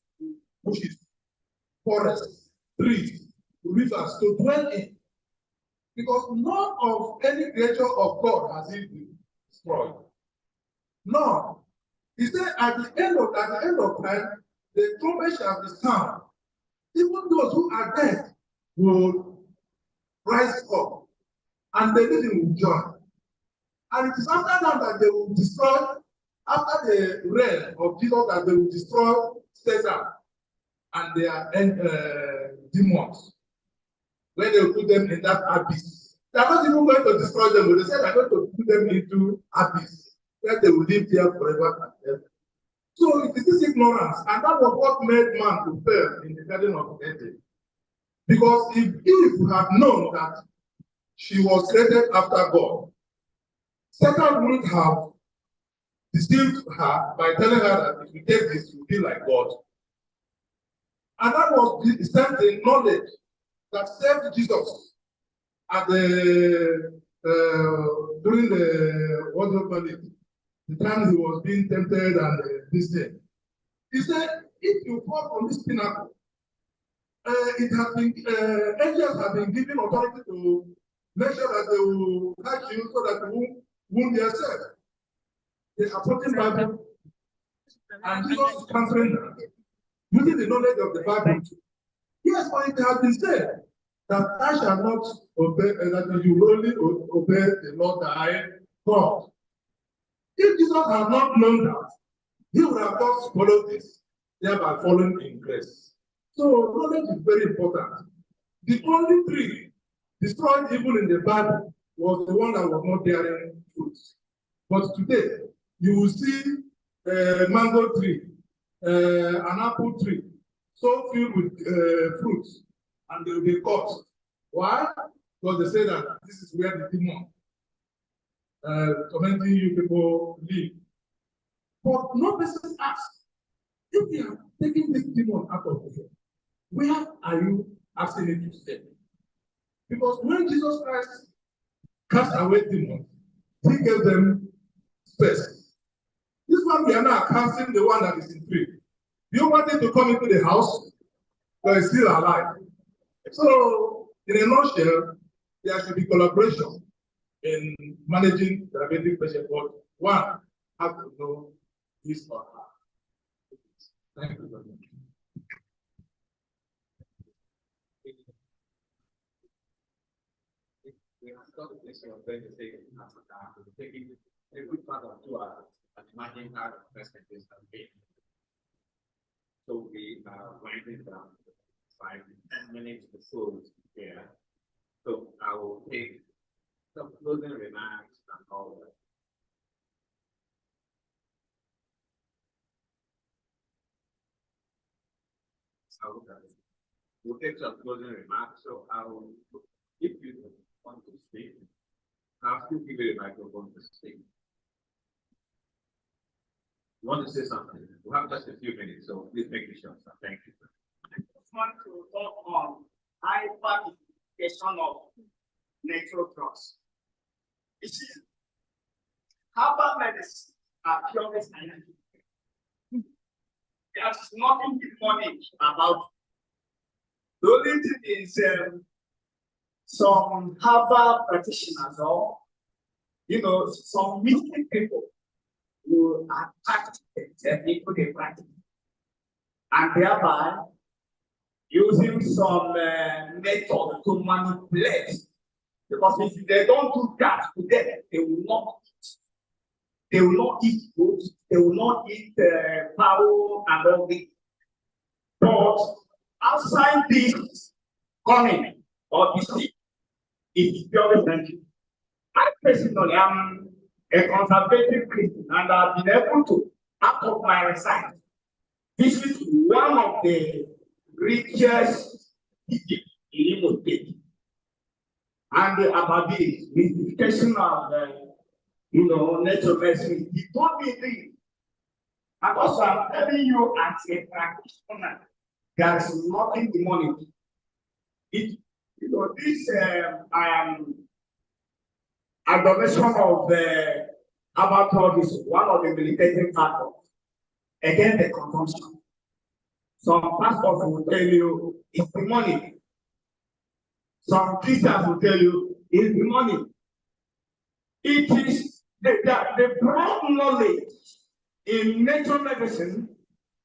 bushes, forests, trees, rivers to dwell in. Because none of any creature of God has He destroyed. None. He said at the end of time, the trumpet shall be sound. Even those who are dead will rise up, and the living will join. And it is after that they will destroy, after the reign of Jesus, that they will destroy Satan and their demons. When they will put them in that abyss. They are not even going to destroy them, but they say they are going to put them into abyss, where they will live there forever and ever. So it is this ignorance, and that was what made man to fail in the Garden of Eden. Because if Eve had known that she was created after God, Satan wouldn't have deceived her by telling her that if you take this, you'll be like God. And that was the same knowledge that saved Jesus at the during the what do you call it? The time he was being tempted and this thing. He said, if you fall from this pinnacle, it has been angels have been given authority to make sure that they will catch you so that you won't wound yourself. They are putting Bible, and Jesus is transferring that using the knowledge of the Bible. Yes, but it has been said that I shall not obey, that you will only obey the Lord thy God. If Jesus had not known that, he would have just followed this, thereby following in grace. So knowledge is very important. The only tree destroyed even in the Bible was the one that was not bearing fruits. But today, you will see a mango tree, an apple tree, so filled with fruits, and they will be cut. Why? Because they say that this is where the demon tormenting you people live. But no person asks, if you are taking this demon out of here, where are you asking it to stay? Because when Jesus Christ cast away demons, he gave them space. This one we are now casting the one that is in tree. Do you want it to come into the house? But it's still alive. So, in a nutshell, there should be collaboration in managing diabetic patient. But one has to know his or her. Thank you very much. We have got the question of going to take in Africa, taking a good part of 2 hours and imagine how the perspectives have been. So we are winding down 5 to 10 minutes to close here. So I will take some closing remarks and all that. I'll look at it. We'll take some closing remarks. So if you want to speak, I'll still give you a microphone to speak. You want to say something? We have just a few minutes, so please make it short. Thank you. I just want to talk on high participation of natural drugs. You see, herbal medicine are purely scientific. There's nothing demonic about it. The only thing is some herbal practitioners or some mystic people will attack the technique they practice, and thereby using some method to manipulate. Because if they don't do that today, they will not eat. They will not eat food. They will not eat fowl and all this. But outside this coming or this thing, it is purely scientific. I personally am a conservative Christian, and I've been able to, out of my research, visit one of the richest districts in Imo State. And about this mystification of nature medicine, he told me this. And also I'm telling you as a practitioner, there is nothing demonic. This adoration of the herbal is one of the militating factors against the consumption. Some pastors will tell you it's demonic. Some Christians will tell you it's demonic. It is the broad knowledge in natural medicine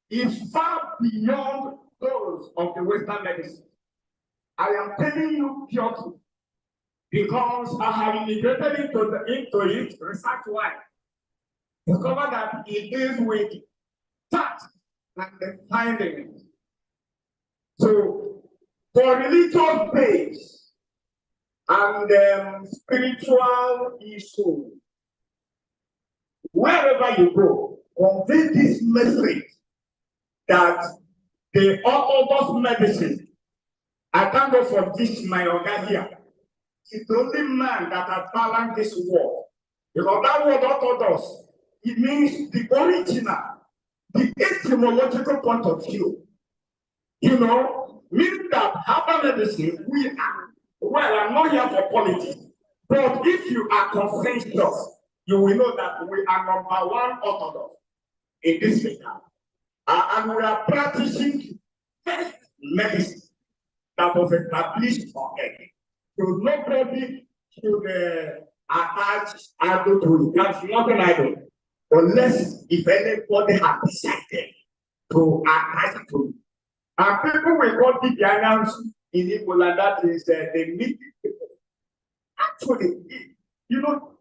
is far beyond those of the Western medicine. I am telling you pure truth because I have integrated into it research-wise. Discover that it is with facts and the findings. So, for religious base and spiritual issues, wherever you go, convey this message that the orthodox medicine, I can't go for this, my organ here. It's the only man that has balanced this world. Because that word orthodox, it means the original, the etymological point of view. Meaning that herbal medicine, I'm not here for politics, but if you are conscientious, you will know that we are number one orthodox in this regard. And we are practicing first medicine that was established on earth. So nobody should attach idol to it. That's not an idol. Unless if anybody has decided to attach to it. And people will not be the announce in Igbo, and that is the meet people. Actually,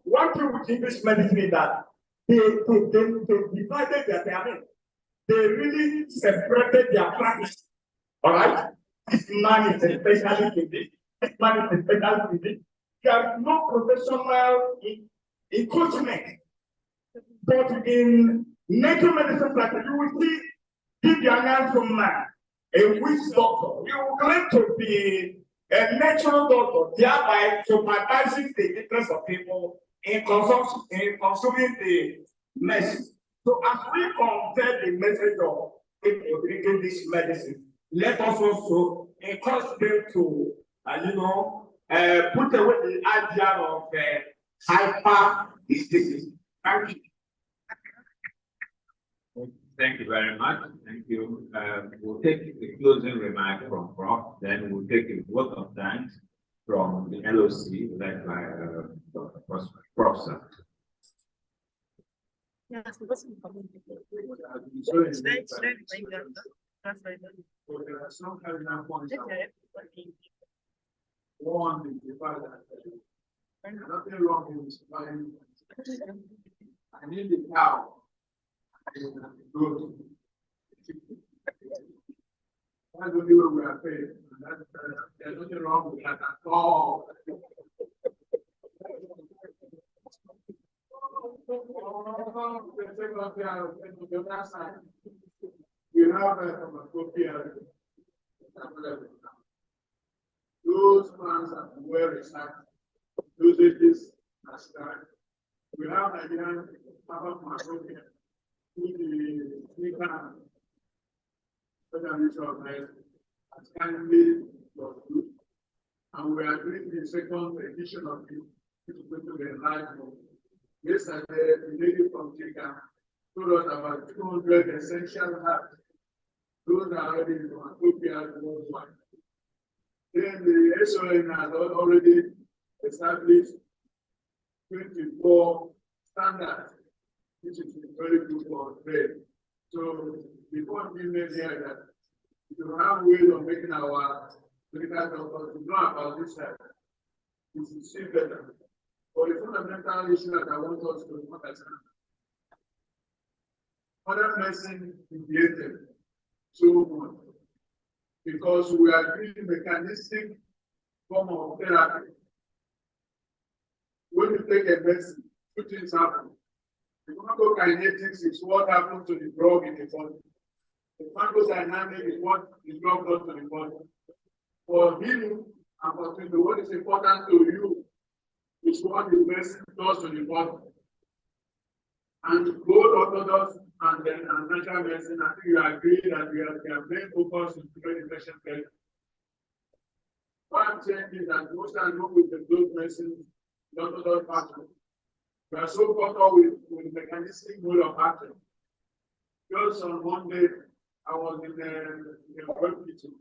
one thing with English medicine is that they divided their pyramid. They really separated their practice. All right? This man is a specialist in this. This man is a specialist in this. There is no professional in coaching. But in nature medicine practice, you will see if you are not from man, a witch doctor, you will claim to be a natural doctor, thereby supervising the interest of people in consuming the medicine. So as we compare the message of people drinking this medicine, let us also encourage them to, put away the idea of hyper disease. Thank you. Thank you very much. Thank you. We'll take the closing remark from Prof. Then we'll take a vote of thanks from the LOC led by Dr. Professor. One, nothing wrong with supplying. I need the cow. Good. That's the way we are paid. There's nothing wrong with that at all. You have a copy. Those plans are well researched. Dosages are started. We have Nigerian Papa Masokia, who the speaker of as kindly was good. And we are doing the second edition of it, which is going to be enlarged. Yesterday, the lady from Chica told us about 200 essential herbs. Those are already in Ethiopia worldwide. Then the SON has already established 24 standards, which is very good for trade. So before we made here that you have ways of making our medical doctors to know about this this is still better. But the fundamental issue that I want us to understand, modern medicine is created so much because we are doing mechanistic form of therapy. When you take a medicine, two things happen. The pharmacokinetics is what happens to the drug in the body. The pharmacodynamic is what the drug does to the body. For healing and for treatment, what is important to you is what the medicine does to the body. And both orthodox and then natural medicine, I think you agree that we are very focused on preventing infection care. What I'm saying is that most times with the blood medicine, the orthodox pattern, we are so caught up with mechanistic mode of action. Just on Monday, I was in the work kitchen.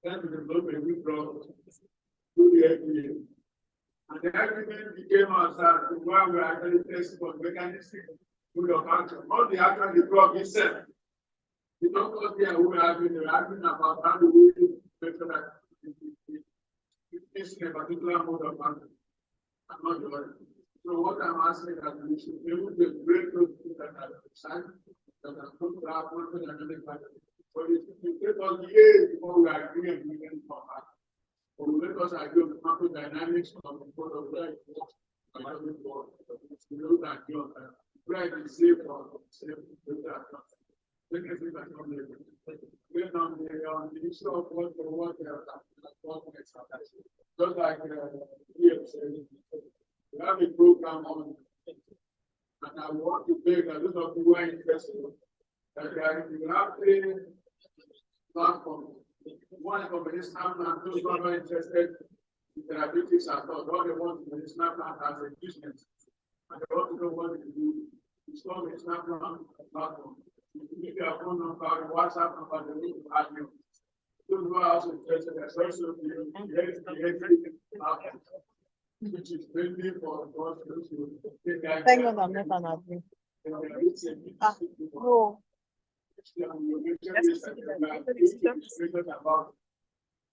Then the blood we brought to the FDA. And the agreement became outside to where we are actually testing for mechanistic mode of action. Not the actual the drug itself. The doctors here who are arguing about how do we make sure that it's in a particular mode of action. I'm not the one. So what I'm asking is that we should be able to break those things that are signed, that are put to our content and other parties. But it will take us years before we agree and we can come back. But we let us agree on the macro dynamics of the board of life. We know that you are right and safe or safe with that. Then on the issue of what they are just like here said, we have a program on, and I want to beg a lot of people who are interested that you have a platform. One of the medicinal plants, those who are not interested in therapeutics at all they want the medicinal plant as a business. And they want to know what to do. It's called medicinal plant platform. You give your phone number, your WhatsApp number, they will add you. Those who are also interested, there's also the which is friendly for us to take that. Thank God I'm not an admin. No.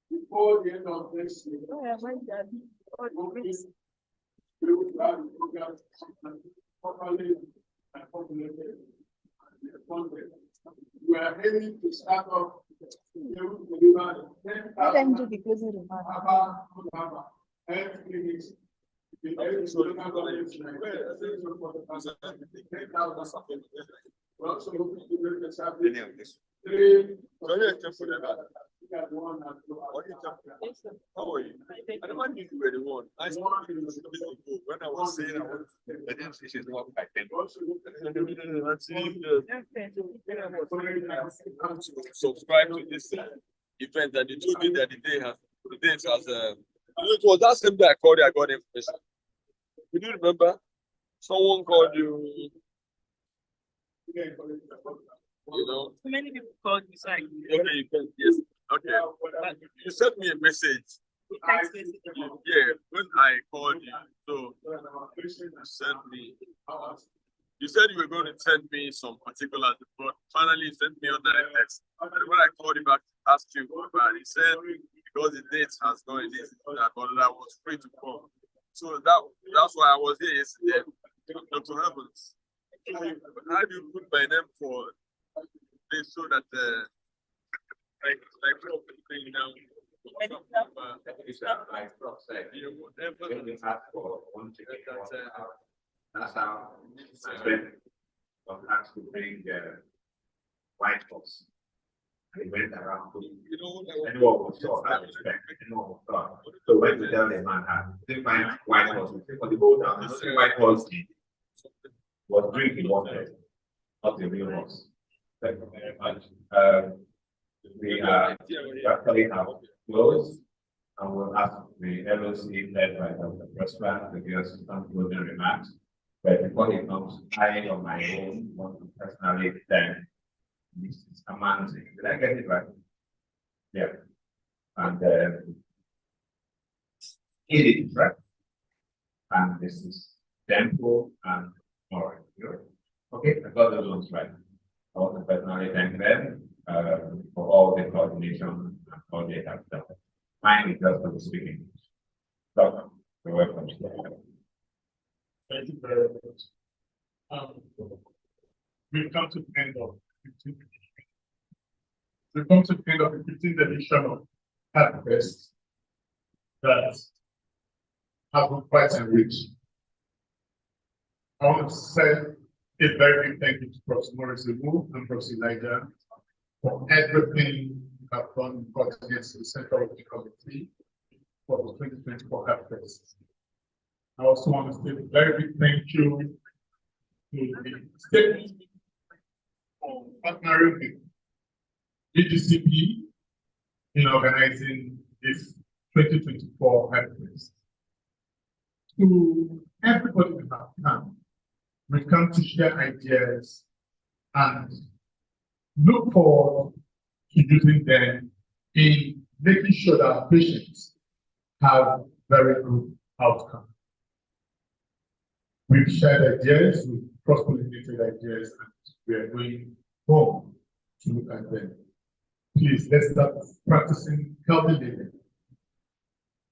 Before the end of this year, we will have a program properly and populated and funded. We are aiming to start off to deliver 10,000 health clinics. Well, so how are you? I don't want you to be the one. I want you to be when I was saying I didn't say she's not back then. Subscribe to this event and they told me that the date has it was that same day I called you, I got information. Do you remember? Someone called you. You know, so many people called you, sorry. Okay, you can, yes. Okay. You sent me a message. Yeah, when I called you, so you sent me. You said you were going to send me some particulars, but finally you sent me on the text. And when I called you back to ask you about it, he said because the date has gone, but I was free to come. So that's why I was here yesterday. Dr. Herbert, how do you put my name for this so that like you know, that's how I spent of actually being white horse. And he went around to anyone was short, I respect, anyone was short. So when we tell the man, they find white horse, for the whole town, the white horse was drinking water, not the real horse. Thank you very much. We actually have closed, and we'll ask the LOC led by Dr. Prosper to give us some closing remarks. But before he comes, I on my own want to personally thank Mrs. Amanda. Did I get it right? Yeah. And it is right. And this is Temple and Nora. Okay, I got those ones right. I want to personally thank them for all the coordination and all they have done. Mine is just for the speaking. So, you're welcome. Thank you very much. We've come to the end of the 15th edition. We've come to the end of the 15th edition of HerbFest that has been quite enriched. I want to say a very big thank you to Professor Morris Emu and Professor Elijah for everything you have done brought against the Central Working Committee for the 2024 HerbFest. I also want to say a very big thank you to the state for partnering with BGCP in organizing this 2024 HerbFest. To everybody who have come, we've come to share ideas and look forward to using them in making sure that our patients have very good outcomes. We've shared ideas, we've cross-pollinated ideas, and we are going home to look at them. Please, let's start practicing healthy living.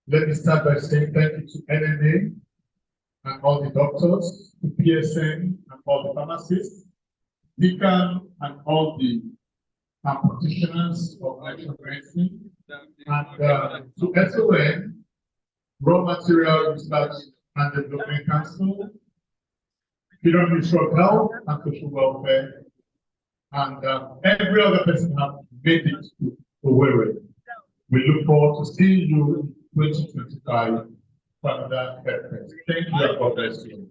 Let me start by saying thank you to NNA and all the doctors, to PSN and all the pharmacists, Deacon and all the practitioners of natural medicine, and to SON, Raw Material Research and Development Council, Federal Ministry of Health and Social Welfare, and every other person have made it to Owerri. We look forward to seeing you in 2025 for another HerbFest. Thank you and God bless you.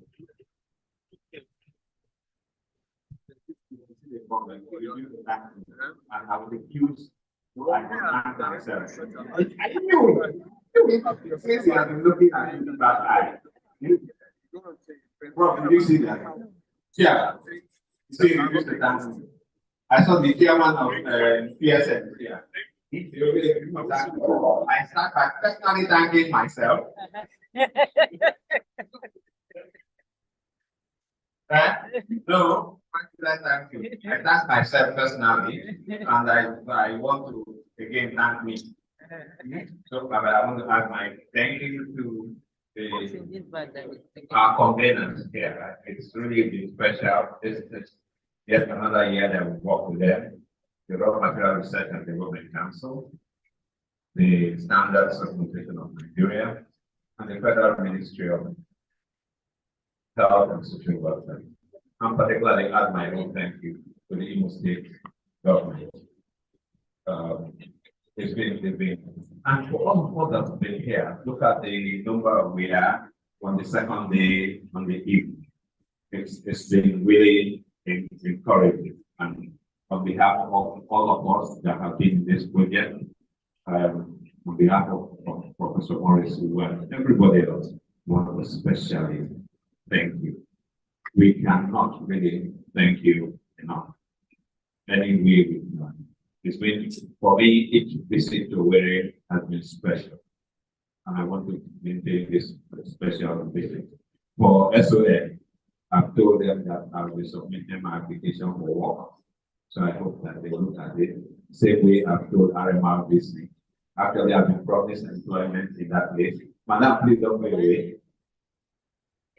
And I will refuse to understand myself. I knew since you have been looking at you that eye. Bro, did you see that? Yeah. See, you used to dance. I saw the chairman of PSN. Yeah. I start by personally thanking myself. No, thank you. I thank myself personally, and I want to again thank me. So I want to add my thank you to our conveners here. It's really been special. This is yet another year that we work with them. The Raw Material Research and Development Council, the Standards Association of Nigeria, and the Federal Ministry of Health and Social Welfare. And particularly add my own thank you to the Imo State government. It's been, and for all that have been here, look at the number we are on the second day on the evening. It's been really encouraging. And on behalf of all of us that have been in this project, on behalf of Professor Morris and everybody else, I want to especially thank you. We cannot really thank you enough. Anyway, it's been, for me, each visit to Owerri has been special. And I want to maintain this special visit. For SON, I've told them that I will submit my application for work. So I hope that they look at it. Same way I've told RMR visit. Actually, I've been promised employment in that place. Madam, please don't go away.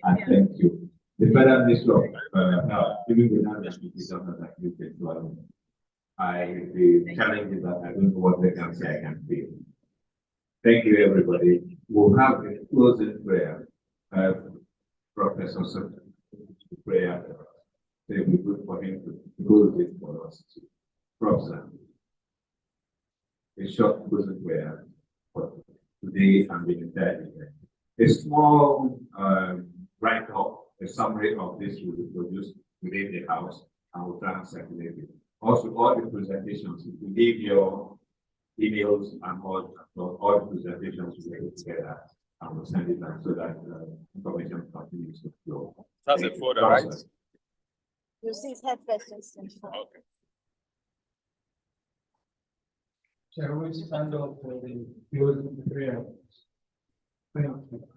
And thank you. The Federal Ministry of Health, even without the application that I give employment, the challenge is that I don't know what they can say I can feel. Thank you, everybody. We'll have a closing prayer. Professor prayer for us. It will be good for him to close it for us. Professor. a short questionnaire for today and the entire event. A small write-up, a summary of this will be produced within the house and will try and circulate it. Also, all the presentations, if you leave your emails and all the presentations will be put together and we'll send it out so that information continues to flow. That's a folder, right? You see, it's HerbFest instance. Okay. Shall we stand up for the closing prayer? Thank you.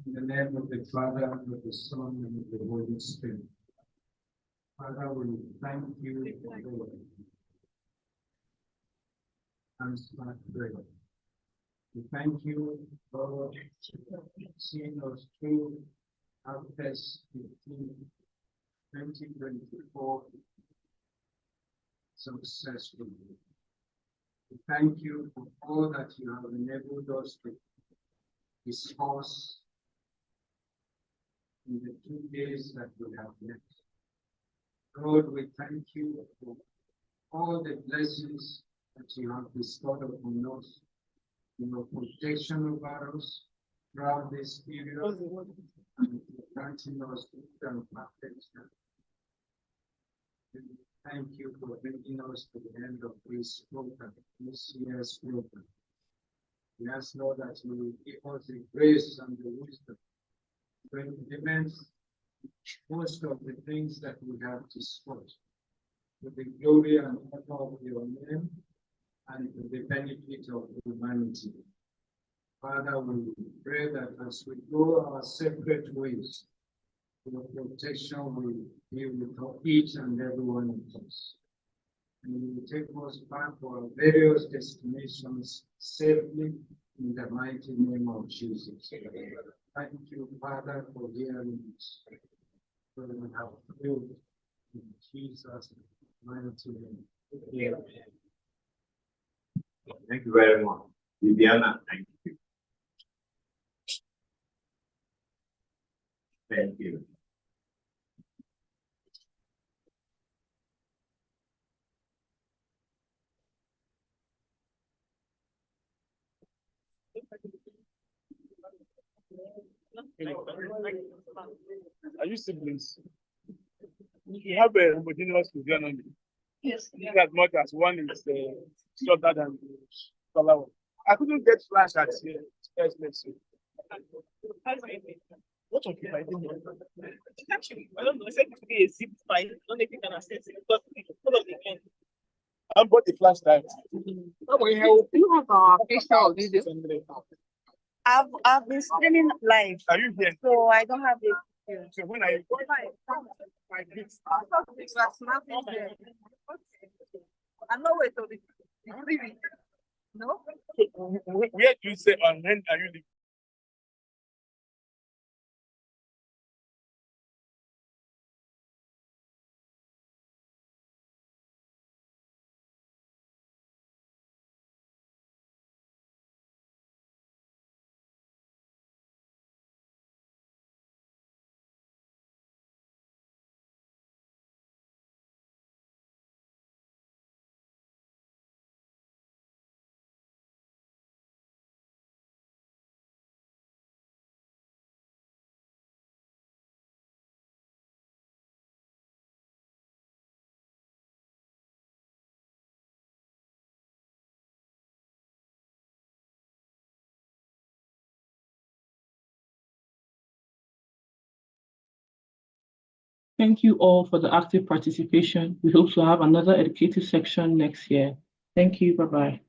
In the name of the Father, and of the Son, and of the Holy Spirit. Father, we thank you for the answered prayer. We thank you for seeing us through HerbFest 2024 successfully. We thank you for all that you have enabled us to discuss in the 2 days that we have met. Lord, we thank you for all the blessings that you have bestowed upon us, your protection over us throughout this period, and granting us and protection. Thank you for bringing us to the end of this program, this year's program. We ask, Lord, that you will give us the grace and the wisdom to implement most of the things that we have discussed, to the glory and honor of your name and to the benefit of humanity. Father, we pray that as we go our separate ways, your protection will be with each and every one of us. And you will take us back to our various destinations safely in the mighty name of Jesus. Thank you, Father, for hearing us. We have filled in Jesus' mighty name. Amen. Thank you very much. Viviana, thank you. Thank you. Are you siblings? You have a homogeneous physiognomy. Yes. As much as one is shorter than the taller one. I couldn't get flash at here. What of if I didn't know? Actually, I don't know. I said it to be a zip file. I don't know if you can access it because of the end. I bought the flashlight. Do you have a picture of video? I've been streaming live. Are you here? So I don't have it. So when I I'm not waiting for it. No? Where do you say on when are you leaving? Thank you all for the active participation. We hope to have another educative section next year. Thank you. Bye-bye.